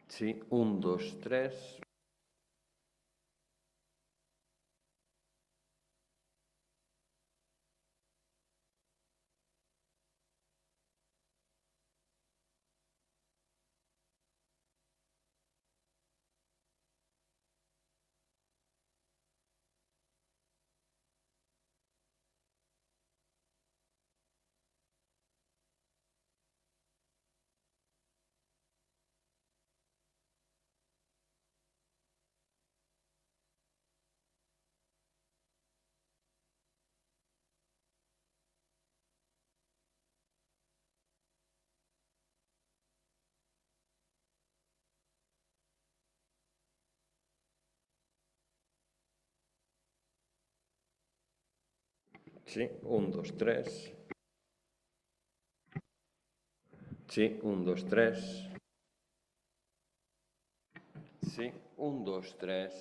Sí, un, dos, tres. Sí, un, dos, tres. Sí, un, dos, tres. Sí, un, dos, tres.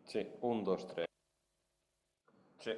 Sí, un, dos, tres. Sí.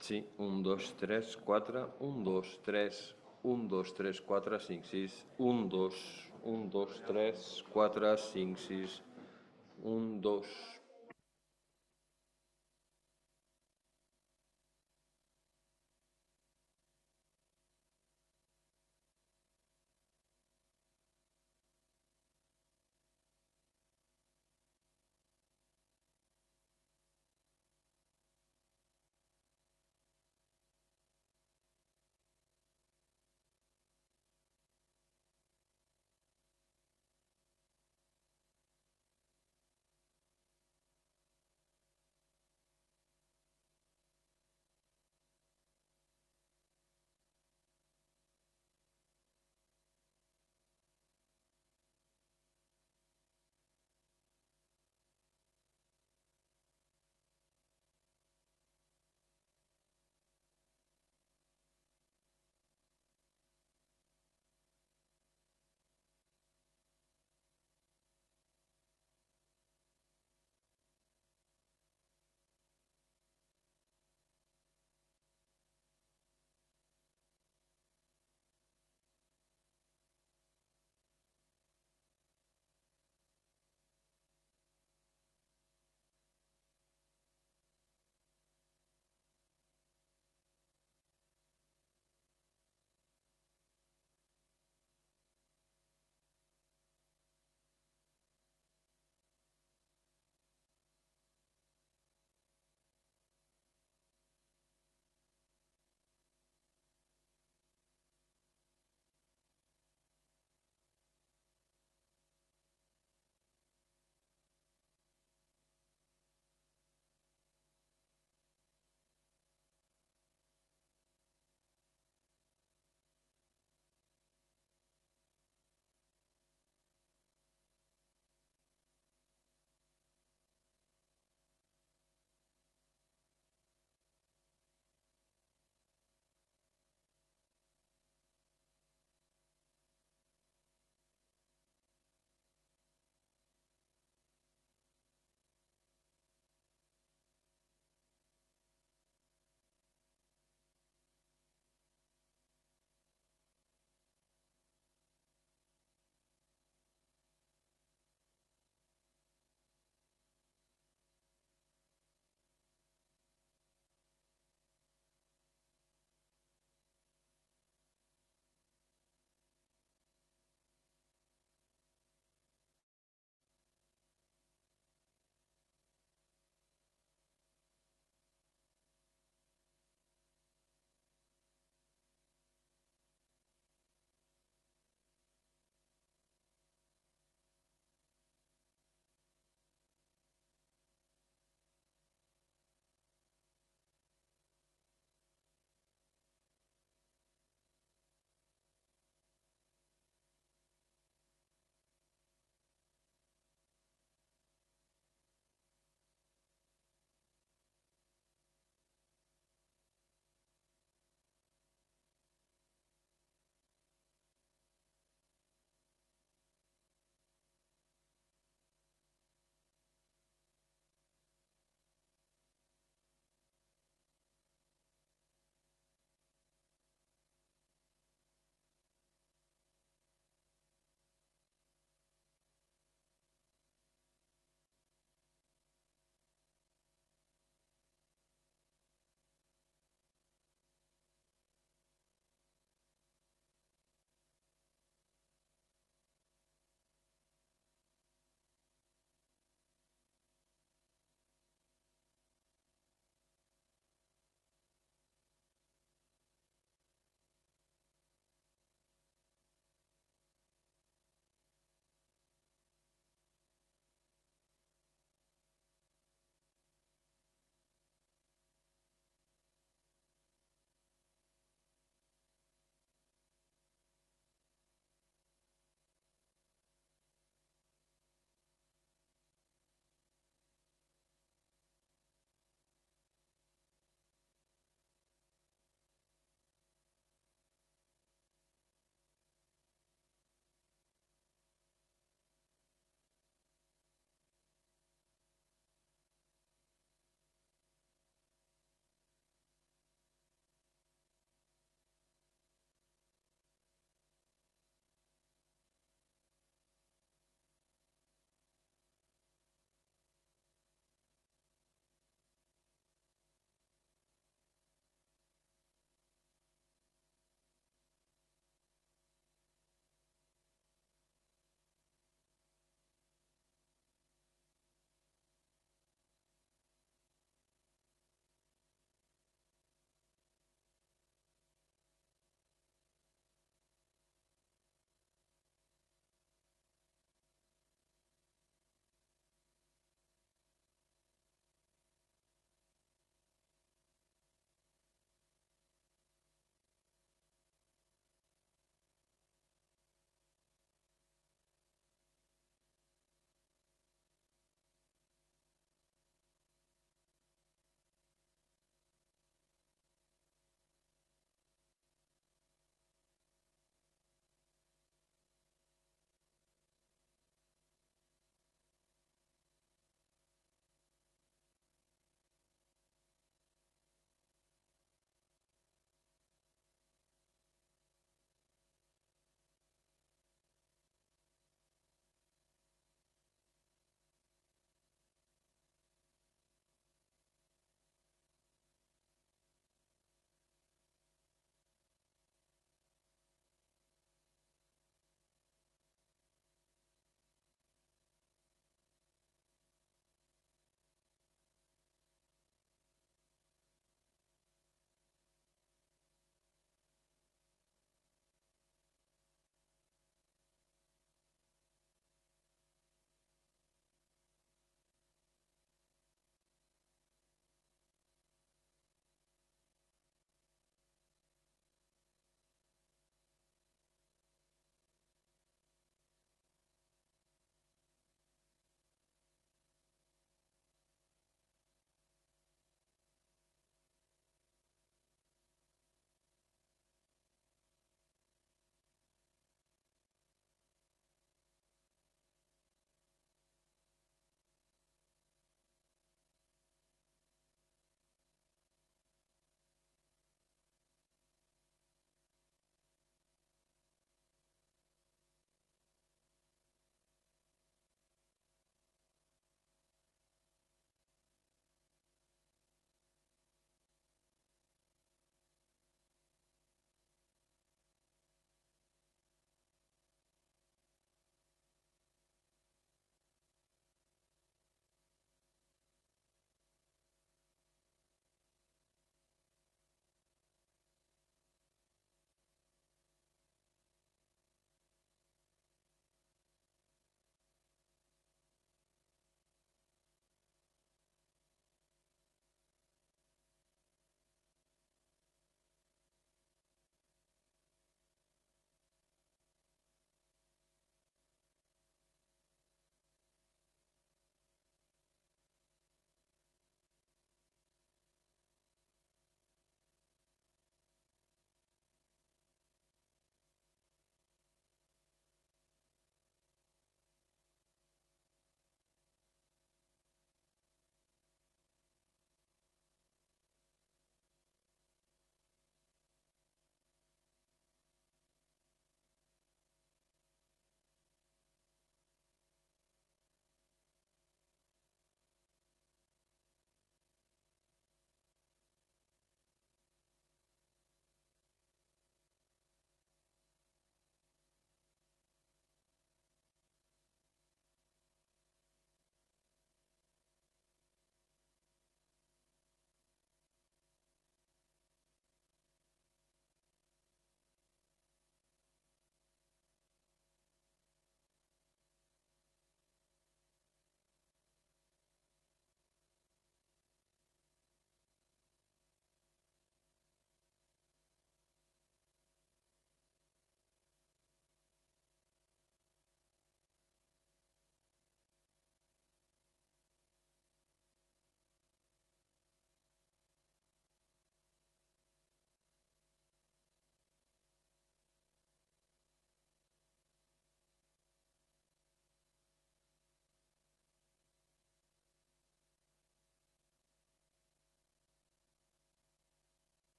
Sí, 1, 2, 3, 4, 1, 2, 3, 1, 2, 3, 4, 5, 6, 1, 2, 1, 2, 3, 4, 5, 6, 1, 2.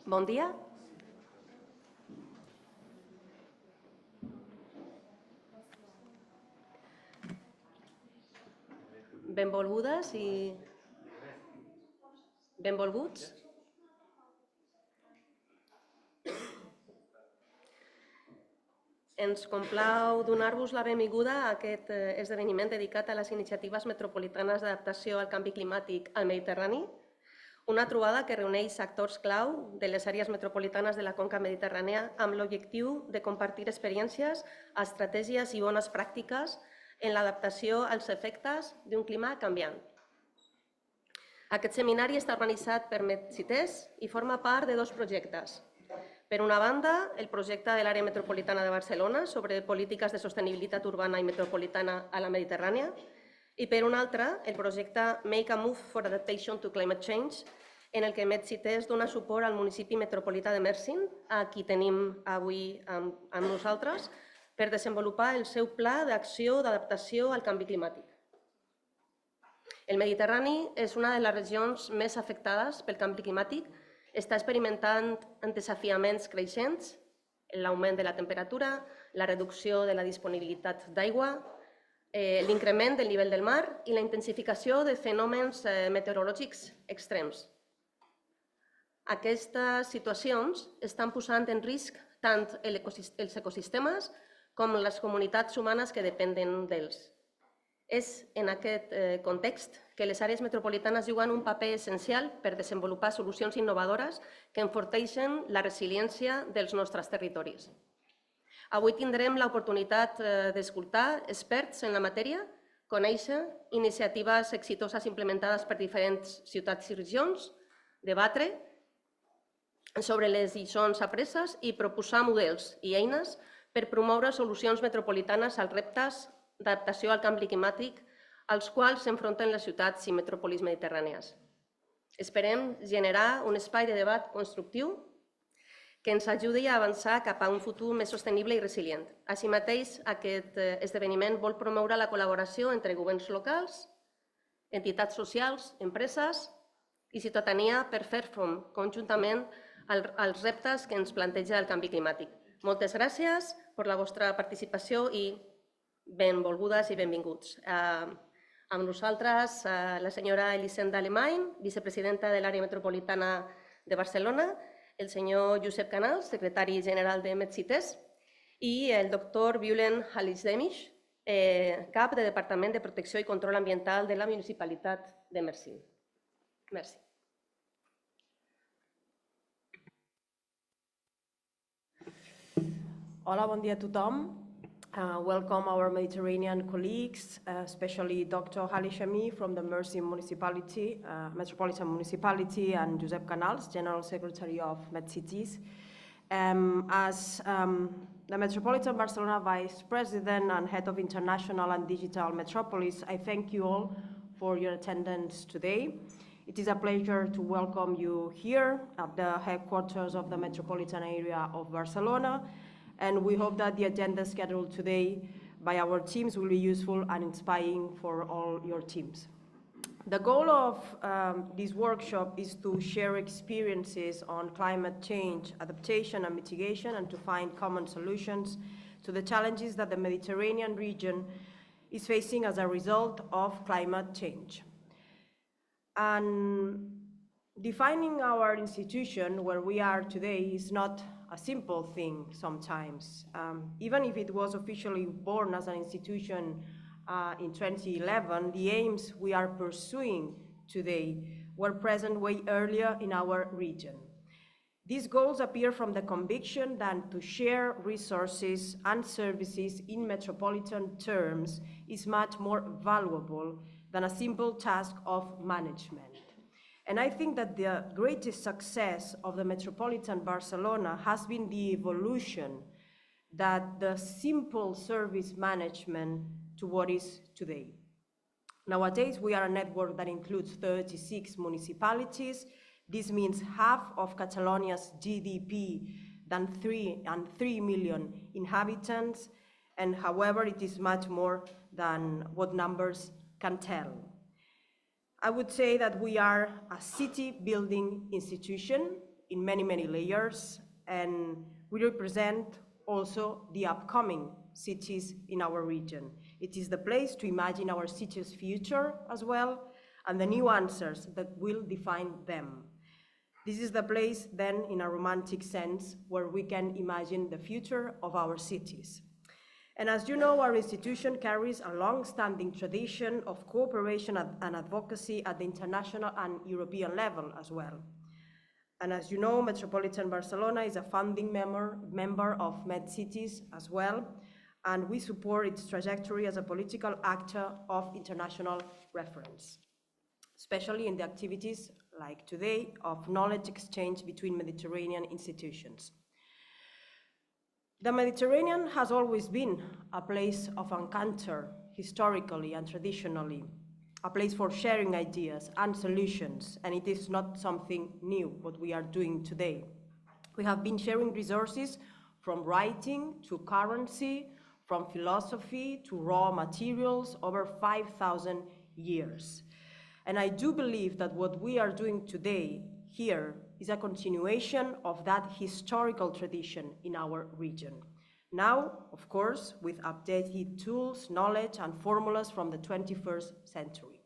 Bon dia. Benvolgudes i benvolguts. Ens complau donar-vos la benvinguda a aquest esdeveniment dedicat a les iniciatives metropolitanes d'adaptació al canvi climàtic al Mediterrani, una trobada que reuneix actors clau de les àrees metropolitanes de la conca mediterrània amb l'objectiu de compartir experiències, estratègies i bones pràctiques en l'adaptació als efectes d'un clima canviant. Aquest seminari està organitzat per MedCités i forma part de dos projectes. Per una banda, el projecte de l'àrea metropolitana de Barcelona sobre polítiques de sostenibilitat urbana i metropolitana a la Mediterrània, i per una altra, el projecte Make a Move for Adaptation to Climate Change, en el que MedCités dona suport al municipi metropolità de Mersin, a qui tenim avui amb nosaltres, per desenvolupar el seu pla d'acció d'adaptació al canvi climàtic. El Mediterrani és una de les regions més afectades pel canvi climàtic, està experimentant desafiaments creixents, l'augment de la temperatura, la reducció de la disponibilitat d'aigua, l'increment del nivell del mar i la intensificació de fenòmens meteorològics extrems. Aquestes situacions estan posant en risc tant els ecosistemes com les comunitats humanes que depenen d'ells. És en aquest context que les àrees metropolitanes juguen un paper essencial per desenvolupar solucions innovadores que enforteixen la resiliència dels nostres territoris. Avui tindrem l'oportunitat d'escoltar experts en la matèria, conèixer iniciatives exitoses implementades per diferents ciutats i regions, debatre sobre les lliçons apreses i proposar models i eines per promoure solucions metropolitanes als reptes d'adaptació al canvi climàtic als quals s'enfronten les ciutats i metròpolis mediterrànies. Esperem generar un espai de debat constructiu que ens ajudi a avançar cap a un futur més sostenible i resilient. Així mateix, aquest esdeveniment vol promoure la col·laboració entre governs locals, entitats socials, empreses i ciutadania per fer front conjuntament als reptes que ens planteja el canvi climàtic. Moltes gràcies per la vostra participació i benvolgudes i benvinguts. Amb nosaltres la senyora Elisenda Alemany, vicepresidenta de l'àrea metropolitana de Barcelona, el senyor Josep Canals, secretari general de MedCités, i el doctor Bülent Halisdemish, cap de Departament de Protecció i Control Ambiental de la Municipalitat de Mersin. Merci. Hola, bon dia a tothom. Welcome our Mediterranean colleagues, especially Dr. Halisdemish from the Mersin Municipality, Metropolitan Municipality, and Josep Canals, General Secretary of MedCités. As the Metropolitan Barcelona Vice President and Head of International and Digital Metropolis, I thank you all for your attendance today. It is a pleasure to welcome you here at the headquarters of the Metropolitan area of Barcelona, and we hope that the agenda scheduled today by our teams will be useful and inspiring for all your teams. The goal of this workshop is to share experiences on climate change, adaptation and mitigation, and to find common solutions to the challenges that the Mediterranean region is facing as a result of climate change. And defining our institution where we are today is not a simple thing sometimes. Even if it was officially born as an institution in 2011, the aims we are pursuing today were present way earlier in our region. These goals appear from the conviction that to share resources and services in metropolitan terms is much more valuable than a simple task of management. And I think that the greatest success of the Metropolitan Barcelona has been the evolution that the simple service management to what is today. Nowadays, we are a network that includes 36 municipalities. This means half of Catalonia's GDP than 3 million inhabitants. And however, it is much more than what numbers can tell. I would say that we are a city-building institution in many, many layers, and we represent also the upcoming cities in our region. It is the place to imagine our city's future as well, and the new answers that will define them. This is the place then, in a romantic sense, where we can imagine the future of our cities. And as you know, our institution carries a long-standing tradition of cooperation and advocacy at the international and European level as well. And as you know, Metropolitan Barcelona is a founding member of MedCities as well, and we support its trajectory as a political actor of international reference, especially in the activities like today of knowledge exchange between Mediterranean institutions. The Mediterranean has always been a place of encounter, historically and traditionally, a place for sharing ideas and solutions, and it is not something new what we are doing today. We have been sharing resources from writing to currency, from philosophy to raw materials over 5,000 years. And I do believe that what we are doing today here is a continuation of that historical tradition in our region. Now, of course, with updated tools, knowledge, and formulas from the 21st century.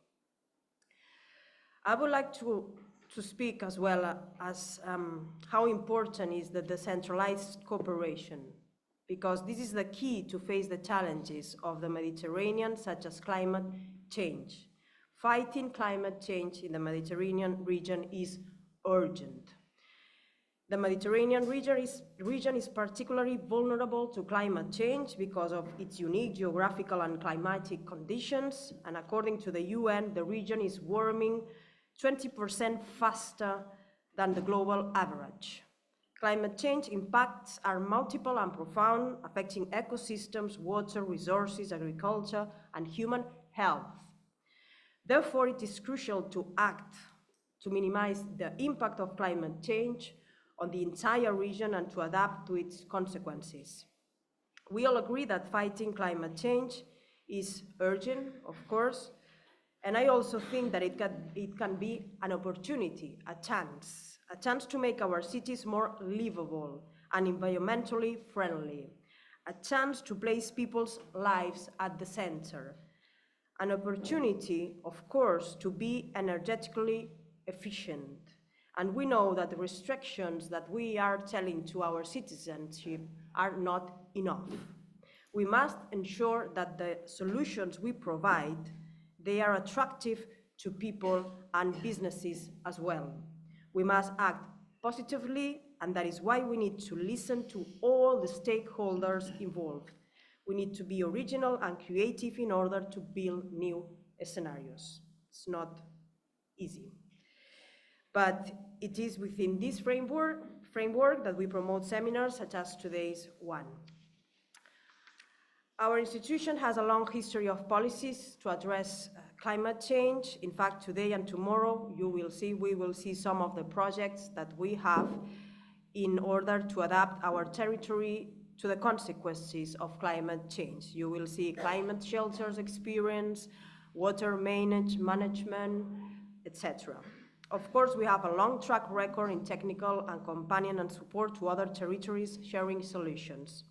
I would like to speak as well as how important is the decentralized cooperation, because this is the key to face the challenges of the Mediterranean, such as climate change. Fighting climate change in the Mediterranean region is urgent. The Mediterranean region is particularly vulnerable to climate change because of its unique geographical and climatic conditions, and according to the UN, the region is warming 20% faster than the global average. Climate change impacts are multiple and profound, affecting ecosystems, water, resources, agriculture, and human health. Therefore, it is crucial to act to minimize the impact of climate change on the entire region and to adapt to its consequences. We all agree that fighting climate change is urgent, of course, and I also think that it can be an opportunity, a chance to make our cities more livable and environmentally friendly, a chance to place people's lives at the center, an opportunity, of course, to be energetically efficient. And we know that the restrictions that we are telling to our citizenship are not enough. We must ensure that the solutions we provide, they are attractive to people and businesses as well. We must act positively, and that is why we need to listen to all the stakeholders involved. We need to be original and creative in order to build new scenarios. It's not easy. But it is within this framework that we promote seminars such as today's one. Our institution has a long history of policies to address climate change. In fact, today and tomorrow, we will see some of the projects that we have in order to adapt our territory to the consequences of climate change. You will see climate shelters experience, water management, etc. Of course, we have a long track record in technical and companion and support to other territories sharing solutions,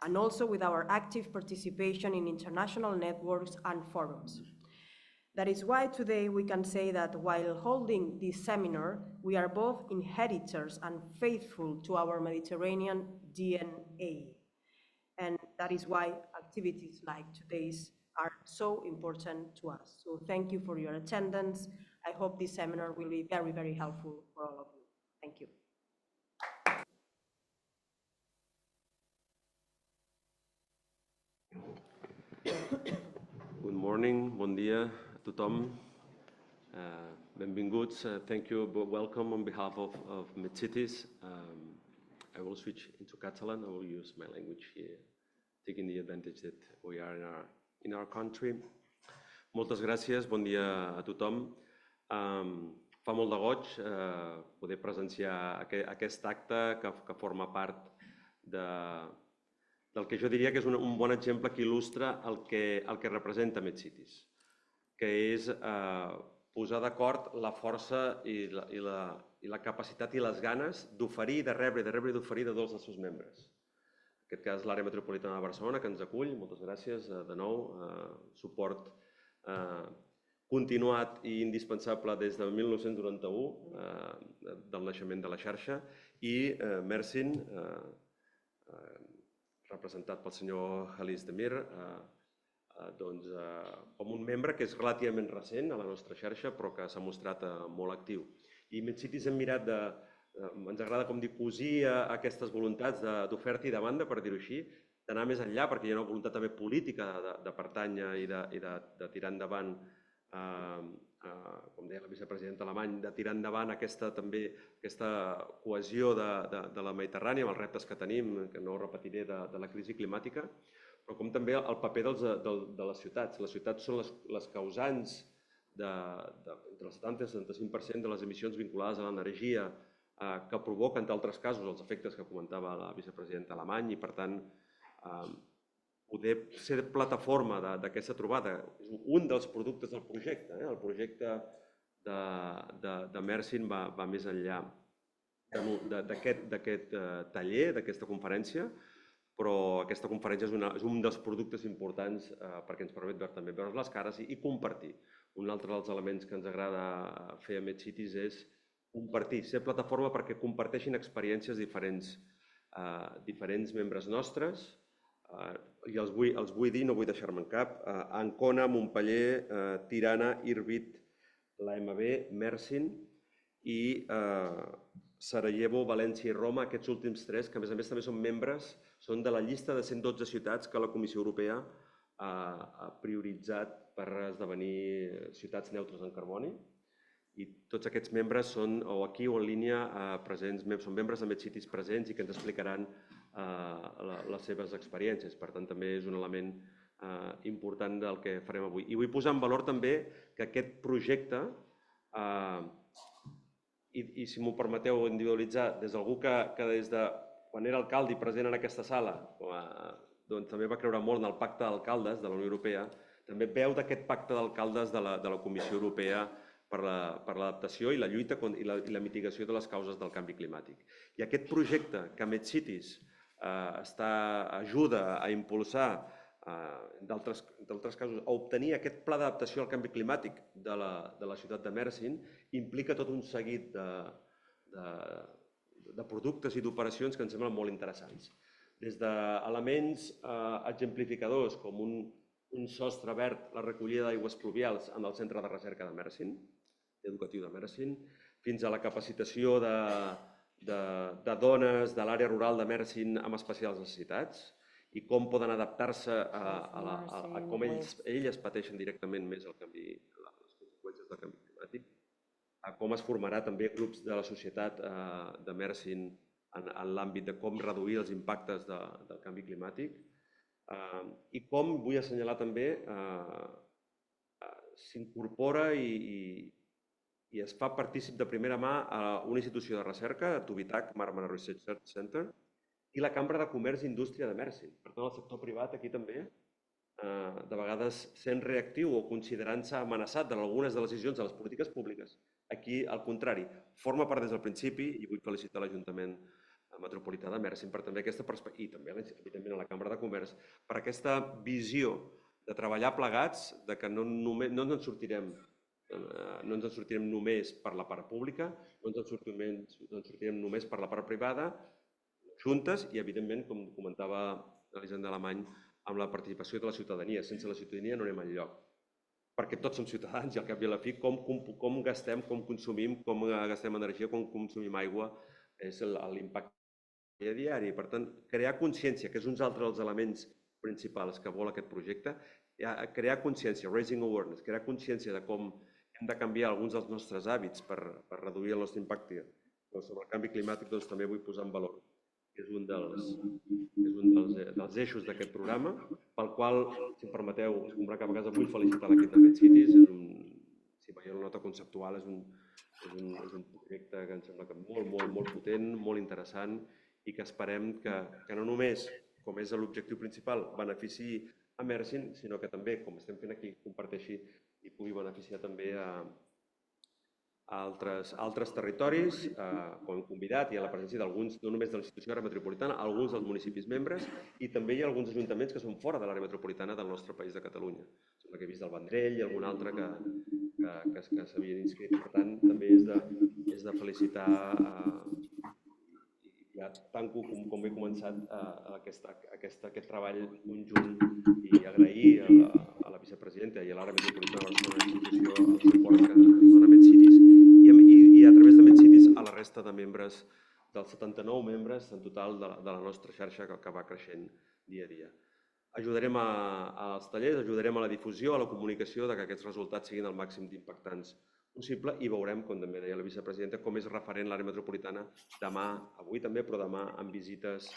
and also with our active participation in international networks and forums. That is why today we can say that while holding this seminar, we are both inheritors and faithful to our Mediterranean DNA. And that is why activities like today's are so important to us. So thank you for your attendance. I hope this seminar will be very, very helpful for all of you. Thank you. Good morning, bon dia a tothom. Benvinguts, thank you, welcome on behalf of MedCities. I will switch into Catalan. I will use my language here, taking the advantage that we are in our country. Moltes gràcies, bon dia a tothom. Fa molt de goig poder presenciar aquest acte que forma part del que jo diria que és un bon exemple que il·lustra el que representa MedCities, que és posar d'acord la força i la capacitat i les ganes d'oferir, de rebre i d'oferir de tots els seus membres. En aquest cas, l'àrea metropolitana de Barcelona, que ens acull, moltes gràcies de nou, suport continuat i indispensable des de 1991, del naixement de la xarxa, i Mersin, representat pel senyor Halis Demir, com un membre que és relativament recent a la nostra xarxa, però que s'ha mostrat molt actiu. I MedCities hem mirat de, ens agrada com dir, cosir aquestes voluntats d'oferta i demanda, per dir-ho així, d'anar més enllà, perquè hi ha una voluntat també política de pertànyer i de tirar endavant, com deia la vicepresidenta alemany, de tirar endavant aquesta cohesió de la Mediterrània amb els reptes que tenim, que no repetiré, de la crisi climàtica, però com també el paper de les ciutats. Les ciutats són les causants entre el 70 i el 75% de les emissions vinculades a l'energia que provoquen, d'altres casos, els efectes que comentava la vicepresidenta alemany, i per tant poder ser plataforma d'aquesta trobada és un dels productes del projecte. El projecte de Mersin va més enllà d'aquest taller, d'aquesta conferència, però aquesta conferència és un dels productes importants perquè ens permet també veure les cares i compartir. Un altre dels elements que ens agrada fer a MedCities és compartir, ser plataforma perquè comparteixin experiències diferents membres nostres, i els vull dir, no vull deixar-me'n cap: Ancona, Montpeller, Tirana, Irbit, l'AMB, Mersin i Sarajevo, València i Roma, aquests últims tres, que a més també són membres, són de la llista de 112 ciutats que la Comissió Europea ha prioritzat per esdevenir ciutats neutres en carboni. I tots aquests membres són o aquí o en línia presents, són membres de MedCities presents i que ens explicaran les seves experiències. Per tant, també és un element important del que farem avui. I vull posar en valor també que aquest projecte, i si m'ho permeteu individualitzar, des d'algú que des de quan era alcalde i present en aquesta sala, doncs també va creure molt en el pacte d'alcaldes de la Unió Europea, també veu d'aquest pacte d'alcaldes de la Comissió Europea per l'adaptació i la lluita i la mitigació de les causes del canvi climàtic. I aquest projecte que MedCities ajuda a impulsar, d'altres casos, a obtenir aquest pla d'adaptació al canvi climàtic de la ciutat de Mersin, implica tot un seguit de productes i d'operacions que ens semblen molt interessants. Des d'elements exemplificadors com un sostre verd, la recollida d'aigües pluvials en el centre de recerca de Mersin, educatiu de Mersin, fins a la capacitació de dones de l'àrea rural de Mersin amb especials necessitats i com poden adaptar-se a com elles pateixen directament més les conseqüències del canvi climàtic, a com es formarà també grups de la societat de Mersin en l'àmbit de com reduir els impactes del canvi climàtic, i com, vull assenyalar també, s'incorpora i es fa partícip de primera mà a una institució de recerca, Tubitak Marmara Research Center, i la Cambra de Comerç i Indústria de Mersin. Per tant, el sector privat aquí també, de vegades sent reactiu o considerant-se amenaçat d'algunes de les decisions de les polítiques públiques. Aquí, al contrari, forma part des del principi, i vull felicitar l'Ajuntament Metropolità de Mersin per també aquesta perspectiva, i també, evidentment, a la Cambra de Comerç, per aquesta visió de treballar plegats, de que no ens en sortirem només per la part pública, no ens en sortirem només per la part privada, juntes i, evidentment, com comentava l'Elisenda Alemany, amb la participació de la ciutadania. Sense la ciutadania no anem enlloc, perquè tots som ciutadans i al cap i a la fi com gastem, com consumim, com gastem energia, com consumim aigua, és l'impacte diari. Per tant, crear consciència, que és un altre dels elements principals que vol aquest projecte, crear consciència, raising awareness, crear consciència de com hem de canviar alguns dels nostres hàbits per reduir el nostre impacte sobre el canvi climàtic, doncs també vull posar en valor. És un dels eixos d'aquest programa, pel qual, si em permeteu, us comprarà cap a casa, vull felicitar l'equip de MedCities. Si veieu la nota conceptual, és un projecte que em sembla molt potent, molt interessant, i que esperem que no només, com és l'objectiu principal, beneficiï a Mersin, sinó que també, com estem fent aquí, comparteixi i pugui beneficiar també a a altres territoris, com a convidat i a la presència d'alguns, no només de la institució àrea metropolitana, alguns dels municipis membres, i també hi ha alguns ajuntaments que són fora de l'àrea metropolitana del nostre país de Catalunya. Sembla que he vist el Vendrell i algun altre que s'havien inscrit. Per tant, també és de felicitar, ja tanco com he començat aquest treball conjunt i agrair a la vicepresidenta i a l'àrea metropolitana de Barcelona, institució, el suport que ens dona MedCities i a través de MedCities a la resta de membres, dels 79 membres en total de la nostra xarxa que va creixent dia a dia. Ajudarem als tallers, ajudarem a la difusió, a la comunicació de que aquests resultats siguin el màxim d'impactants possible i veurem, com també deia la vicepresidenta, com és referent l'àrea metropolitana demà, avui també, però demà en visites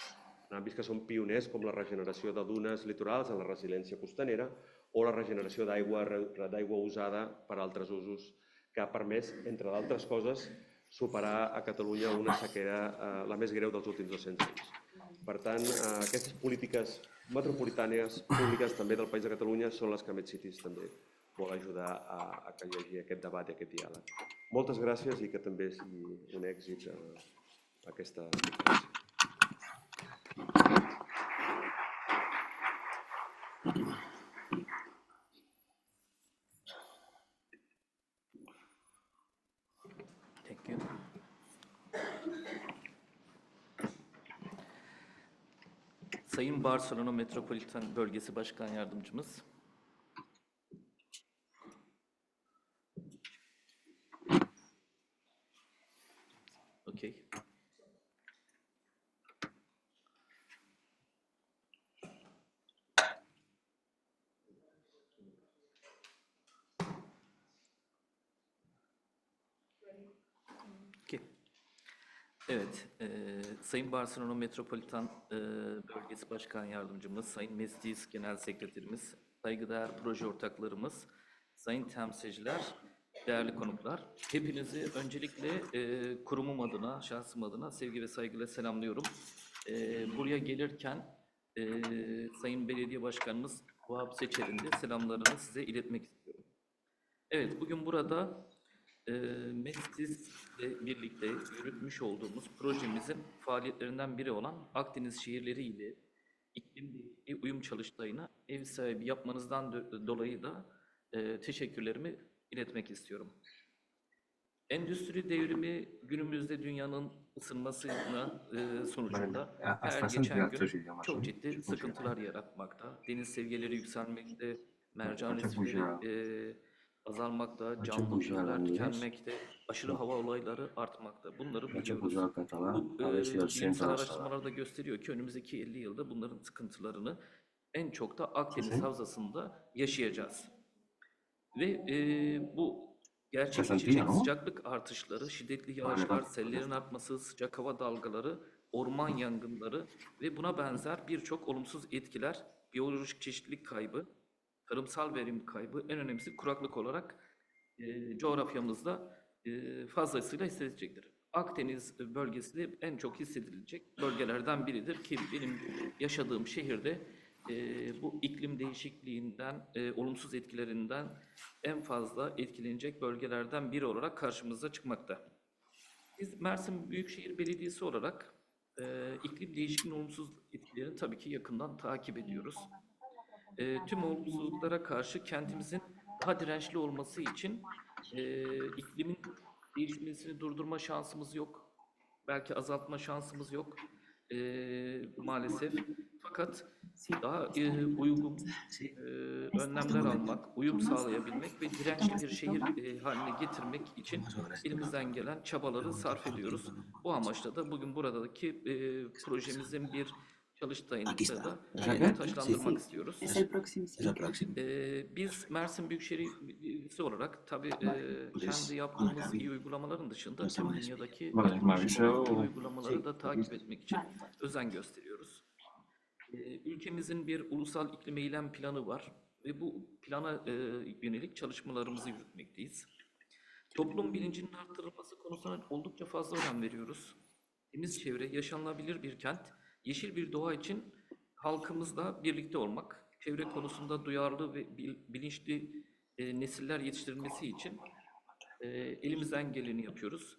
en àmbits que són pioners com la regeneració de dunes litorals en la resiliència costanera o la regeneració d'aigua usada per altres usos que ha permès, entre d'altres coses, superar a Catalunya una sequera la més greu dels últims 200 anys. Per tant, aquestes polítiques metropolitanes públiques també del País de Catalunya són les que MedCities també vol ajudar a que hi hagi aquest debat i aquest diàleg. Moltes gràcies i que també sigui un èxit aquesta conferència. Thank you. Sayın Barcelona Metropolitan Bölgesi Başkan Yardımcımız, okay. Okay. Evet, Sayın Barcelona Metropolitan Bölgesi Başkan Yardımcımız, Sayın Meclis Genel Sekreterimiz, saygıdeğer proje ortaklarımız, sayın temsilciler, değerli konuklar, hepinizi öncelikle kurumum adına, şahsım adına sevgi ve saygıyla selamlıyorum. Buraya gelirken Sayın Belediye Başkanımız Vahap Seçer'in de selamlarını size iletmek istiyorum. Evet, bugün burada Meclis'le birlikte yürütmüş olduğumuz projemizin faaliyetlerinden biri olan Akdeniz şehirleri ile iklim değişikliği uyum çalıştayına ev sahibi yapmanızdan dolayı da teşekkürlerimi iletmek istiyorum. Endüstri devrimi günümüzde dünyanın ısınmasına sonucunda her geçen gün çok ciddi sıkıntılar yaratmakta. Deniz seviyeleri yükselmekte, mercan resifleri azalmakta, canlı türler tükenmekte, aşırı hava olayları artmakta. Bunları biliyoruz. Bu bilimsel araştırmalar da gösteriyor ki önümüzdeki 50 yılda bunların sıkıntılarını en çok da Akdeniz Havzası'nda yaşayacağız. Ve bu gerçekleşecek sıcaklık artışları, şiddetli yağışlar, sellerin artması, sıcak hava dalgaları, orman yangınları ve buna benzer birçok olumsuz etkiler, biyolojik çeşitlilik kaybı, tarımsal verim kaybı, en önemlisi kuraklık olarak coğrafyamızda fazlasıyla hissedilecektir. Akdeniz bölgesi de en çok hissedilecek bölgelerden biridir ki benim yaşadığım şehirde bu iklim değişikliğinden, olumsuz etkilerinden en fazla etkilenecek bölgelerden biri olarak karşımıza çıkmakta. Biz Mersin Büyükşehir Belediyesi olarak iklim değişikliğinin olumsuz etkilerini tabii ki yakından takip ediyoruz. Tüm olumsuzluklara karşı kentimizin daha dirençli olması için iklimin değişmesini durdurma şansımız yok. Belki azaltma şansımız yok maalesef. Fakat daha uygun önlemler almak, uyum sağlayabilmek ve dirençli bir şehir haline getirmek için elimizden gelen çabaları sarf ediyoruz. Bu amaçla da bugün buradaki projemizin bir çalıştayında da taşlandırmak istiyoruz. Biz Mersin Büyükşehir Belediyesi olarak tabii kendi yaptığımız iyi uygulamaların dışında tüm dünyadaki iyi uygulamaları da takip etmek için özen gösteriyoruz. Ülkemizin bir ulusal iklim eylem planı var ve bu plana yönelik çalışmalarımızı yürütmekteyiz. Toplum bilincinin arttırılması konusuna oldukça fazla önem veriyoruz. Temiz çevre, yaşanılabilir bir kent, yeşil bir doğa için halkımızla birlikte olmak, çevre konusunda duyarlı ve bilinçli nesiller yetiştirilmesi için Elimizden geleni yapıyoruz.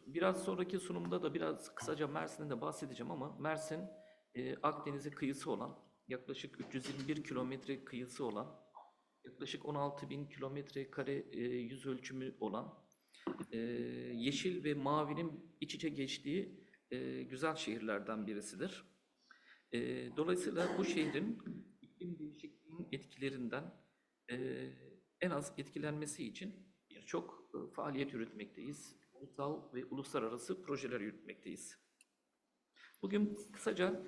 Biraz sonraki sunumda da biraz kısaca Mersin'den de bahsedeceğim ama Mersin Akdeniz'e kıyısı olan, yaklaşık 321 kilometre kıyısı olan, yaklaşık 16.000 kilometre kare yüz ölçümü olan, yeşil ve mavinin iç içe geçtiği güzel şehirlerden birisidir. Dolayısıyla bu şehrin iklim değişikliğinin etkilerinden en az etkilenmesi için birçok faaliyet yürütmekteyiz. Ulusal ve uluslararası projeler yürütmekteyiz. Bugün kısaca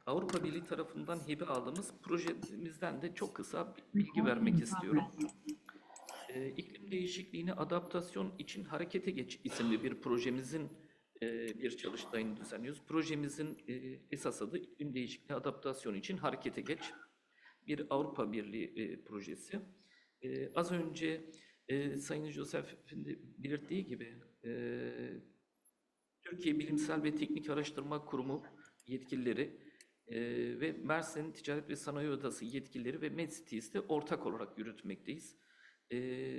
Avrupa Birliği tarafından hibe aldığımız projemizden de çok kısa bilgi vermek istiyorum. İklim değişikliğine adaptasyon için harekete geç isimli bir projemizin bir çalıştayını düzenliyoruz. Projemizin esas adı iklim değişikliğine adaptasyon için harekete geç. Bir Avrupa Birliği projesi. Az önce Sayın Joseph'in de belirttiği gibi Türkiye Bilimsel ve Teknik Araştırma Kurumu yetkilileri ve Mersin Ticaret ve Sanayi Odası yetkilileri ve MedCities'te ortak olarak yürütmekteyiz.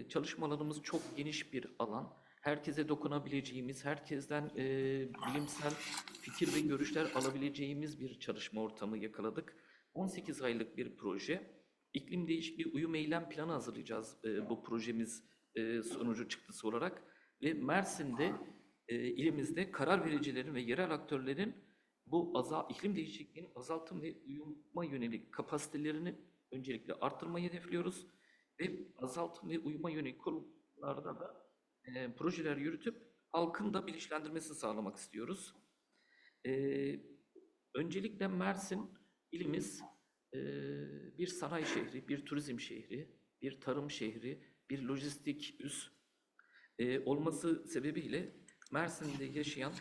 Çalışmalarımız çok geniş bir alan. Herkese dokunabileceğimiz, herkesten bilimsel fikir ve görüşler alabileceğimiz bir çalışma ortamı yakaladık. 18 aylık bir proje. İklim değişikliği uyum eylem planı hazırlayacağız bu projemiz sonucu çıktısı olarak. Ve Mersin'de, ilimizde karar vericilerin ve yerel aktörlerin bu iklim değişikliğinin azaltım ve uyuma yönelik kapasitelerini öncelikle arttırmayı hedefliyoruz. Ve azaltım ve uyuma yönelik konularda da projeler yürütüp halkın da bilinçlendirmesini sağlamak istiyoruz. Öncelikle Mersin ilimiz bir sanayi şehri, bir turizm şehri, bir tarım şehri, bir lojistik üs olması sebebiyle Mersin'de yaşayan,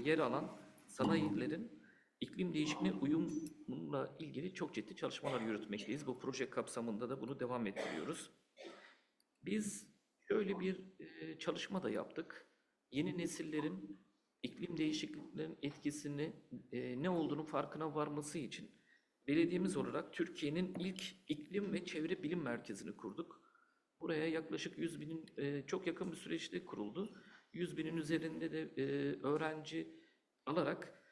yer alan sanayilerin iklim değişikliğine uyumla ilgili çok ciddi çalışmalar yürütmekteyiz. Bu proje kapsamında da bunu devam ettiriyoruz. Biz şöyle bir çalışma da yaptık. Yeni nesillerin iklim değişikliklerinin etkisini ne olduğunu farkına varması için belediyemiz olarak Türkiye'nin ilk iklim ve çevre bilim merkezini kurduk. Buraya yaklaşık 100.000'in çok yakın bir süreçte kuruldu. 100.000'in üzerinde de öğrenci alarak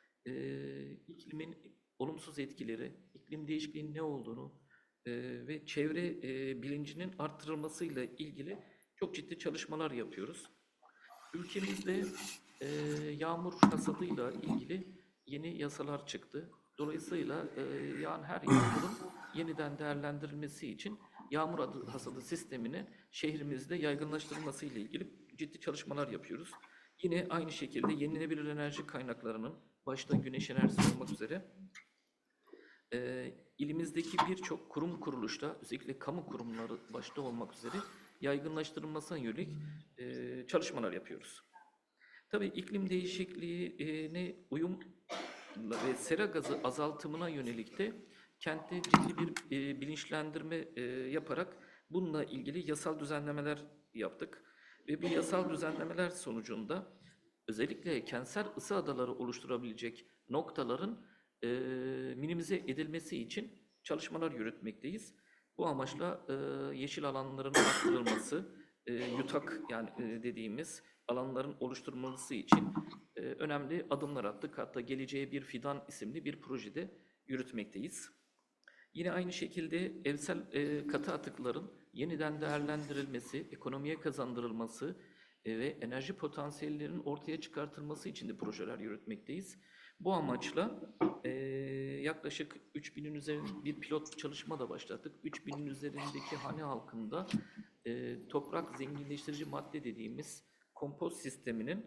iklimin olumsuz etkileri, iklim değişikliğinin ne olduğunu ve çevre bilincinin arttırılmasıyla ilgili çok ciddi çalışmalar yapıyoruz. Ülkemizde yağmur hasadıyla ilgili yeni yasalar çıktı. Dolayısıyla yağan her yağmurun yeniden değerlendirilmesi için yağmur hasadı sistemini şehrimizde yaygınlaştırılması ile ilgili ciddi çalışmalar yapıyoruz. Yine aynı şekilde yenilenebilir enerji kaynaklarının başta güneş enerjisi olmak üzere ilimizdeki birçok kurum kuruluşta, özellikle kamu kurumları başta olmak üzere yaygınlaştırılmasına yönelik çalışmalar yapıyoruz. Tabii iklim değişikliğine uyum ve sera gazı azaltımına yönelik de kentte ciddi bir bilinçlendirme yaparak bununla ilgili yasal düzenlemeler yaptık. Ve bu yasal düzenlemeler sonucunda özellikle kentsel ısı adaları oluşturabilecek noktaların minimize edilmesi için çalışmalar yürütmekteyiz. Bu amaçla yeşil alanların arttırılması, yutak yani dediğimiz alanların oluşturulması için önemli adımlar attık. Hatta Geleceğe Bir Fidan isimli bir projede yürütmekteyiz. Yine aynı şekilde evsel katı atıkların yeniden değerlendirilmesi, ekonomiye kazandırılması ve enerji potansiyellerinin ortaya çıkartılması için de projeler yürütmekteyiz. Bu amaçla yaklaşık 3.000'in üzerinde bir pilot çalışma da başlattık. 3.000'in üzerindeki hane halkında toprak zenginleştirici madde dediğimiz kompost sisteminin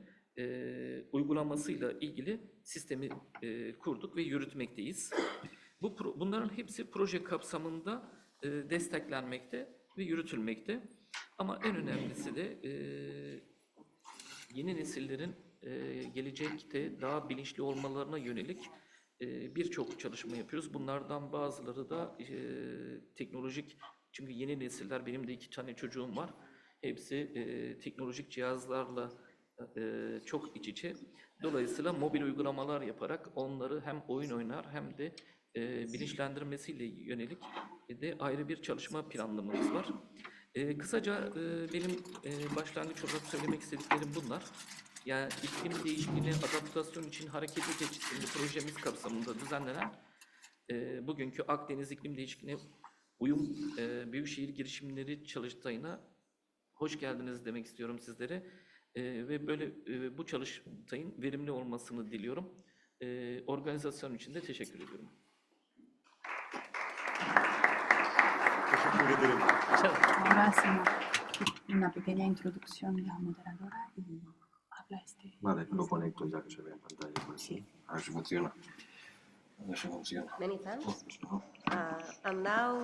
uygulamasıyla ilgili sistemi kurduk ve yürütmekteyiz. Bunların hepsi proje kapsamında desteklenmekte ve yürütülmekte. Ama en önemlisi de yeni nesillerin gelecekte daha bilinçli olmalarına yönelik birçok çalışma yapıyoruz. Bunlardan bazıları da teknolojik, çünkü yeni nesiller, benim de 2 tane çocuğum var. Hepsi teknolojik cihazlarla çok iç içe. Dolayısıyla mobil uygulamalar yaparak onları hem oyun oynar hem de bilinçlendirmesiyle yönelik de ayrı bir çalışma planlamamız var. Kısaca benim başlangıç olarak söylemek istediklerim bunlar. Yani iklim değişikliğine adaptasyon için hareketlilik isimli projemiz kapsamında düzenlenen bugünkü Akdeniz iklim değişikliğine uyum büyükşehir girişimleri çalıştayına hoş geldiniz demek istiyorum sizlere. Ve böyle bu çalıştayın verimli olmasını diliyorum. Organizasyon için de teşekkür ediyorum. Teşekkür ederim. Ahora hacemos una pequeña introducción de la moderadora y habla este. Vale, lo conecto ya que se ve en pantalla. Pues. Sí. A ver si funciona. A ver si funciona. Many thanks. And now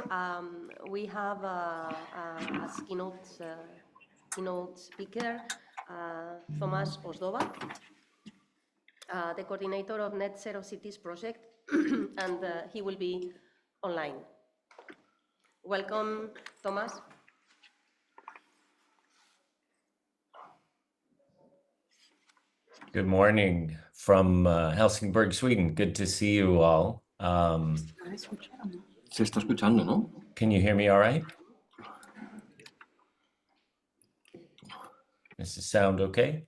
we have as keynote speaker Thomas Osdova, the coordinator of Net Zero Cities project, and he will be online. Welcome, Thomas. Good morning from Helsingborg, Sweden. Good to see you all. ¿Me escuchan o no? Se está escuchando, ¿no? Can you hear me all right? Does it sound okay?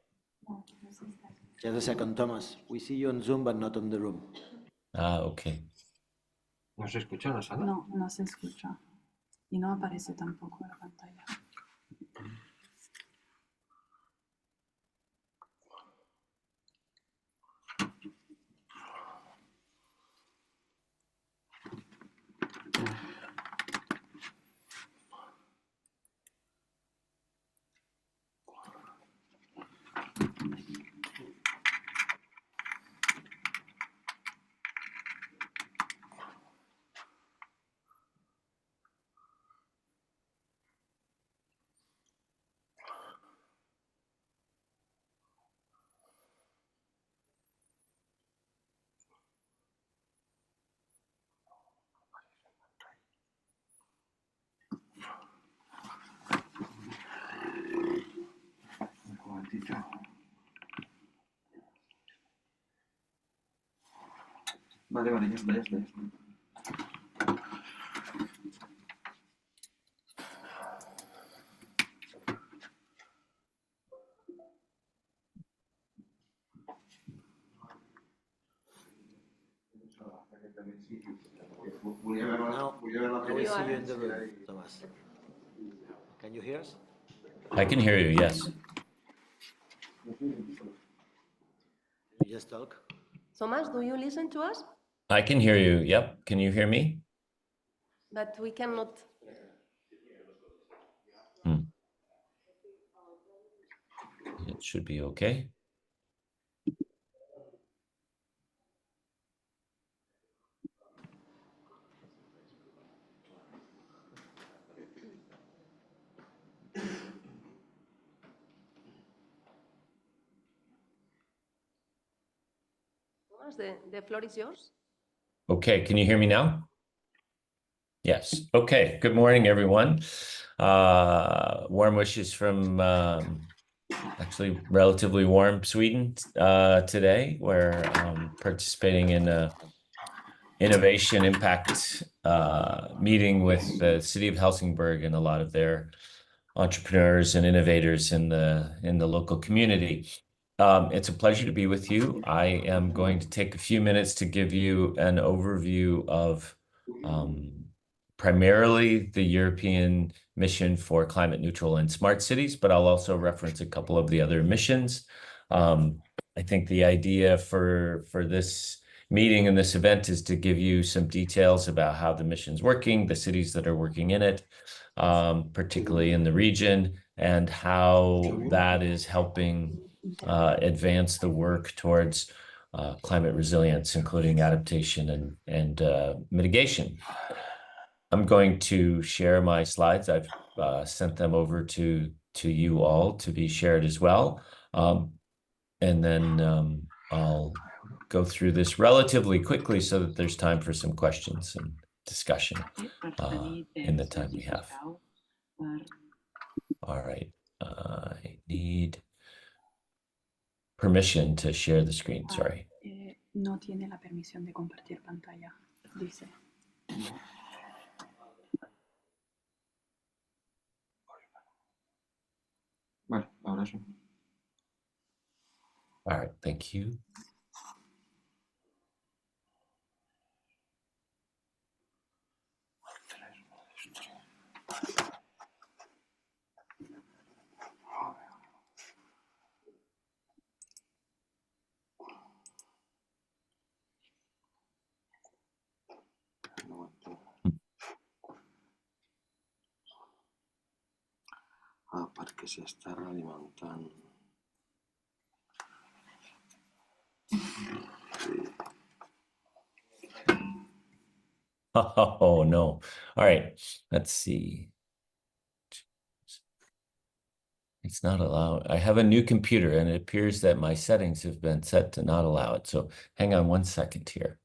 Just a second, Thomas. We see you on Zoom, but not on the room. Okay. ¿No se escucha la sala? No, no se escucha. Y no aparece tampoco en la pantalla. Vale, vale, ya está, ya está. Now we see you in the room, Thomas. Can you hear us? I can hear you, yes. You just talk. Thomas, do you listen to us? I can hear you, yep. Can you hear me? But we cannot. It should be okay. Thomas, the floor is yours. Okay, can you hear me now? Yes. Okay. Good morning, everyone. Warm wishes from actually relatively warm Sweden today. We're participating in a innovation impact meeting with the city of Helsingborg and a lot of their entrepreneurs and innovators in the local community. It's a pleasure to be with you. I am going to take a few minutes to give you an overview of primarily the European mission for climate neutral and smart cities, but I'll also reference a couple of the other missions. I think the idea for this meeting and this event is to give you some details about how the mission's working, the cities that are working in it, particularly in the region, and how that is helping advance the work towards climate resilience, including adaptation and mitigation. I'm going to share my slides. I've sent them over to you all to be shared as well. And then I'll go through this relatively quickly so that there's time for some questions and discussion in the time we have. All right, I need permission to share the screen, sorry. No tiene la permisión de compartir pantalla, dice. ahora sí. All right, thank you. Ah, perquè s'està realimentant. Oh, no. All right, let's see. It's not allowed. I have a new computer and it appears that my settings have been set to not allow it. So hang on 1 second here.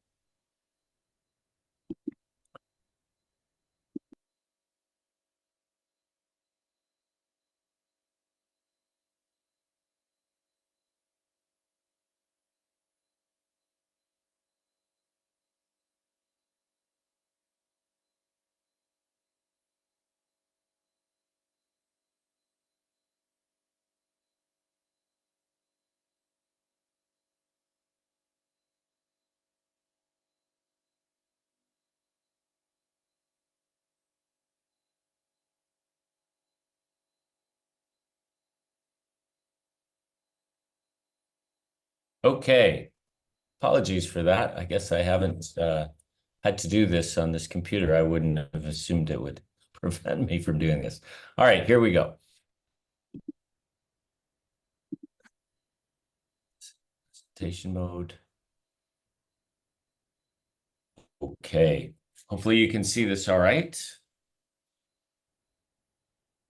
Okay, apologies for that. I guess I haven't had to do this on this computer. I wouldn't have assumed it would prevent me from doing this. All right, here we go. Presentation mode. Okay, hopefully you can see this all right.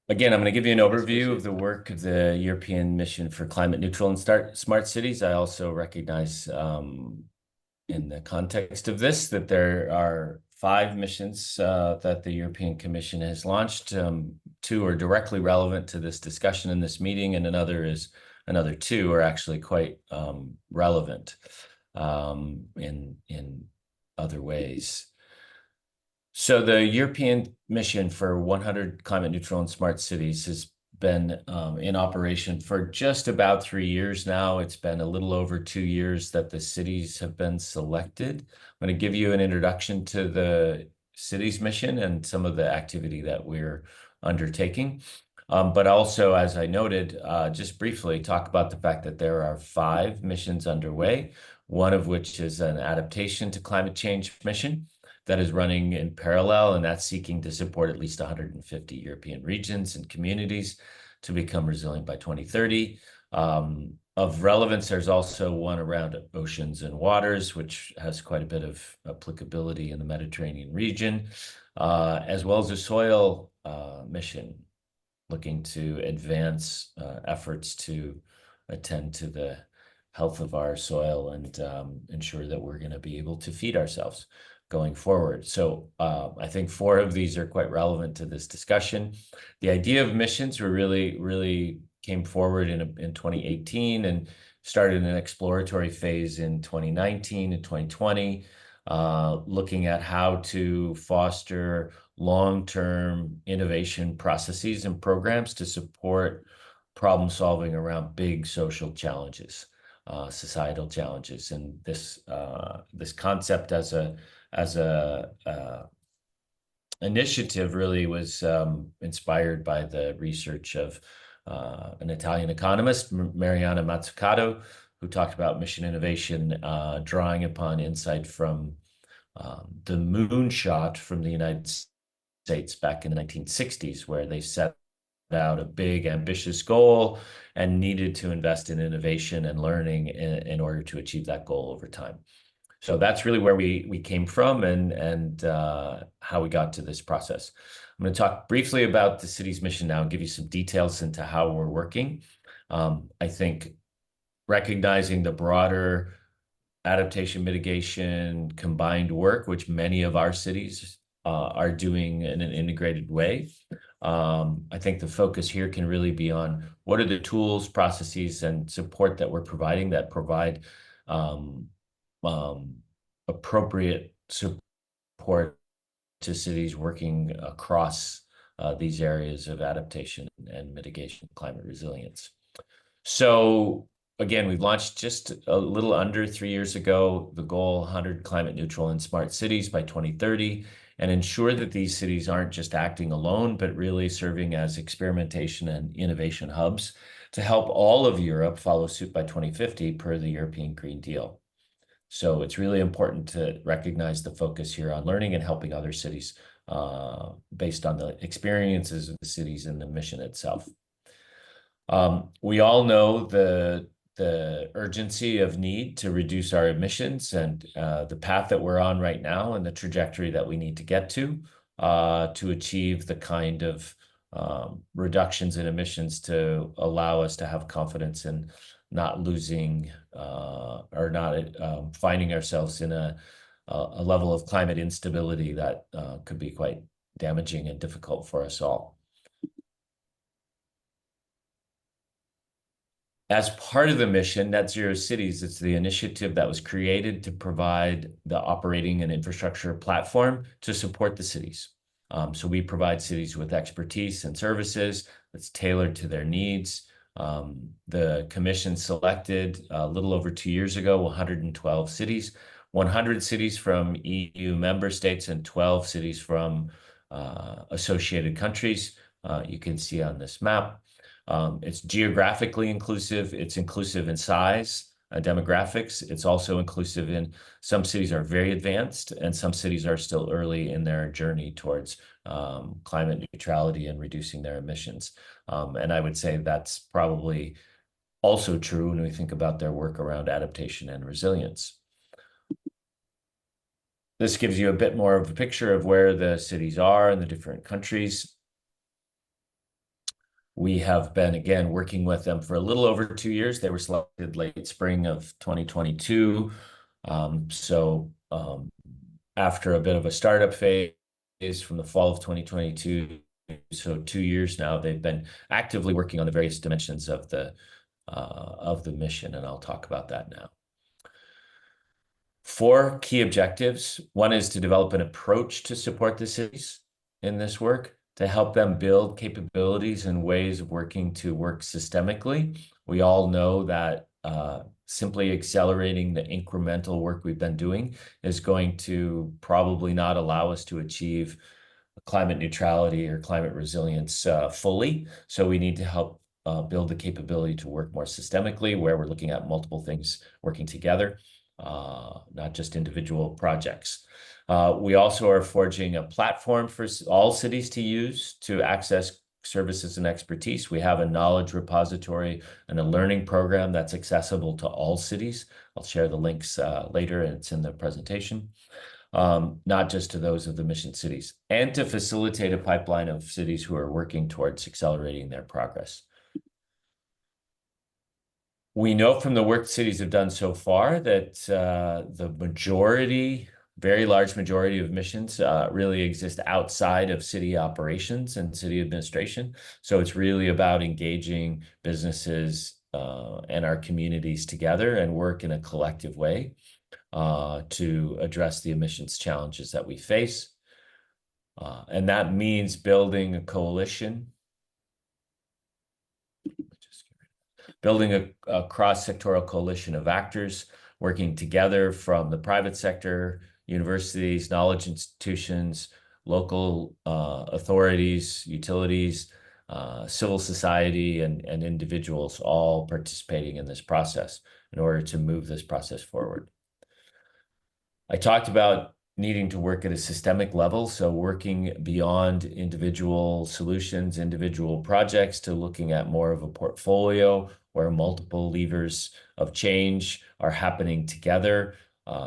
Again, I'm going to give you an overview of the work of the European Mission for Climate Neutral and Smart Cities. I also recognize in the context of this that there are 5 missions that the European Commission has launched. 2 are directly relevant to this discussion in this meeting, and another 2 are actually quite relevant in other ways. So the European Mission for 100 Climate Neutral and Smart Cities has been in operation for just about 3 years now. It's been a little over 2 years that the cities have been selected. I'm going to give you an introduction to the cities mission and some of the activity that we're undertaking. But also, as I noted, just briefly talk about the fact that there are 5 missions underway, one of which is an adaptation to climate change mission that is running in parallel, and that's seeking to support at least 150 European regions and communities to become resilient by 2030. Of relevance, there's also one around oceans and waters, which has quite a bit of applicability in the Mediterranean region, as well as a soil mission looking to advance efforts to attend to the health of our soil and ensure that we're going to be able to feed ourselves going forward. So I think 4 of these are quite relevant to this discussion. The idea of missions really came forward in 2018 and started an exploratory phase in 2019 and 2020, looking at how to foster long-term innovation processes and programs to support problem solving around big social challenges, societal challenges. And this concept as a initiative really was inspired by the research of an Italian economist, Mariana Mazzucato, who talked about mission innovation, drawing upon insight from the moonshot from the United States back in the 1960s, where they set out a big, ambitious goal and needed to invest in innovation and learning in order to achieve that goal over time. So that's really where we came from and how we got to this process. I'm going to talk briefly about the city's mission now and give you some details into how we're working. I think recognizing the broader adaptation, mitigation, combined work, which many of our cities are doing in an integrated way. I think the focus here can really be on what are the tools, processes, and support that we're providing that provide appropriate support to cities working across these areas of adaptation and mitigation, climate resilience. So again, we launched just a little under 3 years ago, the goal 100 climate neutral and smart cities by 2030, and ensure that these cities aren't just acting alone, but really serving as experimentation and innovation hubs to help all of Europe follow suit by 2050 per the European Green Deal. So it's really important to recognize the focus here on learning and helping other cities based on the experiences of the cities and the mission itself. We all know the urgency of need to reduce our emissions and the path that we're on right now and the trajectory that we need to get to achieve the kind of reductions in emissions to allow us to have confidence in not losing or not finding ourselves in a level of climate instability that could be quite damaging and difficult for us all. As part of the mission, Net Zero Cities, it's the initiative that was created to provide the operating and infrastructure platform to support the cities. So we provide cities with expertise and services that's tailored to their needs. The commission selected a little over 2 years ago, 112 cities, 100 cities from EU member states and 12 cities from associated countries. You can see on this map. It's geographically inclusive. It's inclusive in size, demographics. It's also inclusive in some cities are very advanced and some cities are still early in their journey towards climate neutrality and reducing their emissions. And I would say that's probably also true when we think about their work around adaptation and resilience. This gives you a bit more of a picture of where the cities are in the different countries. We have been, again, working with them for a little over 2 years. They were selected late spring of 2022. After a bit of a startup phase from the fall of 2022, so 2 years now, they've been actively working on the various dimensions of the mission, and I'll talk about that now. 4 key objectives. One is to develop an approach to support the cities in this work, to help them build capabilities and ways of working to work systemically. We all know that simply accelerating the incremental work we've been doing is going to probably not allow us to achieve climate neutrality or climate resilience fully. So we need to help build the capability to work more systemically, where we're looking at multiple things working together, not just individual projects. We also are forging a platform for all cities to use to access services and expertise. We have a knowledge repository and a learning program that's accessible to all cities. I'll share the links later, and it's in the presentation. Not just to those of the mission cities, and to facilitate a pipeline of cities who are working towards accelerating their progress. We know from the work cities have done so far that the majority, very large majority of missions really exist outside of city operations and city administration. So it's really about engaging businesses and our communities together and work in a collective way to address the emissions challenges that we face. And that means building a coalition, building a cross-sectoral coalition of actors working together from the private sector, universities, knowledge institutions, local authorities, utilities, civil society, and individuals all participating in this process in order to move this process forward. I talked about needing to work at a systemic level, so working beyond individual solutions, individual projects, to looking at more of a portfolio where multiple levers of change are happening together,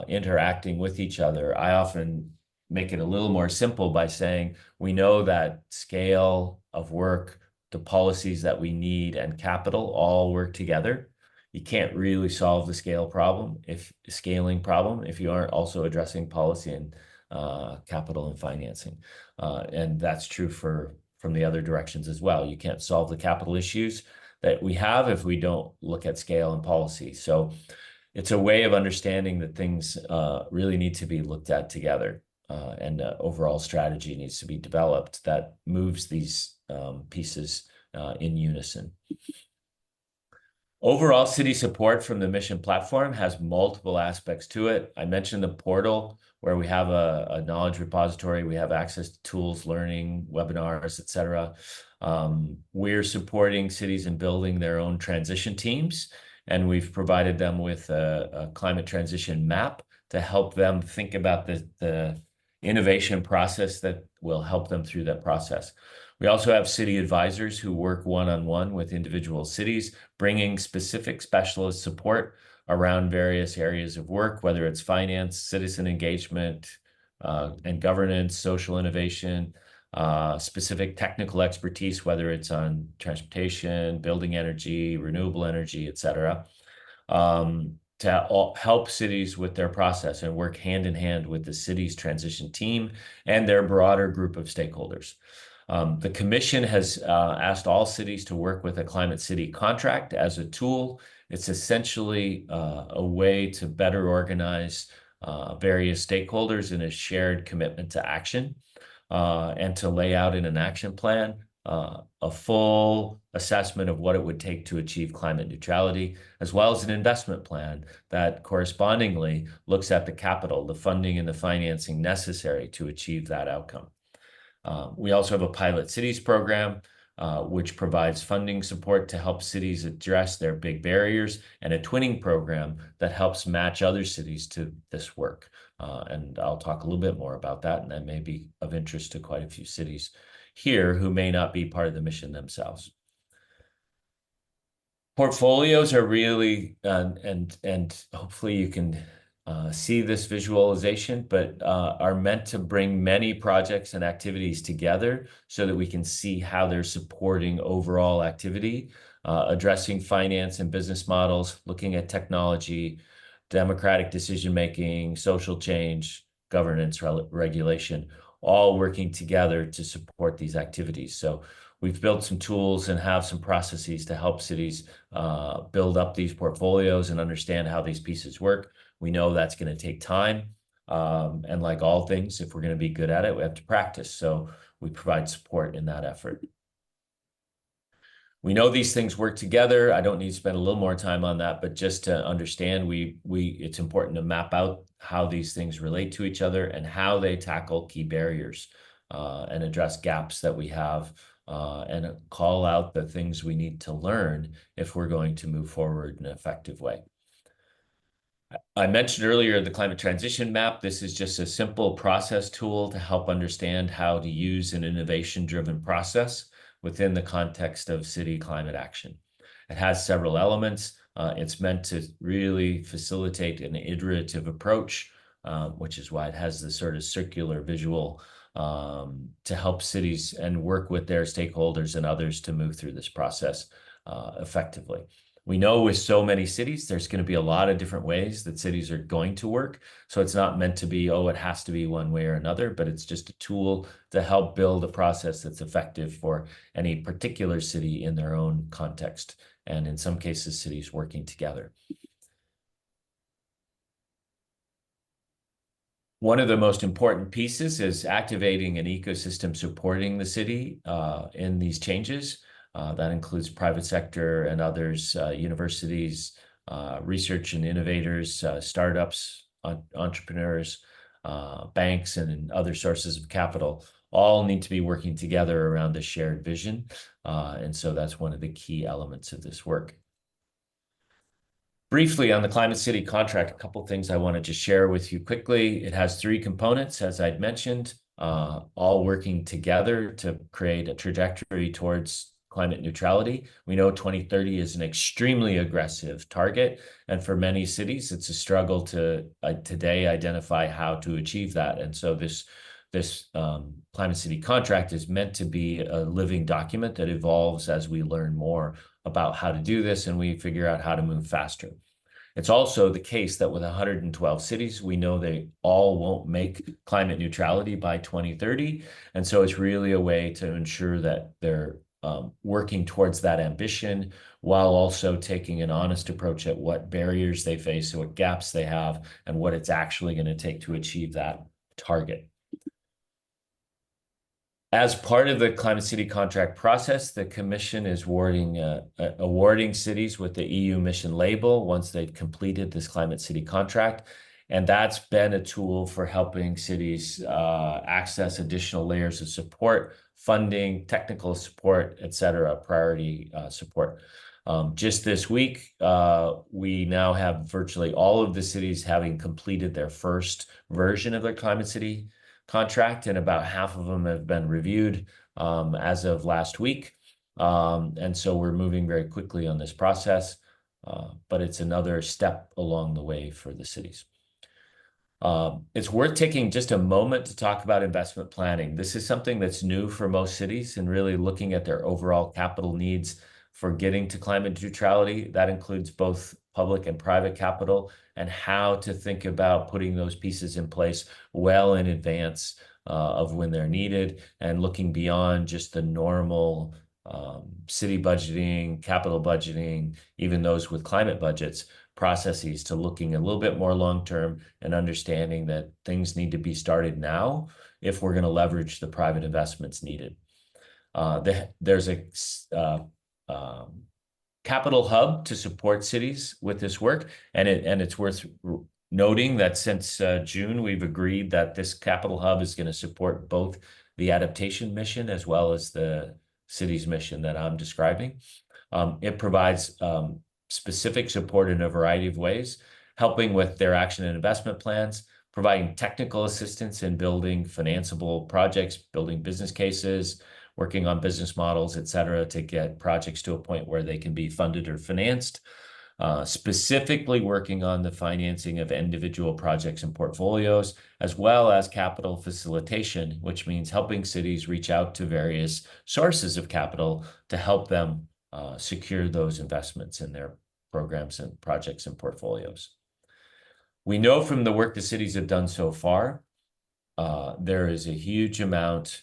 interacting with each other. I often make it a little more simple by saying we know that scale of work, the policies that we need, and capital all work together. You can't really solve the scaling problem if you aren't also addressing policy and capital and financing. And that's true from the other directions as well. You can't solve the capital issues that we have if we don't look at scale and policy. So it's a way of understanding that things really need to be looked at together, and an overall strategy needs to be developed that moves these pieces in unison. Overall, city support from the mission platform has multiple aspects to it. I mentioned the portal where we have a knowledge repository. We have access to tools, learning, webinars, etc. We're supporting cities in building their own transition teams, and we've provided them with a climate transition map to help them think about the innovation process that will help them through that process. We also have city advisors who work one-on-one with individual cities, bringing specific specialist support around various areas of work, whether it's finance, citizen engagement, and governance, social innovation, specific technical expertise, whether it's on transportation, building energy, renewable energy, et cetera, to help cities with their process and work hand in hand with the city's transition team and their broader group of stakeholders. The Commission has asked all cities to work with a Climate City contract as a tool. It's essentially a way to better organize various stakeholders in a shared commitment to action and to lay out in an action plan a full assessment of what it would take to achieve climate neutrality, as well as an investment plan that correspondingly looks at the capital, the funding and the financing necessary to achieve that outcome. We also have a pilot cities program, which provides funding support to help cities address their big barriers, and a twinning program that helps match other cities to this work. And I'll talk a little bit more about that, and that may be of interest to quite a few cities here who may not be part of the mission themselves. Portfolios are really, and hopefully you can see this visualization, but are meant to bring many projects and activities together so that we can see how they're supporting overall activity, addressing finance and business models, looking at technology, democratic decision-making, social change, governance, regulation, all working together to support these activities. So we've built some tools and have some processes to help cities build up these portfolios and understand how these pieces work. We know that's going to take time. And like all things, if we're going to be good at it, we have to practice. So we provide support in that effort. We know these things work together. I don't need to spend a little more time on that, but just to understand, it's important to map out how these things relate to each other and how they tackle key barriers and address gaps that we have and call out the things we need to learn if we're going to move forward in an effective way. I mentioned earlier the climate transition map. This is just a simple process tool to help understand how to use an innovation-driven process within the context of city climate action. It has several elements. It's meant to really facilitate an iterative approach, which is why it has this sort of circular visual to help cities and work with their stakeholders and others to move through this process effectively. We know with so many cities, there's going to be a lot of different ways that cities are going to work. So it's not meant to be, oh, it has to be one way or another, but it's just a tool to help build a process that's effective for any particular city in their own context. And in some cases, cities working together. One of the most important pieces is activating an ecosystem supporting the city in these changes. That includes private sector and others, universities, research and innovators, startups, entrepreneurs, banks, and other sources of capital all need to be working together around a shared vision. And so that's one of the key elements of this work. Briefly on the Climate City contract, a couple of things I want to just share with you quickly. It has 3 components, as I'd mentioned, all working together to create a trajectory towards climate neutrality. We know 2030 is an extremely aggressive target, and for many cities, it's a struggle to today identify how to achieve that. And so this Climate City contract is meant to be a living document that evolves as we learn more about how to do this and we figure out how to move faster. It's also the case that with 112 cities, we know they all won't make climate neutrality by 2030. And so it's really a way to ensure that they're working towards that ambition while also taking an honest approach at what barriers they face, what gaps they have, and what it's actually going to take to achieve that target. As part of the Climate City contract process, the Commission is awarding cities with the EU mission label once they've completed this Climate City contract. And that's been a tool for helping cities access additional layers of support, funding, technical support, et cetera, priority support. Just this week, we now have virtually all of the cities having completed their first version of their Climate City contract, and about half of them have been reviewed as of last week. And so we're moving very quickly on this process, but it's another step along the way for the cities. It's worth taking just a moment to talk about investment planning. This is something that's new for most cities, and really looking at their overall capital needs for getting to climate neutrality. That includes both public and private capital, and how to think about putting those pieces in place well in advance of when they're needed, and looking beyond just the normal city budgeting, capital budgeting, even those with climate budgets, processes, to looking a little bit more long-term and understanding that things need to be started now if we're going to leverage the private investments needed. There's a capital hub to support cities with this work, and it's worth noting that since June, we've agreed that this capital hub is going to support both the adaptation mission as well as the city's mission that I'm describing. It provides specific support in a variety of ways, helping with their action and investment plans, providing technical assistance in building financeable projects, building business cases, working on business models, et cetera, to get projects to a point where they can be funded or financed, specifically working on the financing of individual projects and portfolios, as well as capital facilitation, which means helping cities reach out to various sources of capital to help them secure those investments in their programs and projects and portfolios. We know from the work the cities have done so far, there is a huge amount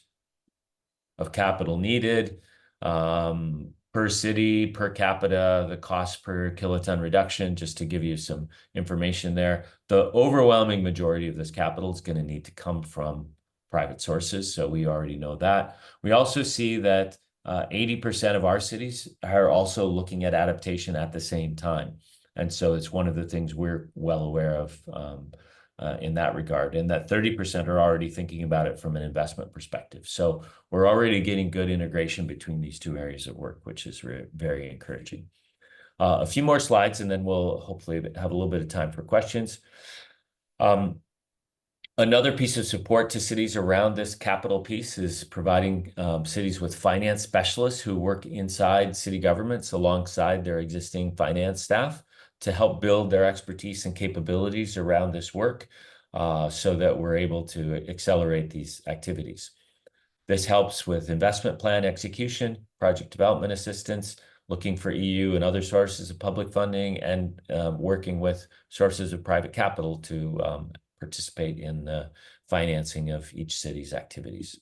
of capital needed per city, per capita, the cost per kiloton reduction, just to give you some information there. The overwhelming majority of this capital is going to need to come from private sources, so we already know that. We also see that 80% of our cities are also looking at adaptation at the same time. And so it's one of the things we're well aware of in that regard, and that 30% are already thinking about it from an investment perspective. So we're already getting good integration between these two areas of work, which is very encouraging. A few more slides, and then we'll hopefully have a little bit of time for questions. Another piece of support to cities around this capital piece is providing cities with finance specialists who work inside city governments alongside their existing finance staff to help build their expertise and capabilities around this work so that we're able to accelerate these activities. This helps with investment plan execution, project development assistance, looking for EU and other sources of public funding, and working with sources of private capital to participate in the financing of each city's activities.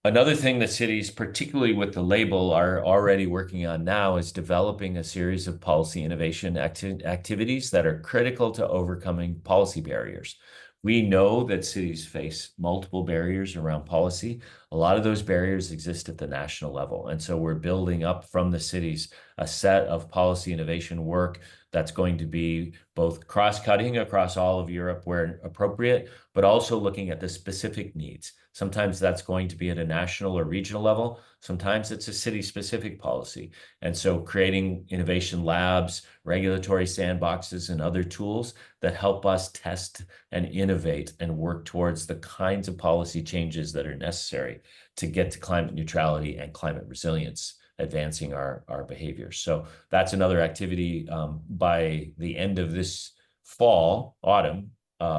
Another thing that cities, particularly with the label, are already working on now is developing a series of policy innovation activities that are critical to overcoming policy barriers. We know that cities face multiple barriers around policy. A lot of those barriers exist at the national level. And so we're building up from the cities a set of policy innovation work that's going to be both cross-cutting across all of Europe where appropriate, but also looking at the specific needs. Sometimes that's going to be at a national or regional level. Sometimes it's a city-specific policy. And so creating innovation labs, regulatory sandboxes, and other tools that help us test and innovate and work towards the kinds of policy changes that are necessary to get to climate neutrality and climate resilience, advancing our behaviors. So that's another activity. By the end of this autumn,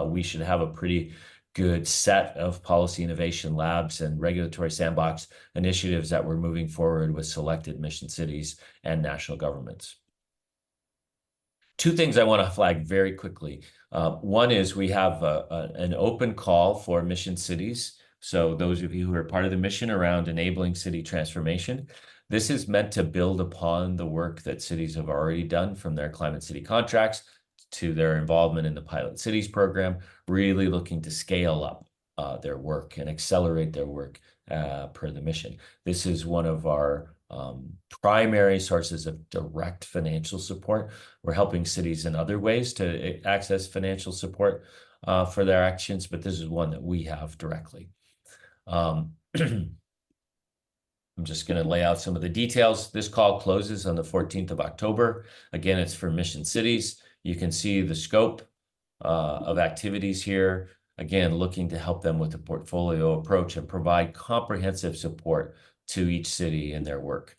we should have a pretty good set of policy innovation labs and regulatory sandbox initiatives that we're moving forward with selected mission cities and national governments. Two things I want to flag very quickly. One is we have an open call for mission cities. So those of you who are part of the mission around enabling city transformation, this is meant to build upon the work that cities have already done from their Climate City contracts to their involvement in the Pilot Cities program, really looking to scale up their work and accelerate their work per the mission. This is one of our primary sources of direct financial support. We're helping cities in other ways to access financial support for their actions, but this is one that we have directly. I'm just going to lay out some of the details. This call closes on the 14th of October. Again, it's for mission cities. You can see the scope of activities here. Again, looking to help them with a portfolio approach and provide comprehensive support to each city in their work.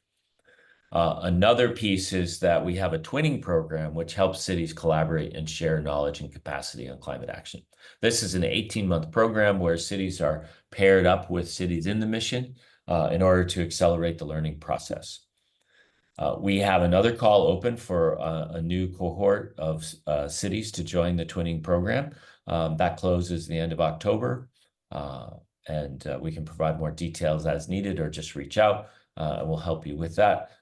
Another piece is that we have a twinning program which helps cities collaborate and share knowledge and capacity on climate action. This is an 18-month program where cities are paired up with cities in the mission in order to accelerate the learning process. We have another call open for a new cohort of cities to join the twinning program. That closes the end of October, and we can provide more details as needed or just reach out and we'll help you with that.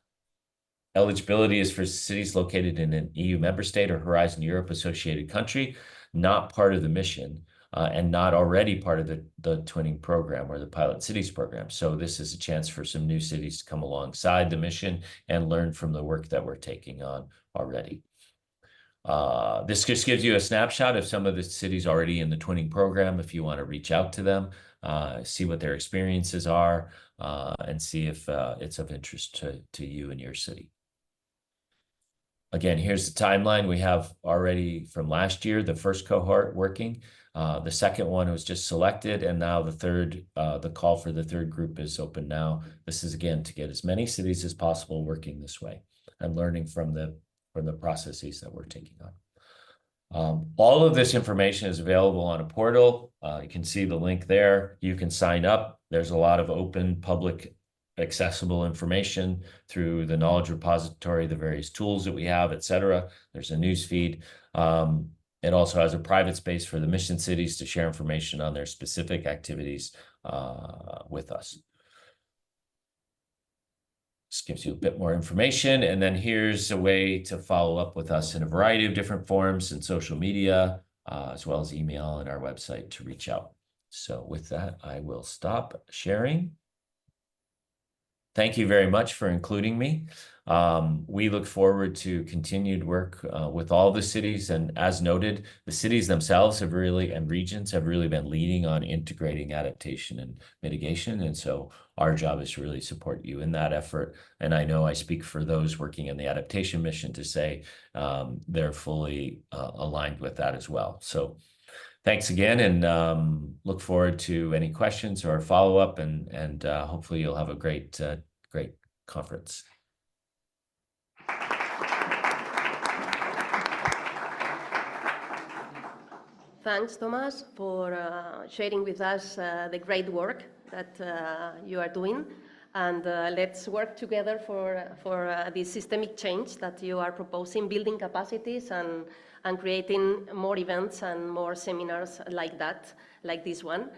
Eligibility is for cities located in an EU member state or Horizon Europe associated country, not part of the mission, and not already part of the twinning program or the pilot cities program. So this is a chance for some new cities to come alongside the mission and learn from the work that we're taking on already. This just gives you a snapshot of some of the cities already in the twinning program if you want to reach out to them, see what their experiences are, and see if it's of interest to you and your city. Again, here's the timeline. We have already from last year, the first cohort working. The second one was just selected, and now the call for the third group is open now. This is again to get as many cities as possible working this way and learning from the processes that we're taking on. All of this information is available on a portal. You can see the link there. You can sign up. There's a lot of open public accessible information through the knowledge repository, the various tools that we have, etc. There's a news feed. It also has a private space for the mission cities to share information on their specific activities with us. This gives you a bit more information. And then here's a way to follow up with us in a variety of different forms and social media, as well as email and our website to reach out. So with that, I will stop sharing. Thank you very much for including me. We look forward to continued work with all the cities. And as noted, the cities themselves have really, and regions have really been leading on integrating adaptation and mitigation. And so our job is to really support you in that effort. And I know I speak for those working in the adaptation mission to say they're fully aligned with that as well. So thanks again, and look forward to any questions or follow-up, and hopefully you'll have a great conference. Thanks, Thomas, for sharing with us the great work that you are doing. And let's work together for this systemic change that you are proposing, building capacities and creating more events and more seminars like that, like this one.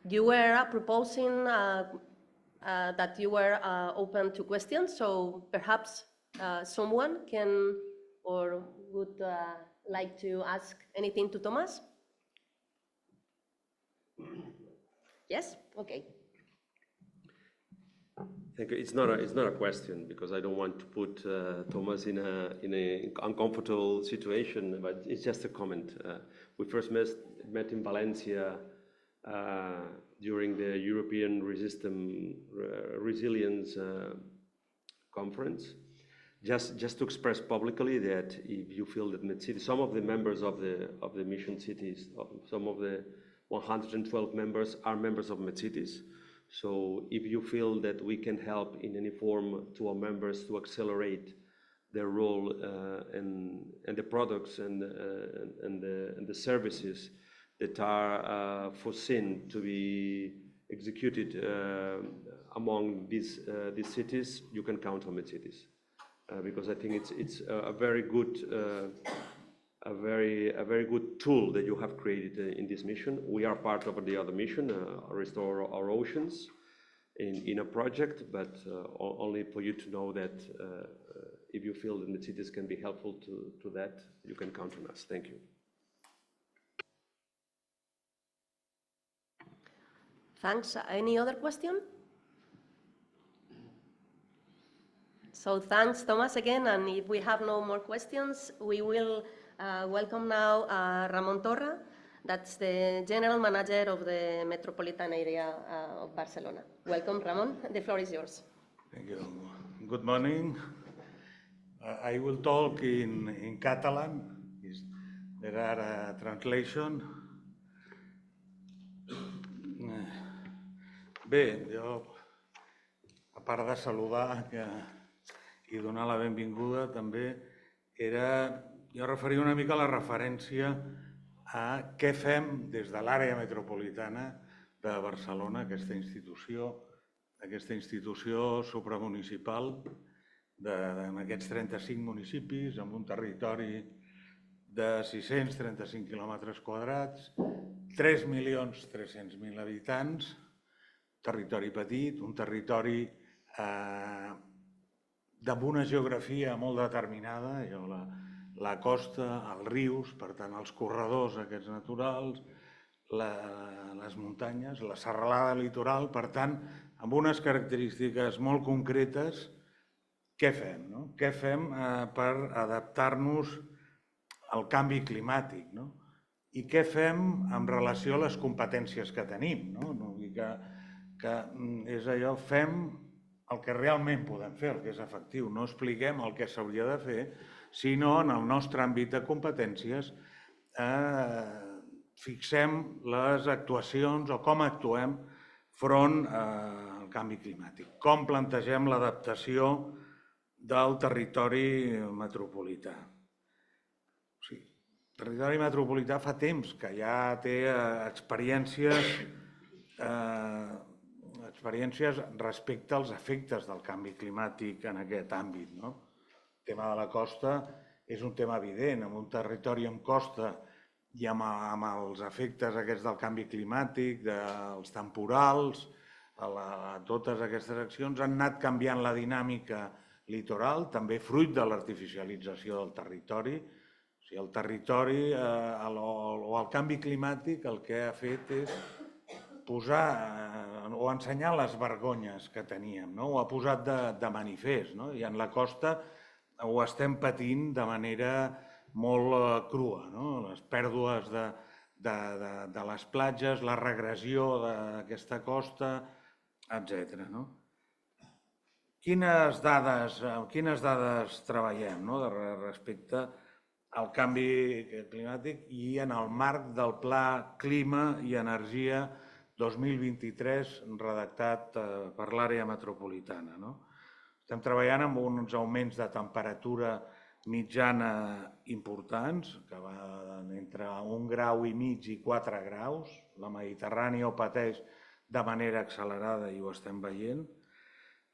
You were proposing that you were open to questions, so perhaps someone can or would like to ask anything to Thomas? Yes? Okay. Thank you. It's not a question, because I don't want to put Thomas in a uncomfortable situation, but it's just a comment. We first met in Valencia during the European Resilience Conference. Just to express publicly that if you feel that MedCities, some of the members of the mission cities, some of the 112 members are members of MedCities. So if you feel that we can help in any form to our members to accelerate their role and the products and the services that are foreseen to be executed among these cities, you can count on MedCities, because I think it's a very good. A very good tool that you have created in this mission. We are part of the other mission, Restore Our Oceans, in a project, but only for you to know that if you feel that the cities can be helpful to that, you can count on us. Thank you. Thanks. Any other question? So thanks, Thomas, again. And if we have no more questions, we will welcome now Ramon Torra. That's the General Manager of the Metropolitan area of Barcelona. Welcome, Ramon. The floor is yours. Thank you. Good morning. I will talk in Catalan. There are a translation. Bé, jo, a part de saludar i donar la benvinguda, també jo referia una mica a la referència a què fem des de l'àrea metropolitana de Barcelona, aquesta institució supramunicipal en aquests 35 municipis, amb un territori de 635 quilòmetres quadrats, 3.300.000 habitants, territori petit, un territori amb una geografia molt determinada, la costa, els rius, per tant, els corredors aquests naturals, les muntanyes, la serralada litoral, per tant, amb unes característiques molt concretes. Què fem? Què fem per adaptar-nos al canvi climàtic? I què fem en relació a les competències que tenim? Que és allò, fem el que realment podem fer, el que és efectiu. No expliquem el que s'hauria de fer, sinó en el nostre àmbit de competències fixem les actuacions o com actuem front al canvi climàtic. Com plantegem l'adaptació del territori metropolità. El territori metropolità fa temps que ja té experiències respecte als efectes del canvi climàtic en aquest àmbit. El tema de la costa és un tema evident. En un territori amb costa i amb els efectes aquests del canvi climàtic, dels temporals, totes aquestes accions han anat canviant la dinàmica litoral, també fruit de l'artificialització del territori. El territori o el canvi climàtic el que ha fet és posar o ensenyar les vergonyes que teníem, ho ha posat de manifest, i en la costa ho estem patint de manera molt crua, les pèrdues de les platges, la regressió d'aquesta costa, etc. Quines dades treballem respecte al canvi climàtic i en el marc del Pla Clima i Energia 2023 redactat per l'àrea metropolitana. Estem treballant amb uns augments de temperatura mitjana importants, que van entre 1,5 grau i 4 graus. La Mediterrània ho pateix de manera accelerada i ho estem veient.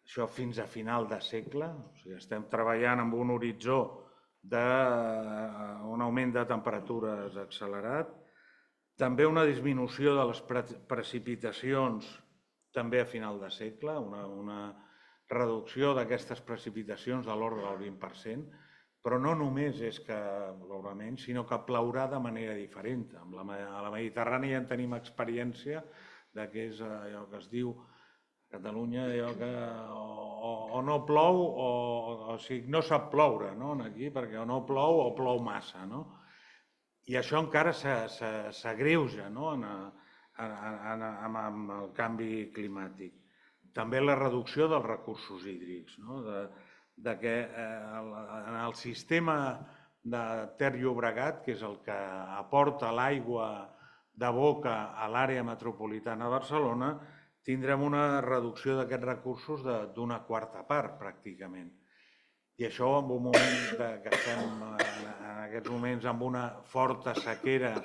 Això fins a final de segle. Estem treballant amb un horitzó d'un augment de temperatures accelerat. També una disminució de les precipitacions també a final de segle, una reducció d'aquestes precipitacions de l'ordre del 20%, però no només és que plourà menys, sinó que plourà de manera diferent. A la Mediterrània ja en tenim experiència que és allò que es diu a Catalunya, que o no plou o sigui, no sap ploure aquí, perquè o no plou o plou massa. I això encara s'agreuja amb el canvi climàtic. També la reducció dels recursos hídrics, que en el sistema de Ter Llobregat, que és el que aporta l'aigua de boca a l'àrea metropolitana de Barcelona, tindrem una reducció d'aquests recursos d'una quarta part, pràcticament. I això en un moment que estem en aquests moments amb una forta sequera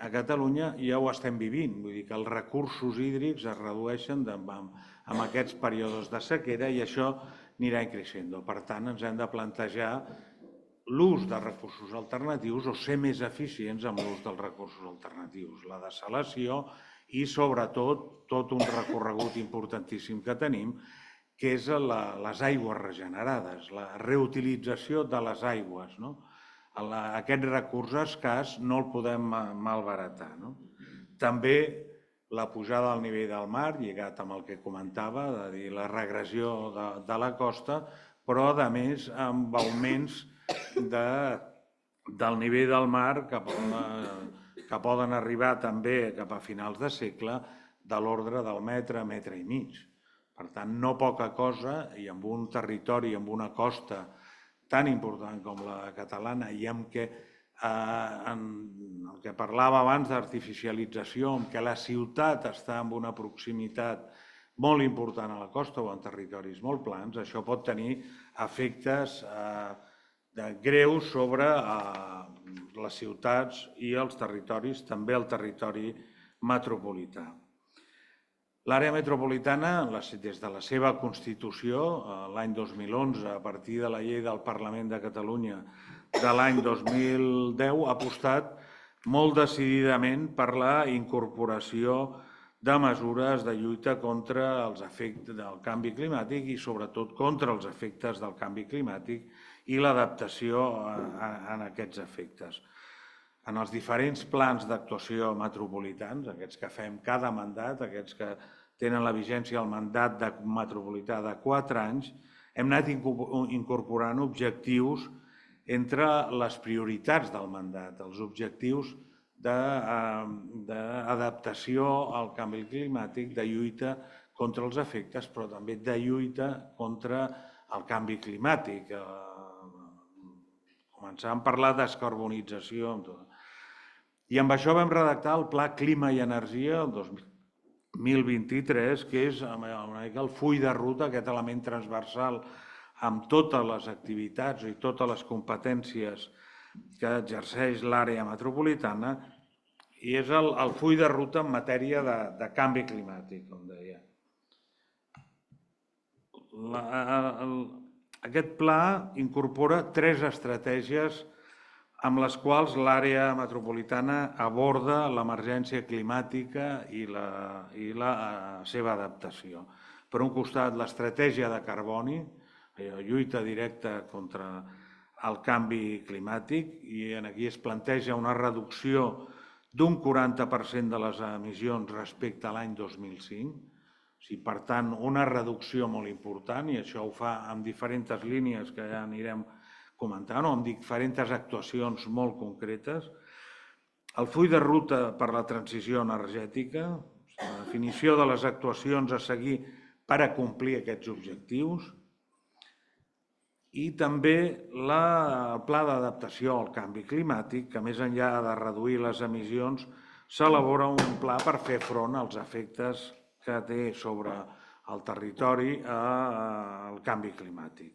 a Catalunya ja ho estem vivint. Vull dir que els recursos hídrics es redueixen en aquests períodes de sequera i això anirà creixent. Per tant, ens hem de plantejar l'ús de recursos alternatius o ser més eficients amb l'ús dels recursos alternatius. La dessalació i, sobretot, tot un recorregut importantíssim que tenim, que és les aigües regenerades, la reutilització de les aigües. Aquest recurs escàs no el podem malbaratar. També la pujada del nivell del mar, lligat amb el que comentava, de dir la regressió de la costa, però a més amb augments del nivell del mar que poden arribar també cap a finals de segle de l'ordre del metre, metre i mig. Per tant, no poca cosa, i amb un territori, amb una costa tan important com la catalana, i amb què el que parlava abans d'artificialització, amb què la ciutat està en una proximitat molt important a la costa o en territoris molt plans, això pot tenir efectes greus sobre les ciutats i els territoris, també el territori metropolità. L'àrea metropolitana, des de la seva constitució, l'any 2011, a partir de la llei del Parlament de Catalunya de l'any 2010, ha apostat molt decididament per la incorporació de mesures de lluita contra els efectes del canvi climàtic i sobretot contra els efectes del canvi climàtic i l'adaptació a aquests efectes. En els diferents plans d'actuació metropolitans, aquests que fem cada mandat, aquests que tenen la vigència del mandat metropolità de 4 anys, hem anat incorporant objectius entre les prioritats del mandat, els objectius d'adaptació al canvi climàtic, de lluita contra els efectes, però també de lluita contra el canvi climàtic. Començàvem a parlar de descarbonització. I amb això vam redactar el Pla Clima i Energia el 2023, que és una mica el full de ruta, aquest element transversal amb totes les activitats i totes les competències que exerceix l'àrea metropolitana, i és el full de ruta en matèria de canvi climàtic, com deia. Aquest pla incorpora 3 estratègies amb les quals l'àrea metropolitana aborda l'emergència climàtica i la seva adaptació. Per un costat, l'estratègia de carboni, lluita directa contra el canvi climàtic, i aquí es planteja una reducció d'un 40% de les emissions respecte a l'any 2005. Per tant, una reducció molt important, i això ho fa amb diferents línies que ja anirem comentant, o amb diferents actuacions molt concretes. El full de ruta per la transició energètica, la definició de les actuacions a seguir per a complir aquests objectius, i també el pla d'adaptació al canvi climàtic, que més enllà de reduir les emissions, s'elabora un pla per fer front als efectes que té sobre el territori el canvi climàtic.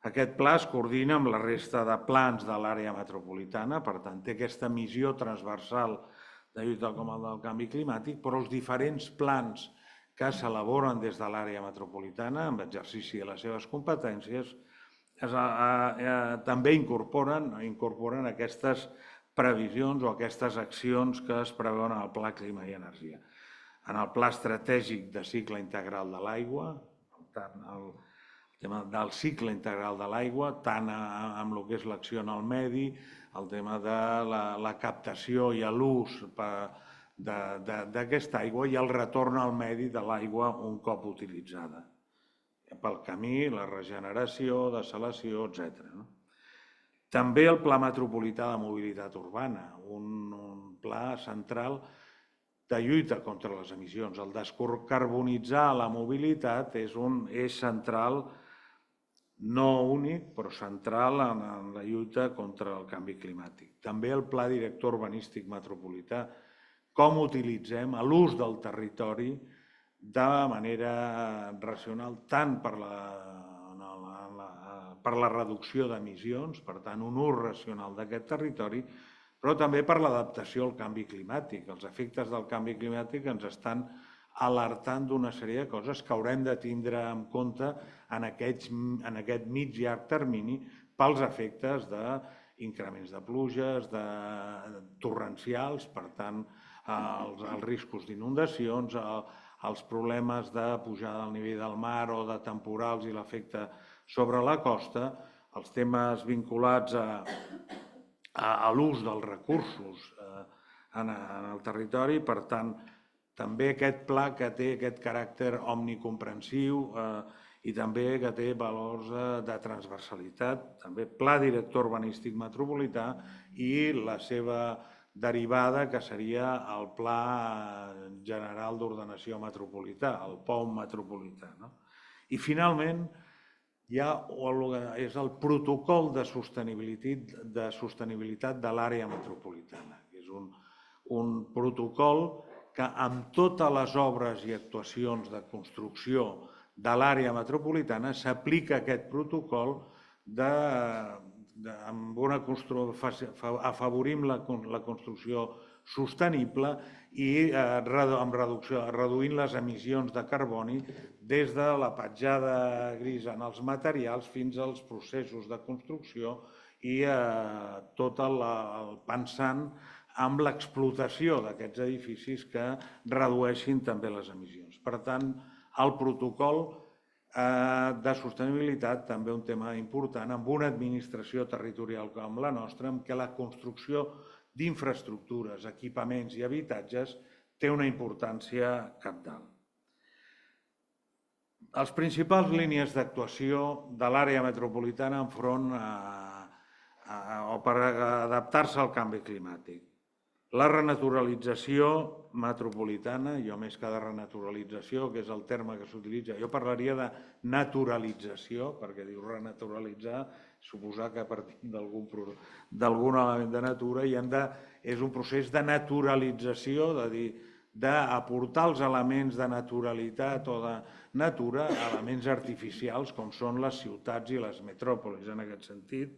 Aquest pla es coordina amb la resta de plans de l'àrea metropolitana, per tant, té aquesta missió transversal de lluita contra el canvi climàtic, però els diferents plans que s'elaboren des de l'àrea metropolitana, amb exercici de les seves competències, també incorporen aquestes previsions o aquestes accions que es preveuen al Pla Clima i Energia. En el Pla Estratègic de Cicle Integral de l'Aigua, el tema del cicle integral de l'aigua, tant amb el que és l'acció en el medi, el tema de la captació i l'ús d'aquesta aigua i el retorn al medi de l'aigua un cop utilitzada. Pel camí, la regeneració, dessalació, etc. També el Pla Metropolità de Mobilitat Urbana, un pla central de lluita contra les emissions. El descarbonitzar la mobilitat és un eix central, no únic, però central en la lluita contra el canvi climàtic. També el Pla Director Urbanístic Metropolità, com utilitzem l'ús del territori de manera racional, tant per la reducció d'emissions, per tant, un ús racional d'aquest territori, però també per l'adaptació al canvi climàtic. Els efectes del canvi climàtic ens estan alertant d'una sèrie de coses que haurem de tindre en compte en aquest mig i llarg termini pels efectes d'increments de pluges, de torrencials, per tant, els riscos d'inundacions, els problemes de pujada del nivell del mar o de temporals i l'efecte sobre la costa, els temes vinculats a l'ús dels recursos en el territori. Per tant, també aquest pla que té aquest caràcter omnicomprensiu i també que té valors de transversalitat, també Pla Director Urbanístic Metropolità i la seva derivada, que seria el Pla General d'Ordenació Metropolità, el POM metropolità. I finalment hi ha el protocol de sostenibilitat de l'àrea metropolitana, que és un protocol que amb totes les obres i actuacions de construcció de l'àrea metropolitana s'aplica aquest protocol afavorim la construcció sostenible i reduint les emissions de carboni des de la petjada grisa en els materials fins als processos de construcció i tot el pensant amb l'explotació d'aquests edificis que redueixin també les emissions. Per tant, el protocol de sostenibilitat, també un tema important, amb una administració territorial com la nostra, en què la construcció d'infraestructures, equipaments i habitatges té una importància cabdal. Les principals línies d'actuació de l'àrea metropolitana enfront o per adaptar-se al canvi climàtic. La renaturalització metropolitana, jo més que de renaturalització, que és el terme que s'utilitza, jo parlaria de naturalització, perquè diu renaturalitzar, suposar que partim d'algun element de natura i és un procés de naturalització, de dir, d'aportar els elements de naturalitat o de natura, elements artificials com són les ciutats i les metròpolis en aquest sentit,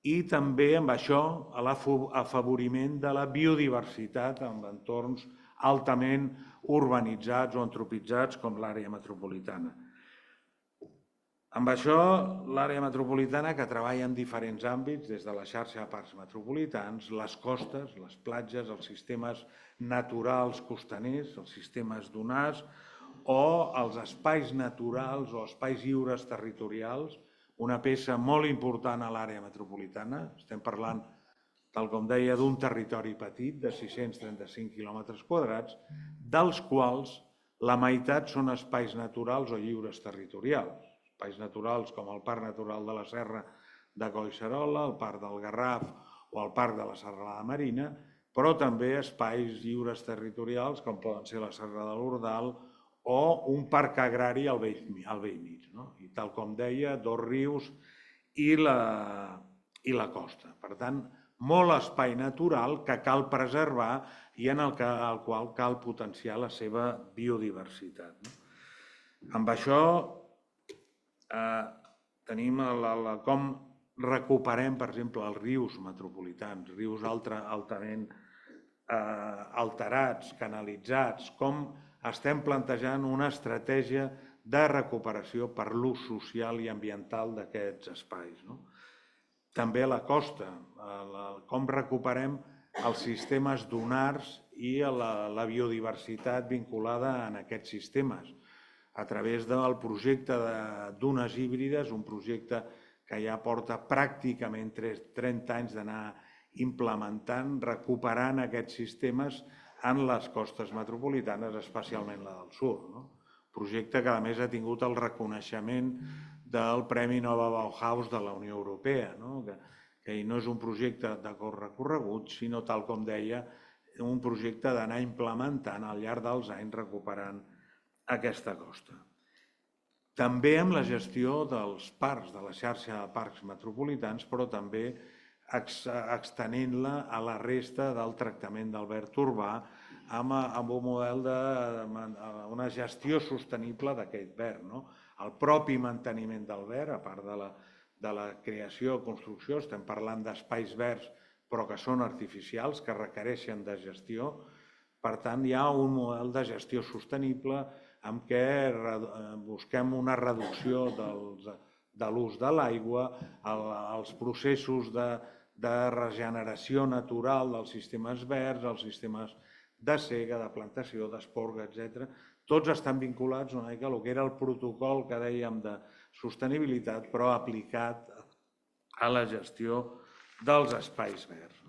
i també amb això l'afavoriment de la biodiversitat en entorns altament urbanitzats o antropitzats com l'àrea metropolitana. Amb això, l'àrea metropolitana, que treballa en diferents àmbits, des de la xarxa de parcs metropolitans, les costes, les platges, els sistemes naturals costaners, els sistemes dunars, o els espais naturals o espais lliures territorials, una peça molt important a l'àrea metropolitana. Estem parlant, tal com deia, d'un territori petit de 635 quilòmetres quadrats, dels quals la meitat són espais naturals o lliures territorials. Espais naturals com el Parc Natural de la Serra de Collserola, el Parc del Garraf o el Parc de la Serralada Marina, però també espais lliures territorials com poden ser la Serra de l'Ordal o un parc agrari al vell mig. I tal com deia, dos rius i la costa. Per tant, molt espai natural que cal preservar i en el qual cal potenciar la seva biodiversitat. Amb això tenim com recuperem, per exemple, els rius metropolitans, rius altament alterats, canalitzats, com estem plantejant una estratègia de recuperació per l'ús social i ambiental d'aquests espais. També a la costa, com recuperem els sistemes dunars i la biodiversitat vinculada en aquests sistemes, a través del projecte de dunes híbrides, un projecte que ja porta pràcticament 30 anys d'anar implementant, recuperant aquests sistemes en les costes metropolitanes, especialment la del sud. Projecte que a més ha tingut el reconeixement del Premi Nova Bauhaus de la Unió Europea, que no és un projecte de curt recorregut, sinó, tal com deia, un projecte d'anar implementant al llarg dels anys recuperant aquesta costa. També amb la gestió dels parcs, de la xarxa de parcs metropolitans, però també extenent-la a la resta del tractament del verd urbà amb un model d'una gestió sostenible d'aquest verd. El propi manteniment del verd, a part de la creació o construcció, estem parlant d'espais verds però que són artificials, que requereixen de gestió. Per tant, hi ha un model de gestió sostenible en què busquem una reducció de l'ús de l'aigua, els processos de regeneració natural dels sistemes verds, els sistemes de sega, de plantació, d'esporga, etc. Tots estan vinculats una mica al que era el protocol que dèiem de sostenibilitat, però aplicat a la gestió dels espais verds.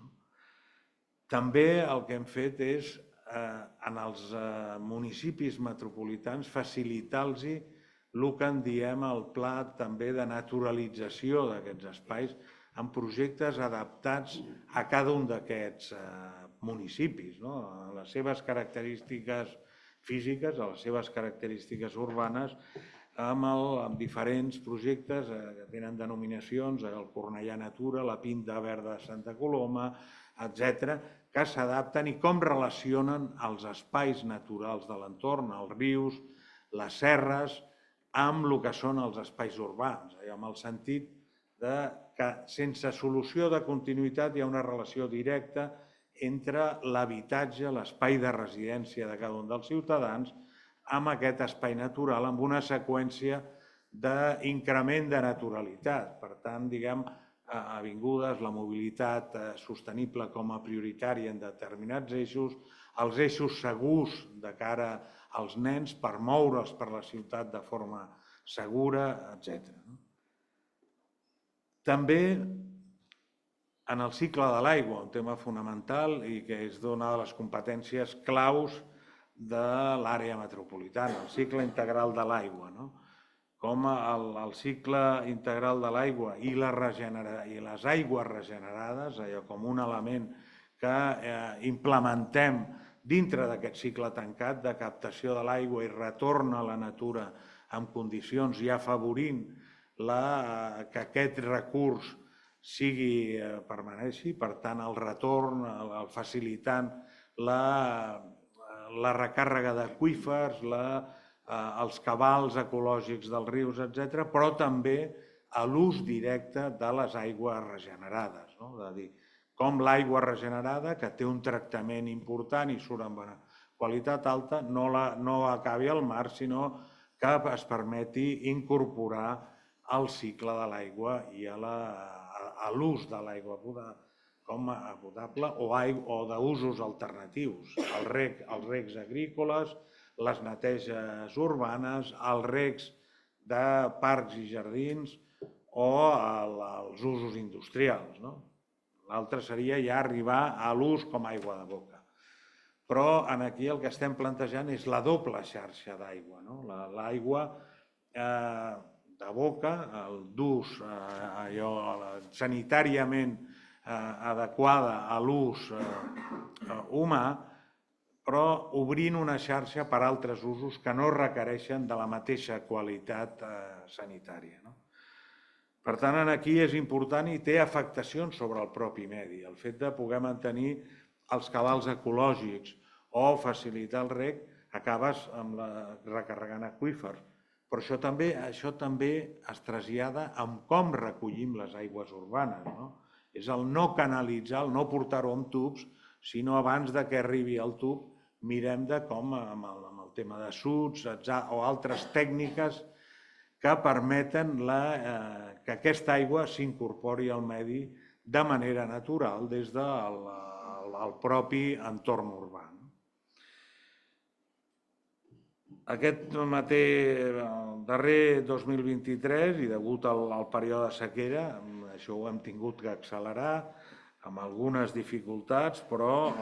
També el que hem fet és en els municipis metropolitans facilitar-los el que en diem el pla també de naturalització d'aquests espais amb projectes adaptats a cada un d'aquests municipis, a les seves característiques físiques, a les seves característiques urbanes, amb diferents projectes que tenen denominacions, el Cornellà Natura, la Pinta Verda de Santa Coloma, etc., que s'adapten i com relacionen els espais naturals de l'entorn, els rius, les serres, amb el que són els espais urbans, amb el sentit que sense solució de continuïtat hi ha una relació directa entre l'habitatge, l'espai de residència de cada un dels ciutadans, amb aquest espai natural, amb una seqüència d'increment de naturalitat. Per tant, diguem, avingudes, la mobilitat sostenible com a prioritària en determinats eixos, els eixos segurs de cara als nens per moure'ls per la ciutat de forma segura, etc. També en el cicle de l'aigua, un tema fonamental i que és una de les competències claus de l'àrea metropolitana, el cicle integral de l'aigua. Com el cicle integral de l'aigua i les aigües regenerades, allò com un element que implementem dintre d'aquest cicle tancat de captació de l'aigua i retorn a la natura en condicions i afavorint que aquest recurs permaneixi, per tant, el retorn, facilitant la recàrrega d'aqüífers, els cabals ecològics dels rius, etc., però també a l'ús directe de les aigües regenerades. És a dir, com l'aigua regenerada, que té un tractament important i surt amb una qualitat alta, no acabi al mar, sinó que es permeti incorporar al cicle de l'aigua i a l'ús de l'aigua com a potable o d'usos alternatius, els recs agrícoles, les neteges urbanes, els recs de parcs i jardins o els usos industrials. L'altre seria ja arribar a l'ús com a aigua de boca. Però aquí el que estem plantejant és la doble xarxa d'aigua. L'aigua de boca, d'ús sanitàriament adequada a l'ús humà, però obrint una xarxa per a altres usos que no requereixen de la mateixa qualitat sanitària. Per tant, aquí és important i té afectacions sobre el propi medi. El fet de poder mantenir els cabals ecològics o facilitar el reg, acabes recarregant aqüífers. Però això també es trasllada amb com recollim les aigües urbanes. És el no canalitzar, el no portar-ho amb tubs, sinó abans que arribi al tub mirem de com, amb el tema de suds o altres tècniques que permeten que aquesta aigua s'incorpori al medi de manera natural des del propi entorn urbà. Aquest darrer 2023, i degut al període de sequera, això ho hem tingut que accelerar amb algunes dificultats, però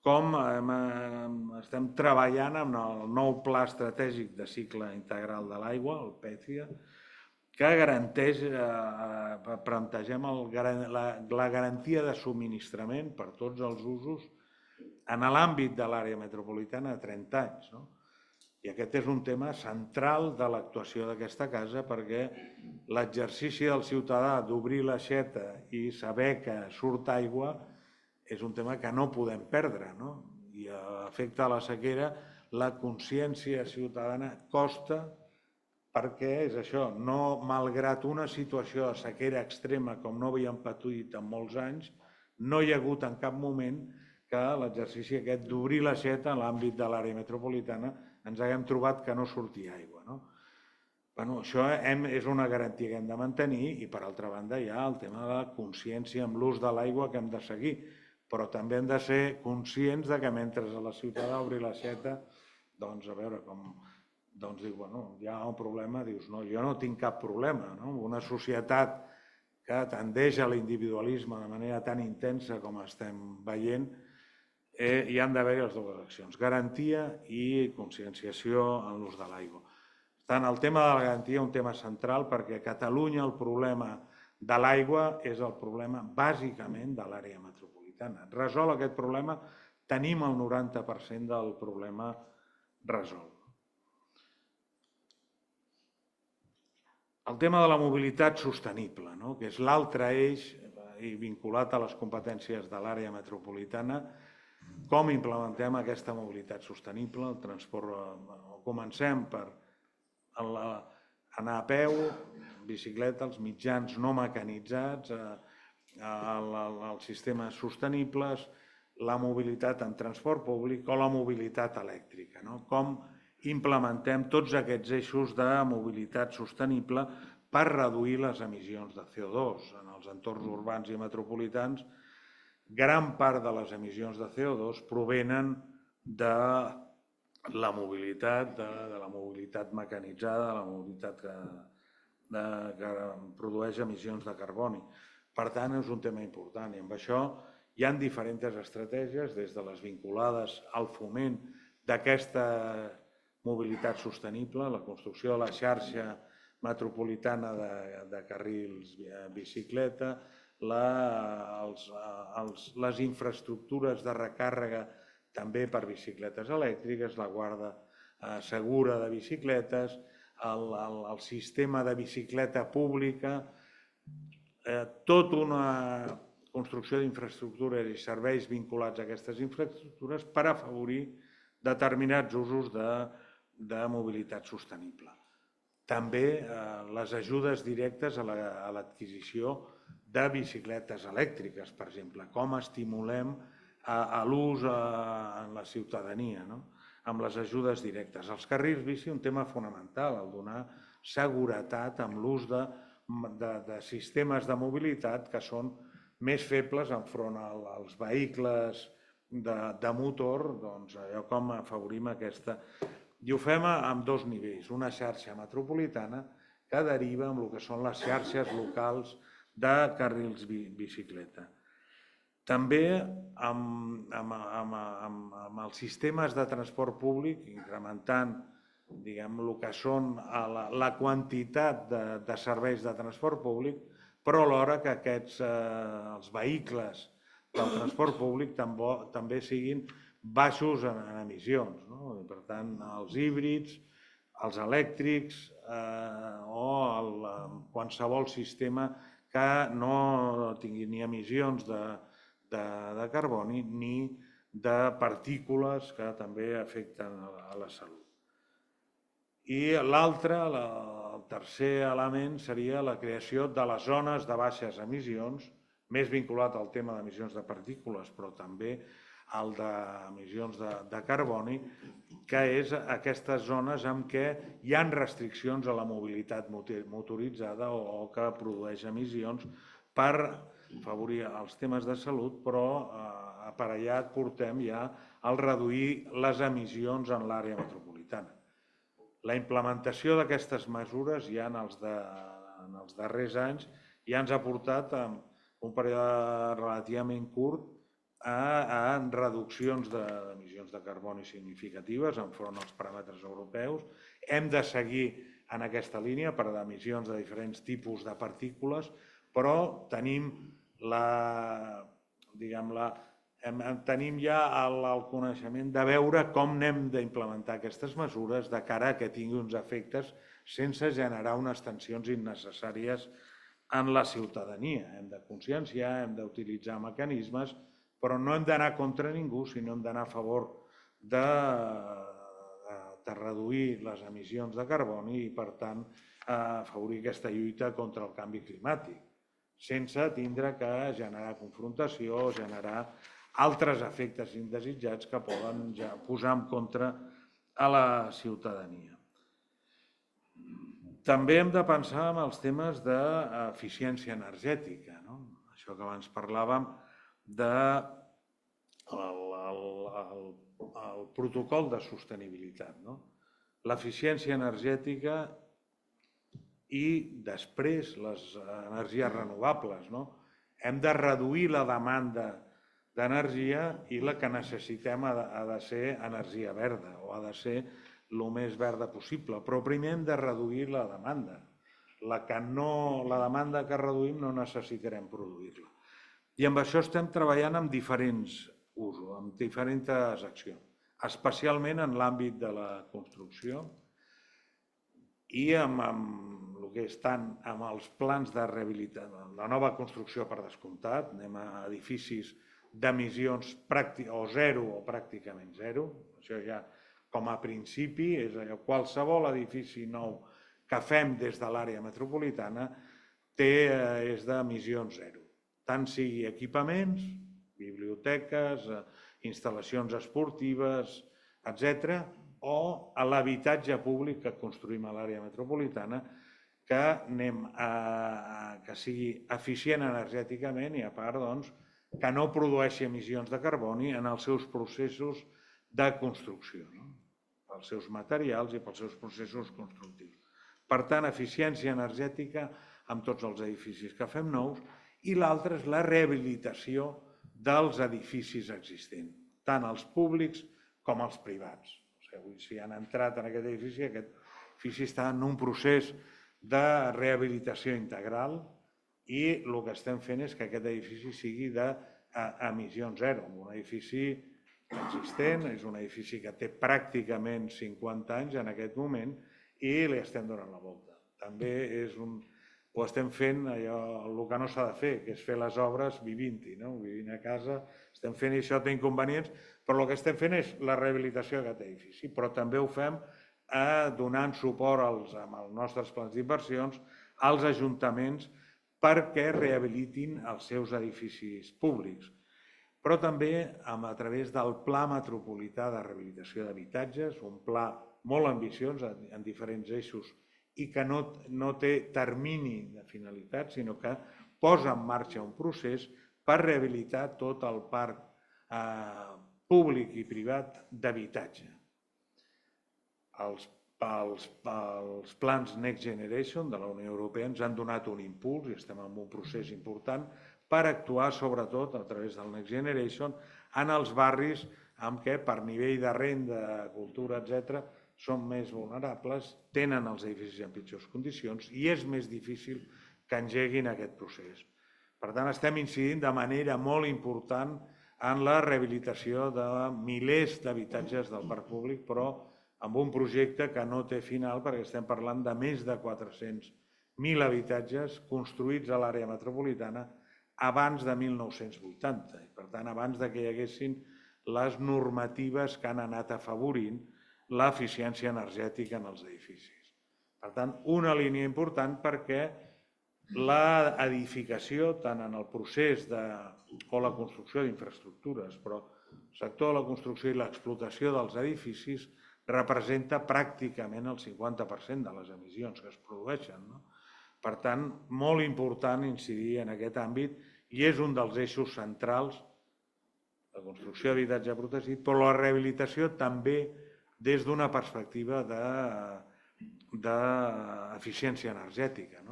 com estem treballant amb el nou Pla Estratègic de Cicle Integral de l'Aigua, el PECIA, que garanteix, plantegem la garantia de subministrament per tots els usos en l'àmbit de l'àrea metropolitana a 30 anys. I aquest és un tema central de l'actuació d'aquesta casa perquè l'exercici del ciutadà d'obrir l'aixeta i saber que surt aigua és un tema que no podem perdre. I a l'efecte de la sequera, la consciència ciutadana costa perquè és això, malgrat una situació de sequera extrema com no havíem patit en molts anys, no hi ha hagut en cap moment que l'exercici aquest d'obrir l'aixeta en l'àmbit de l'àrea metropolitana ens haguem trobat que no sortia aigua. Això és una garantia que hem de mantenir i, per altra banda, hi ha el tema de la consciència amb l'ús de l'aigua que hem de seguir, però també hem de ser conscients que mentre la ciutadà obri l'aixeta, doncs a veure com hi ha un problema, dius, no, jo no tinc cap problema. Una societat que tendeix a l'individualisme de manera tan intensa com estem veient, hi han d'haver-hi les dues accions, garantia i conscienciació en l'ús de l'aigua. Per tant, el tema de la garantia és un tema central perquè a Catalunya el problema de l'aigua és el problema bàsicament de l'àrea metropolitana. Resol aquest problema, tenim el 90% del problema resolt. El tema de la mobilitat sostenible, que és l'altre eix i vinculat a les competències de l'àrea metropolitana, com implementem aquesta mobilitat sostenible, el transport, comencem per anar a peu, bicicleta, els mitjans no mecanitzats, els sistemes sostenibles, la mobilitat en transport públic o la mobilitat elèctrica. Com implementem tots aquests eixos de mobilitat sostenible per reduir les emissions de CO2 en els entorns urbans i metropolitans. Gran part de les emissions de CO2 provenen de la mobilitat, mecanitzada, de la mobilitat que produeix emissions de carboni. Per tant, és un tema important i amb això hi ha diferents estratègies, des de les vinculades al foment d'aquesta mobilitat sostenible, la construcció de la xarxa metropolitana de carrils bicicleta, les infraestructures de recàrrega també per bicicletes elèctriques, la guarda segura de bicicletes, el sistema de bicicleta pública, tota una construcció d'infraestructures i serveis vinculats a aquestes infraestructures per afavorir determinats usos de mobilitat sostenible. També les ajudes directes a l'adquisició de bicicletes elèctriques, per exemple, com estimulem l'ús en la ciutadania, amb les ajudes directes. Els carrils bici, un tema fonamental, el donar seguretat amb l'ús de sistemes de mobilitat que són més febles enfront als vehicles de motor, doncs allò com afavorim aquesta. I ho fem amb dos nivells, una xarxa metropolitana que deriva amb el que són les xarxes locals de carrils bicicleta. També amb els sistemes de transport públic, incrementant el que són la quantitat de serveis de transport públic, però alhora que els vehicles del transport públic també siguin baixos en emissions. Per tant, els híbrids, els elèctrics o qualsevol sistema que no tingui ni emissions de carboni ni de partícules que també afecten a la salut. I l'altre, el tercer element, seria la creació de les zones de baixes emissions, més vinculat al tema d'emissions de partícules, però també al d'emissions de carboni, que és aquestes zones en què hi ha restriccions a la mobilitat motoritzada o que produeix emissions per afavorir els temes de salut, però aparellat portem ja el reduir les emissions en l'àrea metropolitana. La implementació d'aquestes mesures ja en els darrers anys ja ens ha portat en un període relativament curt a reduccions d'emissions de carboni significatives enfront als paràmetres europeus. Hem de seguir en aquesta línia per emissions de diferents tipus de partícules, però tenim ja el coneixement de veure com n'hem d'implementar aquestes mesures de cara a que tingui uns efectes sense generar unes tensions innecessàries en la ciutadania. Hem de conscienciar, hem d'utilitzar mecanismes, però no hem d'anar contra ningú, sinó hem d'anar a favor de reduir les emissions de carboni i, per tant, afavorir aquesta lluita contra el canvi climàtic, sense tindre que generar confrontació o generar altres efectes indesitjats que poden posar en contra a la ciutadania. També hem de pensar en els temes d'eficiència energètica, això que abans parlàvem del protocol de sostenibilitat, l'eficiència energètica i després les energies renovables. Hem de reduir la demanda d'energia i la que necessitem ha de ser energia verda o ha de ser el més verda possible. Però primer hem de reduir la demanda. La demanda que reduïm no necessitarem produir-la. I amb això estem treballant amb diferents usos, amb diferents accions, especialment en l'àmbit de la construcció i amb el que estan amb els plans de rehabilitació, la nova construcció per descomptat, anem a edificis d'emissions o zero o pràcticament zero, això ja com a principi, és allò, qualsevol edifici nou que fem des de l'àrea metropolitana és d'emissions zero, tant sigui equipaments, biblioteques, instal·lacions esportives, etc., o a l'habitatge públic que construïm a l'àrea metropolitana que sigui eficient energèticament i, a part, que no produeixi emissions de carboni en els seus processos de construcció, pels seus materials i pels seus processos constructius. Per tant, eficiència energètica amb tots els edificis que fem nous i l'altre és la rehabilitació dels edificis existents, tant els públics com els privats. Si han entrat en aquest edifici està en un procés de rehabilitació integral i el que estem fent és que aquest edifici sigui d'emissions zero. Un edifici existent, és un edifici que té pràcticament 50 anys en aquest moment i li estem donant la volta. També ho estem fent el que no s'ha de fer, que és fer les obres vivint-hi, vivint a casa, estem fent i això té inconvenients, però el que estem fent és la rehabilitació d'aquest edifici, però també ho fem donant suport amb els nostres plans d'inversions als ajuntaments perquè rehabilitin els seus edificis públics, però també a través del Pla Metropolità de Rehabilitació d'Habitatges, un pla molt ambiciós en diferents eixos i que no té termini de finalitat, sinó que posa en marxa un procés per rehabilitar tot el parc públic i privat d'habitatge. Els plans Next Generation de la Unió Europea ens han donat un impuls i estem en un procés important per actuar sobretot a través del Next Generation en els barris en què per nivell de renda, cultura, etc., són més vulnerables, tenen els edificis en pitjors condicions i és més difícil que engeguin aquest procés. Per tant, estem incidint de manera molt important en la rehabilitació de milers d'habitatges del parc públic, però amb un projecte que no té final perquè estem parlant de més de 400.000 habitatges construïts a l'àrea metropolitana abans de 1980. I, per tant, abans que hi haguessin les normatives que han anat afavorint l'eficiència energètica en els edificis. Per tant, una línia important perquè l'edificació, tant en el procés o la construcció d'infraestructures, però el sector de la construcció i l'explotació dels edificis representa pràcticament el 50% de les emissions que es produeixen. Per tant, molt important incidir en aquest àmbit i és un dels eixos centrals, la construcció d'habitatge protegit, però la rehabilitació també des d'una perspectiva d'eficiència energètica.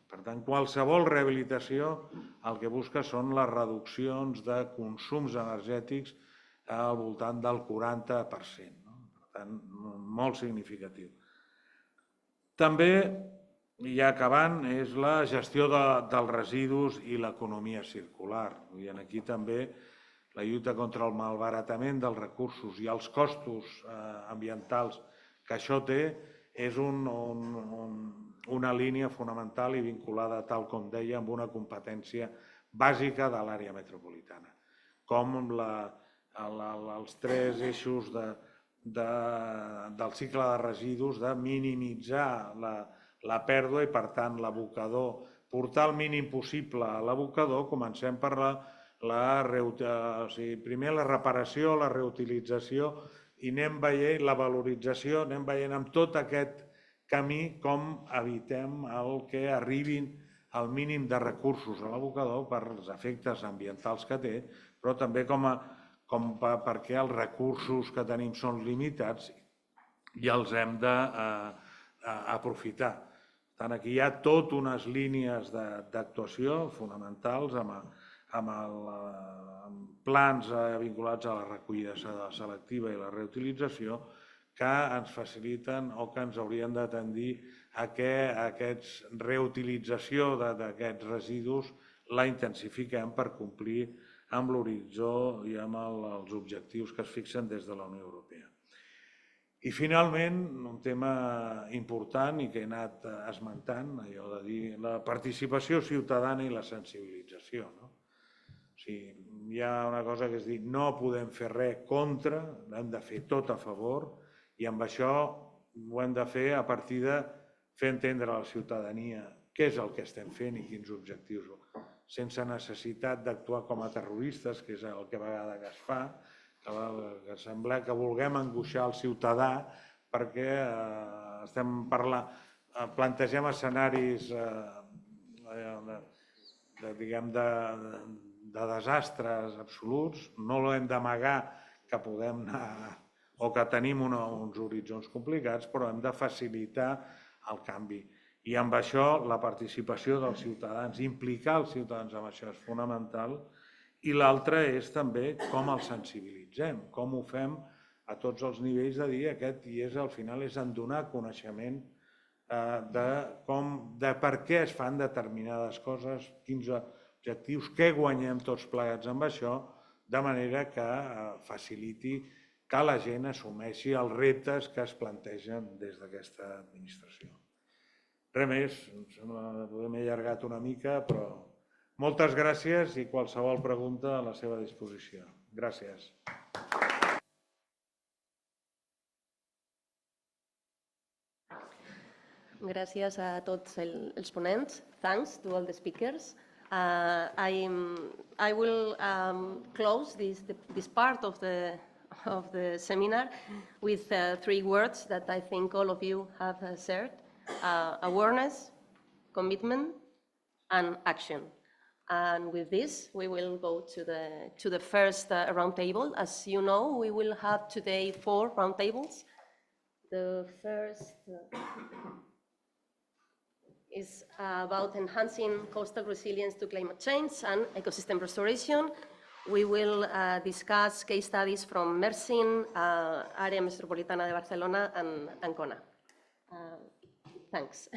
Per tant, qualsevol rehabilitació el que busca són les reduccions de consums energètics al voltant del 40%. Per tant, molt significatiu. També, ja acabant, és la gestió dels residus i l'economia circular. I aquí també la lluita contra el malbaratament dels recursos i els costos ambientals que això té és una línia fonamental i vinculada, tal com deia, amb una competència bàsica de l'àrea metropolitana, com els tres eixos del cicle de residus, de minimitzar la pèrdua i, per tant, l'abocador, portar el mínim possible a l'abocador. Comencem per primer la reparació, la reutilització i anem veient la valorització, anem veient amb tot aquest camí com evitem el que arribin al mínim de recursos a l'abocador per els efectes ambientals que té, però també perquè els recursos que tenim són limitats i els hem d'aprofitar. Per tant, aquí hi ha tot unes línies d'actuació fonamentals amb plans vinculats a la recollida selectiva i la reutilització que ens faciliten o que ens haurien de tendir a que aquesta reutilització d'aquests residus la intensifiquem per complir amb l'horitzó i amb els objectius que es fixen des de la Unió Europea. I finalment, un tema important i que he anat esmentant, allò de dir la participació ciutadana i la sensibilització. O sigui, hi ha una cosa que és dir, no podem fer res contra, hem de fer tot a favor i amb això ho hem de fer a partir de fer entendre a la ciutadania què és el que estem fent i quins objectius, sense necessitat d'actuar com a terroristes, que és el que a vegades es fa, que sembla que vulguem angoixar el ciutadà perquè plantegem escenaris de desastres absoluts, no l'hem d'amagar que podem anar o que tenim uns horitzons complicats, però hem de facilitar el canvi. I amb això la participació dels ciutadans, implicar els ciutadans en això és fonamental. I l'altre és també com els sensibilitzem, com ho fem a tots els nivells de dir aquest i al final és en donar coneixement de per què es fan determinades coses, quins objectius, què guanyem tots plegats amb això, de manera que faciliti que la gent assumeixi els reptes que es plantegen des d'aquesta administració. Res més, em sembla que m'he allargat una mica, però moltes gràcies i qualsevol pregunta a la seva disposició. Gràcies. Gràcies a tots els ponents. Thanks to all the speakers. I will close this part of the seminar with 3 words that I think all of you have shared. Awareness, commitment, and action. And with this, we will go to the first roundtable. As you know, we will have today 4 roundtables. The first is about enhancing coastal resilience to climate change and ecosystem restoration. We will discuss case studies from Mersin, Area Metropolitana de Barcelona, and Ancona. Thanks.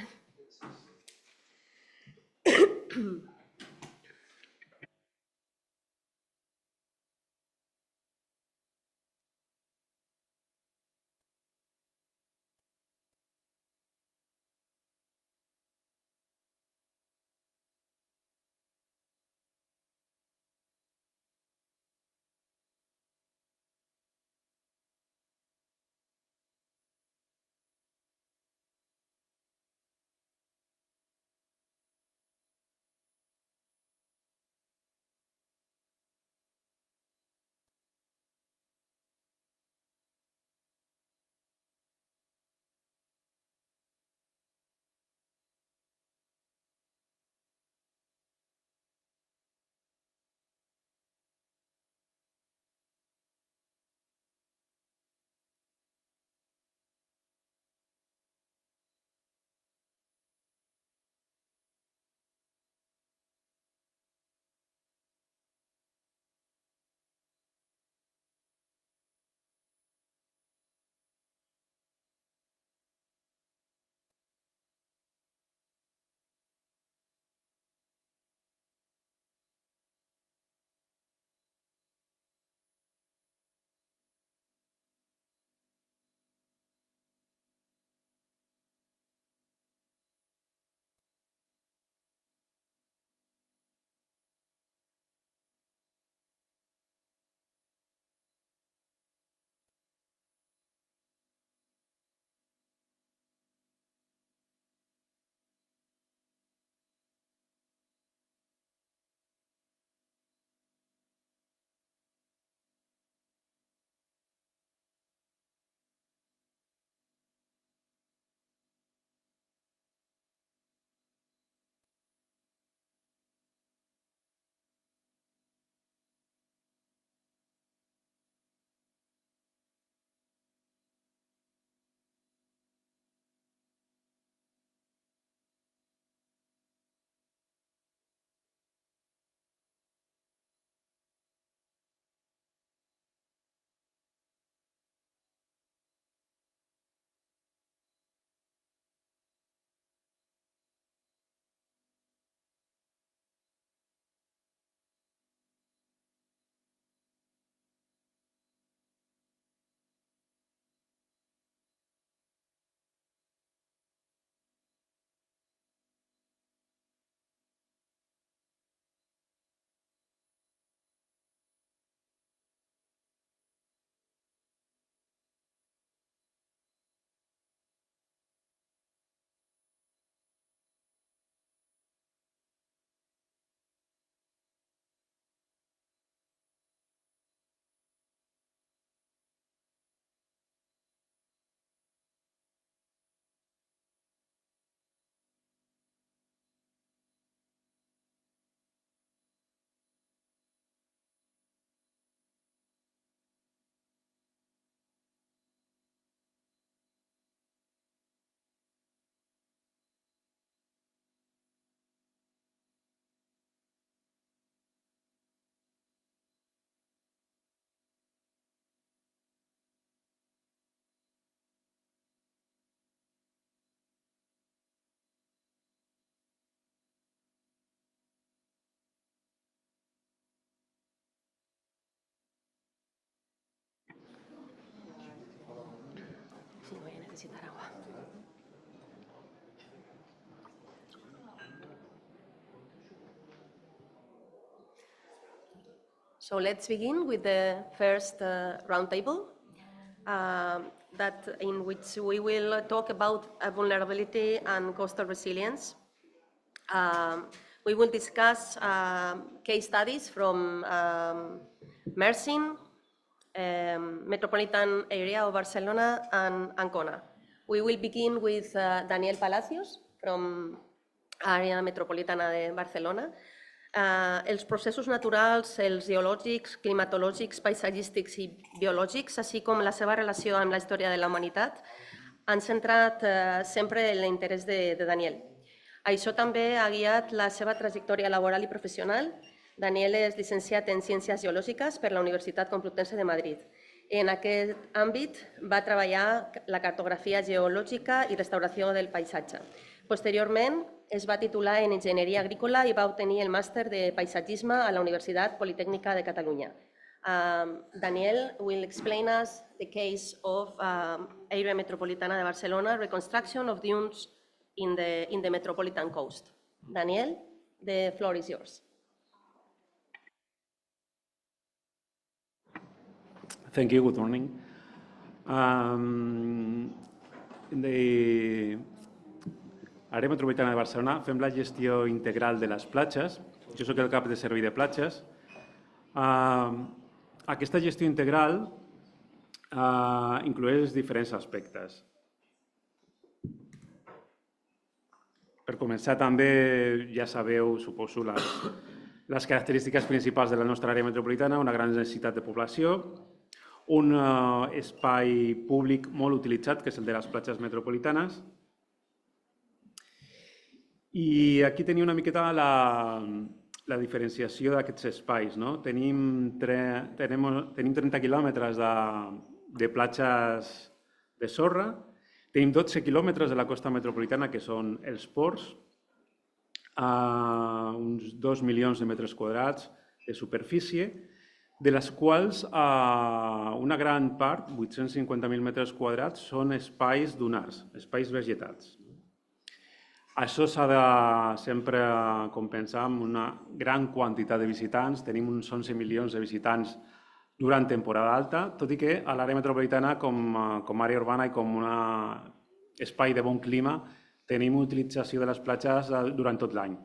So let's begin with the first roundtable, in which we will talk about vulnerability and coastal resilience. We will discuss case studies from Mersin, Metropolitan area of Barcelona, and Ancona. We will begin with Daniel Palacios from àrea metropolitana de Barcelona. Els processos naturals, els geològics, climatològics, paisatgístics i biològics, així com la seva relació amb la història de la humanitat, han centrat sempre l'interès de Daniel. Això també ha guiat la seva trajectòria laboral i professional. Daniel és llicenciat en Ciències Geològiques per la Universitat Complutense de Madrid. En aquest àmbit va treballar la cartografia geològica i restauració del paisatge. Posteriorment, es va titular en Enginyeria Agrícola i va obtenir el màster de Paisatgisme a la Universitat Politècnica de Catalunya. Daniel will explain us the case of Area Metropolitana de Barcelona, reconstruction of dunes in the Metropolitan coast. Daniel, the floor is yours. Thank you. Good morning. In the Àrea Metropolitana de Barcelona fem la gestió integral de les platges. Jo soc el cap de servei de platges. Aquesta gestió integral incloeix diferents aspectes. Per començar, també ja sabeu, suposo, les característiques principals de la nostra àrea metropolitana, una gran densitat de població, un espai públic molt utilitzat, que és el de les platges metropolitanes. I aquí tenia una miqueta la diferenciació d'aquests espais. Tenim 30 quilòmetres de platges de sorra, tenim 12 quilòmetres de la costa metropolitana, que són els ports, uns 2 milions de metres quadrats de superfície, de les quals una gran part, 850.000 metres quadrats, són espais dunars, espais vegetats. Això s'ha de sempre compensar amb una gran quantitat de visitants. Tenim uns 11 milions de visitants durant temporada alta, tot i que a l'àrea metropolitana, com a àrea urbana i com un espai de bon clima, tenim utilització de les platges durant tot l'any.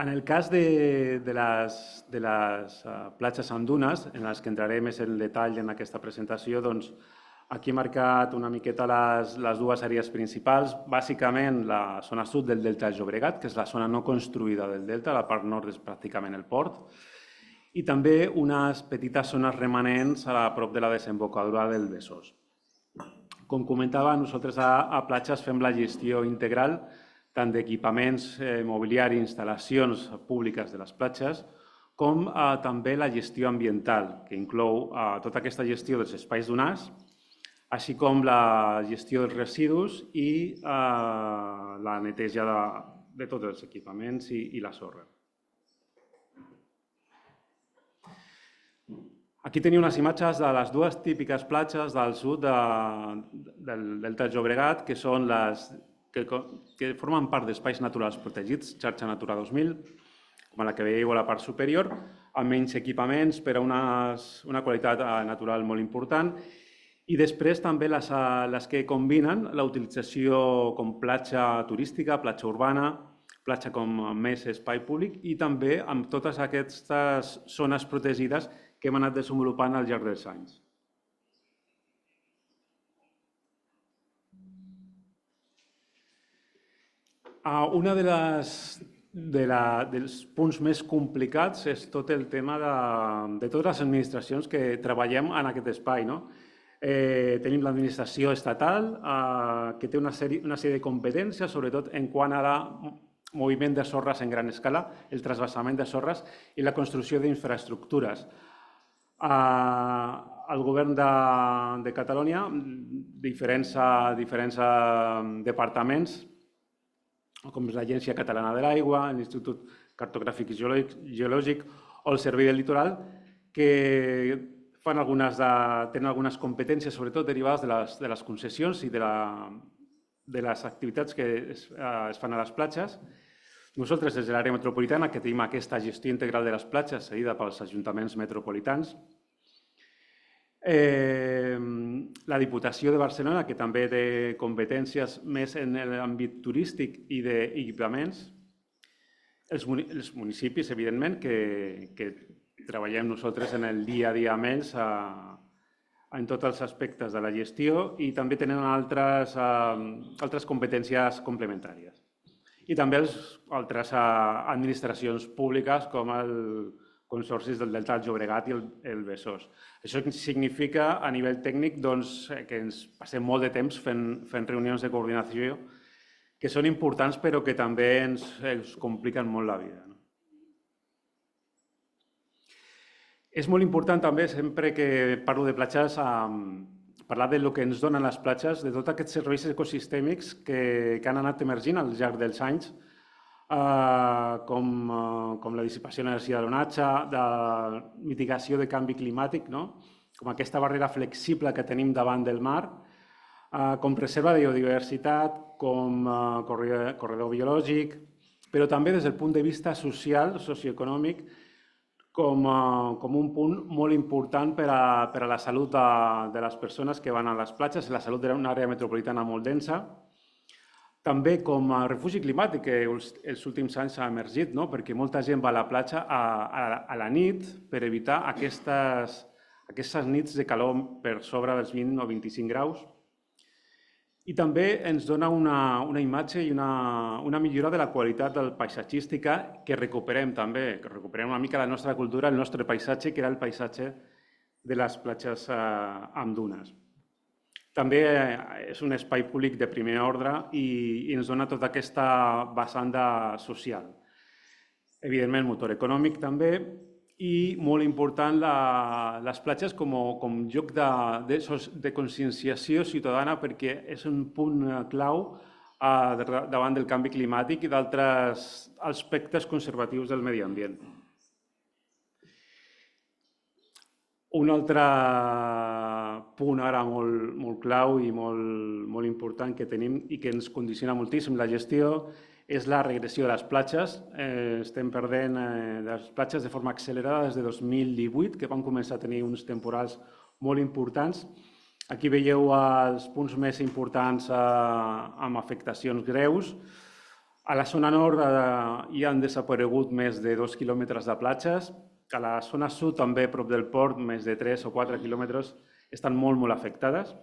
En el cas de les platges amb dunes, en les que entraré més en detall en aquesta presentació, doncs aquí he marcat una miqueta les dues àrees principals. Bàsicament, la zona sud del delta del Llobregat, que és la zona no construïda del delta, la part nord és pràcticament el port, i també unes petites zones remanents a prop de la desembocadura del Besòs. Com comentava, nosaltres a platges fem la gestió integral tant d'equipaments, mobiliari i instal·lacions públiques de les platges, com també la gestió ambiental, que inclou tota aquesta gestió dels espais dunars, així com la gestió dels residus i la neteja de tots els equipaments i la sorra. Aquí teniu unes imatges de les dues típiques platges del sud del delta del Llobregat, que són que formen part d'espais naturals protegits, xarxa Natura 2000, com la que veieu a la part superior, amb menys equipaments per a una qualitat natural molt important. I després també les que combinen la utilització com platja turística, platja urbana, platja com més espai públic i també amb totes aquestes zones protegides que hem anat desenvolupant al llarg dels anys. Un dels punts més complicats és tot el tema de totes les administracions que treballem en aquest espai. Tenim l'administració estatal, que té una sèrie de competències, sobretot en quant a moviment de sorres en gran escala, el trasbassament de sorres i la construcció d'infraestructures. El govern de Catalunya, diferents departaments, com l'Agència Catalana de l'Aigua, l'Institut Cartogràfic i Geològic o el Servei del Litoral, que tenen algunes competències, sobretot derivades de les concessions i de les activitats que es fan a les platges. Nosaltres, des de l'àrea metropolitana, que tenim aquesta gestió integral de les platges cedida pels ajuntaments metropolitans, la Diputació de Barcelona, que també té competències més en l'àmbit turístic i d'equipaments, els municipis, evidentment, que treballem nosaltres en el dia a dia amb ells en tots els aspectes de la gestió i també tenen altres competències complementàries. I també les altres administracions públiques com el consorcis del Delta del Llobregat i el Besòs. Això significa, a nivell tècnic, que ens passem molt de temps fent reunions de coordinació que són importants però que també ens compliquen molt la vida. És molt important també, sempre que parlo de platges, parlar del que ens donen les platges, de tots aquests serveis ecosistèmics que han anat emergint al llarg dels anys, com la dissipació d'energia de l'onatge, de mitigació de canvi climàtic, com aquesta barrera flexible que tenim davant del mar, com reserva de biodiversitat, com corredor biològic, però també des del punt de vista social, socioeconòmic, com un punt molt important per a la salut de les persones que van a les platges, la salut d'una àrea metropolitana molt densa. També com a refugi climàtic, que els últims anys ha emergit, perquè molta gent va a la platja a la nit per evitar aquestes nits de calor per sobre dels 20 o 25 graus. I també ens dona una imatge i una millora de la qualitat paisatgística que recuperem també, que recuperem una mica la nostra cultura, el nostre paisatge, que era el paisatge de les platges amb dunes. També és un espai públic de primer ordre i ens dona tota aquesta vessant social. Evidentment, motor econòmic també, i molt important les platges com lloc de conscienciació ciutadana perquè és un punt clau davant del canvi climàtic i d'altres aspectes conservatius del medi ambient. Un altre punt ara molt clau i molt important que tenim i que ens condiciona moltíssim la gestió és la regressió de les platges. Estem perdent les platges de forma accelerada des de 2018, que van començar a tenir uns temporals molt importants. Aquí veieu els punts més importants amb afectacions greus. A la zona nord hi han desaparegut més de 2 quilòmetres de platges. A la zona sud, també a prop del port, més de 3 o 4 quilòmetres estan molt afectades.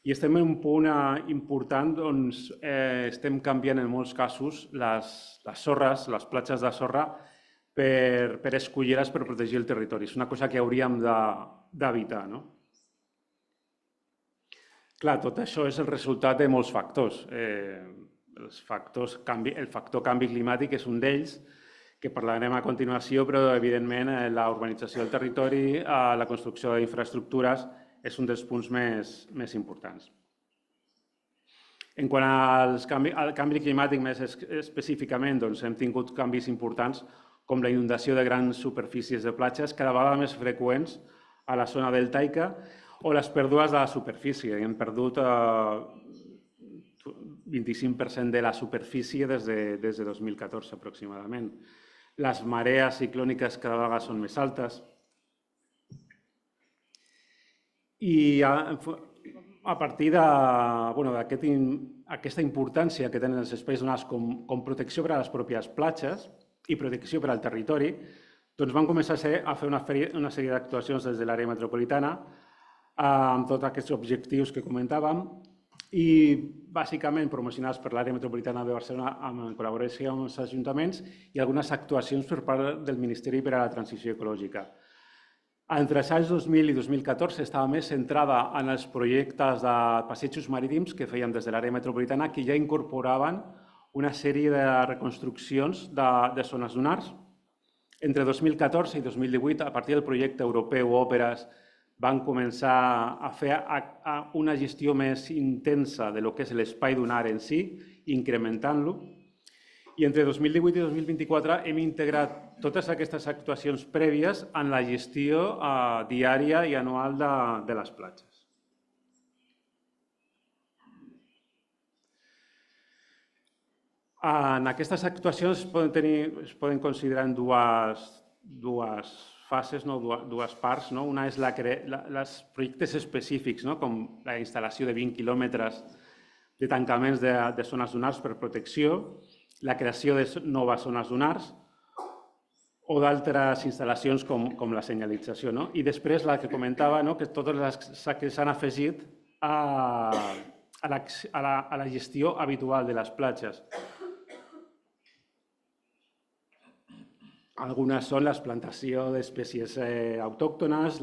I estem en un punt important on estem canviant en molts casos les sorres, les platges de sorra, per escollir-les per protegir el territori. És una cosa que hauríem d'evitar. Clar, tot això és el resultat de molts factors. El factor canvi climàtic és un d'ells, que parlarem a continuació, però evidentment la urbanització del territori, la construcció d'infraestructures, és un dels punts més importants. En quant al canvi climàtic més específicament, hem tingut canvis importants com la inundació de grans superfícies de platges cada vegada més freqüents a la zona deltaica o les pèrdues de la superfície. Hem perdut 25% de la superfície des de 2014 aproximadament. Les marees ciclòniques cada vegada són més altes. I a partir d'aquesta importància que tenen els espais donats com protecció per a les pròpies platges i protecció per al territori, doncs van començar a fer una sèrie d'actuacions des de l'àrea metropolitana amb tots aquests objectius que comentàvem i bàsicament promocionats per l'àrea metropolitana de Barcelona en col·laboració amb els ajuntaments i algunes actuacions per part del Ministeri per a la Transició Ecològica. Entre els anys 2000 i 2014 estava més centrada en els projectes de passejos marítims que fèiem des de l'àrea metropolitana que ja incorporaven una sèrie de reconstruccions de zones dunars. Entre 2014 i 2018, a partir del projecte europeu Òperes, van començar a fer una gestió més intensa de lo que és l'espai dunar en si, incrementant-lo. I entre 2018 i 2024 hem integrat totes aquestes actuacions prèvies en la gestió diària i anual de les platges. En aquestes actuacions es poden considerar en dues fases, dues parts. Una és els projectes específics, com la instal·lació de 20 quilòmetres de tancaments de zones dunars per protecció, la creació de noves zones dunars o d'altres instal·lacions com la senyalització. I després la que comentava, que totes les que s'han afegit a la gestió habitual de les platges. Algunes són la plantació d'espècies autòctones,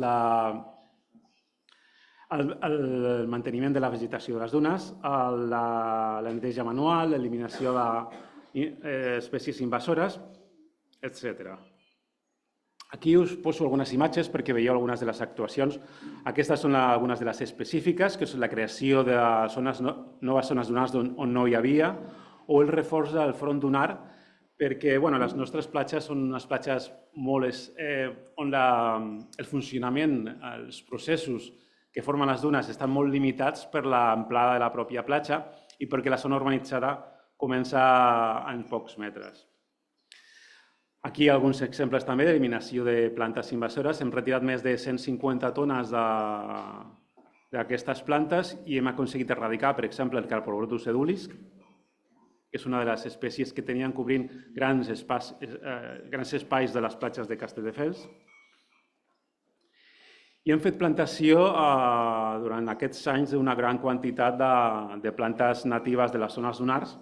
el manteniment de la vegetació de les dunes, la neteja manual, l'eliminació d'espècies invasores, etc. Aquí us poso algunes imatges perquè veieu algunes de les actuacions. Aquestes són algunes de les específiques, que són la creació de noves zones dunars on no hi havia, o el reforç del front dunar, perquè les nostres platges són unes platges on el funcionament, els processos que formen les dunes estan molt limitats per l'amplada de la pròpia platja i perquè la zona urbanitzada comença en pocs metres. Aquí alguns exemples també d'eliminació de plantes invasores. Hem retirat més de 150 tones d'aquestes plantes i hem aconseguit erradicar, per exemple, el Carpobrotus edulis, que és una de les espècies que tenien cobrint grans espais de les platges de Castelldefels. I hem fet plantació durant aquests anys d'una gran quantitat de plantes natives de les zones dunars,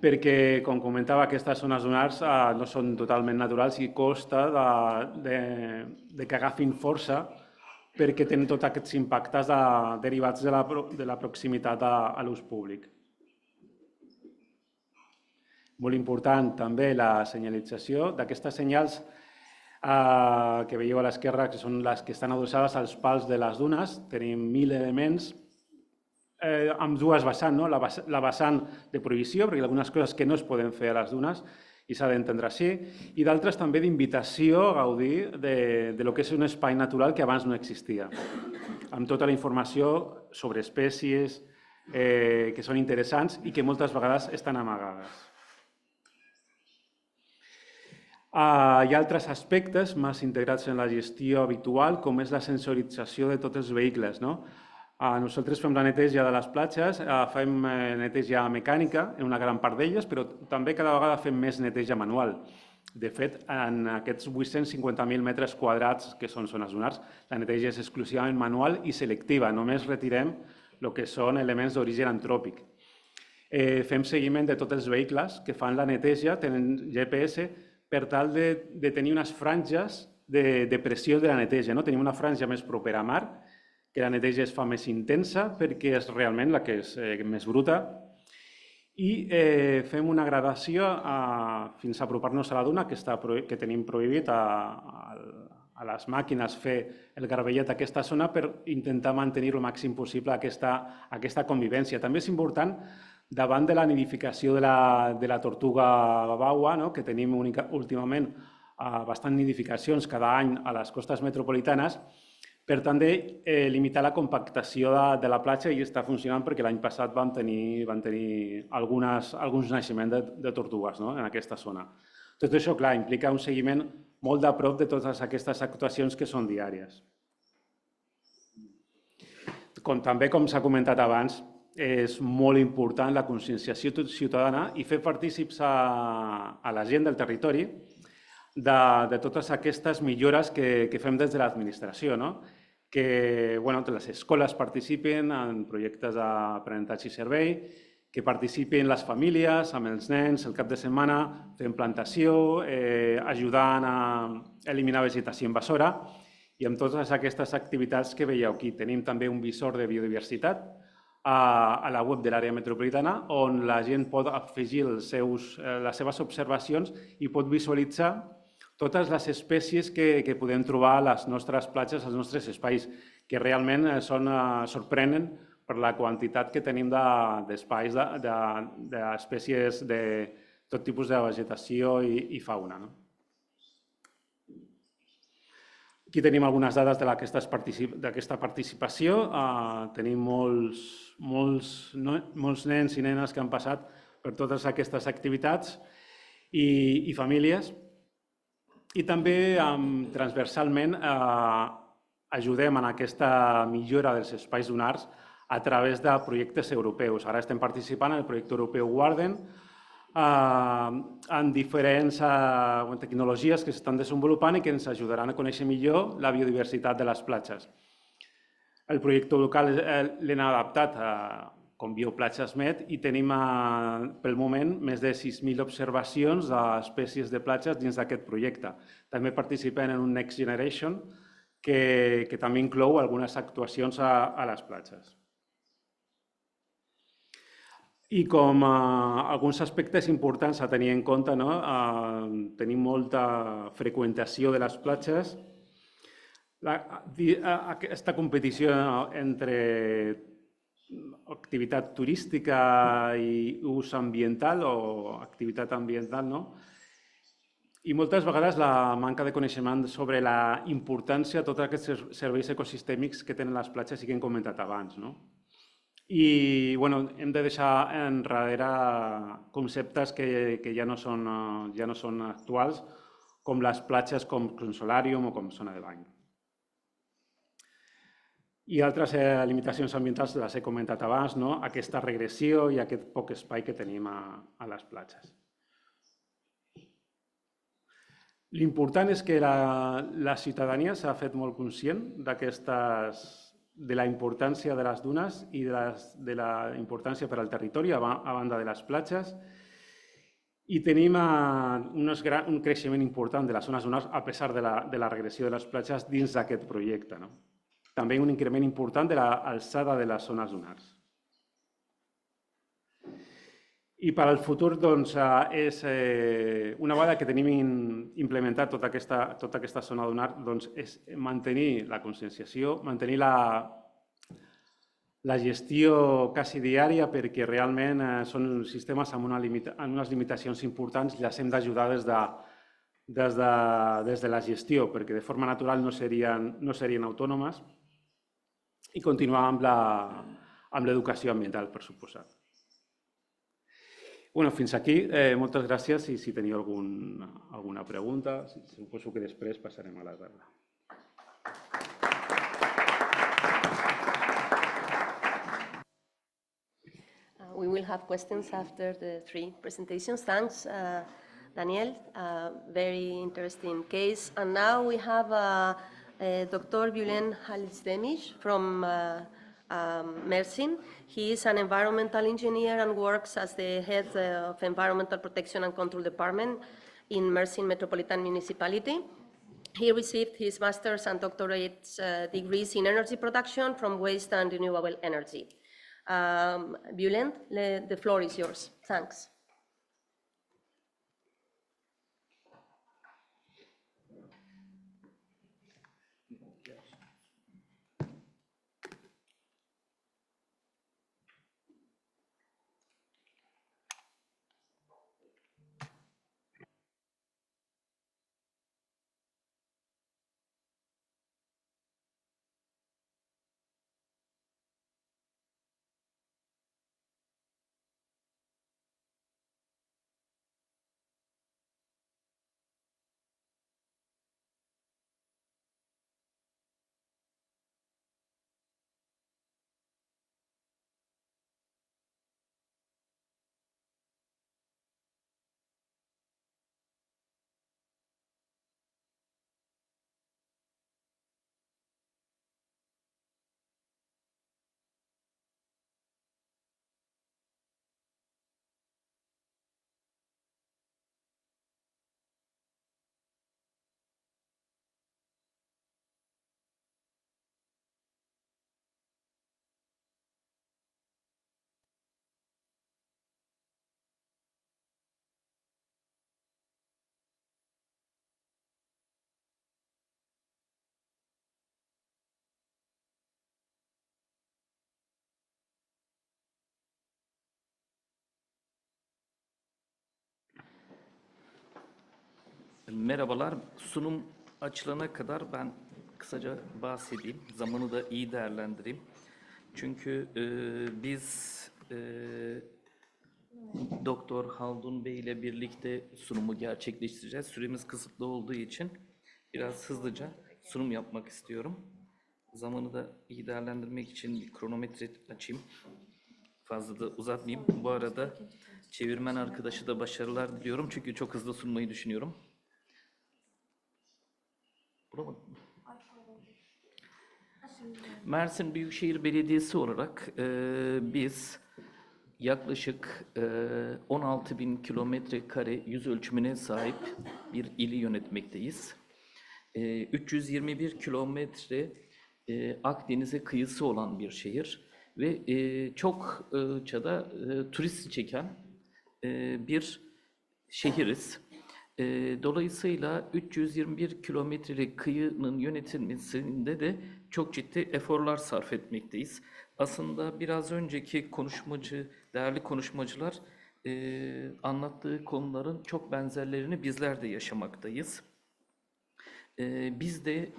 perquè, com comentava, aquestes zones dunars no són totalment naturals i costa que agafin força perquè tenen tots aquests impactes derivats de la proximitat a l'ús públic. Molt important també la senyalització d'aquestes senyals que veieu a l'esquerra, que són les que estan adossades als pals de les dunes. Tenim 1.000 elements amb dues vessants, la vessant de prohibició, perquè hi ha algunes coses que no es poden fer a les dunes i s'ha d'entendre així, i d'altres també d'invitació a gaudir del que és un espai natural que abans no existia, amb tota la informació sobre espècies que són interessants i que moltes vegades estan amagades. Hi ha altres aspectes més integrats en la gestió habitual, com és la sensorització de tots els vehicles. Nosaltres fem la neteja de les platges, fem neteja mecànica en una gran part d'elles, però també cada vegada fem més neteja manual. De fet, en aquests 850.000 metres quadrats que són zones dunars, la neteja és exclusivament manual i selectiva. Només retirem el que són elements d'origen antròpic. Fem seguiment de tots els vehicles que fan la neteja, tenen GPS, per tal de tenir unes franges de pressió de la neteja. Tenim una franja més propera a mar, que la neteja es fa més intensa perquè és realment la que és més bruta, i fem una gradació fins a apropar-nos a la duna, que tenim prohibit a les màquines fer el garbellet a aquesta zona per intentar mantenir el màxim possible aquesta convivència. També és important, davant de la nidificació de la tortuga baua, que tenim últimament bastant nidificacions cada any a les costes metropolitanes, per tant, de limitar la compactació de la platja, i està funcionant perquè l'any passat vam tenir alguns naixements de tortugues en aquesta zona. Tot això, clar, implica un seguiment molt de prop de totes aquestes actuacions que són diàries. També, com s'ha comentat abans, és molt important la conscienciació ciutadana i fer partícips a la gent del territori de totes aquestes millores que fem des de l'administració, que les escoles participin en projectes d'aprenentatge i servei, que participin les famílies amb els nens el cap de setmana fent plantació, ajudant a eliminar vegetació invasora, i amb totes aquestes activitats que veieu aquí. Tenim també un visor de biodiversitat a la web de l'àrea metropolitana, on la gent pot afegir les seves observacions i pot visualitzar totes les espècies que podem trobar a les nostres platges, als nostres espais, que realment sorprenen per la quantitat que tenim d'espais, d'espècies de tot tipus de vegetació i fauna. Aquí tenim algunes dades d'aquesta participació. Tenim molts nens i nenes que han passat per totes aquestes activitats i famílies. I també transversalment ajudem en aquesta millora dels espais dunars a través de projectes europeus. Ara estem participant en el projecte europeu Warden, en diferents tecnologies que s'estan desenvolupant i que ens ajudaran a conèixer millor la biodiversitat de les platges. El projecte local l'hem adaptat com Bioplatges Med i tenim pel moment més de 6.000 observacions d'espècies de platges dins d'aquest projecte. També participem en un Next Generation que també inclou algunes actuacions a les platges. I com alguns aspectes importants a tenir en compte, tenim molta freqüentació de les platges. Aquesta competició entre activitat turística i ús ambiental o activitat ambiental, i moltes vegades la manca de coneixement sobre la importància de tots aquests serveis ecosistèmics que tenen les platges i que hem comentat abans. I hem de deixar enrere conceptes que ja no són actuals, com les platges com solàrium o com zona de bany. I altres limitacions ambientals les he comentat abans, aquesta regressió i aquest poc espai que tenim a les platges. L'important és que la ciutadania s'ha fet molt conscient de la importància de les dunes i de la importància per al territori a banda de les platges i tenim un creixement important de les zones dunars a pesar de la regressió de les platges dins d'aquest projecte. També un increment important de l'alçada de les zones dunars. I per al futur, una vegada que tenim implementat tota aquesta zona dunar, és mantenir la conscienciació, mantenir la gestió quasi diària perquè realment són sistemes amb unes limitacions importants i les hem d'ajudar des de la gestió perquè de forma natural no serien autònomes i continuar amb l'educació ambiental, per suposat. Fins aquí, moltes gràcies i si teniu alguna pregunta, suposo que després passarem a la taula. We will have questions after the three presentations. Thanks, Daniel. Very interesting case. And now we have Dr. Bülent Halizdemir from Mersin. He is an environmental engineer and works as the head of Environmental Protection and Control Department in Mersin Metropolitan Municipality. He received his master's and doctorate degrees in energy production from waste and renewable energy. Bülent, the floor is yours. Thanks. Merhabalar. Sunum açılana kadar ben kısaca bahsedeyim. Zamanı da iyi değerlendireyim. Çünkü biz Doktor Haldun Bey ile birlikte sunumu gerçekleştireceğiz. Süremiz kısıtlı olduğu için biraz hızlıca sunum yapmak istiyorum. Zamanı da iyi değerlendirmek için bir kronometre açayım. Fazla da uzatmayayım. Bu arada çevirmen arkadaşı da başarılar diliyorum çünkü çok hızlı sunmayı düşünüyorum. Bulamadım. Mersin Büyükşehir Belediyesi olarak biz yaklaşık 16.000 kilometre kare yüz ölçümüne sahip bir ili yönetmekteyiz. 321 kilometre Akdeniz'e kıyısı olan bir şehir ve çokça da turist çeken bir şehiriz. Dolayısıyla 321 kilometrelik kıyının yönetilmesinde de çok ciddi eforlar sarf etmekteyiz. Aslında biraz önceki değerli konuşmacılar anlattığı konuların çok benzerlerini bizler de yaşamaktayız.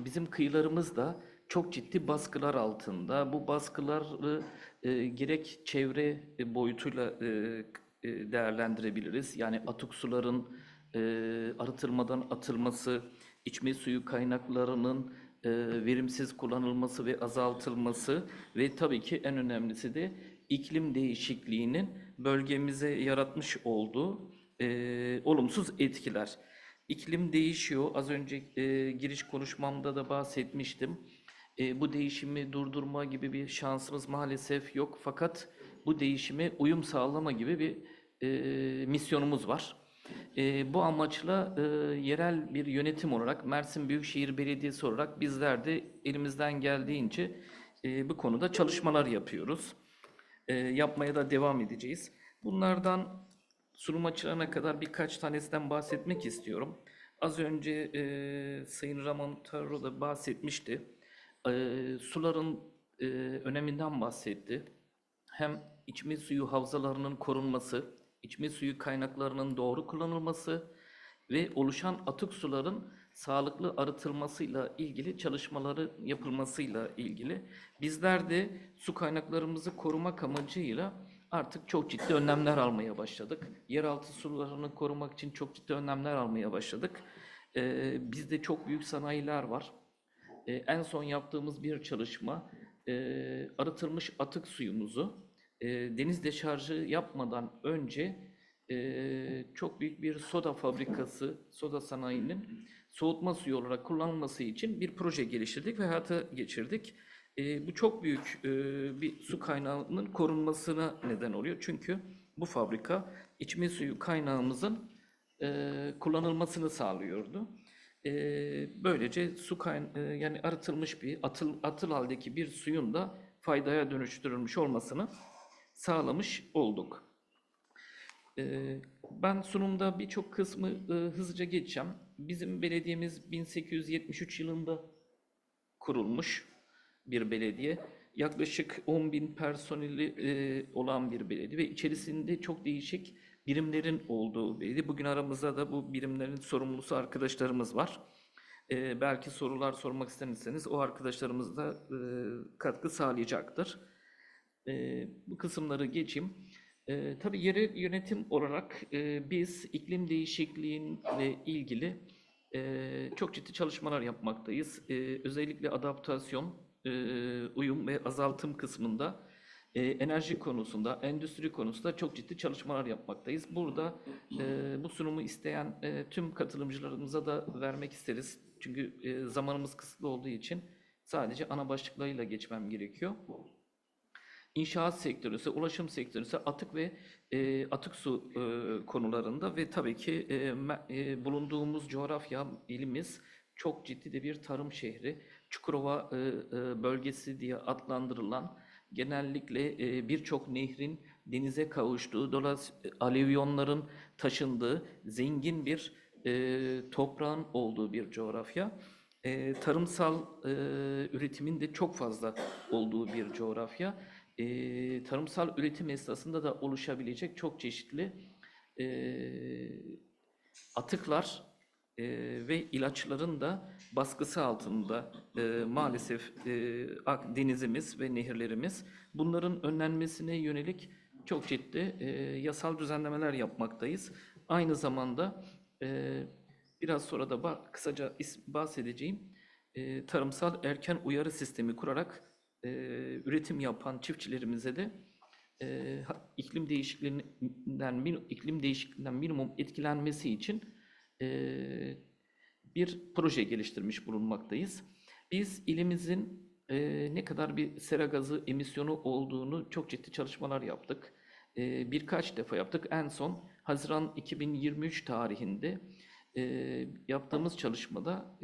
Bizim kıyılarımız da çok ciddi baskılar altında. Bu baskıları gerek çevre boyutuyla değerlendirebiliriz. Yani atık suların arıtılmadan atılması, içme suyu kaynaklarının verimsiz kullanılması ve azaltılması ve tabii ki en önemlisi de iklim değişikliğinin bölgemize yaratmış olduğu olumsuz etkiler. İklim değişiyor. Az önce giriş konuşmamda da bahsetmiştim. Bu değişimi durdurma gibi bir şansımız maalesef yok. Fakat bu değişime uyum sağlama gibi bir misyonumuz var. Bu amaçla yerel bir yönetim olarak Mersin Büyükşehir Belediyesi olarak bizler de elimizden geldiğince bu konuda çalışmalar yapıyoruz. Yapmaya da devam edeceğiz. Bunlardan sunum açılana kadar birkaç tanesinden bahsetmek istiyorum. Az önce Sayın Ramon Tarro da bahsetmişti. Suların öneminden bahsetti. Hem içme suyu havzalarının korunması, içme suyu kaynaklarının doğru kullanılması ve oluşan atık suların sağlıklı arıtılmasıyla ilgili çalışmaları yapılmasıyla ilgili bizler de su kaynaklarımızı korumak amacıyla artık çok ciddi önlemler almaya başladık. Yeraltı sularını korumak için çok ciddi önlemler almaya başladık. Bizde çok büyük sanayiler var. En son yaptığımız bir çalışma arıtılmış atık suyumuzu deniz deşarjı yapmadan önce çok büyük bir soda fabrikası, soda sanayinin soğutma suyu olarak kullanılması için bir proje geliştirdik ve hayata geçirdik. Bu çok büyük bir su kaynağının korunmasına neden oluyor. Çünkü bu fabrika içme suyu kaynağımızın kullanılmasını sağlıyordu. Böylece yani arıtılmış bir atıl haldeki bir suyun da faydaya dönüştürülmüş olmasını sağlamış olduk. Ben sunumda birçok kısmı hızlıca geçeceğim. Bizim belediyemiz 1873 yılında kurulmuş bir belediye. Yaklaşık 10.000 personeli olan bir belediye ve içerisinde çok değişik birimlerin olduğu belediye. Bugün aramızda da bu birimlerin sorumlusu arkadaşlarımız var. Belki sorular sormak isterseniz o arkadaşlarımız da katkı sağlayacaktır. Bu kısımları geçeyim. Tabii yerel yönetim olarak biz iklim değişikliğiyle ilgili çok ciddi çalışmalar yapmaktayız. Özellikle adaptasyon, uyum ve azaltım kısmında enerji konusunda, endüstri konusunda çok ciddi çalışmalar yapmaktayız. Burada bu sunumu isteyen tüm katılımcılarımıza da vermek isteriz. Çünkü zamanımız kısıtlı olduğu için sadece ana başlıklarıyla geçmem gerekiyor. İnşaat sektörü ise, ulaşım sektörü ise atık ve atık su konularında ve tabii ki bulunduğumuz coğrafya, ilimiz çok ciddi de bir tarım şehri. Çukurova bölgesi diye adlandırılan genellikle birçok nehrin denize kavuştuğu, alüvyonların taşındığı zengin bir toprağın olduğu bir coğrafya. Tarımsal üretimin de çok fazla olduğu bir coğrafya. Tarımsal üretim esnasında da oluşabilecek çok çeşitli atıklar ve ilaçların da baskısı altında maalesef denizimiz ve nehirlerimiz. Bunların önlenmesine yönelik çok ciddi yasal düzenlemeler yapmaktayız. Aynı zamanda biraz sonra da kısaca bahsedeceğim tarımsal erken uyarı sistemi kurarak üretim yapan çiftçilerimize de iklim değişikliğinden minimum etkilenmesi için bir proje geliştirmiş bulunmaktayız. Biz ilimizin ne kadar bir sera gazı emisyonu olduğunu çok ciddi çalışmalar yaptık. Birkaç defa yaptık. En son Haziran 2023 tarihinde yaptığımız çalışmada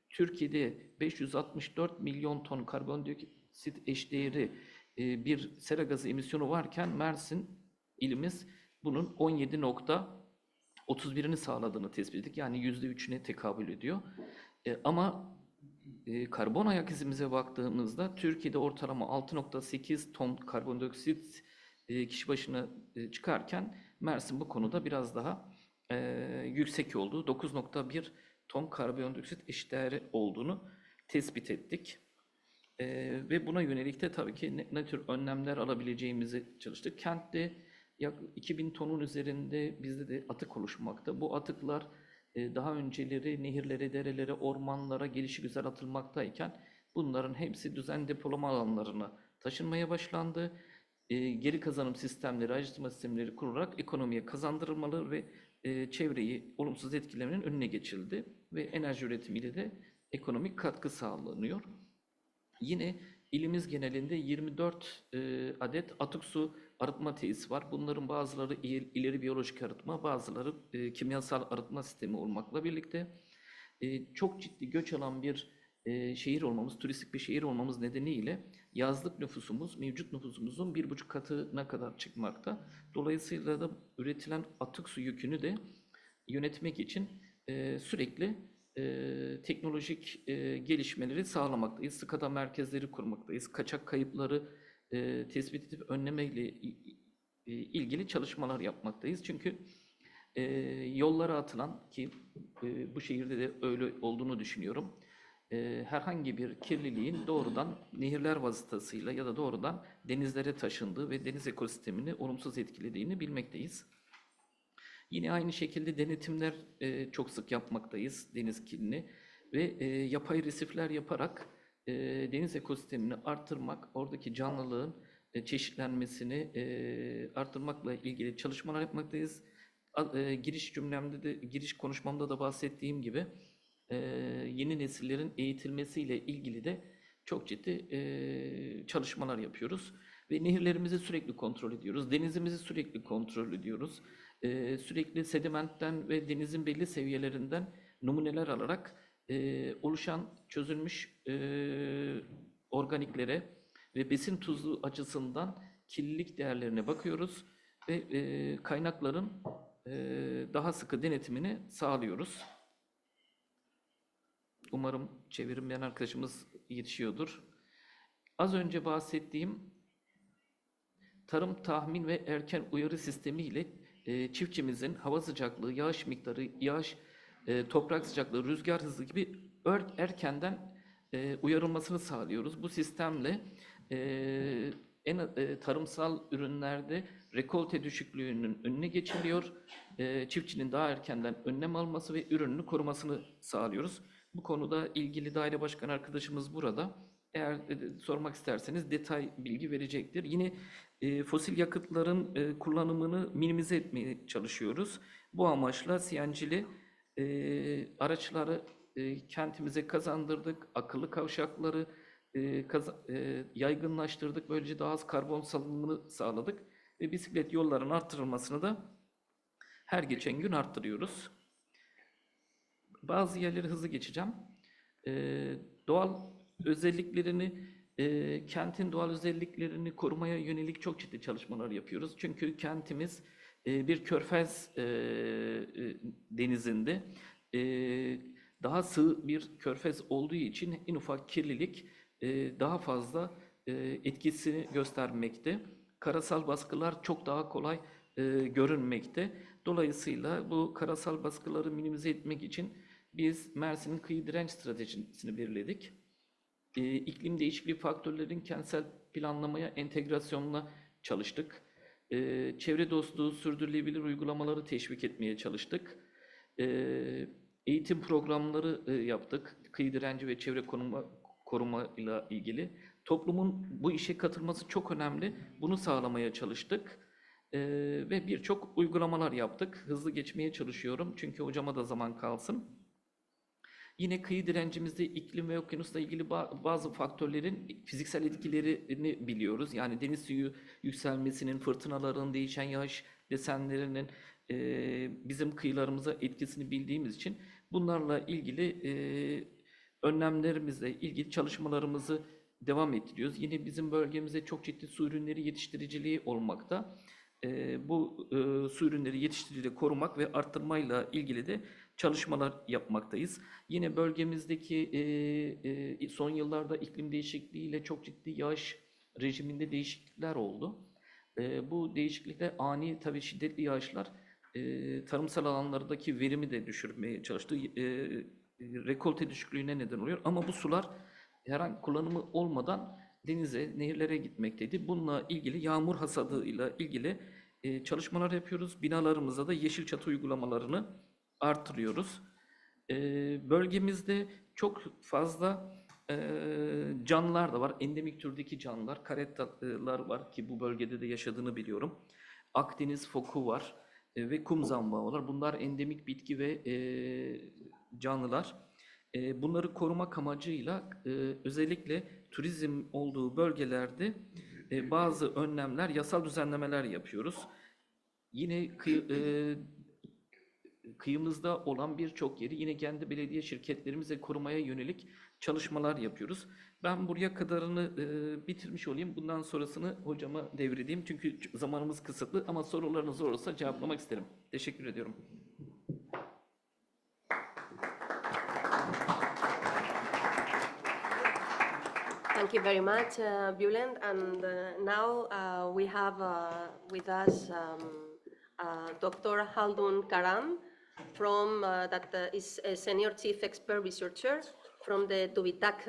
Türkiye'de 564 milyon ton karbondioksit eşdeğeri bir sera gazı emisyonu varken Mersin ilimiz bunun 17,31'ini sağladığını tespit ettik. Yani %3'üne tekabül ediyor. Ama karbon ayak izimize baktığımızda Türkiye'de ortalama 6,8 ton karbondioksit kişi başına çıkarken Mersin bu konuda biraz daha yüksek olduğu 9,1 ton karbondioksit eşdeğeri olduğunu tespit ettik. Ve buna yönelik de tabii ki ne tür önlemler alabileceğimizi çalıştık. Kentte yaklaşık 2000 tonun üzerinde bizde de atık oluşmakta. Bu atıklar daha önceleri nehirlere, derelere, ormanlara gelişigüzel atılmaktayken bunların hepsi düzenli depolama alanlarına taşınmaya başlandı. Geri kazanım sistemleri, ayrıştırma sistemleri kurularak ekonomiye kazandırılmalı ve çevreyi olumsuz etkilemenin önüne geçildi ve enerji üretimiyle de ekonomik katkı sağlanıyor. Yine ilimiz genelinde 24 adet atık su arıtma tesisi var. Bunların bazıları ileri biyolojik arıtma, bazıları kimyasal arıtma sistemi olmakla birlikte çok ciddi göç alan bir şehir olmamız, turistik bir şehir olmamız nedeniyle yazlık nüfusumuz, mevcut nüfusumuzun 1,5 katına kadar çıkmakta. Dolayısıyla da üretilen atık su yükünü de yönetmek için sürekli teknolojik gelişmeleri sağlamaktayız. SCADA merkezleri kurmaktayız. Kaçak kayıpları tespit edip önlemeyle ilgili çalışmalar yapmaktayız. Çünkü yollara atılan ki bu şehirde de öyle olduğunu düşünüyorum. Herhangi bir kirliliğin doğrudan nehirler vasıtasıyla ya da doğrudan denizlere taşındığı ve deniz ekosistemini olumsuz etkilediğini bilmekteyiz. Yine aynı şekilde denetimler çok sık yapmaktayız deniz kirliliğini ve yapay resifler yaparak deniz ekosistemini artırmak, oradaki canlılığın çeşitlenmesini artırmakla ilgili çalışmalar yapmaktayız. Giriş konuşmamda da bahsettiğim gibi yeni nesillerin eğitilmesiyle ilgili de çok ciddi çalışmalar yapıyoruz. Ve nehirlerimizi sürekli kontrol ediyoruz, denizimizi sürekli kontrol ediyoruz. Sürekli sedimentten ve denizin belli seviyelerinden numuneler alarak oluşan çözülmüş organiklere ve besin tuzu açısından kirlilik değerlerine bakıyoruz ve kaynakların daha sıkı denetimini sağlıyoruz. Umarım çevirmeyen arkadaşımız yetişiyordur. Az önce bahsettiğim tarım tahmin ve erken uyarı sistemi ile çiftçimizin hava sıcaklığı, yağış miktarı, toprak sıcaklığı, rüzgar hızı gibi erkenden uyarılmasını sağlıyoruz. Bu sistemle tarımsal ürünlerde rekolte düşüklüğünün önüne geçiliyor. Çiftçinin daha erkenden önlem alması ve ürününü korumasını sağlıyoruz. Bu konuda ilgili daire başkanı arkadaşımız burada. Eğer sormak isterseniz detay bilgi verecektir. Yine fosil yakıtların kullanımını minimize etmeye çalışıyoruz. Bu amaçla CNG'li araçları kentimize kazandırdık. Akıllı kavşakları yaygınlaştırdık. Böylece daha az karbon salınımını sağladık. Ve bisiklet yollarının artırılmasını da her geçen gün arttırıyoruz. Bazı yerleri hızlı geçeceğim. Doğal özelliklerini, kentin doğal özelliklerini korumaya yönelik çok ciddi çalışmalar yapıyoruz. Çünkü kentimiz bir körfez denizinde daha sığ bir körfez olduğu için en ufak kirlilik daha fazla etkisini göstermekte. Karasal baskılar çok daha kolay görünmekte. Dolayısıyla bu karasal baskıları minimize etmek için biz Mersin'in kıyı direnç stratejisini belirledik. İklim değişikliği faktörlerin kentsel planlamaya entegrasyonuna çalıştık. Çevre dostu, sürdürülebilir uygulamaları teşvik etmeye çalıştık. Eğitim programları yaptık. Kıyı direnci ve çevre koruma ile ilgili. Toplumun bu işe katılması çok önemli. Bunu sağlamaya çalıştık. Ve birçok uygulamalar yaptık. Hızlı geçmeye çalışıyorum çünkü hocama da zaman kalsın. Yine kıyı direncimizde iklim ve okyanusla ilgili bazı faktörlerin fiziksel etkilerini biliyoruz. Yani deniz suyu yükselmesinin, fırtınaların, değişen yağış desenlerinin bizim kıyılarımıza etkisini bildiğimiz için bunlarla ilgili önlemlerimizle ilgili çalışmalarımızı devam ettiriyoruz. Yine bizim bölgemizde çok ciddi su ürünleri yetiştiriciliği olmakta. Bu su ürünleri yetiştiriciliği korumak ve arttırmayla ilgili de çalışmalar yapmaktayız. Yine bölgemizdeki son yıllarda iklim değişikliğiyle çok ciddi yağış rejiminde değişiklikler oldu. Bu değişiklikte ani tabii şiddetli yağışlar tarımsal alanlardaki verimi de düşürmeye çalıştı. Rekolte düşüklüğüne neden oluyor ama bu sular herhangi kullanımı olmadan denize, nehirlere gitmekteydi. Bununla ilgili yağmur hasadıyla ilgili çalışmalar yapıyoruz. Binalarımıza da yeşil çatı uygulamalarını artırıyoruz. Bölgemizde çok fazla canlılar da var. Endemik türdeki canlılar, karettalar var ki bu bölgede de yaşadığını biliyorum. Akdeniz foku var ve kum zambağı var. Bunlar endemik bitki ve canlılar. Bunları korumak amacıyla özellikle turizm olduğu bölgelerde bazı önlemler, yasal düzenlemeler yapıyoruz. Yine kıyımızda olan birçok yeri yine kendi belediye şirketlerimizle korumaya yönelik çalışmalar yapıyoruz. Ben buraya kadarını bitirmiş olayım. Bundan sonrasını hocama devredeyim. Çünkü zamanımız kısıtlı ama sorularınız olursa cevaplamak isterim. Teşekkür ediyorum. Thank you very much, Bülent. And now we have with us Dr. Haldun Karam, from that is a senior chief expert researcher from the Tubitak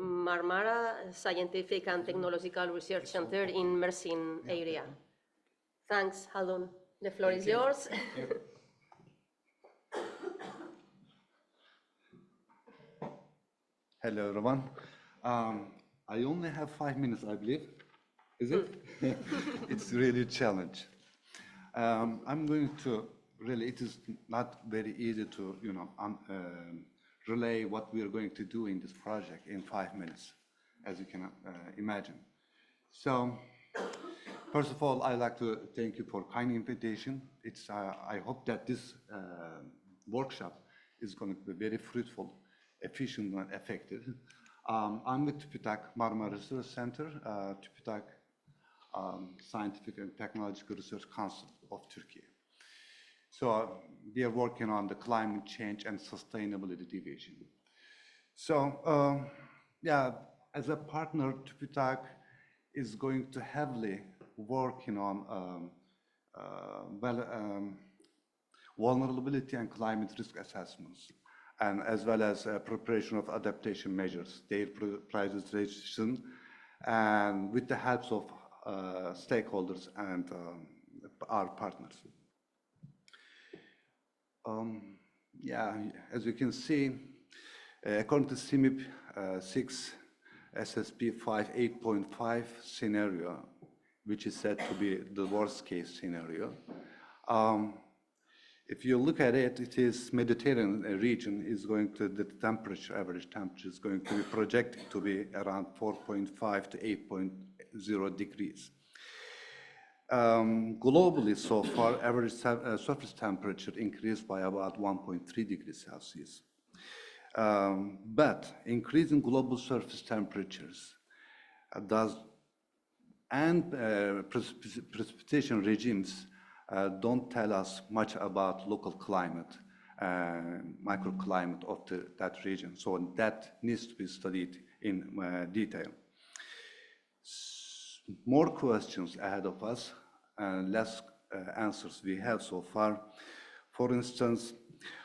Marmara Scientific and Technological Research Center in Mersin area. Thanks, Haldun. The floor is yours. Hello, everyone. I only have 5 minutes, I believe. Is it? It's really a challenge. I'm going to really, it is not very easy to, relay what we are going to do in this project in 5 minutes, as you can imagine. So, first of all, I'd like to thank you for kind invitation. I hope that this workshop is going to be very fruitful, efficient, and effective. I'm with TÜBİTAK Marmara Research Center, TÜBİTAK Scientific and Technological Research Council of Turkey. So we are working on the climate change and sustainability division. So as a partner, TÜBİTAK is going to heavily working on vulnerability and climate risk assessments, and as well as preparation of adaptation measures, their prioritization, and with the help of stakeholders and our partners. As you can see, according to CMIP 6 SSP 5 8.5 scenario, which is said to be the worst case scenario, if you look at it, it is Mediterranean region is going to, the temperature, average temperature is going to be projected to be around 4.5 to 8.0 degrees. Globally, so far, average surface temperature increased by about 1.3 degrees Celsius. But increasing global surface temperatures precipitation regimes don't tell us much about local climate, microclimate of that region. So that needs to be studied in detail. More questions ahead of us, less answers we have so far. For instance,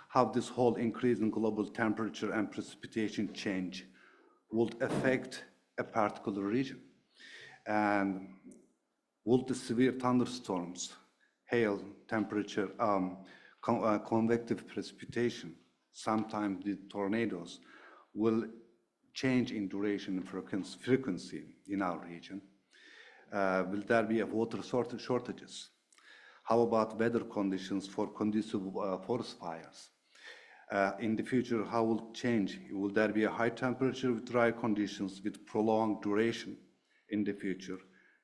how this whole increase in global temperature and precipitation change would affect a particular region. And Will the severe thunderstorms, hail, temperature, convective precipitation, sometimes the tornadoes, will change in duration and frequency in our region? Will there be water shortages? How about weather conditions for conducive forest fires? In the future, how will it change? Will there be a high temperature with dry conditions with prolonged duration in the future,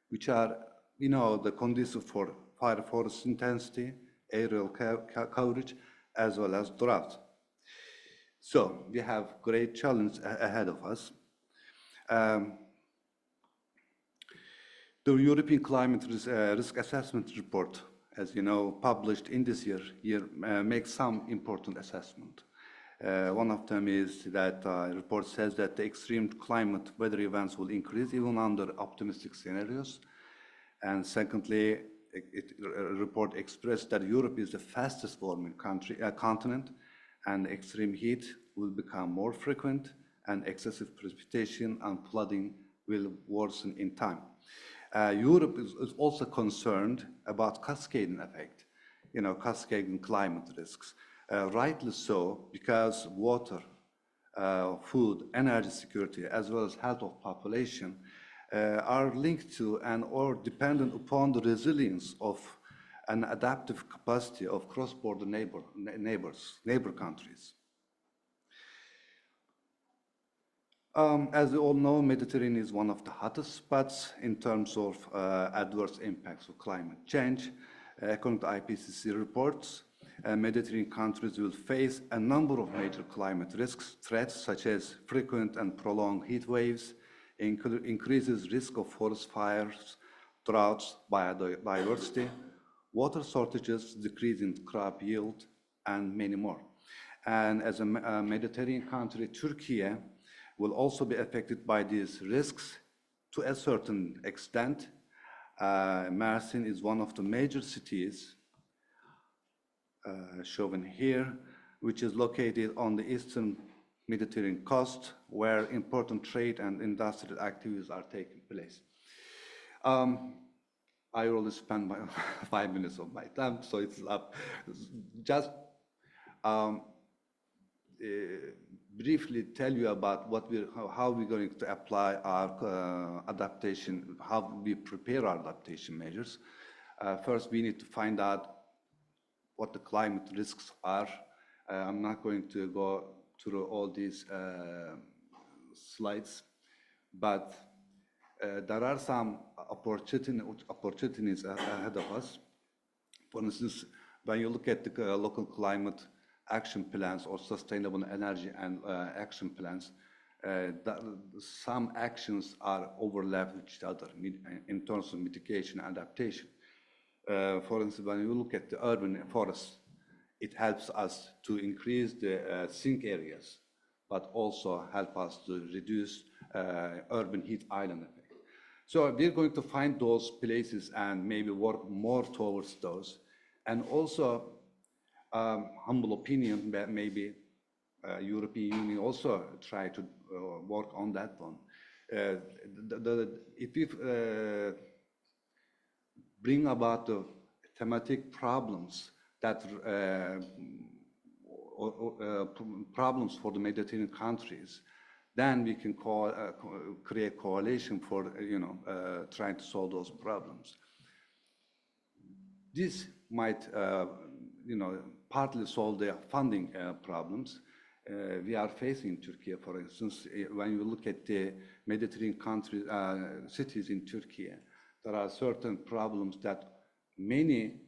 which are, the conducive for fire forest intensity, aerial coverage, as well as drought? So we have great challenge ahead of us. The European Climate Risk Assessment Report, as you know, published in this year makes some important assessment. One of them is that the report says that the extreme climate weather events will increase even under optimistic scenarios. And secondly, report expressed that Europe is the fastest warming continent, and extreme heat will become more frequent, and excessive precipitation and flooding will worsen in time. Europe is also concerned about cascading effect, cascading climate risks. Rightly so, because water, food, energy security, as well as health of population are linked to and or dependent upon the resilience of an adaptive capacity of cross-border neighbor countries. As we all know, Mediterranean is one of the hottest spots in terms of adverse impacts of climate change. According to IPCC reports, Mediterranean countries will face a number of major climate threats, such as frequent and prolonged heat waves, increases risk of forest fires, droughts, biodiversity, water shortages, decrease in crop yield, and many more. And as a Mediterranean country, Turkey will also be affected by these risks to a certain extent. Mersin is one of the major cities shown here, which is located on the eastern Mediterranean coast, where important trade and industrial activities are taking place. I already spent 5 minutes of my time, so it's up. Just briefly tell you about how we're going to apply our adaptation, how we prepare our adaptation measures. First, we need to find out what the climate risks are. I'm not going to go through all these slides, but there are some opportunities ahead of us. For instance, when you look at the local climate action plans or sustainable energy and action plans, some actions are overlap with each other in terms of mitigation and adaptation. For instance, when you look at the urban forests, it helps us to increase the sink areas, but also help us to reduce urban heat island effect. So we're going to find those places and maybe work more towards those. And also, humble opinion that maybe European Union also try to work on that one. If we bring about the thematic problems that problems for the Mediterranean countries, then we can create coalition for trying to solve those problems. This might partly solve the funding problems we are facing in Turkey. For instance, when you look at the Mediterranean countries, cities in Turkey, there are certain problems that many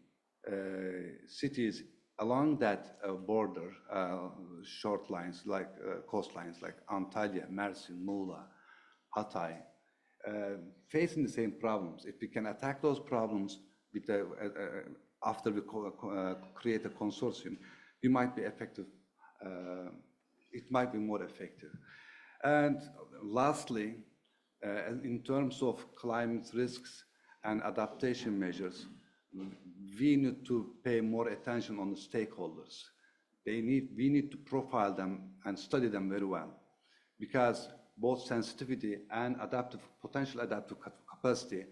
cities along that border, short lines like coastlines like Antalya, Mersin, Muğla, Hatay, facing the same problems. If we can attack those problems with the, after we create a consortium, we might be effective. It might be more effective. And lastly, in terms of climate risks and adaptation measures, we need to pay more attention on the stakeholders. We need to profile them and study them very well, because both sensitivity and potential adaptive capacity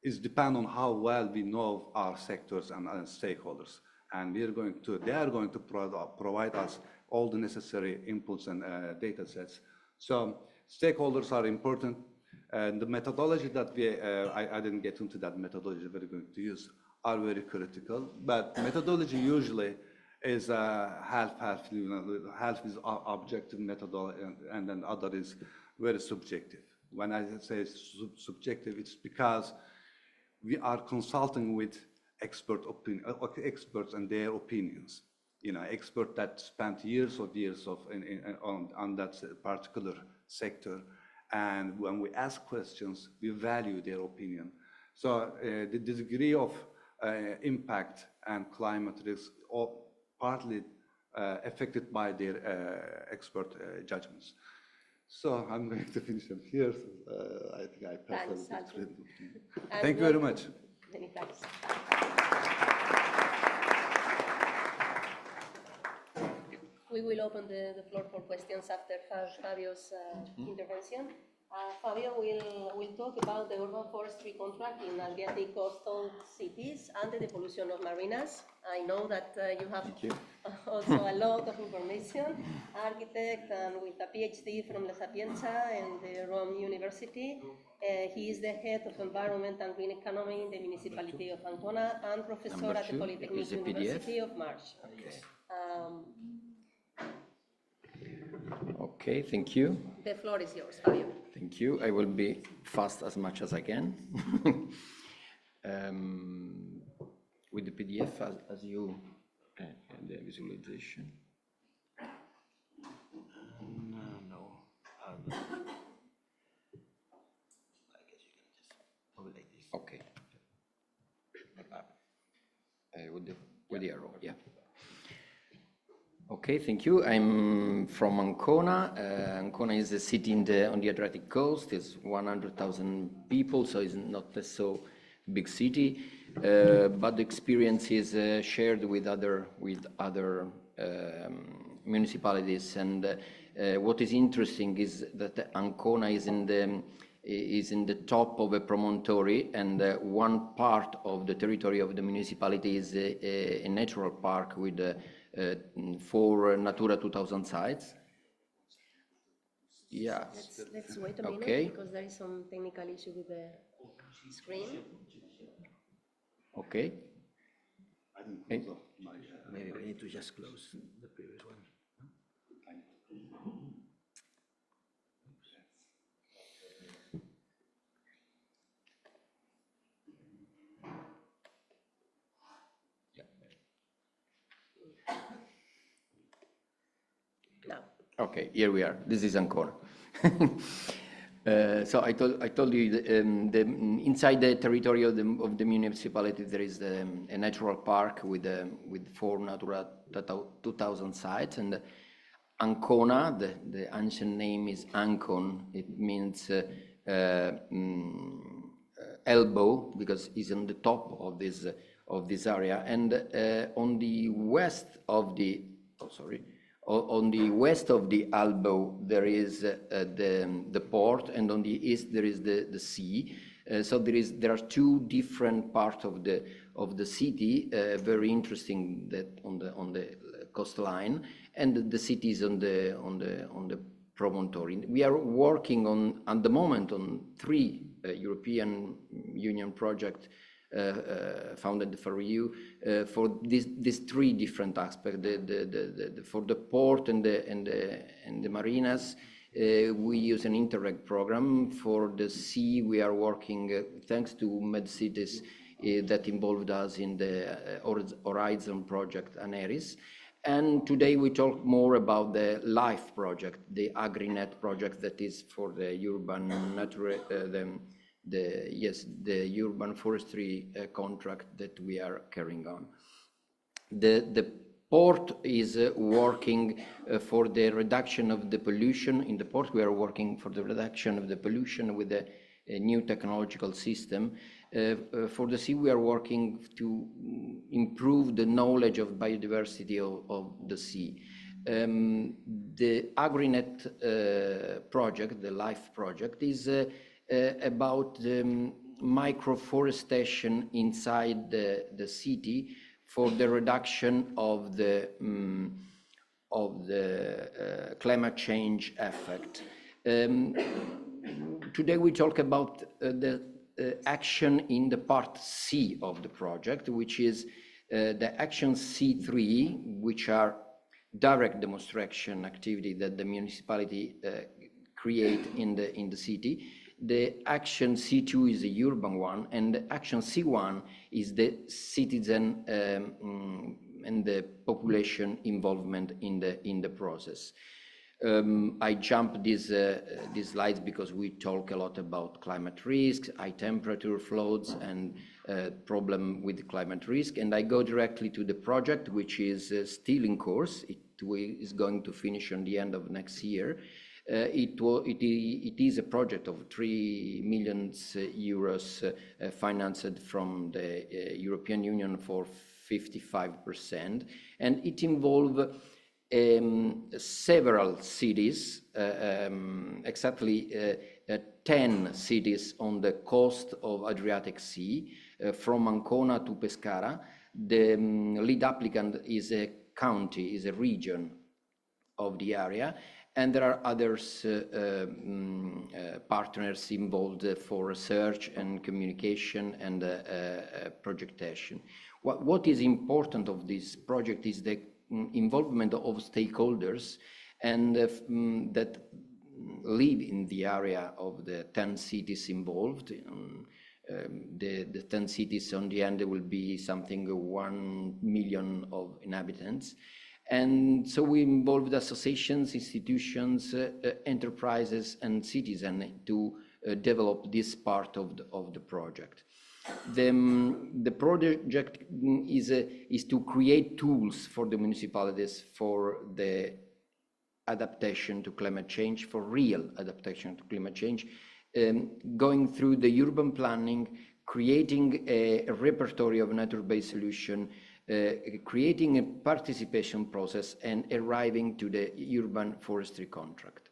is depend on how well we know our sectors and stakeholders. And they are going to provide us all the necessary inputs and data sets. So stakeholders are important. And the methodology that I didn't get into that methodology we're going to use, are very critical. But methodology usually is half, half is objective methodology, and then other is very subjective. When I say subjective, it's because we are consulting with experts and their opinions. Experts that spent years on that particular sector. And when we ask questions, we value their opinion. So the degree of impact and climate risk are partly affected by their expert judgments. So I'm going to finish up here. I think I passed. Thanks, Thank you very much. Many thanks. We will open the floor for questions after Fabio's intervention. Fabio will talk about the urban forestry contract in Adriatic coastal cities and the depollution of marinas. I know that you have also a lot of information. Architect and with a PhD from La Sapienza and the Rome University. He is the head of environment and green economy in the municipality of Ancona and professor at the Polytechnic University of March. Okay, thank you. The floor is yours, Fabio. Thank you. I will be fast as much as I can. With the PDF as you and the visualization. No. I guess you can just move it like this. Okay. With the arrow, yeah. Okay, thank you. I'm from Ancona. Ancona is a city on the Adriatic coast. It's 100,000 people, so it's not a so big city. But the experience is shared with other municipalities. And what is interesting is that Ancona is in the top of a promontory, and one part of the territory of the municipality is a natural park with 4 Natura 2000 sites. Yeah. Let's wait a minute, okay. Because there is some technical issue with the screen. Okay. Maybe we need to just close the previous one. Okay, here we are. This is Ancona. So I told you inside the territory of the municipality there is a natural park with 4 Natura 2000 sites, and Ancona, the ancient name is Ancon. It means elbow, because it's on the top of this area, and on the west of the on the west of the elbow there is the port, and on the east there is the sea. So there are 2 different parts of the city, very interesting, that on the coastline, and the city is on the promontory. We are working at the moment on 3 European Union projects founded for you for these 3 different aspects. For the port and the marinas, we use an Interreg program. For the sea, we are working thanks to MedCities that involved us in the Horizon project and Aeris. And today we talk more about the LIFE project, the AgriNet project, that is for the urban the urban forestry contract that we are carrying on. The port is working for the reduction of the pollution. In the port, we are working for the reduction of the pollution with a new technological system. For the sea, we are working to improve the knowledge of biodiversity of the sea. The AgriNet project, the LIFE project, is about microforestation inside the city for the reduction of the climate change effect. Today we talk about the action in the part C of the project, which is the action C3, which are direct demonstration activity that the municipality create in the city. The action C2 is the urban one, and the action C1 is the citizen and the population involvement in the process. I jumped these slides because we talk a lot about climate risks, high temperature, floods, and problem with climate risk. And I go directly to the project, which is still in course. It is going to finish on the end of next year. It is a project of 3 million euros financed from the European Union for 55%, and it involves several cities, exactly 10 cities on the coast of Adriatic Sea, from Ancona to Pescara. The lead applicant is a county, is a region of the area, and there are others partners involved for research and communication and projection. What is important of this project is the involvement of stakeholders and that live in the area of the 10 cities involved. The 10 cities on the end will be something 1 million of inhabitants. And so we involved associations, institutions, enterprises, and citizens to develop this part of the project. The project is to create tools for the municipalities for the adaptation to climate change, for real adaptation to climate change, going through the urban planning, creating a repertoire of nature-based solution, creating a participation process, and arriving to the urban forestry contract.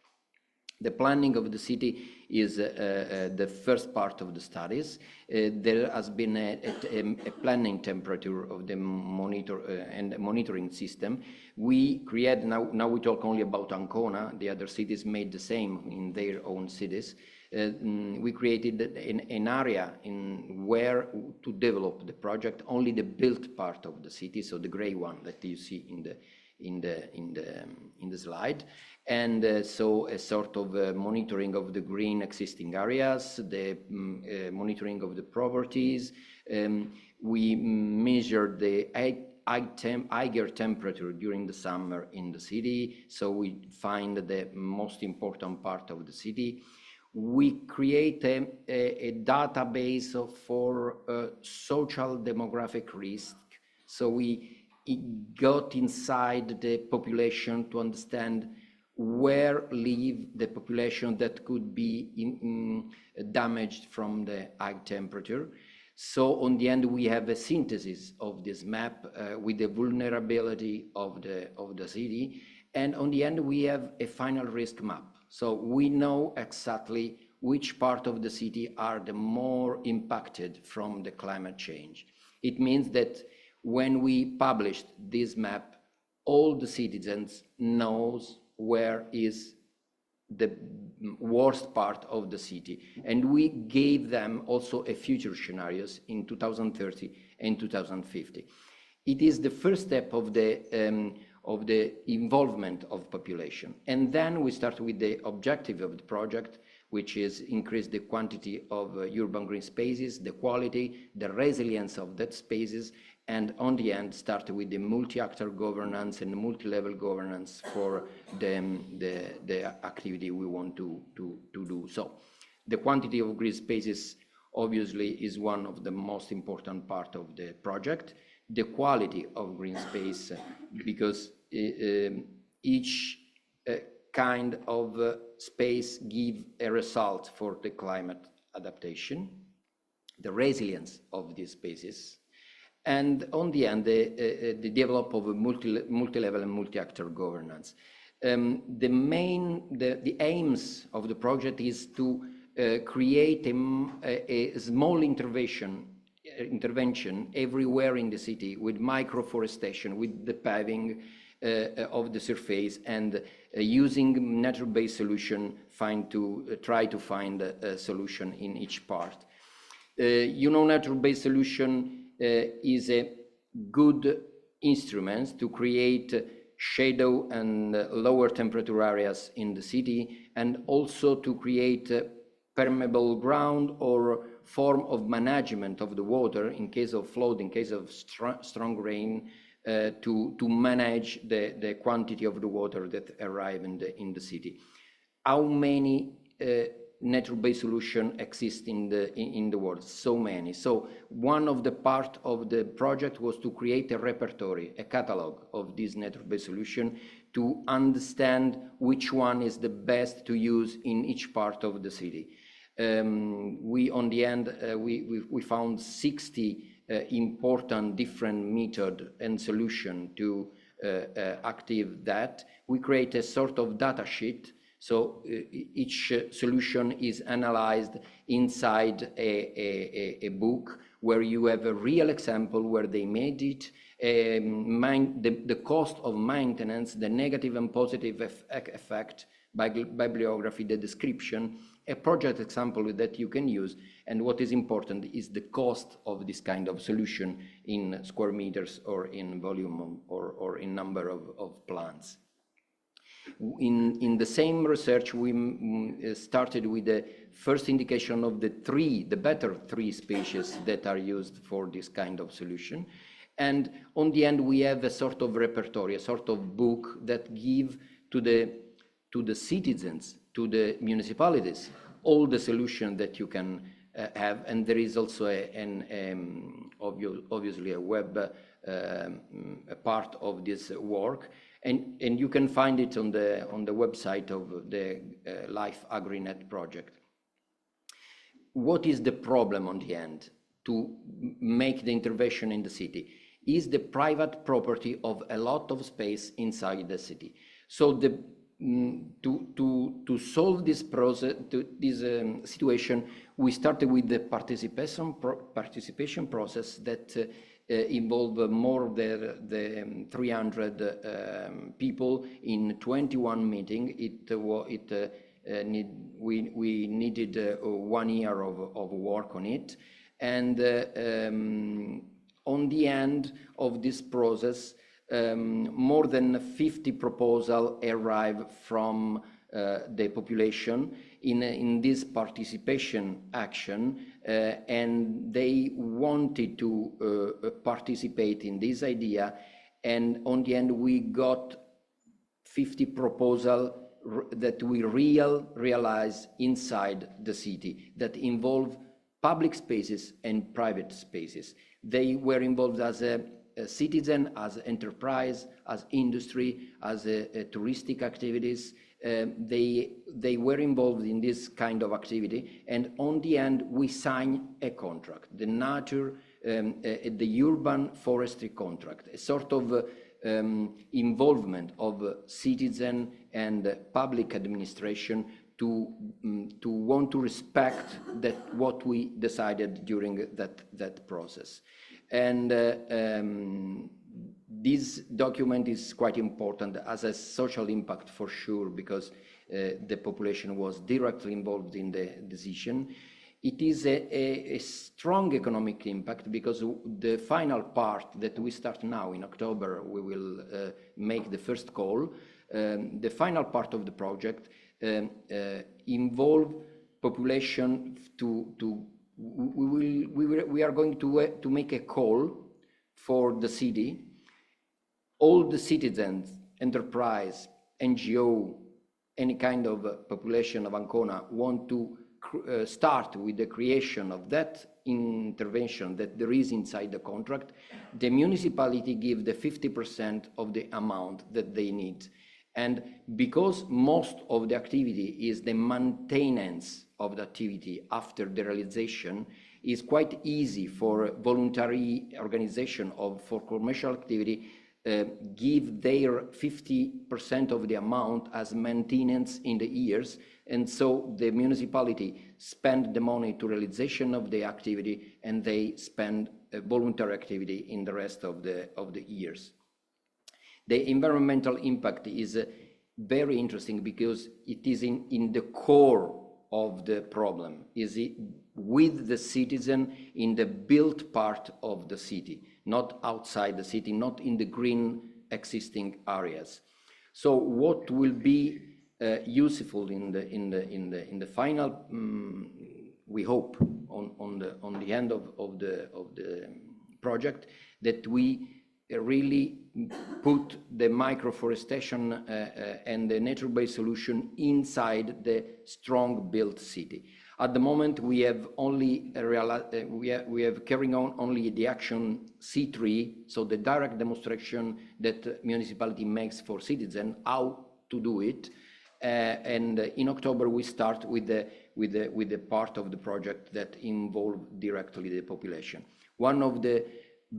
The planning of the city is the first part of the studies. There has been a planning temperature of the monitoring system. We create, now we talk only about Ancona, the other cities made the same in their own cities. We created an area in where to develop the project, only the built part of the city, so the gray one that you see in the slide, and so a sort of monitoring of the green existing areas, the monitoring of the properties. We measured the higher temperature during the summer in the city, so we find the most important part of the city. We create a database for social demographic risk. So we got inside the population to understand where live the population that could be damaged from the high temperature. So on the end, we have a synthesis of this map with the vulnerability of the city. And on the end, we have a final risk map. So we know exactly which part of the city are the more impacted from the climate change. It means that when we published this map, all the citizens knows where is the worst part of the city. And we gave them also a future scenarios in 2030 and 2050. It is the first step of the involvement of population. And then we start with the objective of the project, which is increase the quantity of urban green spaces, the quality, the resilience of that spaces, and on the end start with the multi-actor governance and multi-level governance for the activity we want to do. So the quantity of green spaces obviously is one of the most important part of the project. The quality of green space, because each kind of space give a result for the climate adaptation, the resilience of these spaces, and on the end, the develop of a multi-level and multi-actor governance. The aims of the project is to create a small intervention everywhere in the city with microforestation, with the paving of the surface, and using nature-based solution try to find a solution in each part. Nature-based solution is a good instrument to create shadow and lower temperature areas in the city, and also to create permeable ground or form of management of the water in case of flood, in case of strong rain, to manage the quantity of the water that arrive in the city. How many nature-based solutions exist in the world? So many. So one of the part of the project was to create a repertory, a catalog of this nature-based solution, to understand which one is the best to use in each part of the city. We found 60 important different method and solution to active that. We create a sort of data sheet. So each solution is analyzed inside a book where you have a real example where they made it, the cost of maintenance, the negative and positive effect, bibliography, the description, a project example that you can use. And what is important is the cost of this kind of solution in square meters or in volume or in number of plants. In the same research, we started with the first indication of the better three species that are used for this kind of solution. And on the end, we have a sort of repertory, a sort of book that give to the citizens, to the municipalities, all the solutions that you can have. And there is also obviously a web a part of this work. And you can find it on the website of the Life AgriNet project. What is the problem on the end to make the intervention in the city? Is the private property of a lot of space inside the city. So to solve this process, this situation, we started with the participation process that involved more than 300 people in 21 meetings. We needed 1 year of work on it, and on the end of this process, more than 50 proposals arrived from the population in this participation action, and they wanted to participate in this idea. And on the end, we got 50 proposals that we realize inside the city that involve public spaces and private spaces. They were involved as a citizen, as enterprise, as industry, as touristic activities. They were involved in this kind of activity, and on the end we signed a contract, the urban forestry contract, a sort of involvement of citizen and public administration to want to respect what we decided during that process. And this document is quite important as a social impact for sure, because the population was directly involved in the decision. It is a strong economic impact, because the final part that we start now in October, we will make the first call. The final part of the project involve population we are going to make a call for the city. All the citizens, enterprise, NGO, any kind of population of Ancona want to start with the creation of that intervention that there is inside the contract. The municipality give the 50% of the amount that they need. And because most of the activity is the maintenance of the activity after the realization, is quite easy for voluntary organization for commercial activity give their 50% of the amount as maintenance in the years, and so the municipality spend the money to realization of the activity, and they spend voluntary activity in the rest of the years. The environmental impact is very interesting because it is in the core of the problem, is it with the citizen in the built part of the city, not outside the city, not in the green existing areas. So what will be useful in the final, we hope, on the end of the project, that we really put the microforestation and the nature-based solution inside the strong built city. At the moment, we have only we have carrying on only the action C3, so the direct demonstration that municipality makes for citizens how to do it. And in October we start with the part of the project that involve directly the population. One of the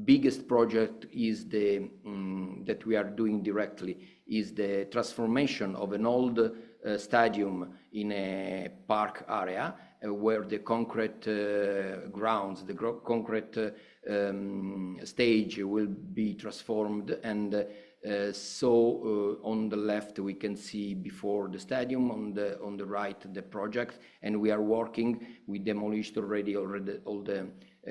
biggest project is that we are doing directly is the transformation of an old stadium in a park area where the concrete grounds, the concrete stage will be transformed, and so on the left we can see before the stadium, on the right the project, and we are working. We demolished already all the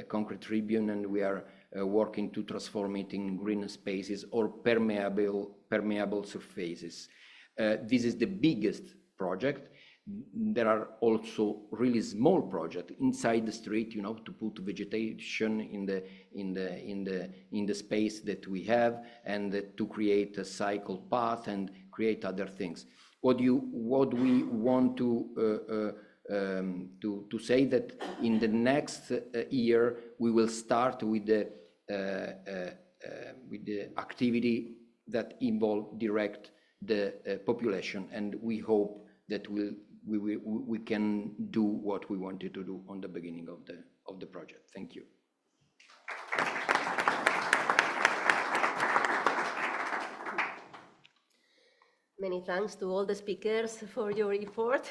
concrete tribune, and we are working to transform it in green spaces or permeable surfaces. This is the biggest project. There are also really small projects inside the street, you know, to put vegetation in the space that we have, and to create a cycle path and create other things. What we want to say that in the next year we will start with the activity that involve direct the population, and we hope that we can do what we wanted to do on the beginning of the project. Thank you. Many thanks to all the speakers for your effort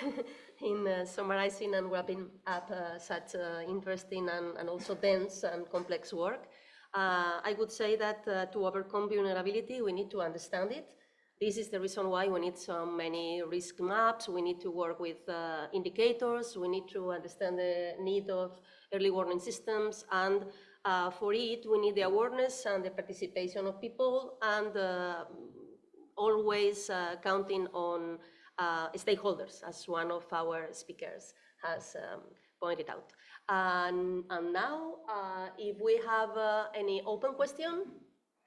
in summarizing and wrapping up such interesting and also dense and complex work. I would say that to overcome vulnerability, we need to understand it. This is the reason why we need so many risk maps. We need to work with indicators. We need to understand the need of early warning systems. And for it, we need the awareness and the participation of people, and always counting on stakeholders, as one of our speakers has pointed out. And now, if we have any open question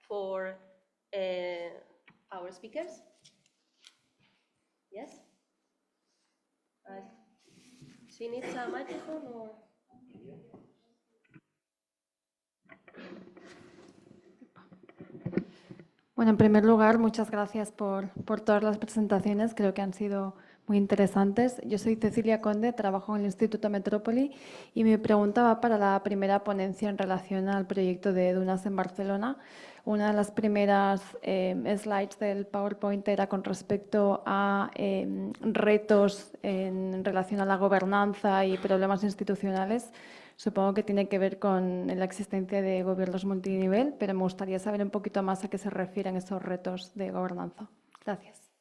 for our speakers. Yes? She needs a microphone or? Bueno, en primer lugar, muchas gracias por todas las presentaciones, creo que han sido muy interesantes. Yo soy Cecilia Conde, trabajo en el Instituto Metropolitan y mi pregunta va para la primera ponencia en relación al proyecto de dunas en Barcelona. Una de las primeras slides del PowerPoint era con respecto a retos en relación a la gobernanza y problemas institucionales. Supongo que tiene que ver con la existencia de gobiernos multinivel, pero me gustaría saber un poquito más a qué se refieren esos retos de gobernanza. Gracias.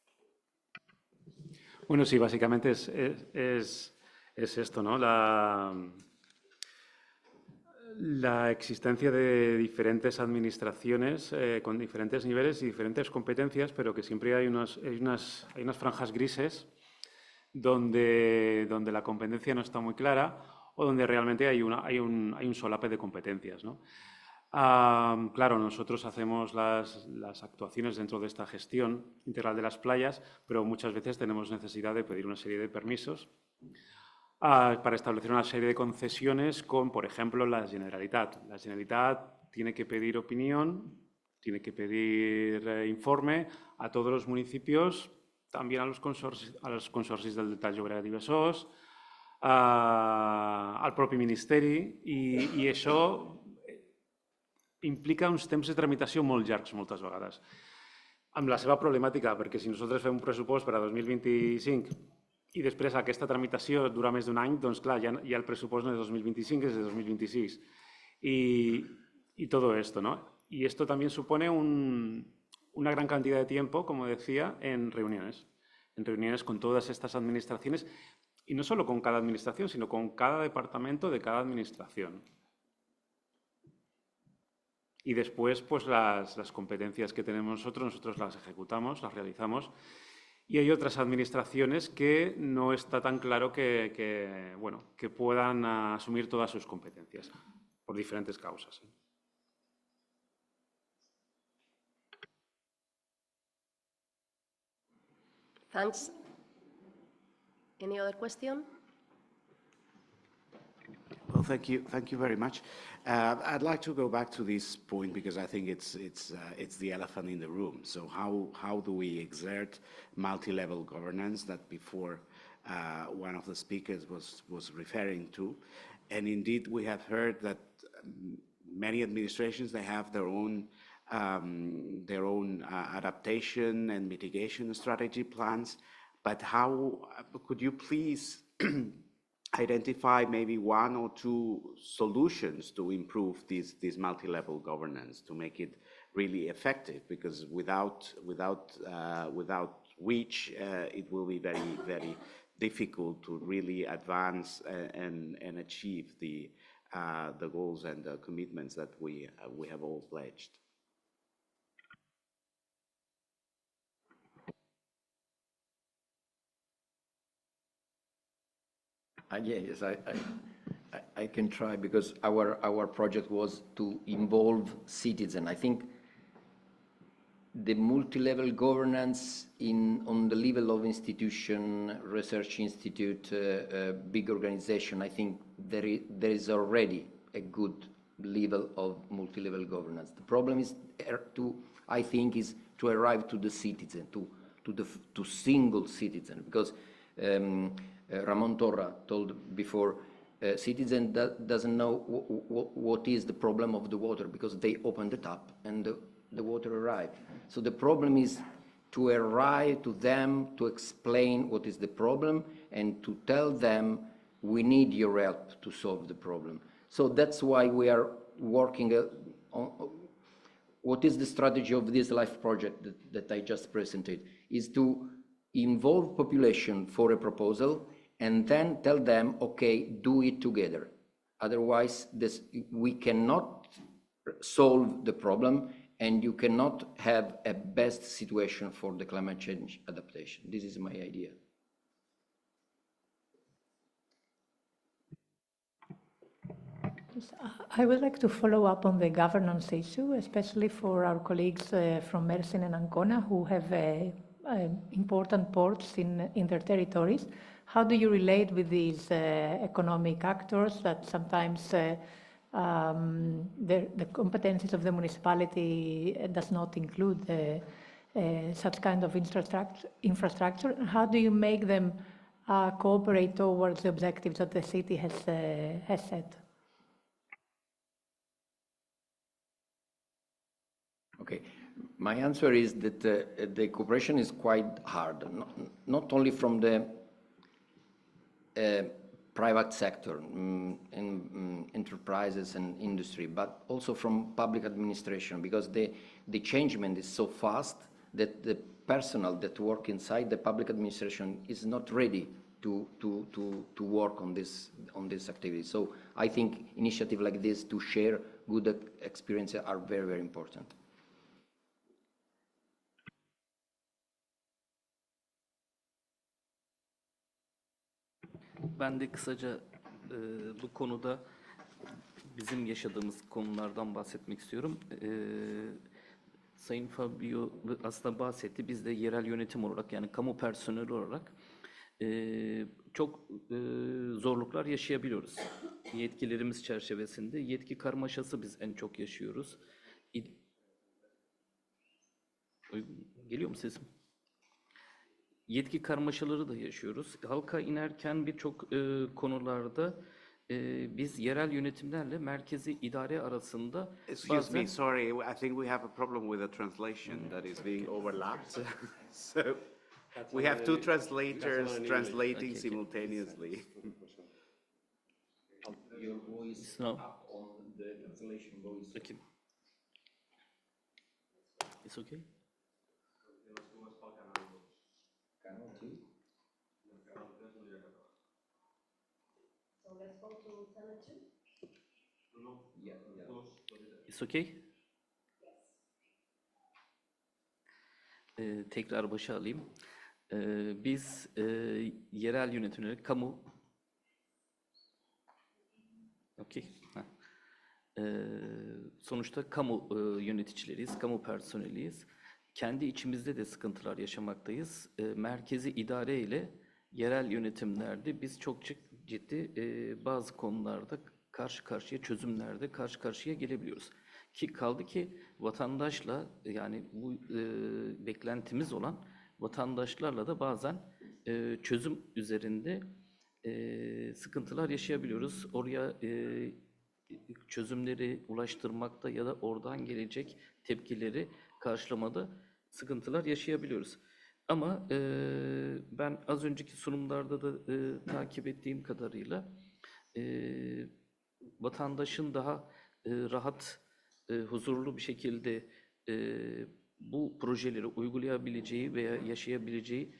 Bueno, sí, básicamente es esto, ¿no? La existencia de diferentes administraciones con diferentes niveles y diferentes competencias, pero que siempre hay unas franjas grises donde la competencia no está muy clara, o donde realmente hay un solape de competencias, ¿no? Claro, nosotros hacemos las actuaciones dentro de esta gestión integral de las playas, pero muchas veces tenemos necesidad de pedir una serie de permisos para establecer una serie de concesiones con, por ejemplo, la Generalitat. La Generalitat tiene que pedir opinión, tiene que pedir informe a todos los municipios, también a los consorcis del Delta Llobregat i Besòs, al propi Ministeri, i això implica uns temps de tramitació molt llargs moltes vegades, amb la seva problemàtica, perquè si nosaltres fem un pressupost per a 2025 i després aquesta tramitació dura més d'un any, doncs clar, ja el pressupost no és de 2025, és de 2026. Y todo esto, ¿no? Y esto también supone una gran cantidad de tiempo, como decía, en reuniones con todas estas administraciones, y no solo con cada administración, sino con cada departamento de cada administración. Y después, pues las competencias que tenemos nosotros las ejecutamos, las realizamos, y hay otras administraciones que no está tan claro que puedan asumir todas sus competencias, por diferentes causas. Thanks. Any other question? Well, thank you very much. I'd like to go back to this point because I think it's the elephant in the room. So how do we exert multi-level governance that before one of the speakers was referring to? And indeed, we have heard that many administrations, they have their own adaptation and mitigation strategy plans. But how could you please identify maybe one or two solutions to improve this multi-level governance to make it really effective? Because without which it will be very, very difficult to really advance and achieve the goals and the commitments that we have all pledged. Yes, I can try because our project was to involve citizens. I think the multi-level governance on the level of institution, research institute, big organization, I think there is already a good level of multi-level governance. The problem is I think, is to arrive to the citizen, to single citizen, because Ramon Torra told before, citizen doesn't know what is the problem of the water because they open the tap and the water arrives. So the problem is to arrive to them, to explain what is the problem and to tell them we need your help to solve the problem. So that's why we are working on what is the strategy of this LIFE project that I just presented, is to involve population for a proposal and then tell them, okay, do it together. Otherwise, we cannot solve the problem and you cannot have a best situation for the climate change adaptation. This is my idea. I would like to follow up on the governance issue, especially for our colleagues from Mersin and Ancona who have important ports in their territories. How do you relate with these economic actors that sometimes the competencies of the municipality does not include such kind of infrastructure? How do you make them cooperate towards the objectives that the city has set? Okay, my answer is that the cooperation is quite hard, not only from the private sector, enterprises and industry, but also from public administration, because the changement is so fast that the personnel that work inside the public administration is not ready to work on this activity. So I think initiatives like this to share good experiences are very, very important. Ben de kısaca bu konuda bizim yaşadığımız konulardan bahsetmek istiyorum. Sayın Fabio aslında bahsetti. Biz de yerel yönetim olarak, yani kamu personeli olarak çok zorluklar yaşayabiliyoruz. Yetkilerimiz çerçevesinde yetki karmaşası biz en çok yaşıyoruz. Geliyor mu sesim? Yetki karmaşaları da yaşıyoruz. Halka inerken birçok konularda biz yerel yönetimlerle merkezi idare arasında Excuse bazen me, sorry, I think we have a problem with the translation that is being overlapped. So we have two translators translating simultaneously. Your voice No. up on the translation voice. Okay. It's okay? Canal 2. So let's go to channel 2. Yeah, yeah. It's okay? Tekrar başa alayım. Biz yerel yönetimleri, kamu... Okay. Sonuçta kamu yöneticileriyiz, kamu personeliyiz. Kendi içimizde de sıkıntılar yaşamaktayız. Merkezi idare ile yerel yönetimlerde biz çok ciddi bazı konularda karşı karşıya, çözümlerde karşı karşıya gelebiliyoruz. Ki kaldı ki vatandaşla, yani bu beklentimiz olan vatandaşlarla da bazen çözüm üzerinde sıkıntılar yaşayabiliyoruz. Oraya çözümleri ulaştırmakta ya da oradan gelecek tepkileri karşılamada sıkıntılar yaşayabiliyoruz. Ama ben az önceki sunumlarda da takip ettiğim kadarıyla vatandaşın daha rahat, huzurlu bir şekilde bu projeleri uygulayabileceği veya yaşayabileceği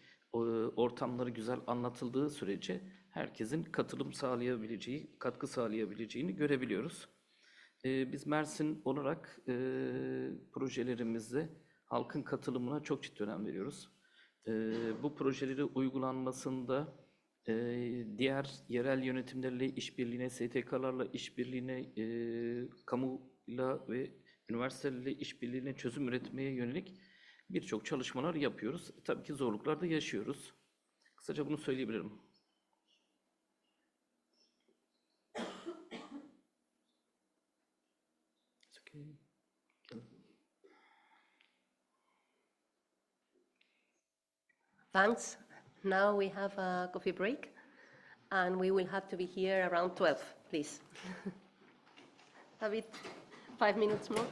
ortamları güzel anlatıldığı sürece herkesin katılım sağlayabileceği, katkı sağlayabileceğini görebiliyoruz. Biz Mersin olarak projelerimizde halkın katılımına çok ciddi önem veriyoruz. Bu projeleri uygulanmasında diğer yerel yönetimlerle işbirliğine, STK'larla işbirliğine, kamuyla ve üniversitelerle işbirliğine çözüm üretmeye yönelik birçok çalışmalar yapıyoruz. Tabii ki zorluklar da yaşıyoruz. Kısaca bunu söyleyebilirim. Thanks. Now we have a coffee break, and we will have to be here around 12, please. A bit, 5 minutes more.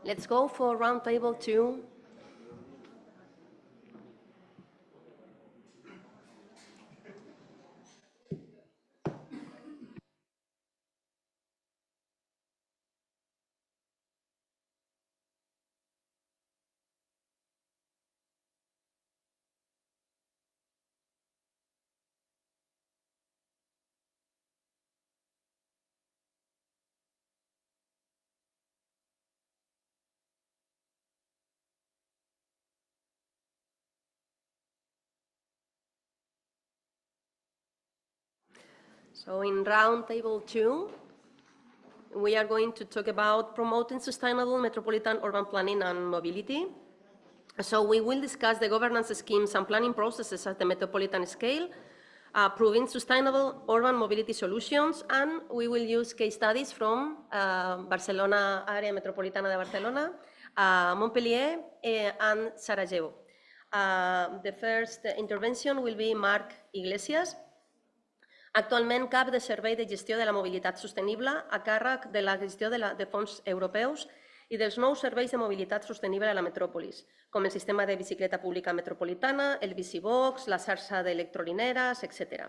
Let's go for roundtable 2. So in roundtable 2, we are going to talk about promoting sustainable metropolitan urban planning and mobility. So we will discuss the governance schemes and planning processes at the metropolitan scale, proving sustainable urban mobility solutions, and we will use case studies from Barcelona, Area Metropolitana de Barcelona, Montpellier, and Sarajevo. The first intervention will be Marc Iglesias, actualment cap de servei de gestió de la mobilitat sostenible a càrrec de la gestió de fons europeus i dels nous serveis de mobilitat sostenible a la metròpolis, com el sistema de bicicleta pública metropolitana, el bicibox, la xarxa d'electrolineres, etc.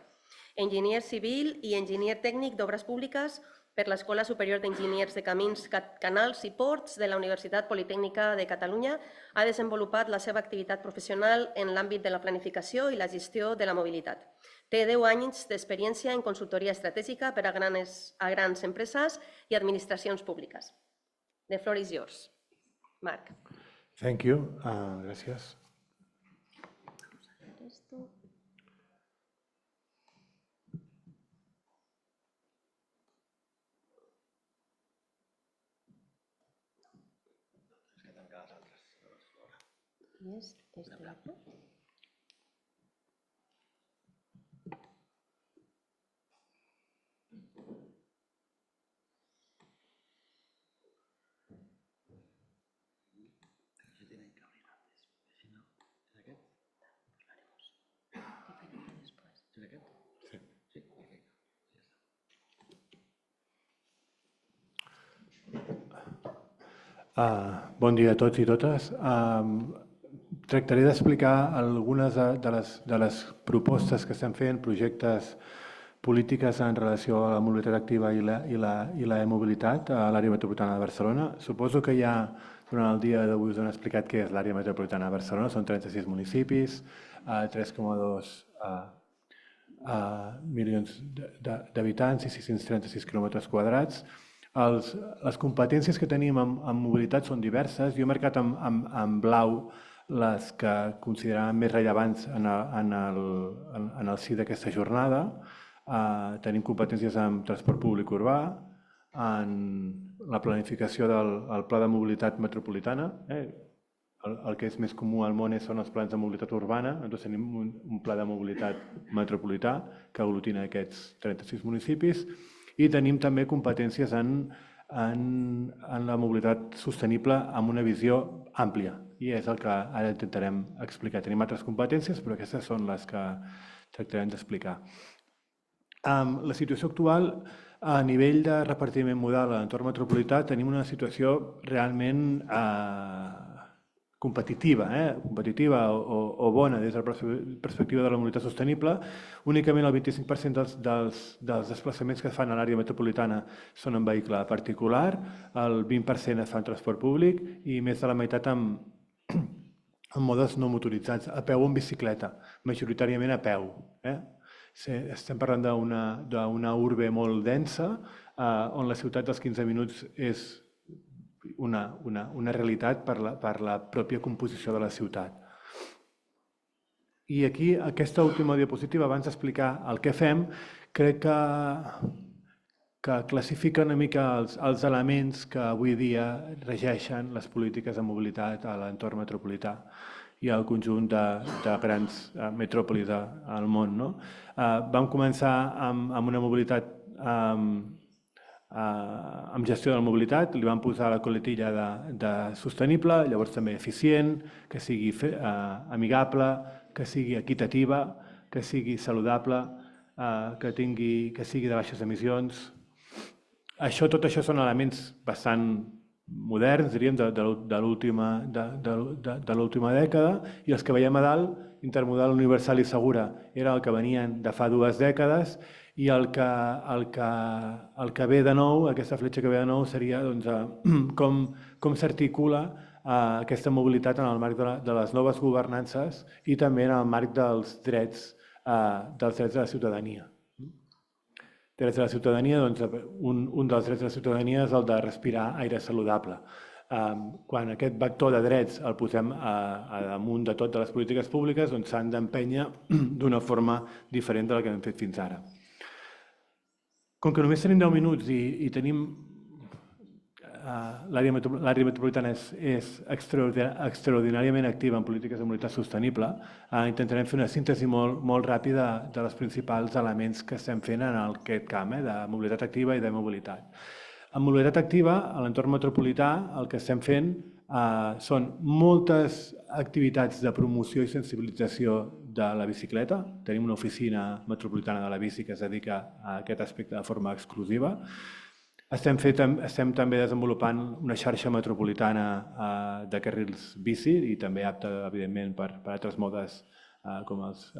Enginyer civil i enginyer tècnic d'obres públiques per l'Escola Superior d'Enginyers de Camins, Canals i Ports de la Universitat Politècnica de Catalunya, ha desenvolupat la seva activitat professional en l'àmbit de la planificació i la gestió de la mobilitat. Té 10 anys d'experiència en consultoria estratègica per a grans empreses i administracions públiques. The floor is yours. Marc. Thank you. Gracias. Bon dia a tots i totes. Tractaré d'explicar algunes de les propostes que estem fent, projectes polítiques en relació a la mobilitat activa i la e-mobilitat a l'àrea metropolitana de Barcelona. Suposo que ja durant el dia d'avui us han explicat què és l'àrea metropolitana de Barcelona. Són 36 municipis, 3,2 milions d'habitants i 636 quilòmetres quadrats. Les competències que tenim en mobilitat són diverses. Jo he marcat en blau les que consideràvem més rellevants en el si d'aquesta jornada. Tenim competències en transport públic urbà, en la planificació del Pla de Mobilitat Metropolitana. El que és més comú al món són els plans de mobilitat urbana. Nosaltres tenim un pla de mobilitat metropolità que aglutina aquests 36 municipis. I tenim també competències en la mobilitat sostenible amb una visió àmplia. I és el que ara intentarem explicar. Tenim altres competències, però aquestes són les que tractarem d'explicar. La situació actual, a nivell de repartiment modal a l'entorn metropolità, tenim una situació realment competitiva o bona des de la perspectiva de la mobilitat sostenible. Únicament el 25% dels desplaçaments que es fan a l'àrea metropolitana són en vehicle particular, el 20% es fa en transport públic i més de la meitat en modes no motoritzats, a peu o en bicicleta, majoritàriament a peu. Estem parlant d'una urbe molt densa, on la ciutat dels 15 minuts és una realitat per la pròpia composició de la ciutat. I aquí, aquesta última diapositiva, abans d'explicar el que fem, crec que classifica una mica els elements que avui dia regeixen les polítiques de mobilitat a l'entorn metropolità i al conjunt de grans metròpolis al món. Vam començar amb una mobilitat amb gestió de la mobilitat, li vam posar la coletilla de sostenible, llavors també eficient, que sigui amigable, que sigui equitativa, que sigui saludable, que sigui de baixes emissions. Tot això són elements bastant moderns, diríem, de l'última dècada, i els que veiem a dalt, intermodal universal i segura, era el que venien de fa 2 dècades, i el que ve de nou, aquesta fletxa que ve de nou, seria com s'articula aquesta mobilitat en el marc de les noves governances i també en el marc dels drets de la ciutadania. Drets de la ciutadania, un dels drets de la ciutadania és el de respirar aire saludable. Quan aquest vector de drets el posem damunt de totes les polítiques públiques, s'han d'empènyer d'una forma diferent de la que hem fet fins ara. Com que només tenim 10 minuts i tenim l'àrea metropolitana és extraordinàriament activa en polítiques de mobilitat sostenible, intentarem fer una síntesi molt ràpida de els principals elements que estem fent en aquest camp de mobilitat activa i de mobilitat. En mobilitat activa, a l'entorn metropolità, el que estem fent són moltes activitats de promoció i sensibilització de la bicicleta. Tenim una oficina metropolitana de la bici que es dedica a aquest aspecte de forma exclusiva. Estem també desenvolupant una xarxa metropolitana de carrils bici i també apta, evidentment, per altres modes com els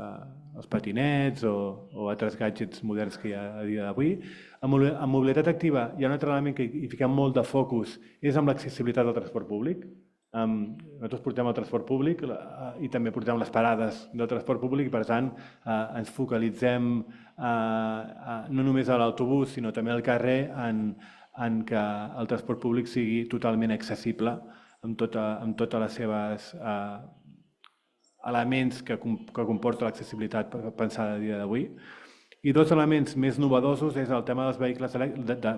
patinets o altres gadgets moderns que hi ha a dia d'avui. En mobilitat activa hi ha un altre element que hi fiquem molt de focus, és amb l'accessibilitat al transport públic. Nosaltres portem el transport públic i també portem les parades del transport públic i, per tant, ens focalitzem no només a l'autobús, sinó també al carrer en que el transport públic sigui totalment accessible amb totes les seves elements que comporta l'accessibilitat pensada a dia d'avui. I 2 elements més novedosos és el tema dels vehicles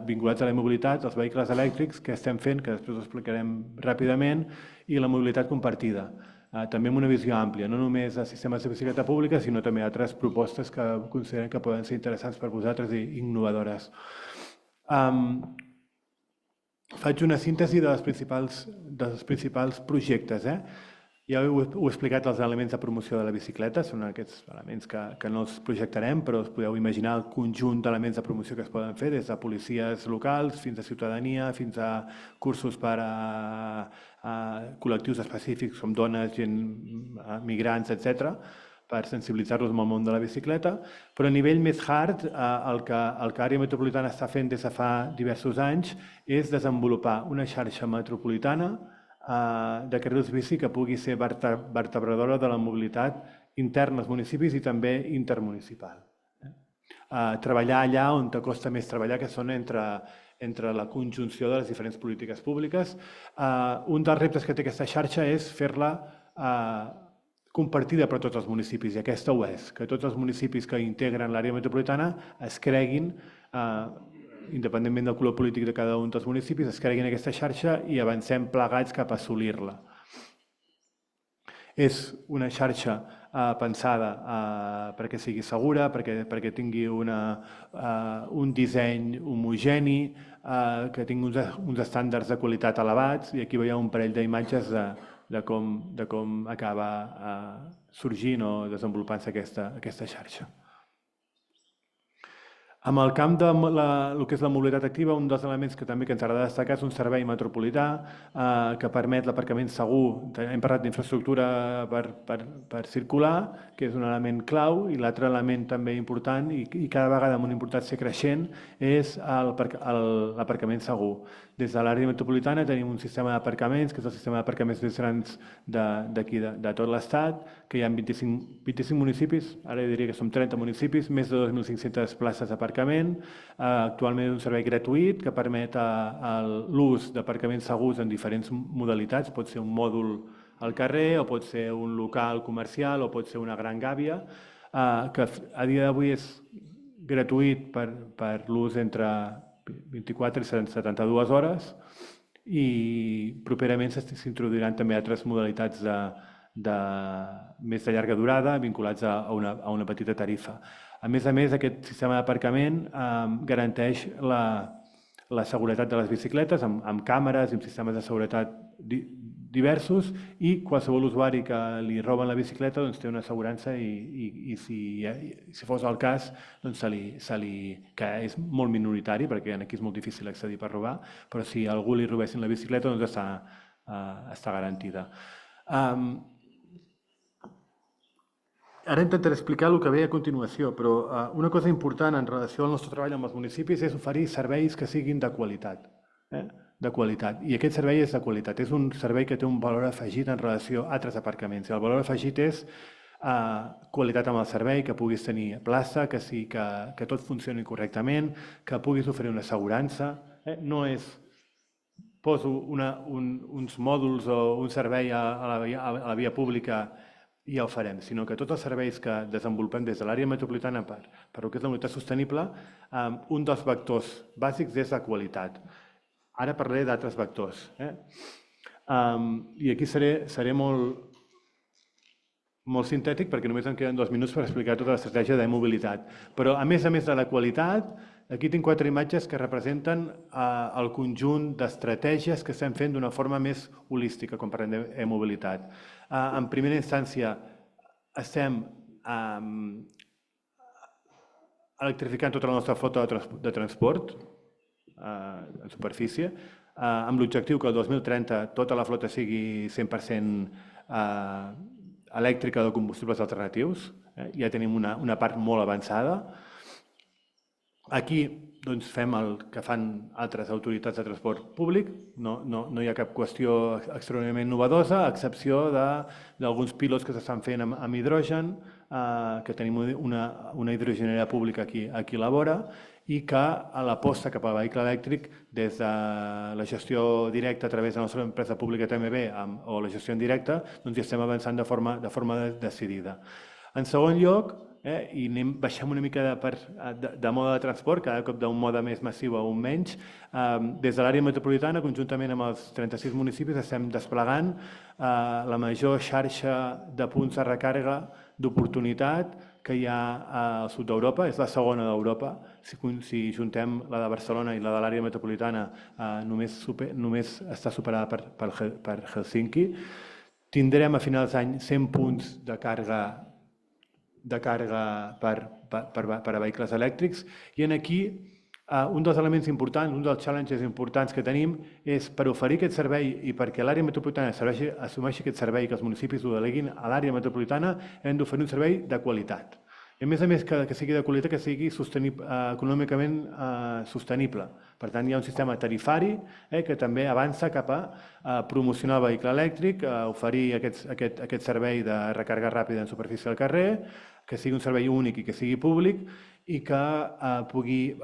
vinculats a la mobilitat, els vehicles elèctrics que estem fent, que després ho explicarem ràpidament, i la mobilitat compartida. També amb una visió àmplia, no només de sistemes de bicicleta pública, sinó també altres propostes que consideren que poden ser interessants per vosaltres i innovadores. Faig una síntesi dels principals projectes. Ja heu explicat els elements de promoció de la bicicleta, són aquests elements que no els projectarem, però us podeu imaginar el conjunt d'elements de promoció que es poden fer, des de policies locals fins a ciutadania, fins a cursos per a col·lectius específics com dones, gent, migrants, etc., per sensibilitzar-los amb el món de la bicicleta. Però a nivell més hard, el que l'àrea metropolitana està fent des de fa diversos anys és desenvolupar una xarxa metropolitana de carrils bici que pugui ser vertebradora de la mobilitat interna als municipis i també intermunicipal. Treballar allà on costa més treballar, que són entre la conjunció de les diferents polítiques públiques. Un dels reptes que té aquesta xarxa és fer-la compartida per tots els municipis, i aquesta ho és, que tots els municipis que integren l'àrea metropolitana es creguin, independentment del color polític de cada un dels municipis, es creguin aquesta xarxa i avancem plegats cap a assolir-la. És una xarxa pensada perquè sigui segura, perquè tingui un disseny homogeni, que tingui uns estàndards de qualitat elevats, i aquí veieu un parell d'imatges de com acaba sorgint o desenvolupant-se aquesta xarxa. En el camp del que és la mobilitat activa, un dels elements que també ens agrada destacar és un servei metropolità que permet l'aparcament segur. Hem parlat d'infraestructura per circular, que és un element clau, i l'altre element també important, i cada vegada amb una importància creixent, és l'aparcament segur. Des de l'àrea metropolitana tenim un sistema d'aparcaments, que és el sistema d'aparcaments més grans d'aquí, de tot l'Estat, que hi ha 25 municipis, ara diria que som 30 municipis, més de 2.500 places d'aparcament. Actualment és un servei gratuït que permet l'ús d'aparcaments segurs en diferents modalitats, pot ser un mòdul al carrer, o pot ser un local comercial, o pot ser una gran gàbia, que a dia d'avui és gratuït per l'ús entre 24 i 72 hores, i properament s'introduiran també altres modalitats més de llarga durada vinculats a una petita tarifa. A més, aquest sistema d'aparcament garanteix la seguretat de les bicicletes amb càmeres i amb sistemes de seguretat diversos i qualsevol usuari que li roben la bicicleta doncs, té una assegurança i si fos el cas, doncs, que és molt minoritari perquè aquí és molt difícil accedir per robar, però si a algú li robessin la bicicleta doncs està garantida. Ara intentaré explicar el que ve a continuació, però una cosa important en relació al nostre treball amb els municipis és oferir serveis que siguin de qualitat. De qualitat. I aquest servei és de qualitat. És un servei que té un valor afegit en relació a altres aparcaments. I el valor afegit és qualitat amb el servei, que puguis tenir plaça, que tot funcioni correctament, que puguis oferir una assegurança. No és poso uns mòduls o un servei a la via pública i ja ho farem, sinó que tots els serveis que desenvolupem des de l'àrea metropolitana per el que és la mobilitat sostenible, un dels vectors bàsics és la qualitat. Ara parlaré d'altres vectors. I aquí seré molt sintètic perquè només em queden 2 minuts per explicar tota l'estratègia de mobilitat. Però a més de la qualitat, aquí tinc 4 imatges que representen el conjunt d'estratègies que estem fent d'una forma més holística quan parlem de mobilitat. En primera instància, estem electrificant tota la nostra flota de transport en superfície, amb l'objectiu que el 2030 tota la flota sigui 100% elèctrica de combustibles alternatius. Ja tenim una part molt avançada. Aquí doncs, fem el que fan altres autoritats de transport públic. No hi ha cap qüestió extraordinàriament novedosa, a excepció d'alguns pilots que s'estan fent amb hidrogen, que tenim una hidrogenera pública aquí a la vora, i que a l'aposta cap al vehicle elèctric, des de la gestió directa a través de la nostra empresa pública TMB o la gestió indirecta, doncs hi estem avançant de forma decidida. En segon lloc, i baixem una mica de mode de transport, cada cop d'un mode més massiu a un menys, des de l'àrea metropolitana, conjuntament amb els 36 municipis, estem desplegant la major xarxa de punts de recàrrega d'oportunitat que hi ha al sud d'Europa, és la segona d'Europa. Si juntem la de Barcelona i la de l'àrea metropolitana, només està superada per Helsinki. Tindrem a finals d'any 100 punts de càrrega per a vehicles elèctrics. I aquí un dels elements importants, un dels challenges importants que tenim és per oferir aquest servei i perquè l'àrea metropolitana assumeixi aquest servei i que els municipis ho deleguin a l'àrea metropolitana, hem d'oferir un servei de qualitat. I a més que sigui de qualitat, que sigui econòmicament sostenible. Per tant, hi ha un sistema tarifari que també avança cap a promocionar el vehicle elèctric, a oferir aquest servei de recàrrega ràpida en superfície al carrer, que sigui un servei únic i que sigui públic i que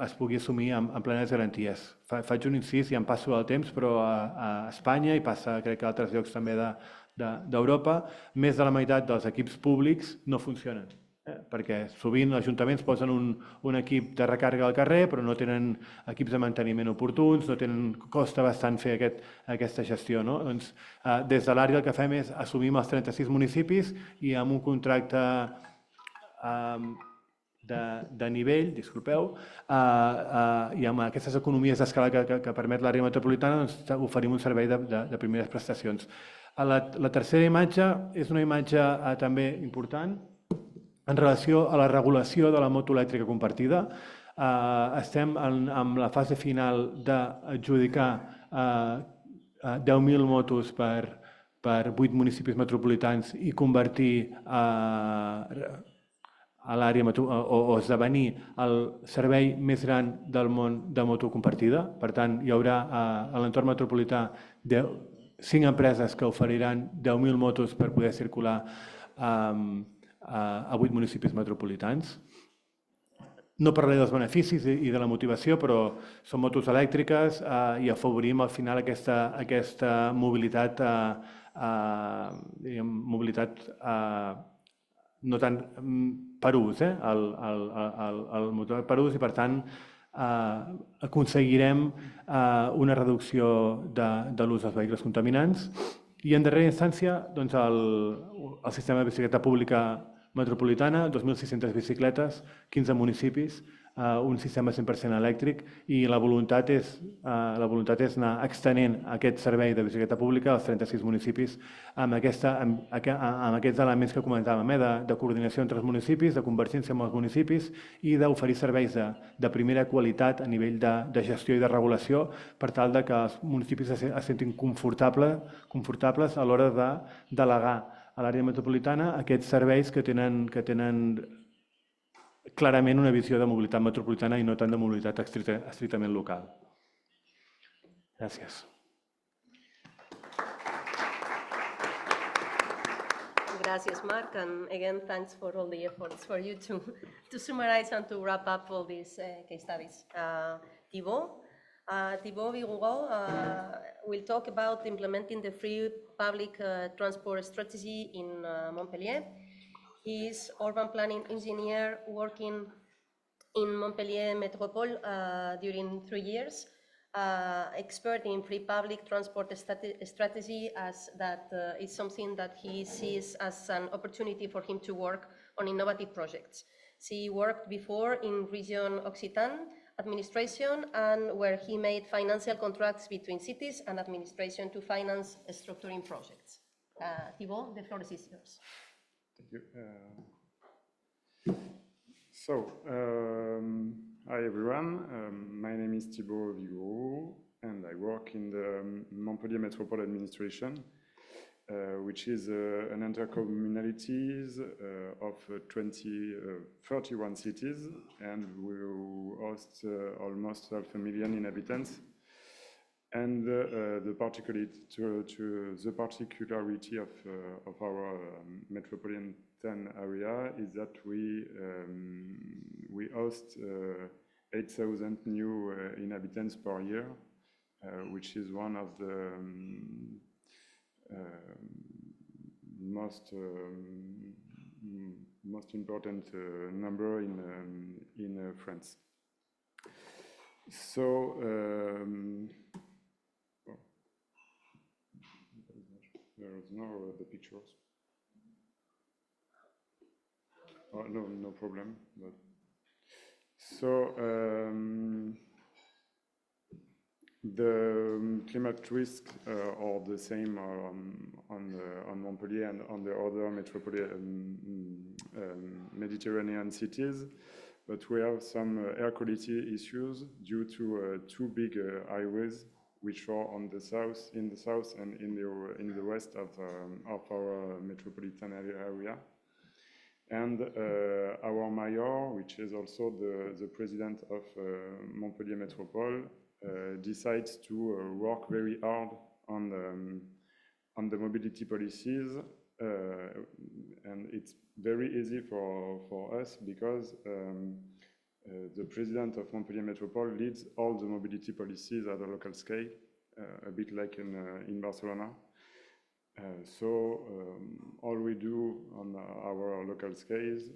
es pugui assumir amb plenes garanties. Faig un incís i em passo el temps, però a Espanya, i passa crec que a altres llocs també d'Europa, més de la meitat dels equips públics no funcionen. Perquè sovint els ajuntaments posen un equip de recàrrega al carrer, però no tenen equips de manteniment oportuns, costa bastant fer aquesta gestió. Des de l'àrea el que fem és assumir els 36 municipis i amb un contracte de nivell, disculpeu, i amb aquestes economies d'escala que permet l'àrea metropolitana oferim un servei de primeres prestacions. La tercera imatge és una imatge també important en relació a la regulació de la moto elèctrica compartida. Estem en la fase final d'adjudicar 10.000 motos per 8 municipis metropolitans i convertir a l'àrea o esdevenir el servei més gran del món de moto compartida. Per tant, hi haurà a l'entorn metropolità 5 empreses que oferiran 10.000 motos per poder circular a 8 municipis metropolitans. No parlaré dels beneficis i de la motivació, però són motos elèctriques i afavorim al final aquesta mobilitat no tant per ús, el motor per ús, i per tant aconseguirem una reducció de l'ús dels vehicles contaminants. I en darrera instància, el sistema de bicicleta pública Metropolitana, 2.600 bicicletes, 15 municipis, un sistema 100% elèctric i la voluntat és anar extenent aquest servei de bicicleta pública als 36 municipis amb aquests elements que comentàvem, de coordinació entre els municipis, de convergència amb els municipis i d'oferir serveis de primera qualitat a nivell de gestió i de regulació per tal que els municipis es sentin confortables a l'hora de delegar a l'àrea metropolitana aquests serveis que tenen clarament una visió de mobilitat metropolitana i no tant de mobilitat estrictament local. Gràcies. Gracias, Marc, and again, thanks for all the efforts for you to summarize and to wrap up all these case studies. Thibaut Vigoureau will talk about implementing the free public transport strategy in Montpellier. He is urban planning engineer working in Montpellier Metropole during 3 years, expert in free public transport strategy, as that is something that he sees as an opportunity for him to work on innovative projects. He worked before in Region Occitan administration and where he made financial contracts between cities and administration to finance structuring projects. Thibaut, the floor is yours. Thank you. Hi everyone. My name is Thibaut Vigoureau, and I work in the Montpellier Metropolitan Administration, which is an intercommunalities of 31 cities, and we host almost 500,000 inhabitants. And the particularity of our metropolitan area is that we host 8,000 new inhabitants per year, which is one of the most important number in France. So. There is no the pictures. Oh, no problem. But so the climate risks are the same on Montpellier and on the other metropolitan Mediterranean cities, but we have some air quality issues due to 2 big highways, which are in the south and in the west of our metropolitan area. And our mayor, which is also the president of Montpellier Metropole, decides to work very hard on the mobility policies, and it's very easy for us because the president of Montpellier Metropole leads all the mobility policies at a local scale, a bit like in Barcelona. So all we do on our local scales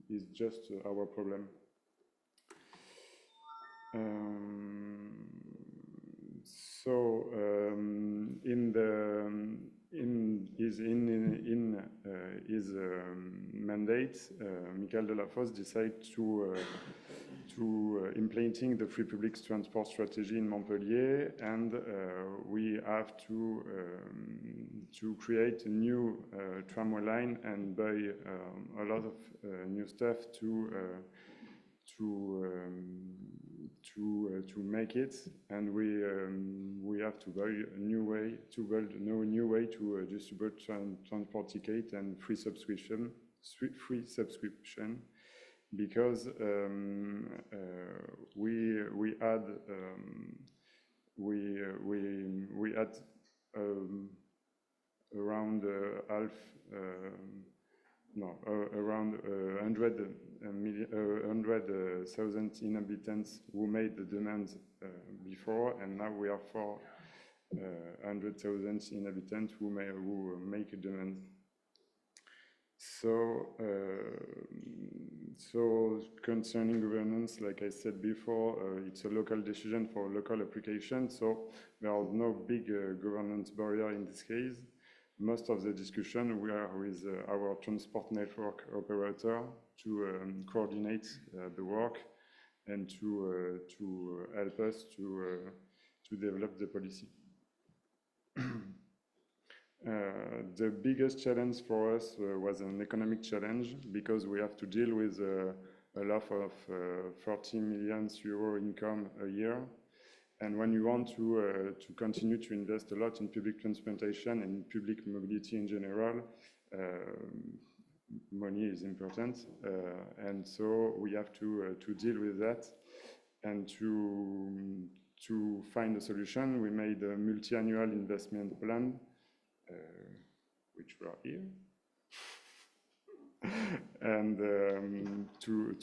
is just our problem. In his mandate, Michael Delafosse decided to implementing the free public transport strategy in Montpellier, and we have to create a new tramway line and buy a lot of new stuff to make it, and we have to build a new way to distribute transport ticket and free subscription, because we had around around 100,000 inhabitants who made the demands before, and now we have 400,000 inhabitants who make a demand. So concerning governance, like I said before, it's a local decision for local application, so there are no big governance barrier in this case. most of the discussion we are with our transport network operator to coordinate the work and to help us to develop the policy. The biggest challenge for us was an economic challenge because we have to deal with a loss of 40 million euro income a year. And when you want to continue to invest a lot in public transportation and public mobility in general, money is important. And so we have to deal with that. And to find a solution, we made a multi-annual investment plan, which we are here, and to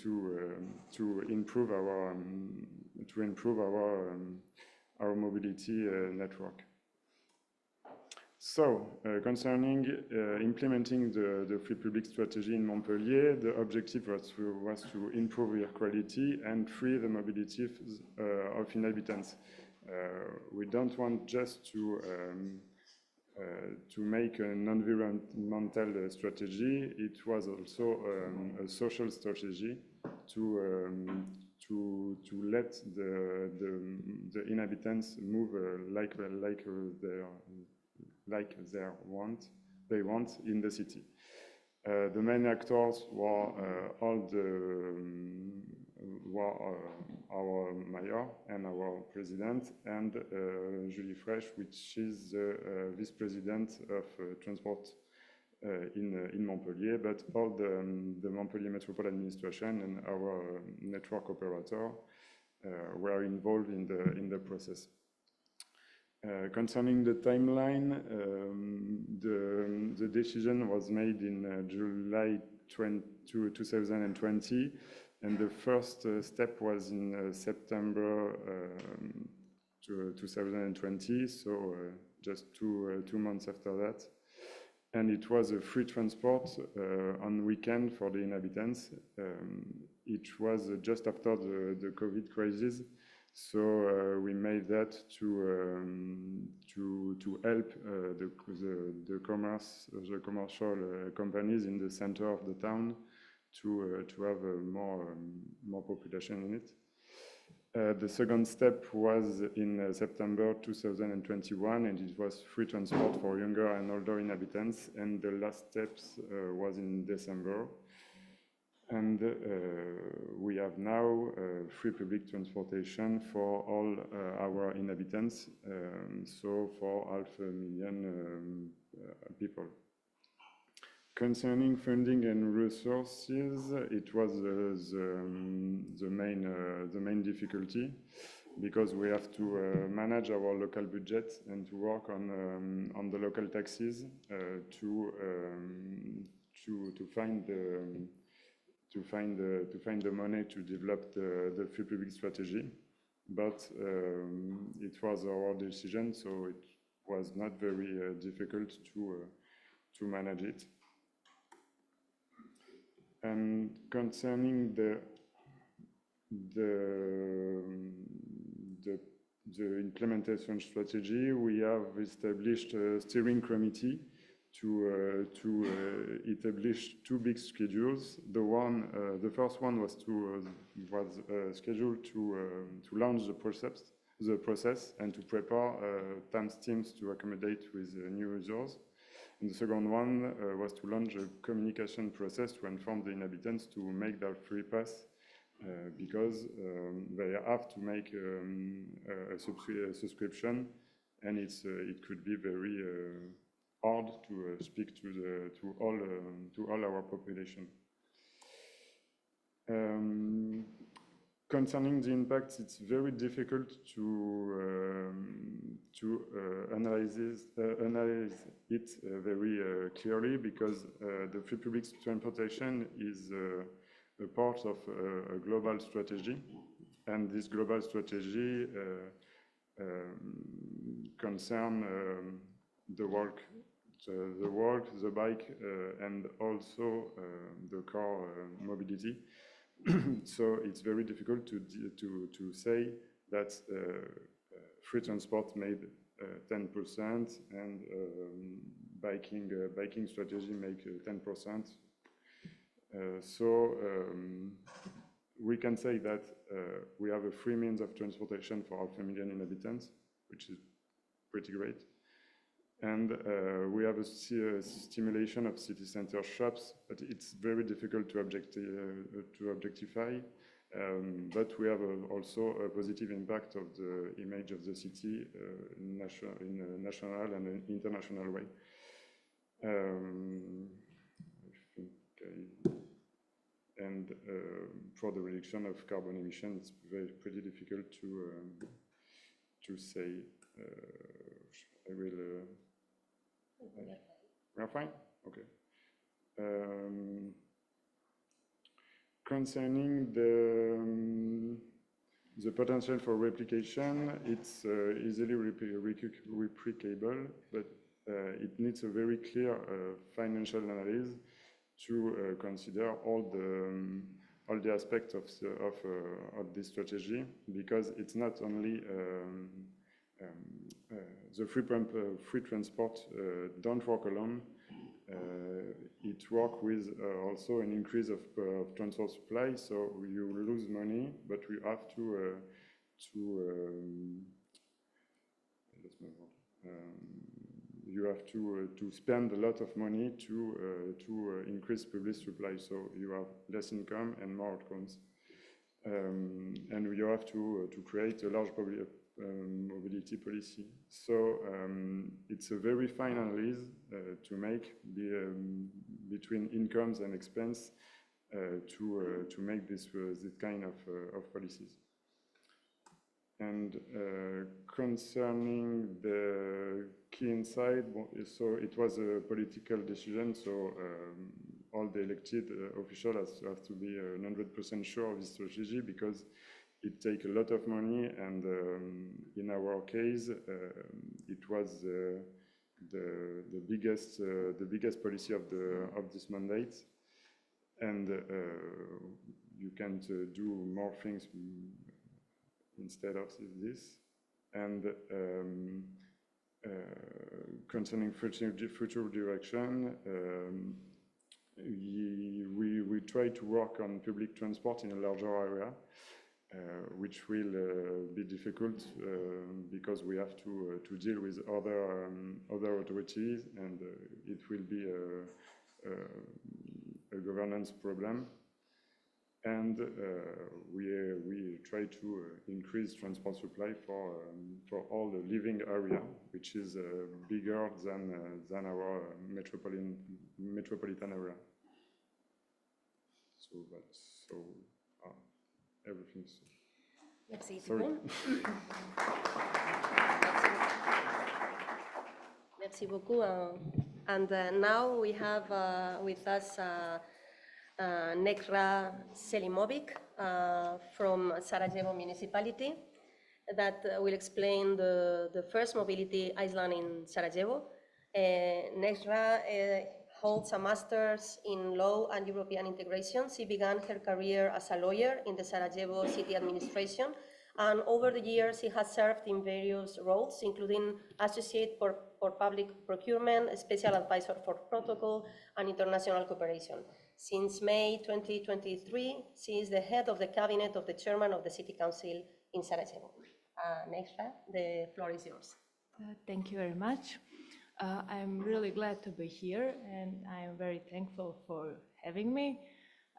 improve our mobility network. So, concerning implementing the free public strategy in Montpellier, the objective was to improve air quality and free the mobility of inhabitants. We don't want just to make an environmental strategy. It was also a social strategy to let the inhabitants move like they want in the city. The main actors were our mayor and our president, and Julie Fresh, which is the vice president of transport in Montpellier, but all the Montpellier Metropolitan administration and our network operator were involved in the process. Concerning the timeline, the decision was made in July 2020, and the first step was in September 2020, so just two months after that. And it was a free transport on weekend for the inhabitants. It was just after the COVID crisis. So we made that to help the commercial companies in the center of the town to have more population in it. The second step was in September 2021, and it was free transport for younger and older inhabitants. And the last steps was in December. And we have now free public transportation for all our inhabitants, so for 500,000 people. Concerning funding and resources, it was the main difficulty, because we have to manage our local budget and to work on the local taxes to find the money to develop the free public strategy. But it was our decision, so it was not very difficult to manage it. And concerning the implementation strategy, we have established a steering committee to establish two big schedules. The first one was scheduled to launch the process and to prepare TAMS teams to accommodate with new users. And the second one was to launch a communication process to inform the inhabitants to make their free pass, because they have to make a subscription, and it could be very hard to speak to all our population. Concerning the impacts, it's very difficult to analyze it very clearly, because the free public transportation is a part of a global strategy, and this global strategy concerns the walk, the bike, and also the car mobility. So it's very difficult to say that free transport made 10%, and biking strategy make 10%. We can say that we have a free means of transportation for our 5 million inhabitants, which is pretty great. And we have a stimulation of city center shops, but it's very difficult to objectify. But we have also a positive impact of the image of the city in a national and an international way. And for the reduction of carbon emissions, it's pretty difficult to say. I will. We are fine. Okay. Concerning the potential for replication, it's easily replicable, but it needs a very clear financial analysis to consider all the aspects of this strategy, because it's not only the free transport don't work alone. It works with also an increase of transport supply, so you lose money, but we have to you have to spend a lot of money to increase public supply, so you have less income and more outcomes. And you have to create a large mobility policy. So it's a very fine analysis to make between incomes and expense to make this kind of policies. And concerning the key insight, so it was a political decision, so all the elected officials have to be 100% sure of this strategy, because it takes a lot of money, and in our case, it was the biggest policy of this mandate, and you can't do more things instead of this. And concerning future direction, we try to work on public transport in a larger area, which will be difficult because we have to deal with other authorities, and it will be a governance problem. And we try to increase transport supply for all the living area, which is bigger than our metropolitan area. So that's everything's. Merci. Sorry. Merci beaucoup. And now we have with us Nekra Selimovic from Sarajevo municipality that will explain the first mobility island in Sarajevo. Nekra holds a master's in law and European integration. She began her career as a lawyer in the Sarajevo city administration, and over the years she has served in various roles, including associate for public procurement, special advisor for protocol and international cooperation. Since May 2023, she is the head of the cabinet of the chairman of the city council in Sarajevo. Nekra, the floor is yours. Thank you very much. I'm really glad to be here, and I'm very thankful for having me.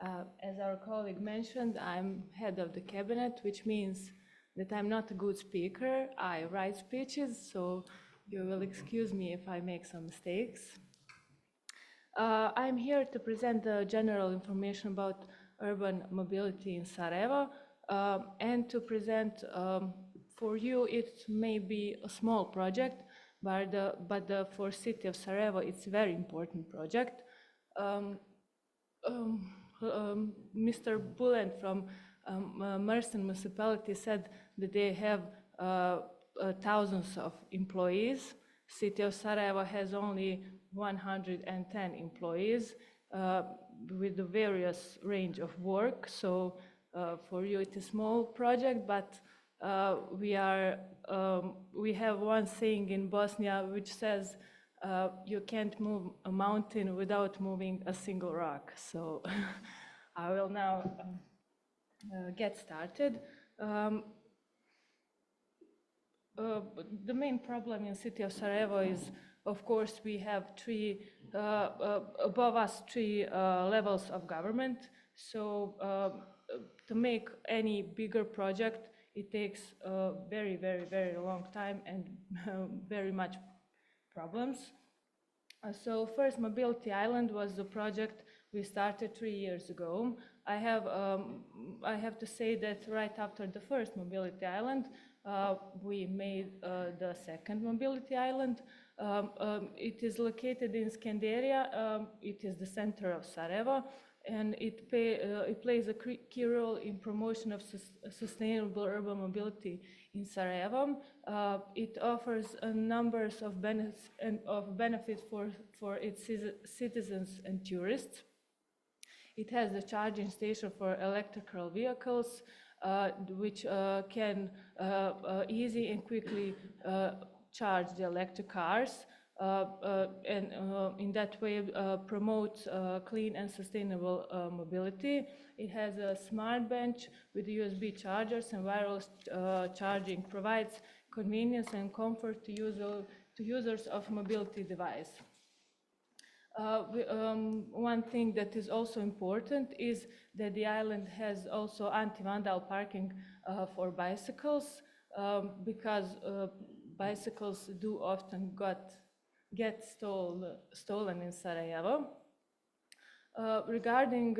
As our colleague mentioned, I'm head of the cabinet, which means that I'm not a good speaker. I write speeches, so you will excuse me if I make some mistakes. I'm here to present the general information about urban mobility in Sarajevo, and to present for you, it may be a small project, but for city of Sarajevo, it's a very important project. Mr. Bulent from Mersin municipality said that they have thousands of employees. City of Sarajevo has only 110 employees with a various range of work. So for you, it's a small project, but we have one saying in Bosnia which says you can't move a mountain without moving a single rock. So I will now get started. The main problem in city of Sarajevo is, of course, we have above us three levels of government. So to make any bigger project, it takes a very, very, very long time and very much problems. So First Mobility Island was the project we started 3 years ago. I have to say that right after the first Mobility Island, we made the second Mobility Island. It is located in Skanderia. It is the center of Sarajevo, and it plays a key role in promotion of sustainable urban mobility in Sarajevo. It offers a number of benefits for its citizens and tourists. It has the charging station for electrical vehicles, which can easy and quickly charge the electric cars, and in that way promote clean and sustainable mobility. It has a smart bench with USB chargers and wireless charging, provides convenience and comfort to users of mobility device. One thing that is also important is that the island has also anti-vandal parking for bicycles, because bicycles do often get stolen in Sarajevo. Regarding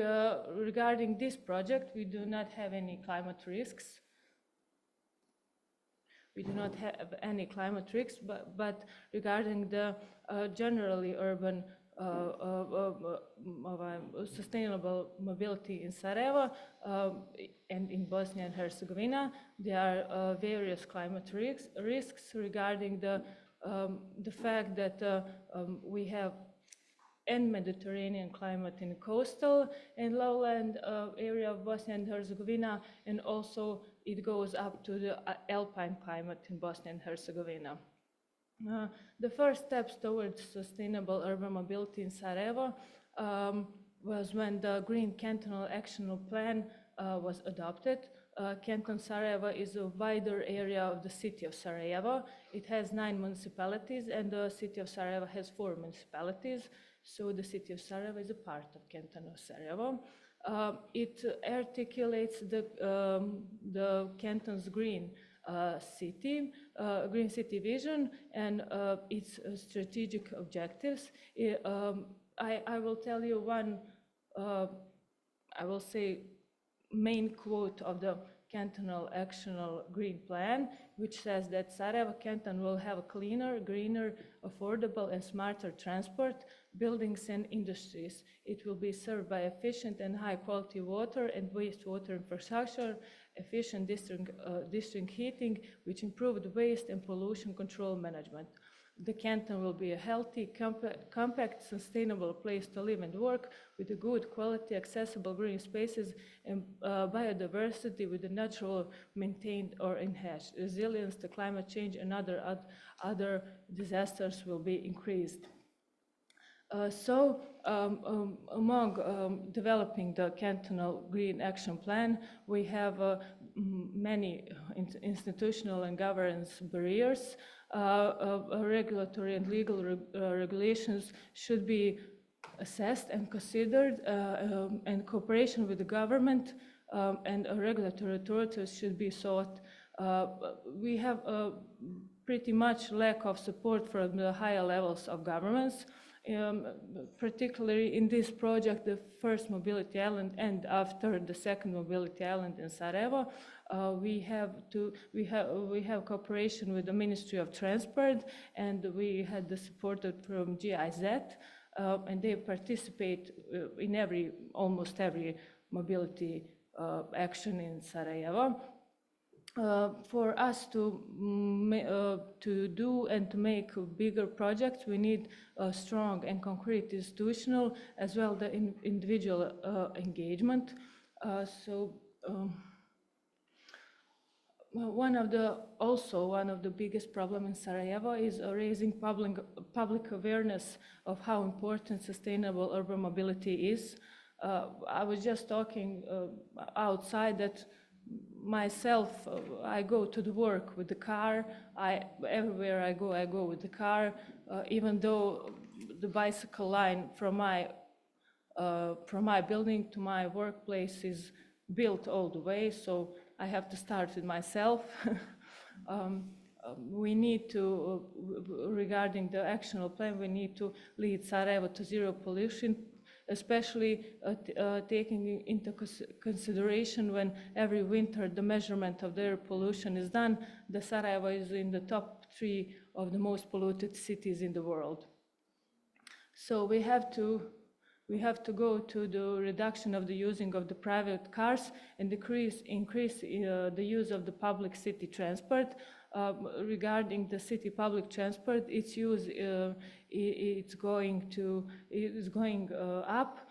this project, we do not have any climate risks. We do not have any climate risks, but regarding the generally urban sustainable mobility in Sarajevo and in Bosnia and Herzegovina, there are various climate risks regarding the fact that we have and Mediterranean climate in the coastal and lowland area of Bosnia and Herzegovina, and also it goes up to the alpine climate in Bosnia and Herzegovina. The first steps towards sustainable urban mobility in Sarajevo was when the Green Cantonal Action Plan was adopted. Canton Sarajevo is a wider area of the city of Sarajevo. It has 9 municipalities, and the city of Sarajevo has 4 municipalities. So the city of Sarajevo is a part of Canton of Sarajevo. It articulates the canton's green city vision and its strategic objectives. I will tell you one, I will say, main quote of the Cantonal Actional Green Plan, which says that Sarajevo Canton will have a cleaner, greener, affordable and smarter transport, buildings and industries. It will be served by efficient and high quality water and wastewater infrastructure, efficient district heating, which improved waste and pollution control management. The canton will be a healthy, compact, sustainable place to live and work with a good quality, accessible green spaces and biodiversity with the natural maintained or enhanced. Resilience to climate change and other disasters will be increased. Among developing the Cantonal Green Action Plan, we have many institutional and governance barriers. Regulatory and legal regulations should be assessed and considered, and cooperation with the government and regulatory authorities should be sought. We have pretty much lack of support from the higher levels of governments. Particularly in this project, the first Mobility Island, and after the second Mobility Island in Sarajevo, we have cooperation with the Ministry of Transport, and we had the support from GIZ, and they participate in almost every mobility action in Sarajevo. For us to do and to make bigger projects, we need a strong and concrete institutional as well the individual engagement. one of the biggest problems in Sarajevo is raising public awareness of how important sustainable urban mobility is. I was just talking outside that myself, I go to the work with the car. Everywhere I go with the car, even though the bicycle line from my building to my workplace is built all the way, so I have to start with myself. We need to, regarding the actional plan, we need to lead Sarajevo to zero pollution, especially taking into consideration when every winter the measurement of the air pollution is done, the Sarajevo is in the top 3 of the most polluted cities in the world. So we have to go to the reduction of the using of the private cars and increase the use of the public city transport. Regarding the city public transport, its use is going up.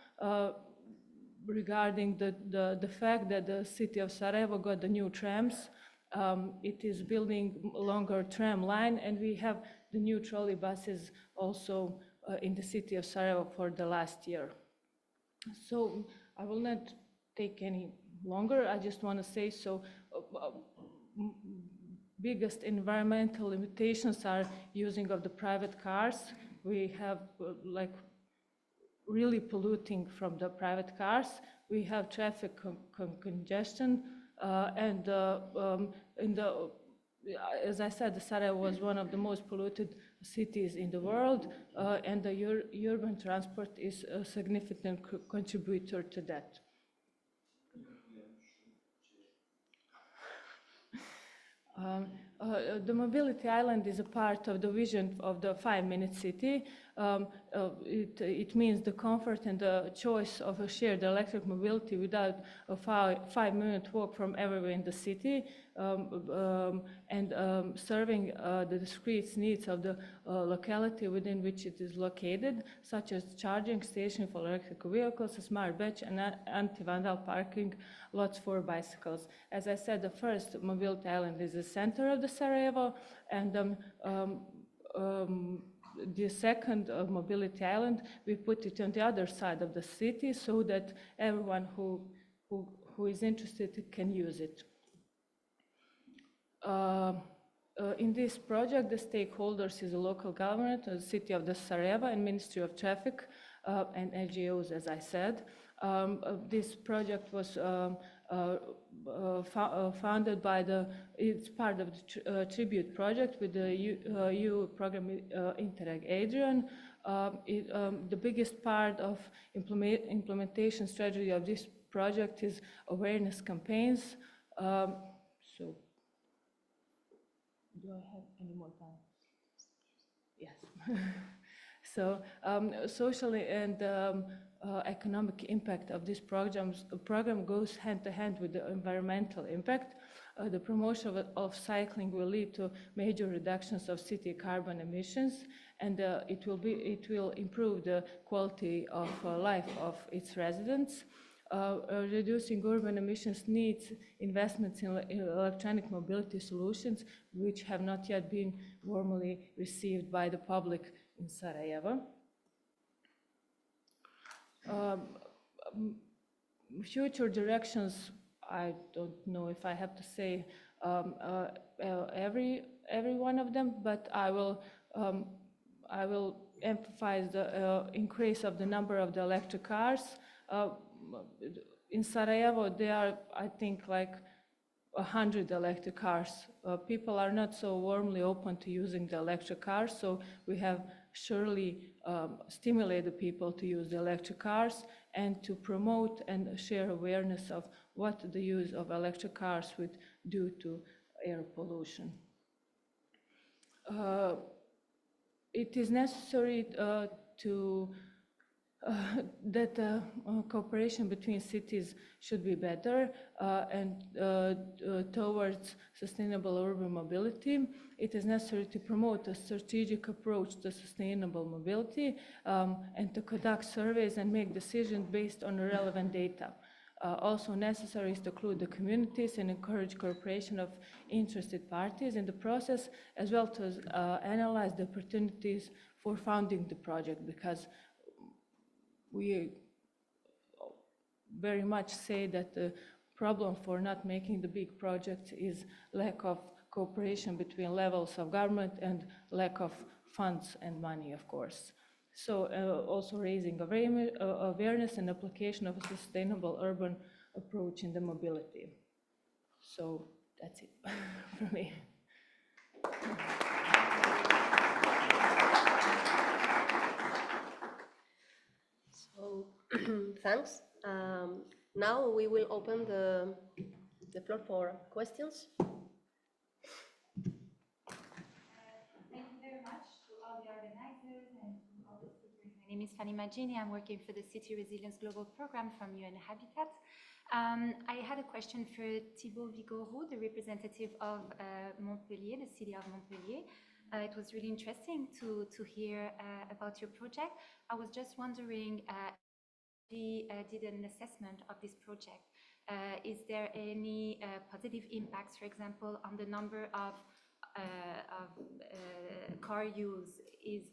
Regarding the fact that the city of Sarajevo got the new trams, it is building a longer tram line, and we have the new trolley buses also in the city of Sarajevo for the last year. So I will not take any longer. I just want to say biggest environmental limitations are using of the private cars. We have really polluting from the private cars. We have traffic congestion, and as I said, Sarajevo was one of the most polluted cities in the world, and the urban transport is a significant contributor to that. The mobility island is a part of the vision of the 5-minute city. It means the comfort and the choice of a shared electric mobility without a 5-minute walk from everywhere in the city, and serving the discrete needs of the locality within which it is located, such as charging station for electric vehicles, a smart bench, and anti-vandal parking lots for bicycles. As I said, the first mobility island is the center of the Sarajevo, and the second mobility island, we put it on the other side of the city so that everyone who is interested can use it. In this project, the stakeholders is the local government, the city of the Sarajevo, and Ministry of Traffic, and NGOs, as I said. This project was founded by it's part of the Tribute project with the EU program Interreg Adrian. The biggest part of implementation strategy of this project is awareness campaigns. So, do I have any more time? Yes. So, socially and economic impact of this program goes hand to hand with the environmental impact. The promotion of cycling will lead to major reductions of city carbon emissions, and it will improve the quality of life of its residents. Reducing urban emissions needs investments in electronic mobility solutions, which have not yet been warmly received by the public in Sarajevo. Future directions, I don't know if I have to say every one of them, but I will emphasize the increase of the number of the electric cars. In Sarajevo, there are, I think, like 100 electric cars. People are not so warmly open to using the electric cars, so we have surely stimulated people to use the electric cars and to promote and share awareness of what the use of electric cars would do to air pollution. It is necessary that cooperation between cities should be better and towards sustainable urban mobility. It is necessary to promote a strategic approach to sustainable mobility and to conduct surveys and make decisions based on relevant data. Also necessary is to include the communities and encourage cooperation of interested parties in the process, as well as analyze the opportunities for funding the project, because we very much say that the problem for not making the big projects is lack of cooperation between levels of government and lack of funds and money, of course. So also raising awareness and application of a sustainable urban approach in the mobility. So that's it for me. So thanks. Now we will open the floor for questions. Thank you very much to all the organizers and to all the speakers. My name is Fanny Magini. I'm working for the City Resilience Global Program from UN Habitat. I had a question for Thibault Vigouroux, the representative of Montpellier, the city of Montpellier. It was really interesting to hear about your project. I was just wondering, we did an assessment of this project. Is there any positive impacts, for example, on the number of car use? Is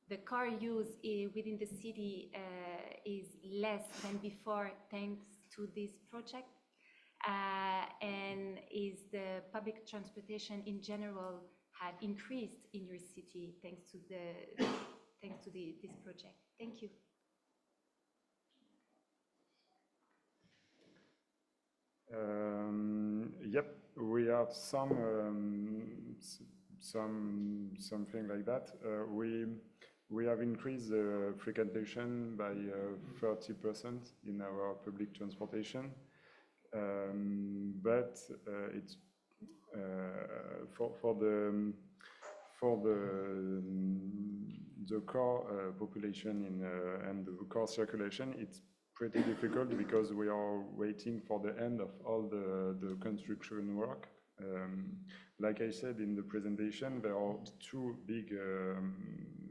the car use within the city is less than before thanks to this project? And is the public transportation in general had increased in your city thanks to this project? Thank you. Yep, we have something like that. We have increased the frequentation by 30% in our public transportation, but it's for the car population and the car circulation. It's pretty difficult because we are waiting for the end of all the construction work. Like I said in the presentation, there are two big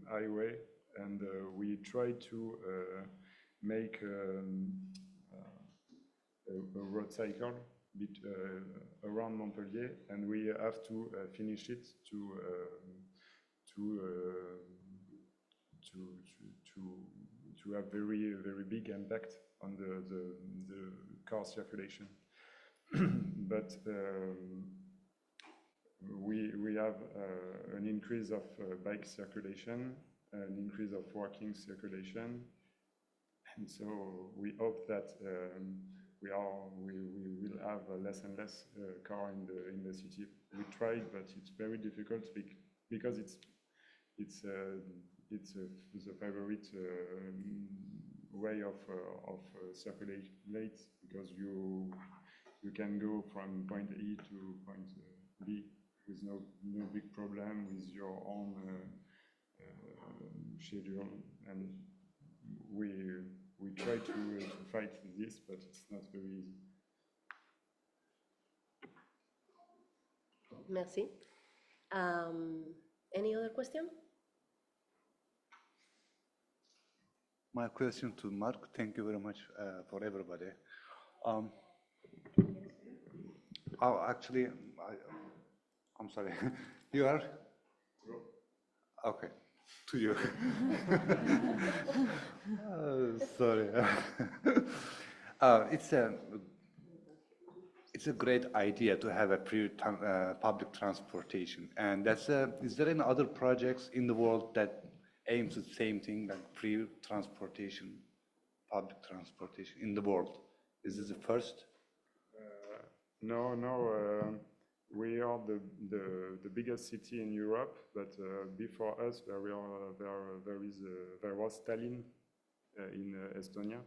highways, and we try to make a road cycle around Montpellier, and we have to finish it to have very big impact on the car circulation. But we have an increase of bike circulation, an increase of walking circulation, and so we hope that we will have less and less car in the city. We tried, but it's very difficult because it's the favorite way of circulate, because you can go from point A to point B with no big problem with your own schedule, and we try to fight this, but it's not very easy. Merci. Any other question? My question to Mark. Thank you very much for everybody. Actually, I'm sorry. You are? Okay. To you. Sorry. It's a great idea to have a public transportation, and is there any other projects in the world that aims at the same thing, like free transportation, public transportation in the world? Is this the first? No. We are the biggest city in Europe, but before us there was Tallinn in Estonia,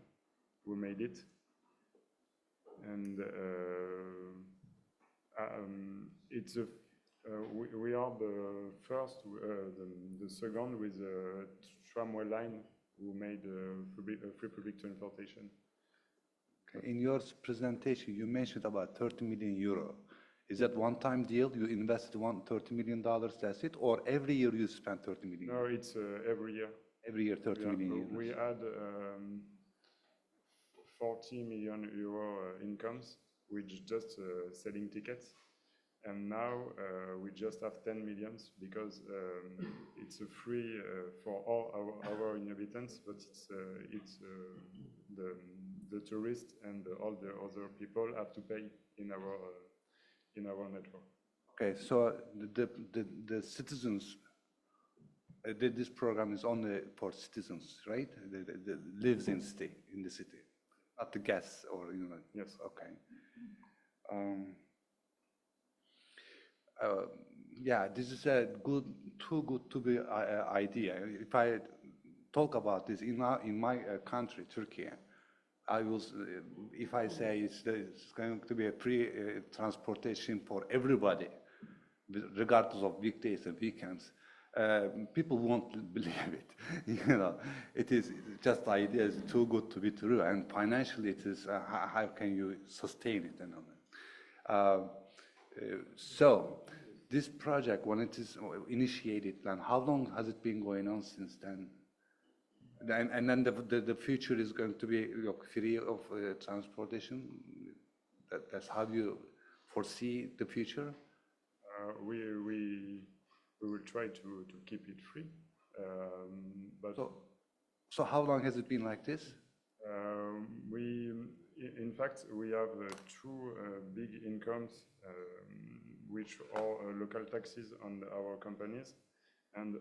who made it, and we are the first, the second with a tramway line who made free public transportation. In your presentation, you mentioned about 30 million euro. Is that one-time deal? You invested $30 million, that's it? Or every year you spend 30 million? No, it's every year. Every year, 30 million euros. We had 40 million euro incomes with just selling tickets. And now we just have 10 millions because it's free for all our inhabitants, but it's the tourists and all the other people have to pay in our network. Okay, so the citizens, this program is only for citizens, right? That lives in the city, not the guests or Yes. Okay. Yeah, this is a too good to be idea. If I talk about this in my country, Turkey, if I say it's going to be a free transportation for everybody, regardless of weekdays and weekends, people won't believe it. It is just the idea is too good to be true, and financially it is. How can you sustain it? So this project, when it is initiated, and how long has it been going on since then? And then the future is going to be free of transportation. That's how you foresee the future. We will try to keep it free, but so how long has it been like this? In fact, we have two big incomes, which are local taxes on our companies, and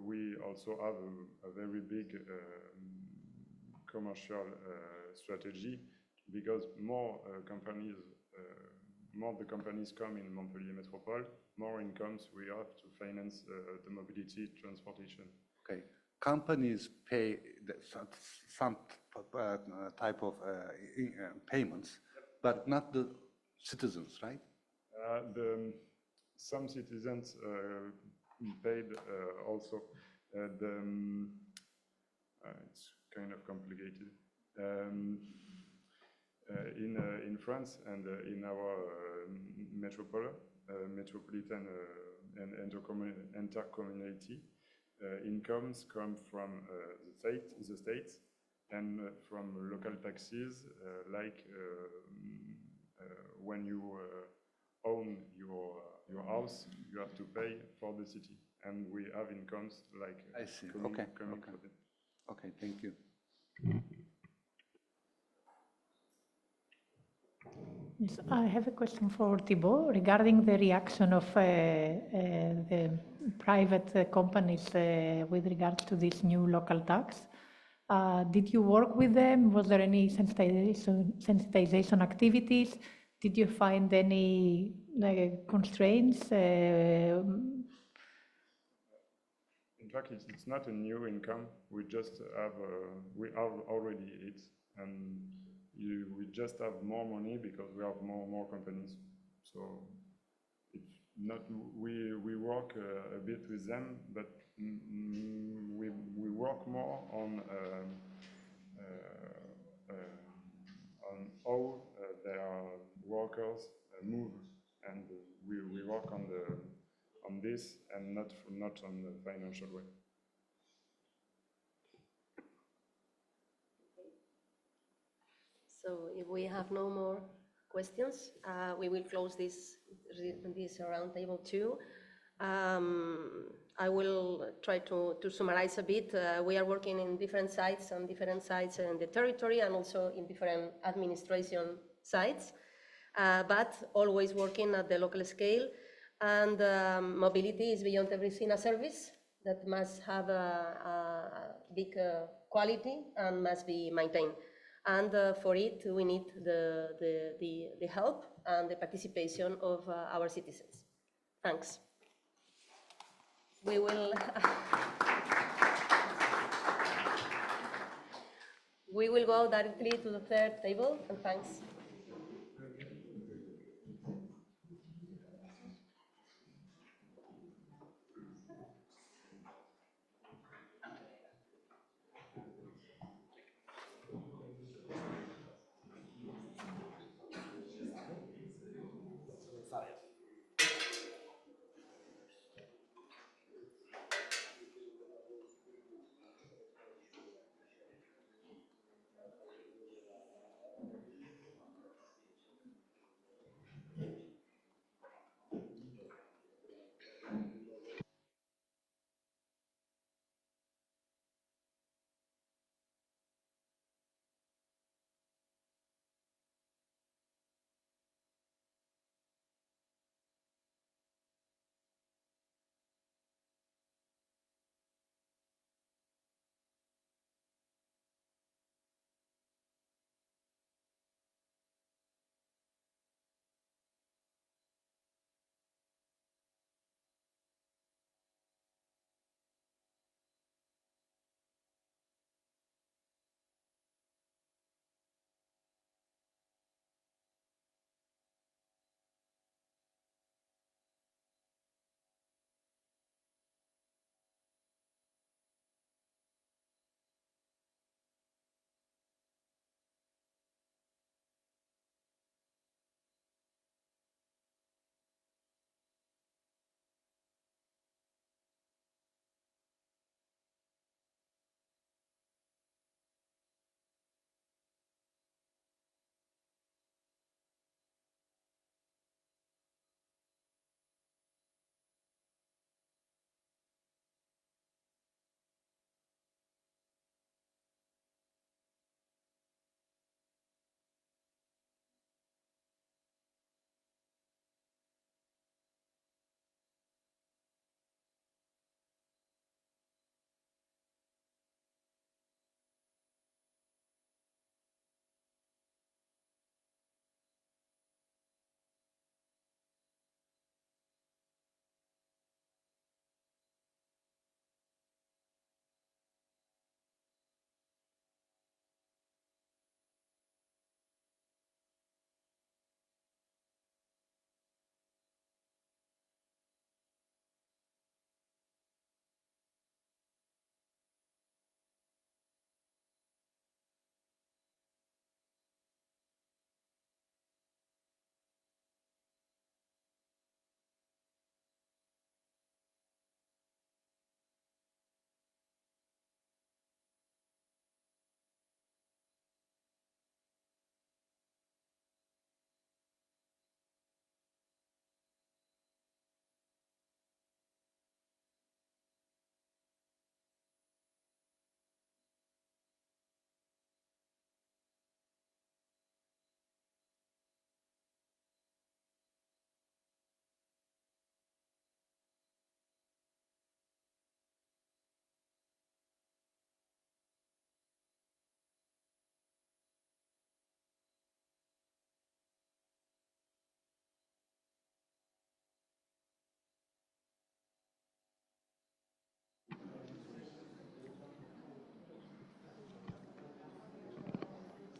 we also have a very big commercial strategy, because more the companies come in Montpellier Metropole, more incomes we have to finance the mobility transportation. Okay. Companies pay some type of payments, but not the citizens, right? Some citizens paid also. It's kind of complicated. In France and in our metropolitan and intercommunality, incomes come from the states and from local taxes, like when you own your house, you have to pay for the city, and we have incomes like I see. coming Okay. from Okay. it. Okay. Thank you. Yes, I have a question for Thibault regarding the reaction of the private companies with regards to this new local tax. Did you work with them? Was there any sensitization activities? Did you find any constraints? In fact, it's not a new income. We just have we have already it, and we just have more money because we have more companies. So it's not we work a bit with them, but we work more on how their workers move, and we work on this, and not on the financial way. So if we have no more questions, we will close this roundtable too. I will try to summarize a bit. We are working in different sites, on different sites in the territory, and also in different administration sites, but always working at the local scale. And mobility is beyond everything a service that must have a big quality and must be maintained. And for it, we need the help and the participation of our citizens. Thanks. We will go directly to the third table, and thanks.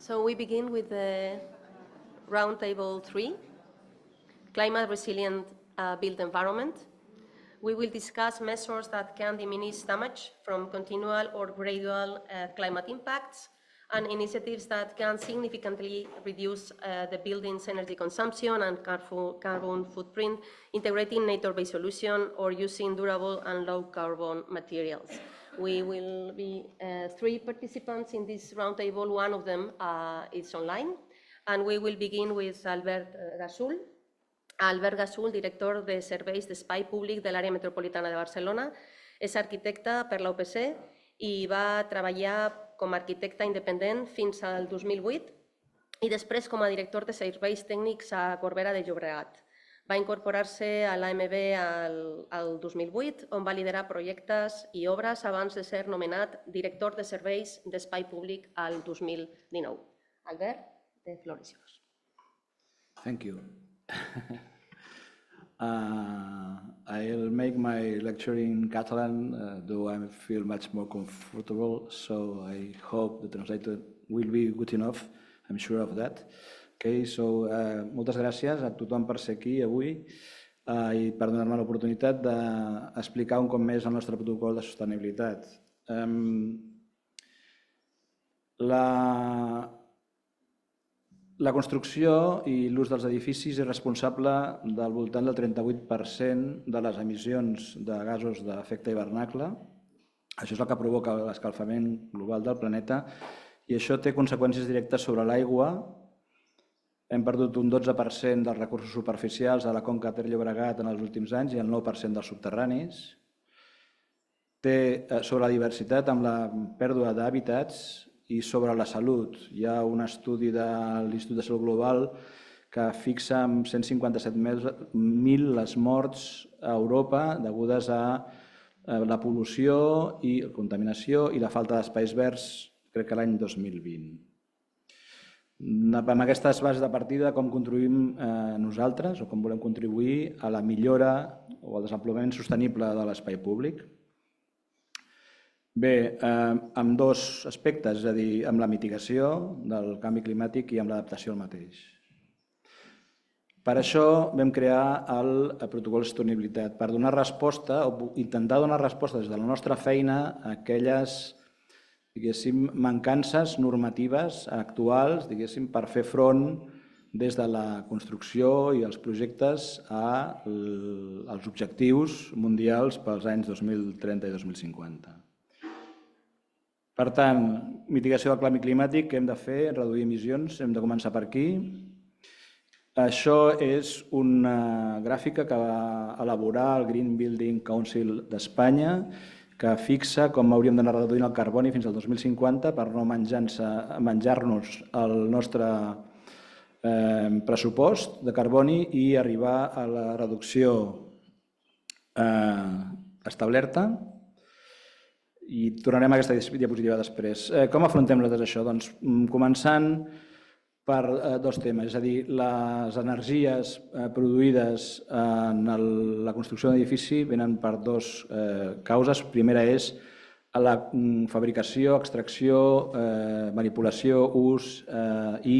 So we begin with the roundtable 3, climate resilient built environment. We will discuss measures that can diminish damage from continual or gradual climate impacts and initiatives that can significantly reduce the building's energy consumption and carbon footprint, integrating nature-based solutions or using durable and low-carbon materials. We will be 3 participants in this roundtable. One of them is online, and we will begin with Albert Gasul. Albert Gasul, director de serveis d'espai públic de l'àrea metropolitana de Barcelona, és arquitecte per la UPC i va treballar com a arquitecte independent fins al 2008 i després com a director de serveis tècnics a Corbera de Llobregat. Va incorporar-se a l'AMB al 2008, on va liderar projectes i obres abans de ser nomenat director de serveis d'espai públic al 2019. Albert, the floor is yours. Thank you. I'll make my lecture in Catalan, though I feel much more comfortable, so I hope the translator will be good enough. I'm sure of that. Okay, so moltes gràcies a tothom per ser aquí avui i per donar-me l'oportunitat d'explicar un cop més el nostre protocol de sostenibilitat. La construcció i l'ús dels edificis és responsable del voltant del 38% de les emissions de gasos d'efecte hivernacle. Això és el que provoca l'escalfament global del planeta i això té conseqüències directes sobre l'aigua. Hem perdut un 12% dels recursos superficials a la conca Ter-Llobregat en els últims anys i el 9% dels subterranis. Té sobre la diversitat amb la pèrdua d'hàbitats i sobre la salut. Hi ha un estudi de l'Institut de Salut Global que fixa en 157.000 les morts a Europa degudes a la pol·lució i la contaminació i la falta d'espais verds, crec que l'any 2020. Amb aquestes bases de partida, com contribuïm nosaltres o com volem contribuir a la millora o al desenvolupament sostenible de l'espai públic? Bé, amb 2 aspectes, és a dir, amb la mitigació del canvi climàtic i amb l'adaptació al mateix. Per això vam crear el protocol de sostenibilitat, per donar resposta o intentar donar resposta des de la nostra feina a aquelles mancances normatives actuals per fer front des de la construcció i els projectes als objectius mundials pels anys 2030 i 2050. Per tant, mitigació del canvi climàtic, què hem de fer? Reduir emissions, hem de començar per aquí. Això és una gràfica que va elaborar el Green Building Council d'Espanya, que fixa com hauríem d'anar reduint el carboni fins al 2050 per no menjar-nos el nostre pressupost de carboni i arribar a la reducció establerta. I tornarem a aquesta diapositiva després. Com afrontem tot això? Doncs començant per 2 temes, és a dir, les energies produïdes en la construcció d'un edifici venen per 2 causes. Primera és la fabricació, extracció, manipulació, ús i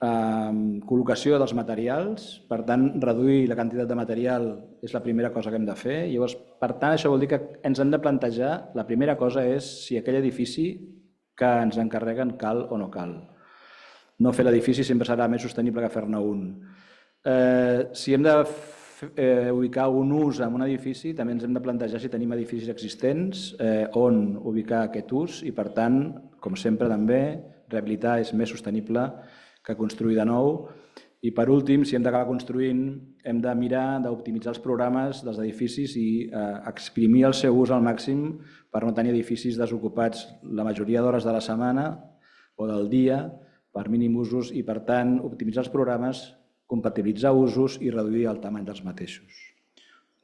col·locació dels materials. Per tant, reduir la quantitat de material és la primera cosa que hem de fer. Llavors, per tant, això vol dir que ens hem de plantejar, la primera cosa és si aquell edifici que ens encarreguen cal o no cal. No fer l'edifici sempre serà més sostenible que fer-ne un. Si hem d'ubicar un ús en un edifici, també ens hem de plantejar si tenim edificis existents on ubicar aquest ús i, per tant, com sempre també, rehabilitar és més sostenible que construir de nou. I per últim, si hem d'acabar construint, hem de mirar d'optimitzar els programes dels edificis i exprimir el seu ús al màxim per no tenir edificis desocupats la majoria d'hores de la setmana o del dia per mínim usos i, per tant, optimitzar els programes, compatibilitzar usos i reduir el tamany dels mateixos.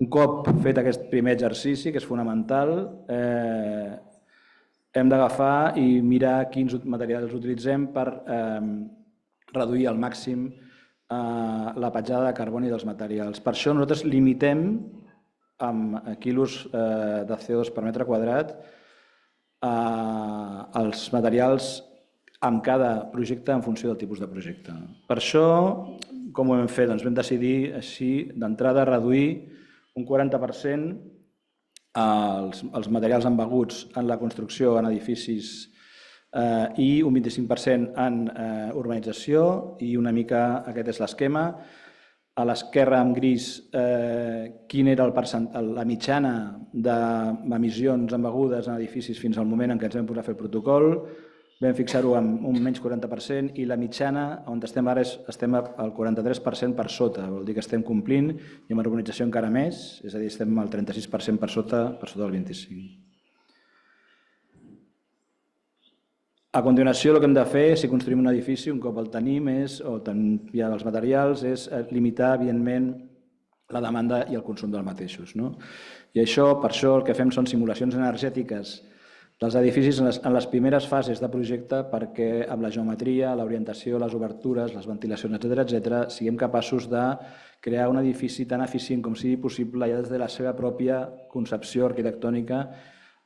Un cop fet aquest primer exercici, que és fonamental, hem d'agafar i mirar quins materials utilitzem per reduir al màxim la petjada de carboni dels materials. Per això nosaltres limitem amb quilos de CO2 per metre quadrat els materials amb cada projecte en funció del tipus de projecte. Per això, com ho vam fer? Doncs vam decidir així d'entrada reduir un 40% els materials embeguts en la construcció en edificis i un 25% en urbanització, i una mica aquest és l'esquema. A l'esquerra, en gris, quina era la mitjana d'emissions embegudes en edificis fins al moment en què ens vam posar a fer el protocol. Vam fixar-ho amb un menys 40%, i la mitjana on estem ara estem al 43% per sota, vol dir que estem complint, i amb urbanització encara més, és a dir, estem al 36% per sota del 25%. A continuació, el que hem de fer, si construïm un edifici, un cop el tenim, o tenim ja els materials, és limitar, evidentment, la demanda i el consum dels mateixos. I per això el que fem són simulacions energètiques dels edificis en les primeres fases de projecte, perquè amb la geometria, l'orientació, les obertures, les ventilacions, etc., siguem capaços de crear un edifici tan eficient com sigui possible ja des de la seva pròpia concepció arquitectònica,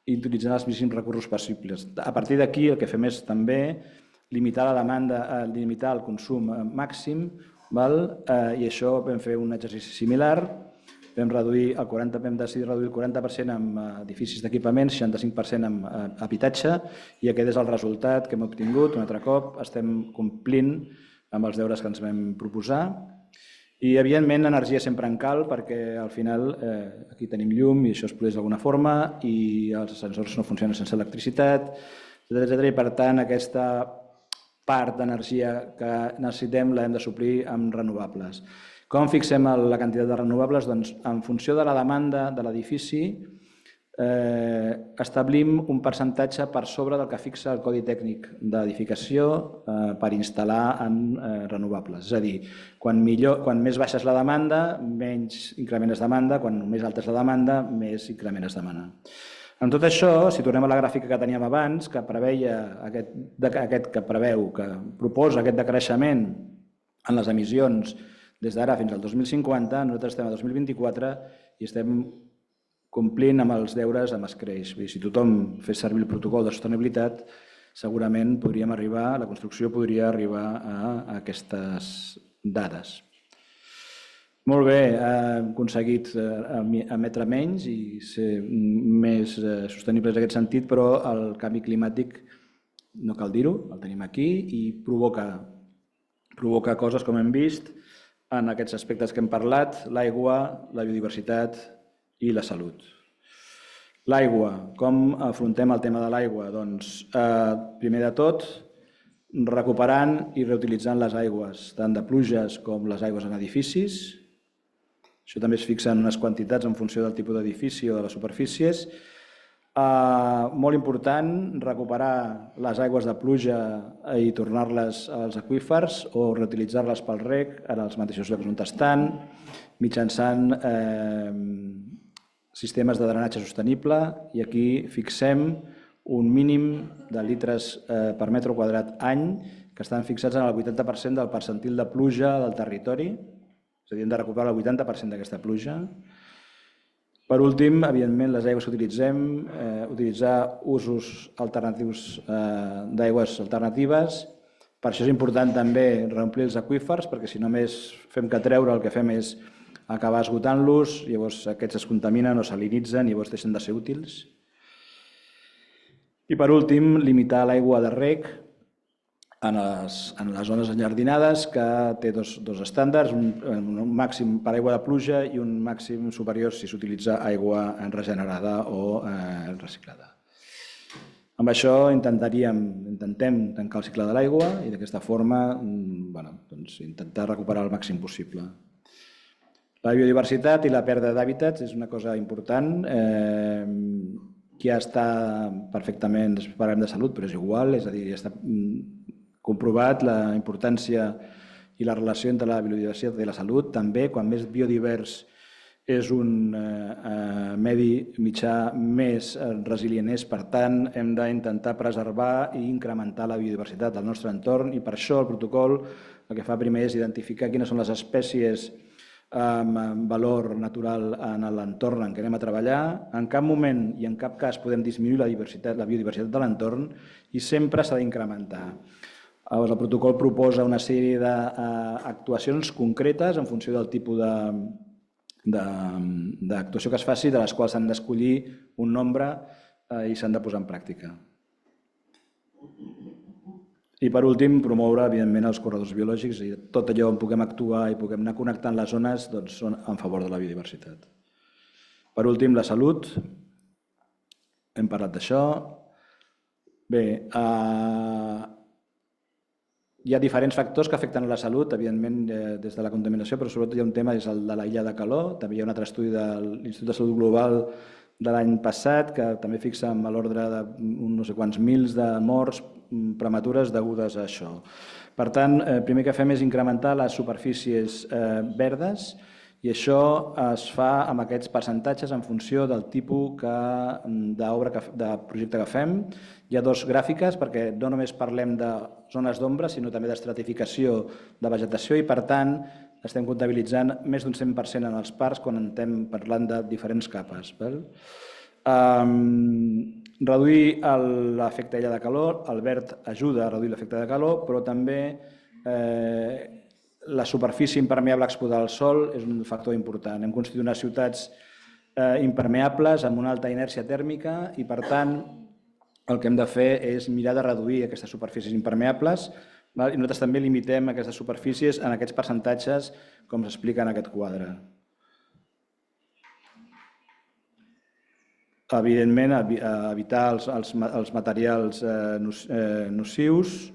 i utilitzant els màxims recursos possibles. A partir d'aquí el que fem és també limitar la demanda, limitar el consum màxim, i això vam fer un exercici similar. Vam decidir reduir el 40% en edificis d'equipament, 65% en habitatge, i aquest és el resultat que hem obtingut. Un altre cop estem complint amb els deures que ens vam proposar. I, evidentment, energia sempre en cal, perquè al final aquí tenim llum i això es produeix d'alguna forma, i els ascensors no funcionen sense electricitat, etc. I, per tant, aquesta part d'energia que necessitem l'hem de suplir amb renovables. Com fixem la quantitat de renovables? Doncs, en funció de la demanda de l'edifici, establim un percentatge per sobre del que fixa el Codi Tècnic d'Edificació per instal·lar en renovables. És a dir, quan més baixa és la demanda, menys increment es demanda, quan més alta és la demanda, més increment es demana. En tot això, si tornem a la gràfica que teníem abans, que proposa aquest decreixement en les emissions des d'ara fins al 2050, nosaltres estem a 2024 i estem complint amb els deures amb escreix. Si tothom fes servir el protocol de sostenibilitat, segurament la construcció podria arribar a aquestes dades. Molt bé, hem aconseguit emetre menys i ser més sostenibles en aquest sentit, però el canvi climàtic, no cal dir-ho, el tenim aquí, i provoca coses, com hem vist, en aquests aspectes que hem parlat: l'aigua, la biodiversitat i la salut. L'aigua. Com afrontem el tema de l'aigua? Doncs, primer de tot, recuperant i reutilitzant les aigües, tant de pluges com les aigües en edificis. Això també es fixa en unes quantitats en funció del tipus d'edifici o de les superfícies. Molt important, recuperar les aigües de pluja i tornar-les als aqüífers o reutilitzar-les pel reg en els mateixos llocs on estan, mitjançant sistemes de drenatge sostenible, i aquí fixem un mínim de litres per metre quadrat any, que estan fixats en el 80% del percentil de pluja del territori, és a dir, hem de recuperar el 80% d'aquesta pluja. Per últim, evidentment, les aigües que utilitzem, utilitzar usos alternatius d'aigües alternatives. Per això és important també reomplir els aqüífers, perquè si només fem que treure, el que fem és acabar esgotant-los, llavors aquests es contaminen o salinitzen i llavors deixen de ser útils. I per últim, limitar l'aigua de reg en les zones enjardinades, que té dos estàndards, un màxim per aigua de pluja i un màxim superior si s'utilitza aigua regenerada o reciclada. Amb això intentem tancar el cicle de l'aigua i d'aquesta forma intentar recuperar el màxim possible. La biodiversitat i la pèrdua d'hàbitats és una cosa important, que ja està perfectament, després parlem de salut, però és igual, és a dir, ja està comprovat la importància i la relació entre la biodiversitat i la salut. També, quan més biodivers és un medi mitjà, més resilient és. Per tant, hem d'intentar preservar i incrementar la biodiversitat del nostre entorn, i per això el protocol el que fa primer és identificar quines són les espècies valor natural en l'entorn en què anem a treballar. En cap moment i en cap cas podem disminuir la biodiversitat de l'entorn i sempre s'ha d'incrementar. El protocol proposa una sèrie d'actuacions concretes en funció del tipus d'actuació que es faci, de les quals s'han d'escollir un nombre i s'han de posar en pràctica. I per últim, promoure, evidentment, els corredors biològics i tot allò on puguem actuar i puguem anar connectant les zones són en favor de la biodiversitat. Per últim, la salut. Hem parlat d'això. Bé, hi ha diferents factors que afecten la salut, evidentment, des de la contaminació, però sobretot hi ha un tema, és el de l'illa de calor. També hi ha un altre estudi de l'Institut de Salut Global de l'any passat que també fixa a l'ordre de no sé quants mils de morts prematures degudes a això. Per tant, el primer que fem és incrementar les superfícies verdes i això es fa amb aquests percentatges en funció del tipus de projecte que fem. Hi ha dues gràfiques perquè no només parlem de zones d'ombra, sinó també d'estratificació de vegetació i, per tant, estem comptabilitzant més d'un 100% en els parcs quan estem parlant de diferents capes. Reduir l'efecte illa de calor, el verd ajuda a reduir l'efecte de calor, però també la superfície impermeable exposada al sol és un factor important. Hem construït unes ciutats impermeables amb una alta inèrcia tèrmica i, per tant, el que hem de fer és mirar de reduir aquestes superfícies impermeables i nosaltres també limitem aquestes superfícies en aquests percentatges, com s'explica en aquest quadre. Evidentment, evitar els materials nocius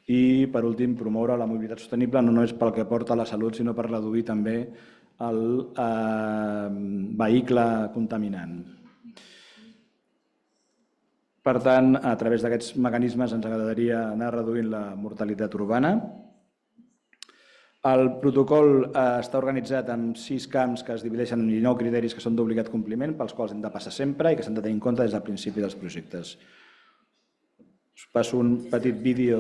i, per últim, promoure la mobilitat sostenible no només pel que porta a la salut, sinó per reduir també el vehicle contaminant. Per tant, a través d'aquests mecanismes ens agradaria anar reduint la mortalitat urbana. El protocol està organitzat en 6 camps que es divideixen en 9 criteris que són d'obligat compliment, pels quals hem de passar sempre i que s'han de tenir en compte des del principi dels projectes. Us passo un petit vídeo.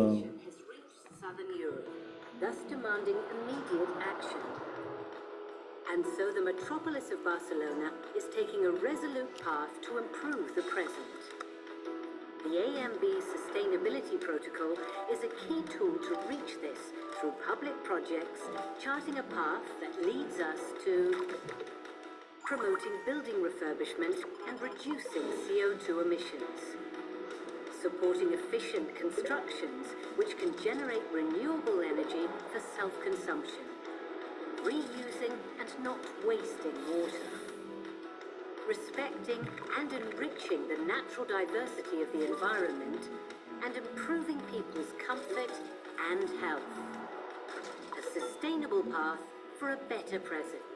And so the metropolis of Barcelona is taking a resolute path to improve the present. The AMB Sustainability Protocol is a key tool to reach this through public projects, charting a path that leads us to promoting building refurbishment and reducing CO2 emissions, supporting efficient constructions which can generate renewable energy for self-consumption, reusing and not wasting water, respecting and enriching the natural diversity of the environment, and improving people's comfort and health. A sustainable path for a better present.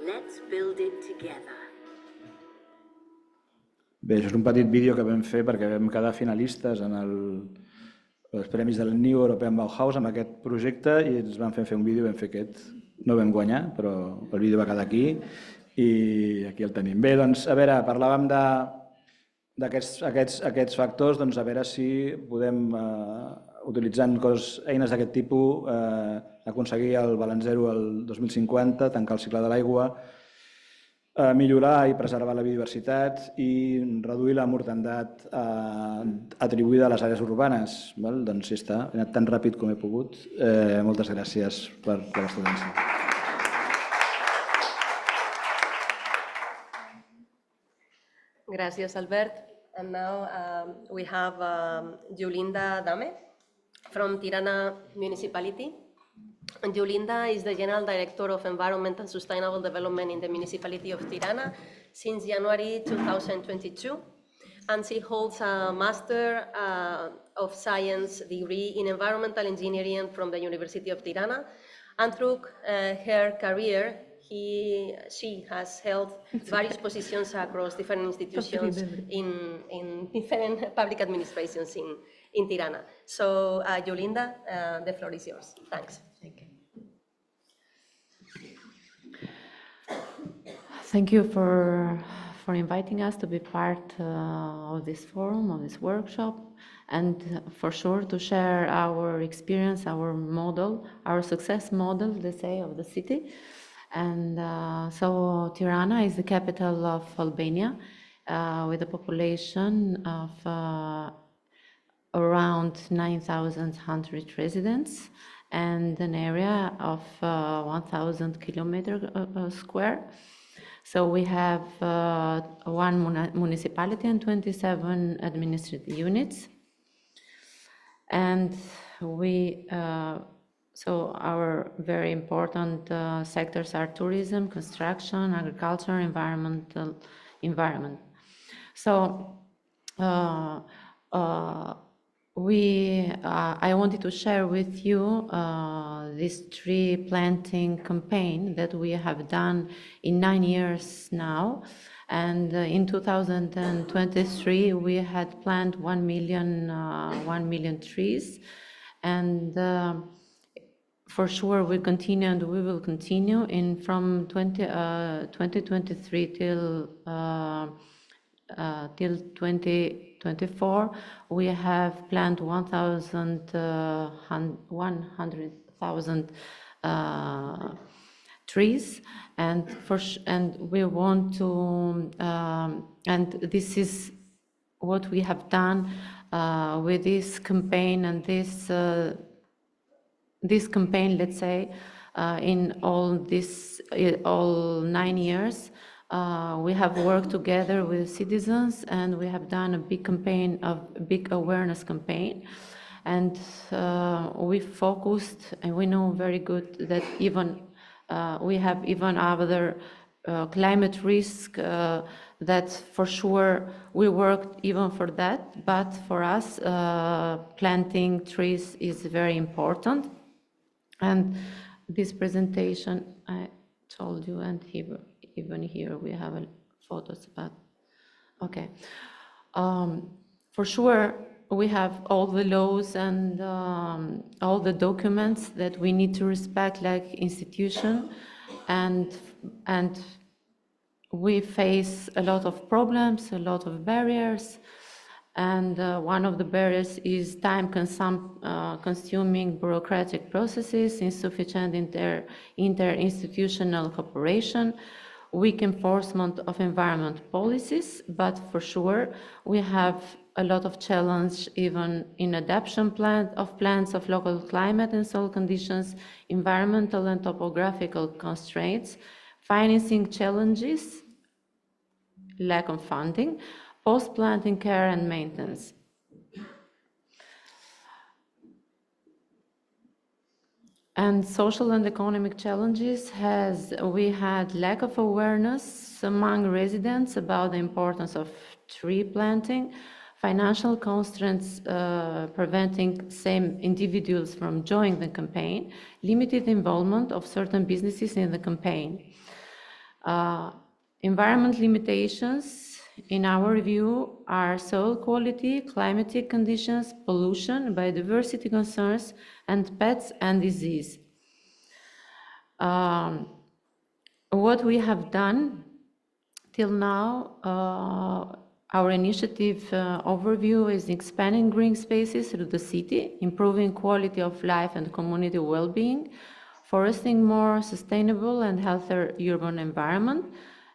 Let's build it together. Bé, això és un petit vídeo que vam fer perquè vam quedar finalistes en els premis del New European Bauhaus amb aquest projecte i ens van fer un vídeo, vam fer aquest. No vam guanyar, però el vídeo va quedar aquí i aquí el tenim. Bé, doncs, a veure, parlàvem d'aquests factors, doncs a veure si podem, utilitzant eines d'aquest tipus, aconseguir el balanç zero al 2050, tancar el cicle de l'aigua, millorar i preservar la biodiversitat i reduir la mortandat atribuïda a les àrees urbanes. Doncs ja està, he anat tan ràpid com he pogut. Moltes gràcies per la vostra atenció. Gràcies, Albert. And now we have Julinda Dame from Tirana Municipality. And Julinda is the General Director of Environment and Sustainable Development in the Municipality of Tirana since January 2022. And she holds a Master of Science degree in Environmental Engineering from the University of Tirana. And through her career, she has held various positions across different institutions in different public administrations in Tirana. So, Julinda, the floor is yours. Thanks. Thank you. Thank you for inviting us to be part of this forum, of this workshop, and for sure to share our experience, our model, our success model, let's say, of the city. And so Tirana is the capital of Albania, with a population of around 9,100 residents and an area of 1,000 kilometers square. So we have one municipality and 27 administrative units. And we, so our very important sectors are tourism, construction, agriculture, environment. So I wanted to share with you this tree planting campaign that we have done in 9 years now. And in 2023, we had planted 1 million trees. And for sure, we continue and we will continue from 2023 till 2024. We have planted 100,000 trees, and we want to, and this is what we have done with this campaign, and this campaign, let's say, in all 9 years. We have worked together with citizens, and we have done a big campaign, big awareness campaign. And we focused, and we know very good that even we have even other climate risk that for sure we worked even for that. But for us, planting trees is very important. And this presentation, I told you, and even here we have photos about, okay. For sure, we have all the laws and all the documents that we need to respect like institution, and we face a lot of problems, a lot of barriers, and one of the barriers is time-consuming bureaucratic processes, insufficient interinstitutional cooperation, weak enforcement of environment policies, but for sure we have a lot of challenge even in adaptation plans of local climate and soil conditions, environmental and topographical constraints, financing challenges, lack of funding, post-planting care and maintenance. And social and economic challenges we had lack of awareness among residents about the importance of tree planting, financial constraints preventing same individuals from joining the campaign, limited involvement of certain businesses in the campaign. Environment limitations, in our view, are soil quality, climatic conditions, pollution, biodiversity concerns, and pests and disease. What we have done till now, our initiative overview is expanding green spaces through the city, improving quality of life and community well-being, foresting more sustainable and healthier urban environment,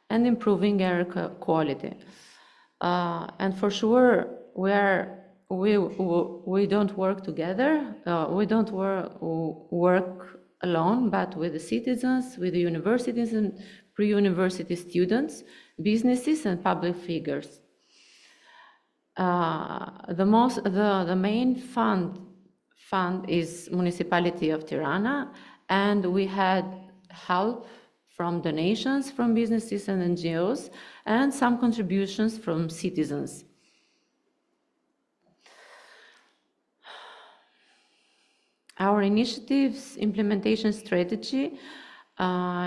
and improving air quality. And for sure, we don't work together, we don't work alone, but with the citizens, with the universities and pre-university students, businesses and public figures. The main fund is Municipality of Tirana, and we had help from donations from businesses and NGOs, and some contributions from citizens. Our initiative's implementation strategy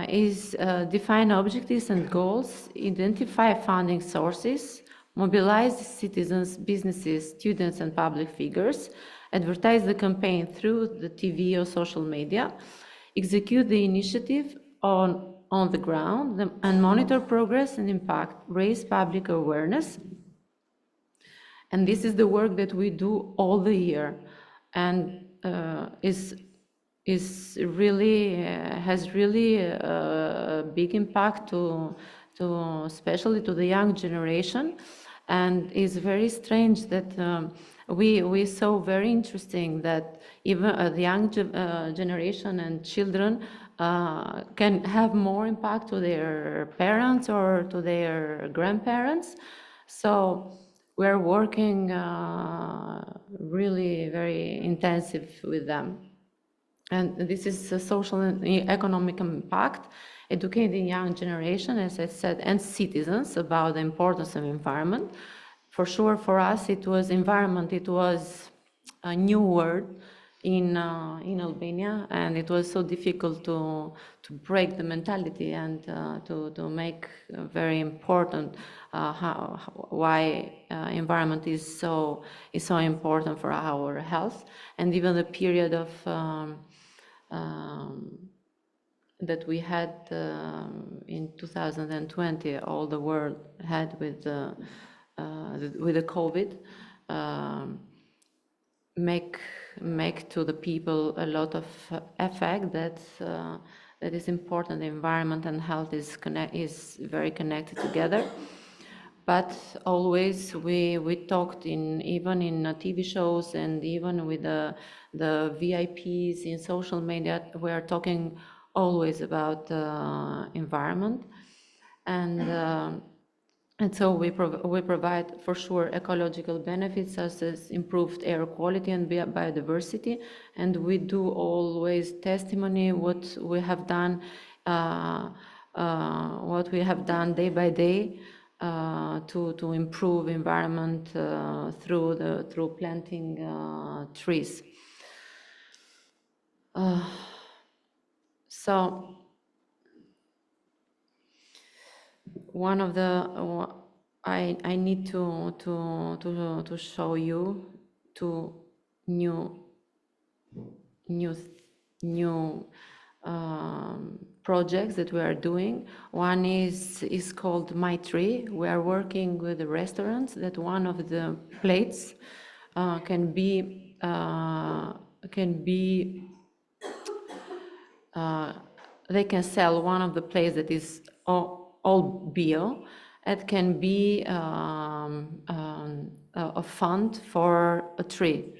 is define objectives and goals, identify funding sources, mobilize citizens, businesses, students, and public figures, advertise the campaign through the TV or social media, execute the initiative on the ground, and monitor progress and impact, raise public awareness. And this is the work that we do all the year, and is has really a big impact to especially to the young generation, and it's very strange that we saw very interesting that even the young generation and children can have more impact to their parents or to their grandparents. So we're working really very intensive with them. And this is a social and economic impact, educating young generation, as I said, and citizens about the importance of environment. For sure, for us, it was environment. It was a new word in Albania, and it was so difficult to break the mentality and to make very important why environment is so important for our health, and even the period of that we had in 2020, all the world had with the COVID, make to the people a lot of effect that is important. The environment and health is very connected together. But always we talked even in TV shows and even with the VIPs in social media, we are talking always about environment, and so we provide for sure ecological benefits such as improved air quality and biodiversity, and we do always testimony what we have done day by day to improve environment through planting trees. So one of the I need to show you two new projects that we are doing. One is called My Tree. We are working with the restaurants that one of the plates can be they can sell one of the plates that is all bio. It can be a fund for a tree.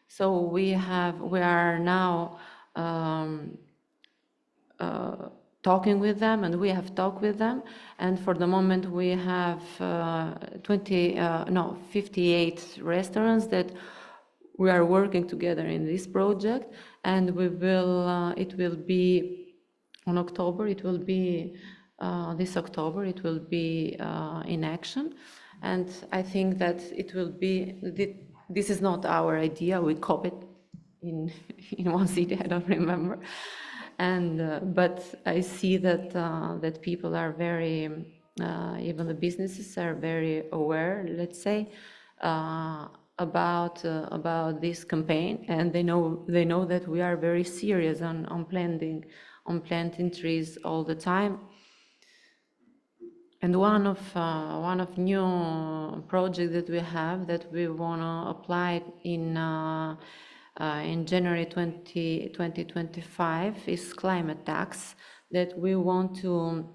So we are now talking with them, and we have talked with them, and for the moment we have 58 restaurants that we are working together in this project, and we will it will be on October, it will be this October, it will be in action. And I think that it will be, this is not our idea, we copied in one city, I don't remember. And but I see that that people are very, even the businesses are very aware, let's say, about this campaign, and they know that we are very serious on planting trees all the time. And one of new projects that we have that we want to apply in January 2025 is climate tax that we want to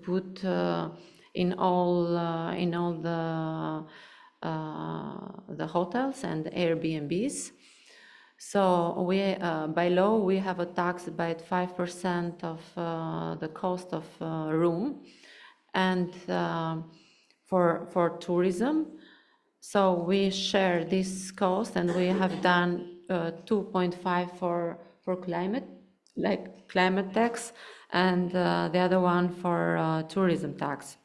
put in all the hotels and Airbnbs. So we by law we have a tax by 5% of the cost of room, and for tourism. So we share this cost, and we have done 2.5 for climate, like climate tax, and the other one for tourism tax.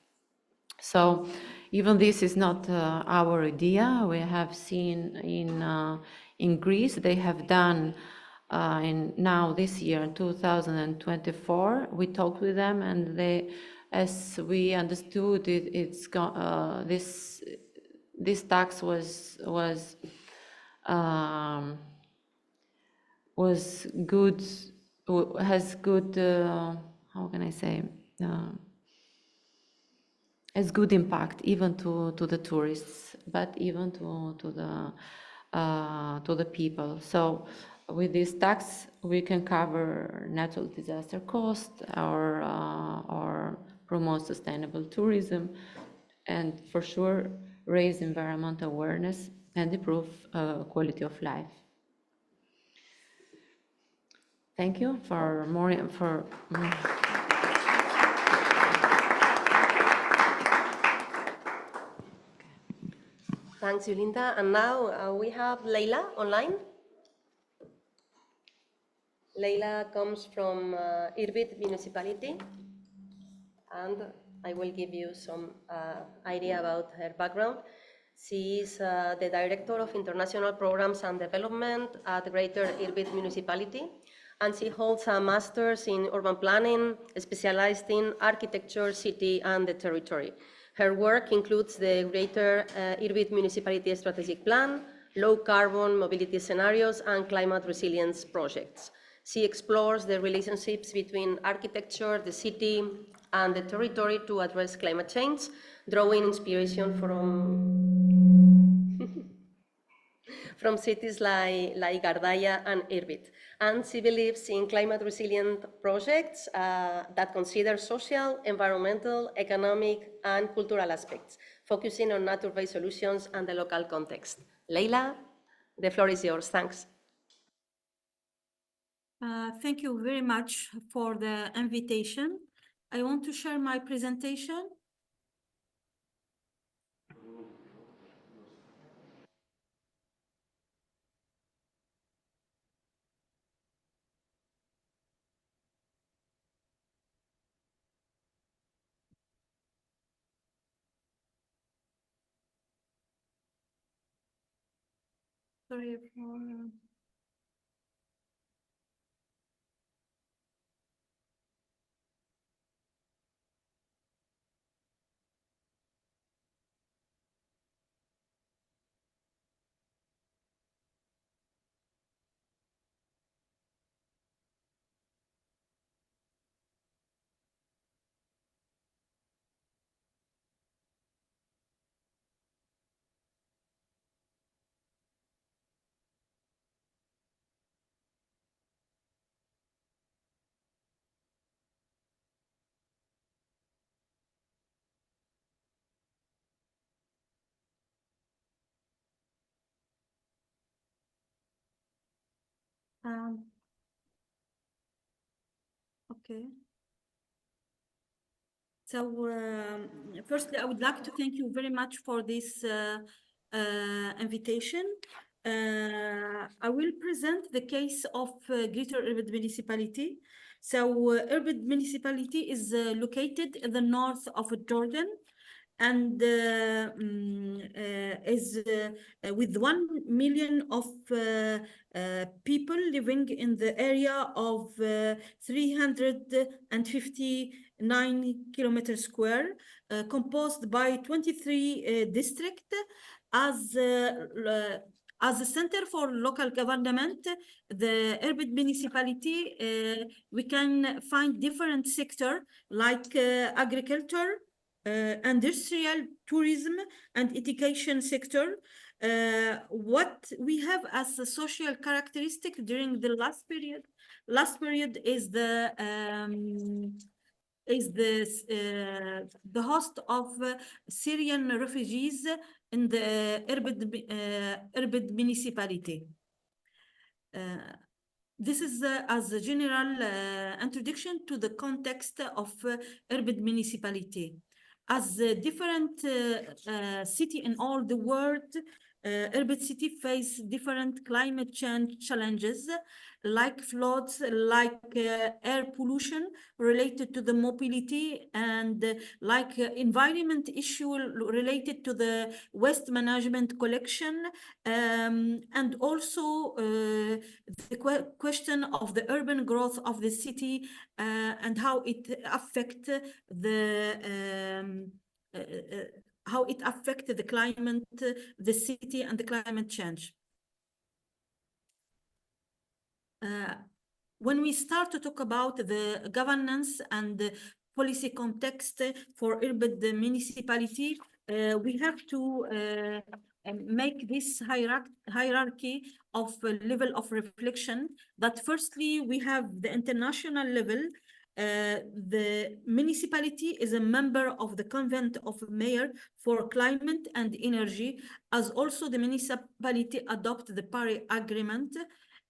So even this is not our idea. We have seen in Greece they have done now this year, 2024. We talked with them, and they, as we understood it, this tax was good, has good, how can I say, has good impact even to the tourists, but even to the people. So with this tax, we can cover natural disaster costs or promote sustainable tourism, and for sure raise environmental awareness and improve quality of life. Thank you for more for. Thanks, Yulinda. And now we have Leila online. Leila comes from Irbit municipality, and I will give you some idea about her background. She is the Director of International Programs and Development at Greater Irbit Municipality, and she holds a Master's in Urban Planning, specialized in Architecture, City, and the Territory. Her work includes the Greater Irbit Municipality Strategic Plan, low-carbon mobility scenarios, and climate resilience projects. She explores the relationships between architecture, the city, and the territory to address climate change, drawing inspiration from cities like Gardaya and Irbit. And she believes in climate resilient projects that consider social, environmental, economic, and cultural aspects, focusing on nature-based solutions and the local context. Leila, the floor is yours. Thanks. Thank you very much for the invitation. I want to share my presentation. Sorry for... Okay. So firstly, I would like to thank you very much for this invitation. I will present the case of Greater Irbit Municipality. So Irbit Municipality is located in the north of Jordan, and is with 1 million of people living in the area of 359 kilometers square, composed by 23 districts. As a center for local government, the Irbit municipality, we can find different sectors like agriculture, industrial, tourism, and education sector. What we have as a social characteristic during the last period is the host of Syrian refugees in the Irbit municipality. This is as a general introduction to the context of Irbit municipality. As a different city in all the world, Irbit city face different climate change challenges, like floods, like air pollution related to the mobility, and like environment issue related to the waste management collection, and also the question of the urban growth of the city and how it affects the climate, the city, and the climate change. When we start to talk about the governance and the policy context for Irbit municipality, we have to make this hierarchy of level of reflection. That firstly, we have the international level. The municipality is a member of the Convent of Mayor for Climate and Energy, as also the municipality adopt the Paris Agreement.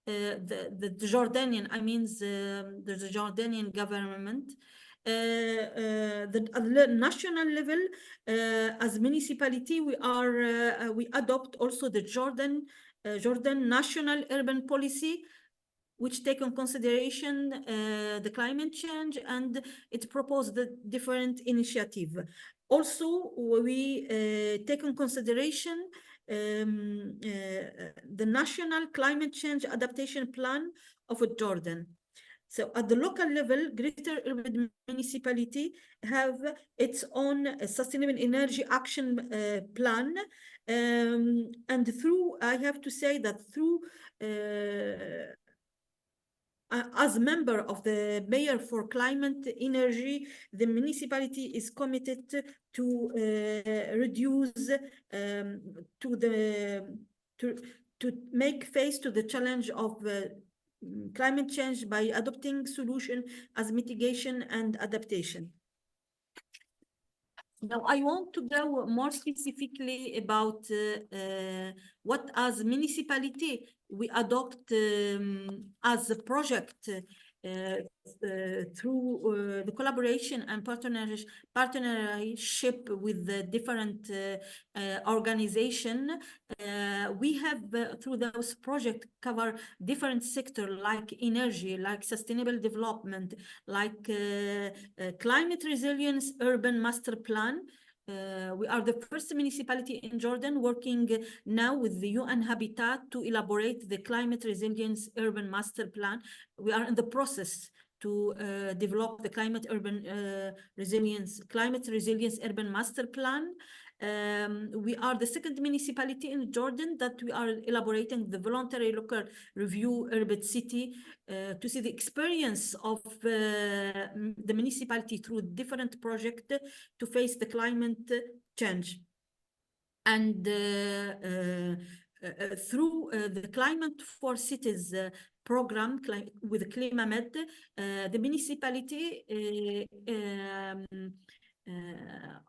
The Jordanian, I mean the Jordanian government. The national level, as municipality, we adopt also the Jordan National Urban Policy, which take in consideration the climate change, and it proposed the different initiative. Also, we take in consideration the National Climate Change Adaptation Plan of Jordan. So at the local level, Greater Urban Municipality have its own sustainable energy action plan. And through, I have to say that through as member of the Mayor for Climate Energy, the municipality is committed to reduce to make face to the challenge of climate change by adopting solution as mitigation and adaptation. Now, I want to go more specifically about what as municipality we adopt as a project through the collaboration and partnership with the different organizations. We have, through those projects, cover different sectors like energy, like sustainable development, like climate resilience, urban master plan. We are the first municipality in Jordan working now with the UN Habitat to elaborate the climate resilience urban master plan. We are in the process to develop the climate resilience urban master plan. We are the second municipality in Jordan that we are elaborating the voluntary local review urban city to see the experience of the municipality through different projects to face the climate change. And through the Climate for Cities program with ClimaMed, the municipality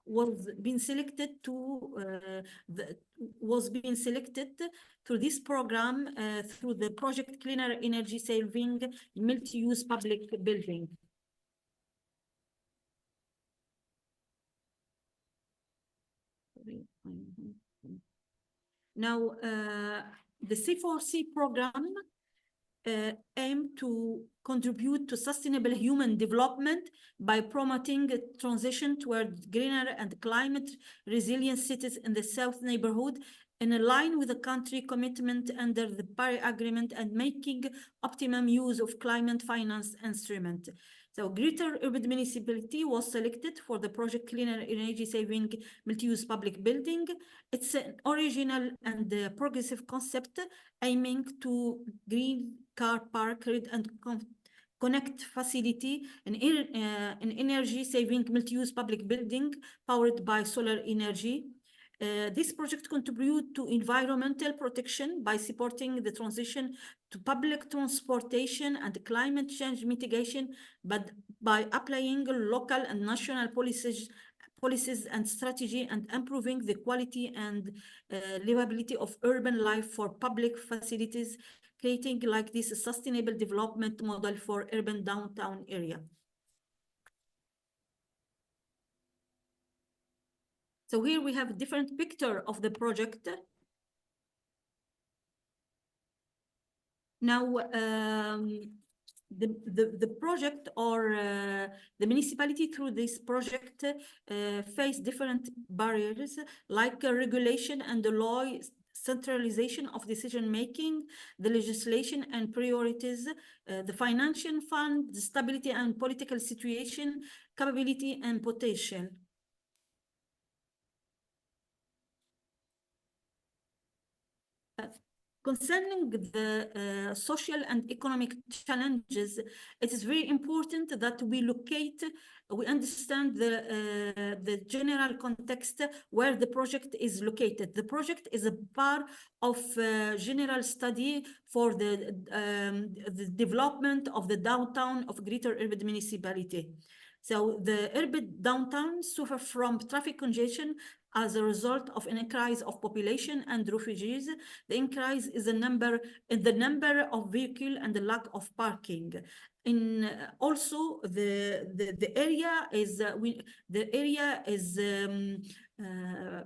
was being selected through this program through the project Cleaner Energy Saving Multi-Use Public Building. Now, the C4C program aim to contribute to sustainable human development by promoting a transition toward greener and climate resilient cities in the South neighborhood, in line with the country commitment under the Paris Agreement and making optimum use of climate finance instrument. So Greater Urban Municipality was selected for the project Cleaner Energy Saving Multi-Use Public Building. It's an original and progressive concept aiming to green car park and connect facility and energy saving multi-use public building powered by solar energy. This project contributes to environmental protection by supporting the transition to public transportation and climate change mitigation, but by applying local and national policies and strategy and improving the quality and livability of urban life for public facilities, creating like this a sustainable development model for urban downtown area. So here we have a different picture of the project. Now, the project or the municipality through this project face different barriers like regulation and the law, centralization of decision-making, the legislation and priorities, the financial fund, the stability and political situation, capability and potential. Concerning the social and economic challenges, it is very important that we understand the general context where the project is located. The project is a part of general study for the development of the downtown of Greater Irbid municipality. So the Irbid downtown suffer from traffic congestion as a result of an increase of population and refugees. The increase is the number of vehicles and the lack of parking. Also the area is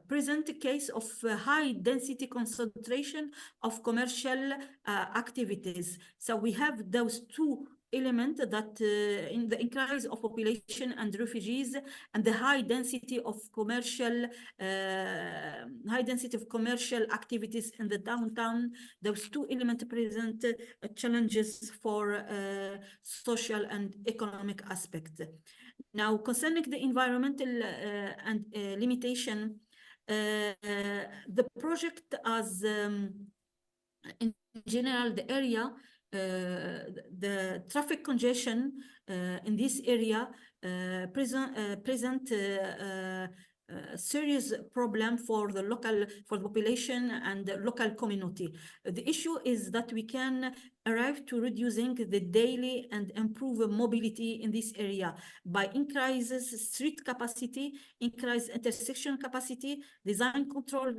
present a case of high density concentration of commercial activities. So we have those two element that in the increase of population and refugees and the high density of commercial activities in the downtown, those two elements present challenges for social and economic aspect. Now, concerning the environmental and limitation, the project as in general, the area, the traffic congestion in this area present serious problem for the population and the local community. The issue is that we can arrive to reducing the daily and improve mobility in this area by increases street capacity, increase intersection capacity, design control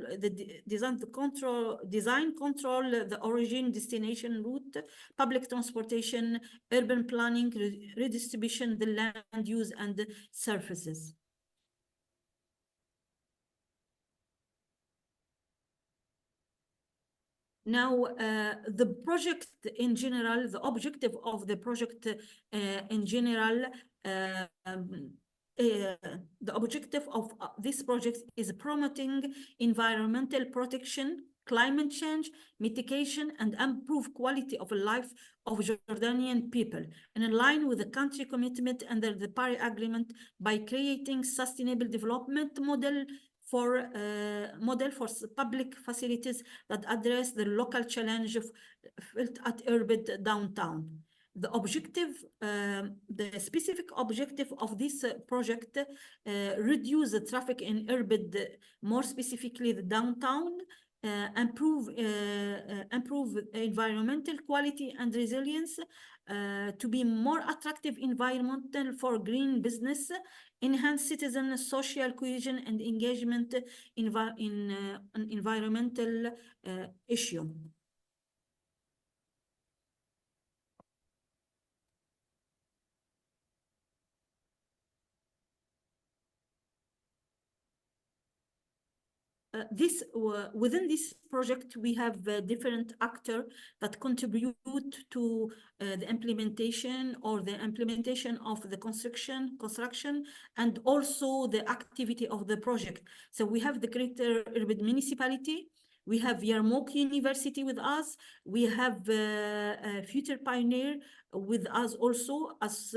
the origin destination route, public transportation, urban planning, redistribution, the land use and surfaces. Now, the project in general, the objective of the project in general, the objective of this project is promoting environmental protection, climate change, mitigation, and improve quality of life of Jordanian people, and in line with the country commitment under the Paris Agreement by creating sustainable development model for public facilities that address the local challenge felt at Irbid downtown. The specific objective of this project reduce the traffic in Irbid, more specifically the downtown, improve environmental quality and resilience, to be more attractive environmental for green business, enhance citizen social cohesion and engagement in an environmental issue. Within this project, we have different actors that contribute to the implementation of the construction and also the activity of the project. So we have the Greater Irbid municipality, we have Yarmouk University with us, we have Future Pioneer with us also as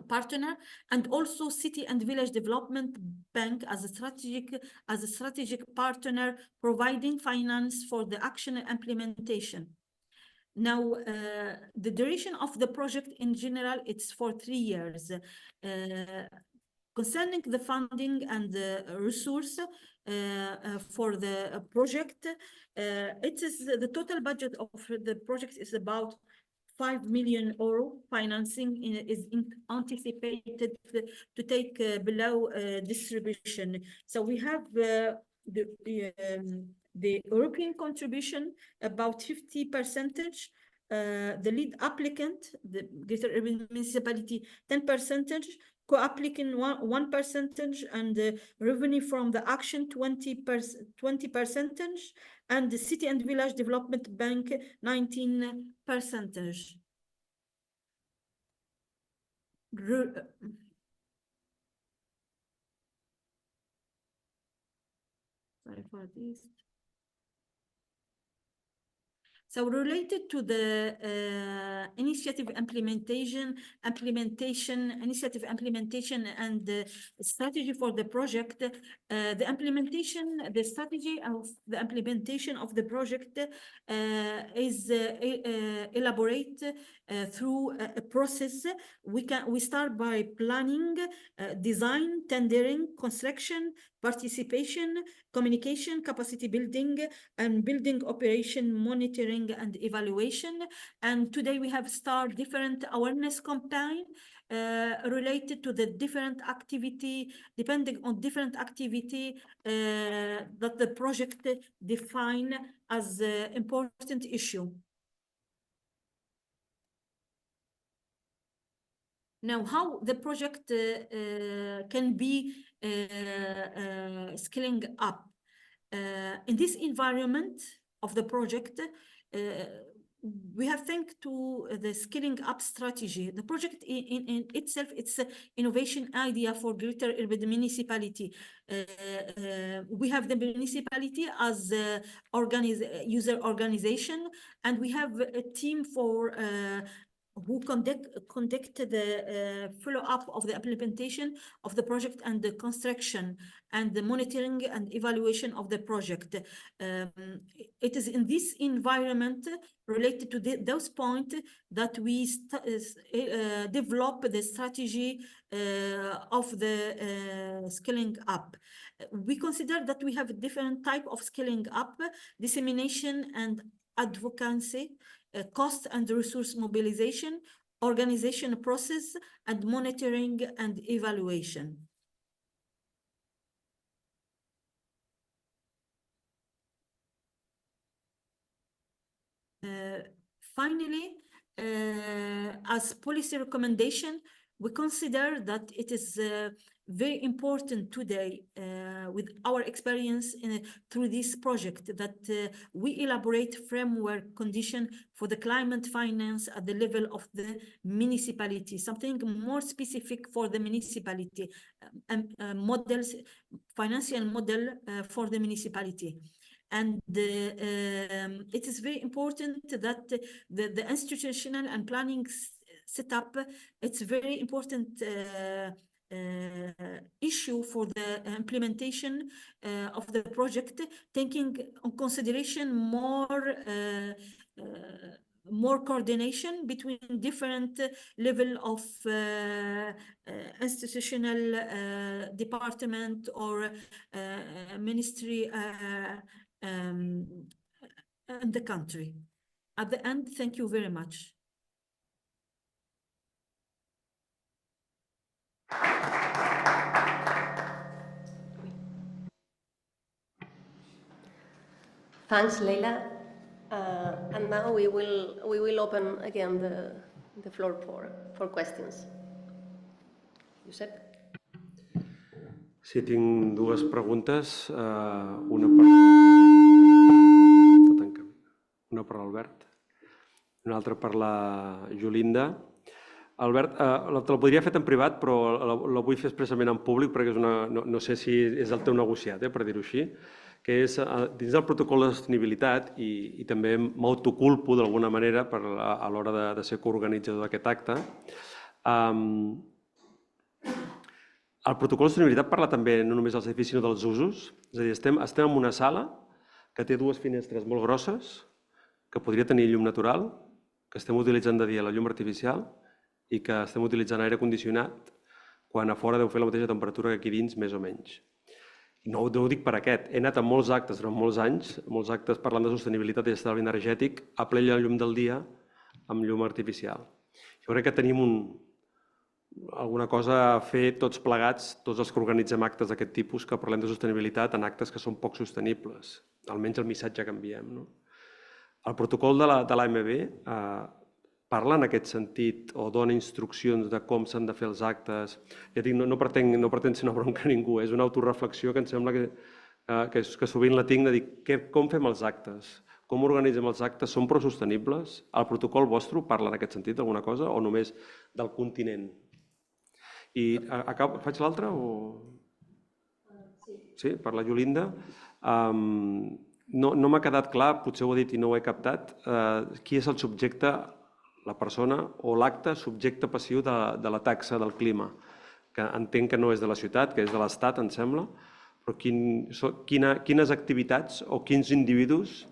partner, and also City and Village Development Bank as a strategic partner, providing finance for the action and implementation. Now, the duration of the project in general, it's for 3 years. Concerning the funding and the resource for the project, it is the total budget of the project is about €5 million. Financing is anticipated to take below distribution. So we have the European contribution about 50%. The lead applicant, the Greater Irbid municipality, 10%. Co-applicant 1%, and the revenue from the action 20%, and the City and Village Development Bank 19%. Sorry for this. So related to the initiative implementation, and strategy for the project. The strategy of the implementation of the project is elaborate through a process. We start by planning, design, tendering, construction, participation, communication, capacity building, and building operation, monitoring, and evaluation. And today we have started different awareness campaign related to the different activity, depending on different activity that the project define as an important issue. Now, how the project can be scaling up. In this environment of the project, we have thanks to the scaling up strategy. The project in itself, it's an innovation idea for greater urban municipality. We have the municipality as user organization, and we have a team for who conduct the follow-up of the implementation of the project and the construction and the monitoring and evaluation of the project. It is in this environment related to those points that we develop the strategy of the scaling up. We consider that we have a different type of scaling up: dissemination and advocacy, cost and resource mobilization, organization process, and monitoring and evaluation. Finally, as policy recommendation, we consider that it is very important today, with our experience through this project, that we elaborate framework condition for the climate finance at the level of the municipality, something more specific for the municipality, models, financial model for the municipality. And it is very important that the institutional and planning setup, it's very important issue for the implementation of the project, taking on consideration more coordination between different level of institutional department or ministry in the country. At the end, thank you very much. Thanks, Leila. And now we will open again the floor for questions. Josep? Sí, tinc dues preguntes. Una per l'Albert, una altra per la Jolinda. Albert, te la podria fer en privat, però la vull fer expressament en públic perquè no sé si és el teu negociat, per dir-ho així, que és dins del protocol de sostenibilitat, i també m'autoculpo d'alguna manera a l'hora de ser coorganitzador d'aquest acte. El protocol de sostenibilitat parla també no només dels edificis, sinó dels usos. És a dir, estem en una sala que té dues finestres molt grosses, que podria tenir llum natural, que estem utilitzant de dia la llum artificial i que estem utilitzant aire condicionat quan a fora deu fer la mateixa temperatura que aquí dins, més o menys. I no ho dic per aquest. He anat a molts actes durant molts anys, molts actes parlant de sostenibilitat i estalvi energètic, a ple la llum del dia amb llum artificial. Jo crec que tenim alguna cosa a fer tots plegats, tots els que organitzem actes d'aquest tipus, que parlem de sostenibilitat en actes que són poc sostenibles. Almenys el missatge que enviem. El protocol de l'AMB parla en aquest sentit o dona instruccions de com s'han de fer els actes. Ja dic, no pretenc ser una bronca a ningú, és una autoreflexió que em sembla que sovint la tinc de dir com fem els actes, com organitzem els actes, són prou sostenibles? El protocol vostre parla en aquest sentit d'alguna cosa o només del continent? I faig l'altra o...? Sí, per la Jolinda. No m'ha quedat clar, potser ho he dit i no ho he captat, qui és el subjecte la persona o l'acte subjecte passiu de la taxa del clima, que entenc que no és de la ciutat, que és de l'Estat, em sembla, però quines activitats o quins individus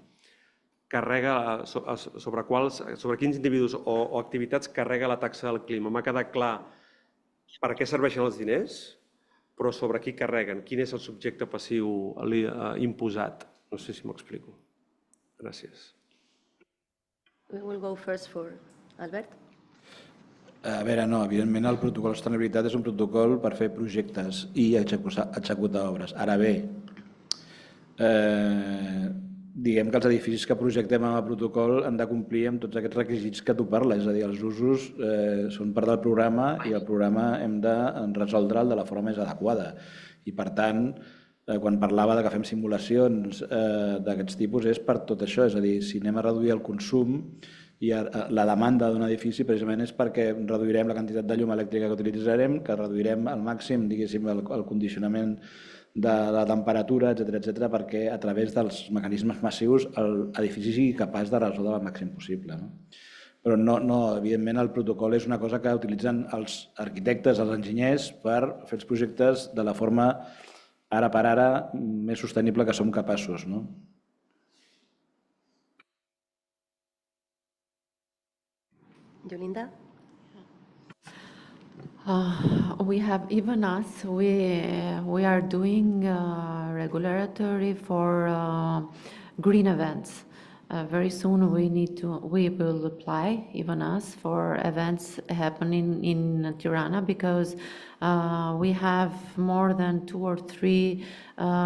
carrega, sobre quins individus o activitats carrega la taxa del clima. M'ha quedat clar per a què serveixen els diners, però sobre qui carreguen, quin és el subjecte passiu imposat. No sé si m'explico. Gràcies. We will go first for Albert. A veure, no, evidentment el protocol de sostenibilitat és un protocol per fer projectes i executar obres. Ara bé, diguem que els edificis que projectem amb el protocol han de complir amb tots aquests requisits que tu parles, és a dir, els usos són part del programa i el programa hem de resoldre'l de la forma més adequada. I per tant, quan parlava de que fem simulacions d'aquests tipus és per tot això, és a dir, si anem a reduir el consum i la demanda d'un edifici precisament és perquè reduirem la quantitat de llum elèctrica que utilitzarem, que reduirem al màxim, diguéssim, el condicionament de la temperatura, etcètera, perquè a través dels mecanismes massius l'edifici sigui capaç de resoldre el màxim possible. Però no, evidentment el protocol és una cosa que utilitzen els arquitectes, els enginyers, per fer els projectes de la forma ara per ara més sostenible que som capaços. Yolinda? We have, even us, we are doing regulatory for green events. Very soon we will apply, even us, for events happening in Tirana because we have more than 2 or 3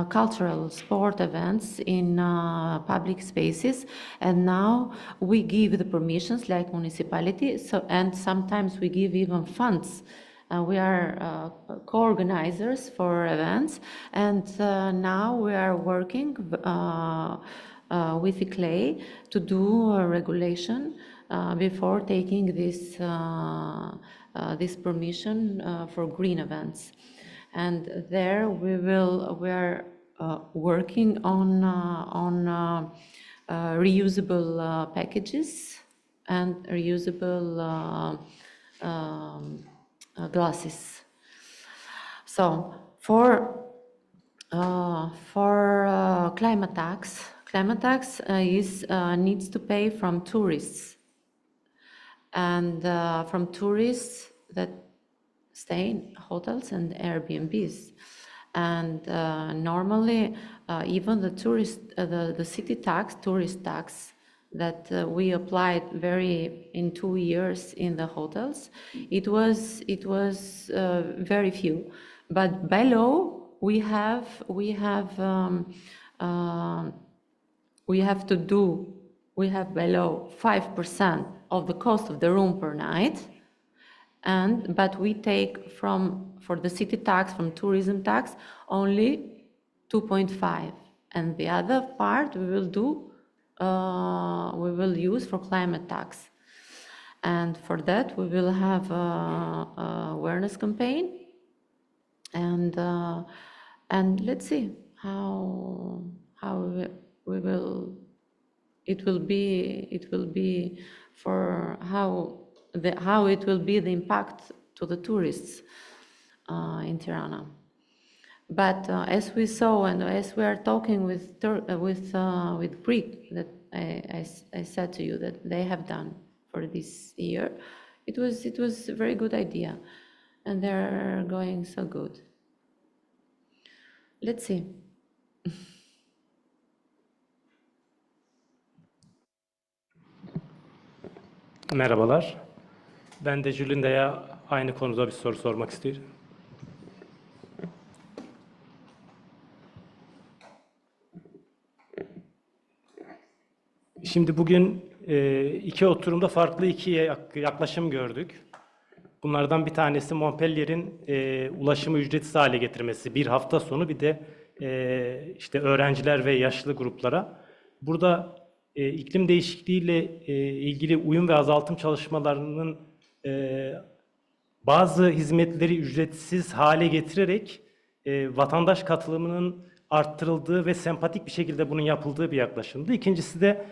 cultural sport events in public spaces, and now we give the permissions like municipality, and sometimes we give even funds. We are co-organizers for events, and now we are working with the CLAY to do a regulation before taking this permission for green events. And there we are working on reusable packages and reusable glasses. So for climate tax needs to pay from tourists, and from tourists that stay in hotels and Airbnbs. And normally, even the city tax, tourist tax, that we applied in 2 years in the hotels, it was very few. But by law, we have by law 5% of the cost of the room per night, but we take for the city tax, from tourism tax, only 2.5, and the other part we will use for climate tax. And for that we will have a awareness campaign, and let's see how we will. It will be for how it will be the impact to the tourists in Tirana. But as we saw, and as we are talking with Greek, that I said to you that they have done for this year, it was a very good idea, and they're going so good. Let's see. Merhabalar. Ben de Julinda'ya aynı konuda bir soru sormak istiyorum. Şimdi bugün 2 oturumda farklı 2 yaklaşım gördük. Bunlardan bir tanesi Montpellier'in ulaşımı ücretsiz hale getirmesi. Bir hafta sonu, bir de işte öğrenciler ve yaşlı gruplara. Burada iklim değişikliğiyle ilgili uyum ve azaltım çalışmalarının bazı hizmetleri ücretsiz hale getirerek vatandaş katılımının arttırıldığı ve sempatik bir şekilde bunun yapıldığı bir yaklaşımdı. İkincisi de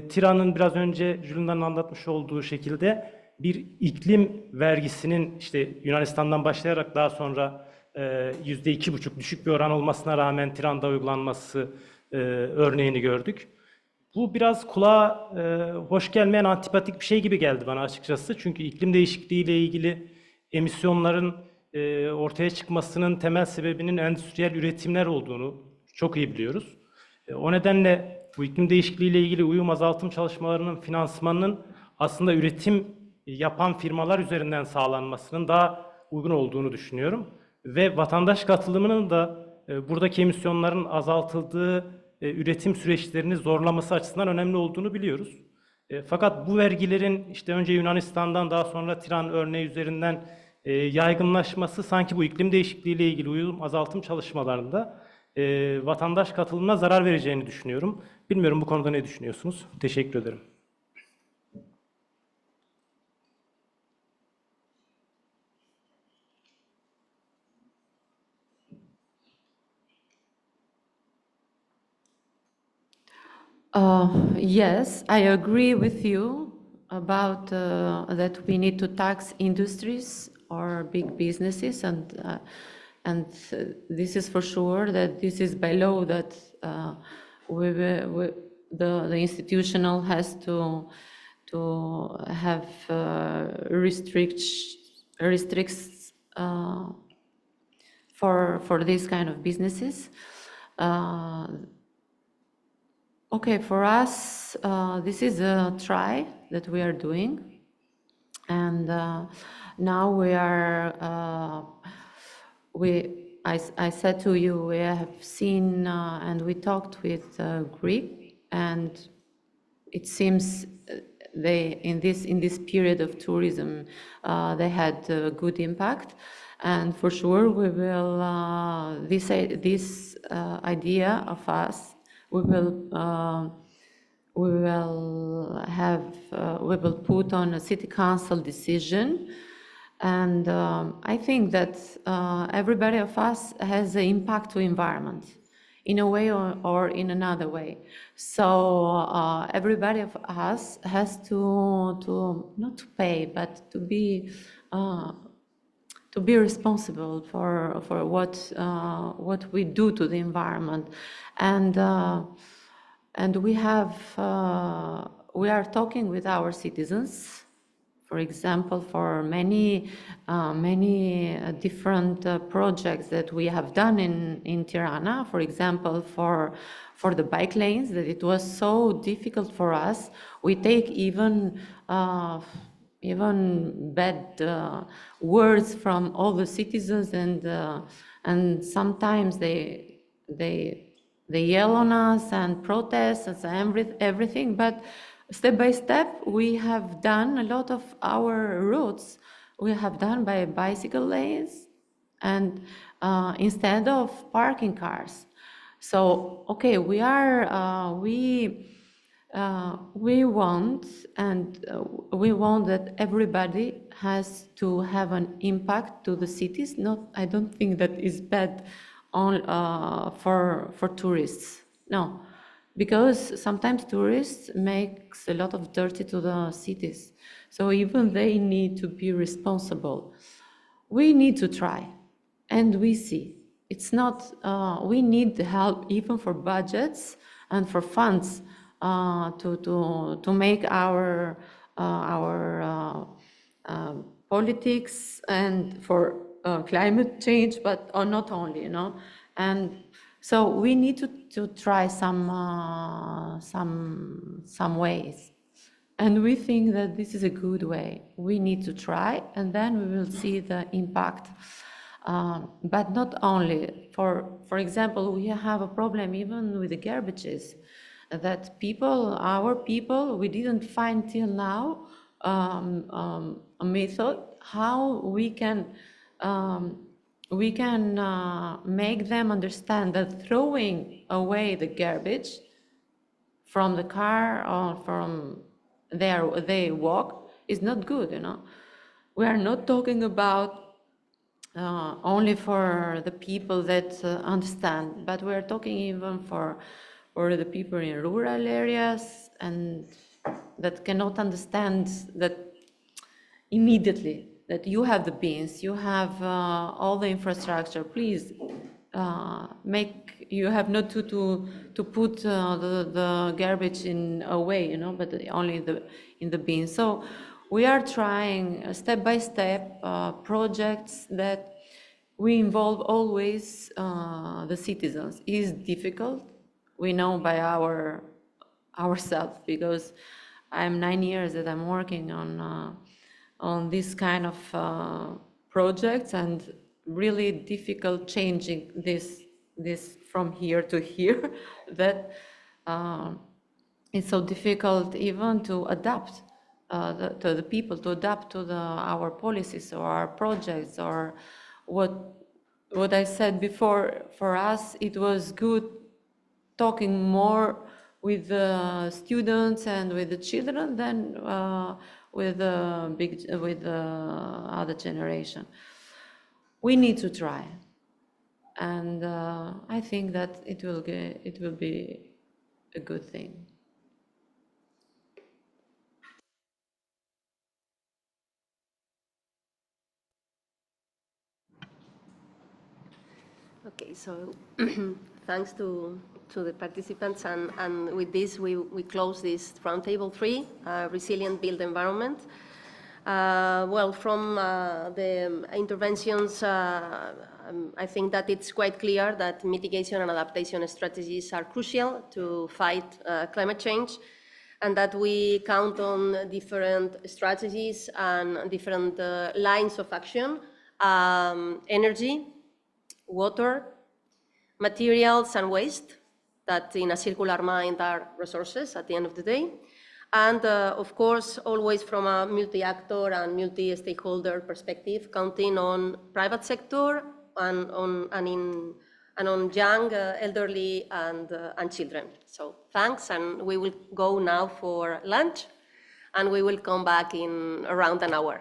Tiran'ın biraz önce Julian'ın anlatmış olduğu şekilde bir iklim vergisinin işte Yunanistan'dan başlayarak daha sonra %2,5 düşük bir oran olmasına rağmen Tiran'da uygulanması örneğini gördük. Bu biraz kulağa hoş gelmeyen antipatik bir şey gibi geldi bana açıkçası. Çünkü iklim değişikliği ile ilgili emisyonların ortaya çıkmasının temel sebebinin endüstriyel üretimler olduğunu çok iyi biliyoruz. O nedenle bu iklim değişikliği ile ilgili uyum azaltım çalışmalarının finansmanının aslında üretim yapan firmalar üzerinden sağlanmasının daha uygun olduğunu düşünüyorum. Ve vatandaş katılımının da buradaki emisyonların azaltıldığı üretim süreçlerini zorlaması açısından önemli olduğunu biliyoruz. Fakat bu vergilerin işte önce Yunanistan'dan daha sonra Tiran örneği üzerinden yaygınlaşması sanki bu iklim değişikliği ile ilgili uyum azaltım çalışmalarında vatandaş katılımına zarar vereceğini düşünüyorum. Bilmiyorum bu konuda ne düşünüyorsunuz? Teşekkür ederim. Yes, I agree with you about that we need to tax industries or big businesses, and this is for sure that this is by law that the institutional has to have restricts for these kind of businesses. Okay, for us, this is a try that we are doing, and now we are. I said to you, we have seen and we talked with Greek, and it seems they in this period of tourism they had a good impact, and for sure we will this idea of us. We will put on a city council decision, and I think that everybody of us has an impact to environment in a way or in another way. So everybody of us has to not to pay, but to be responsible for what we do to the environment, and we are talking with our citizens. For example, for many different projects that we have done in Tirana. For example, for the bike lanes, that it was so difficult for us. We take even bad words from all the citizens, and sometimes they yell on us and protest and everything. But step by step, we have done a lot of our routes. We have done by bicycle lanes, and instead of parking cars. So okay, we want that everybody has to have an impact to the cities. I don't think that is bad for tourists. No, because sometimes tourists makes a lot of dirty to the cities. So even they need to be responsible. We need to try, and we see. It's not. We need the help even for budgets and for funds. To make our politics and for climate change, but not only, and so we need to try some ways, and we think that this is a good way. We need to try, and then we will see the impact. But not only. For example, we have a problem even with the garbages. That our people, we didn't find till now a method how we can make them understand that throwing away the garbage from the car or from they walk is not good. We are not talking about only for the people that understand, but we're talking even for the people in rural areas and that cannot understand that immediately, that you have the beans, you have all the infrastructure, please you have not to put the garbage in away, but only in the bin. So we are trying step by step projects that we involve always the citizens. It is difficult, we know by ourselves, because I'm 9 years that I'm working on this kind of projects, and really difficult changing this from here to here that it's so difficult even to adapt to the people, to adapt to our policies or our projects, or what I said before. For us, it was good talking more with the students and with the children than with the other generation. We need to try, and I think that it will be a good thing. Okay, so thanks to the participants, and with this we close this roundtable 3, resilient built environment. Well, from the interventions, I think that it's quite clear that mitigation and adaptation strategies are crucial to fight climate change, and that we count on different strategies and different lines of action: energy, water, materials and waste, that in a circular mind are resources at the end of the day. And of course, always from a multi-actor and multi-stakeholder perspective, counting on private sector and on young, elderly, and children. So thanks, and we will go now for lunch, and we will come back in around an hour.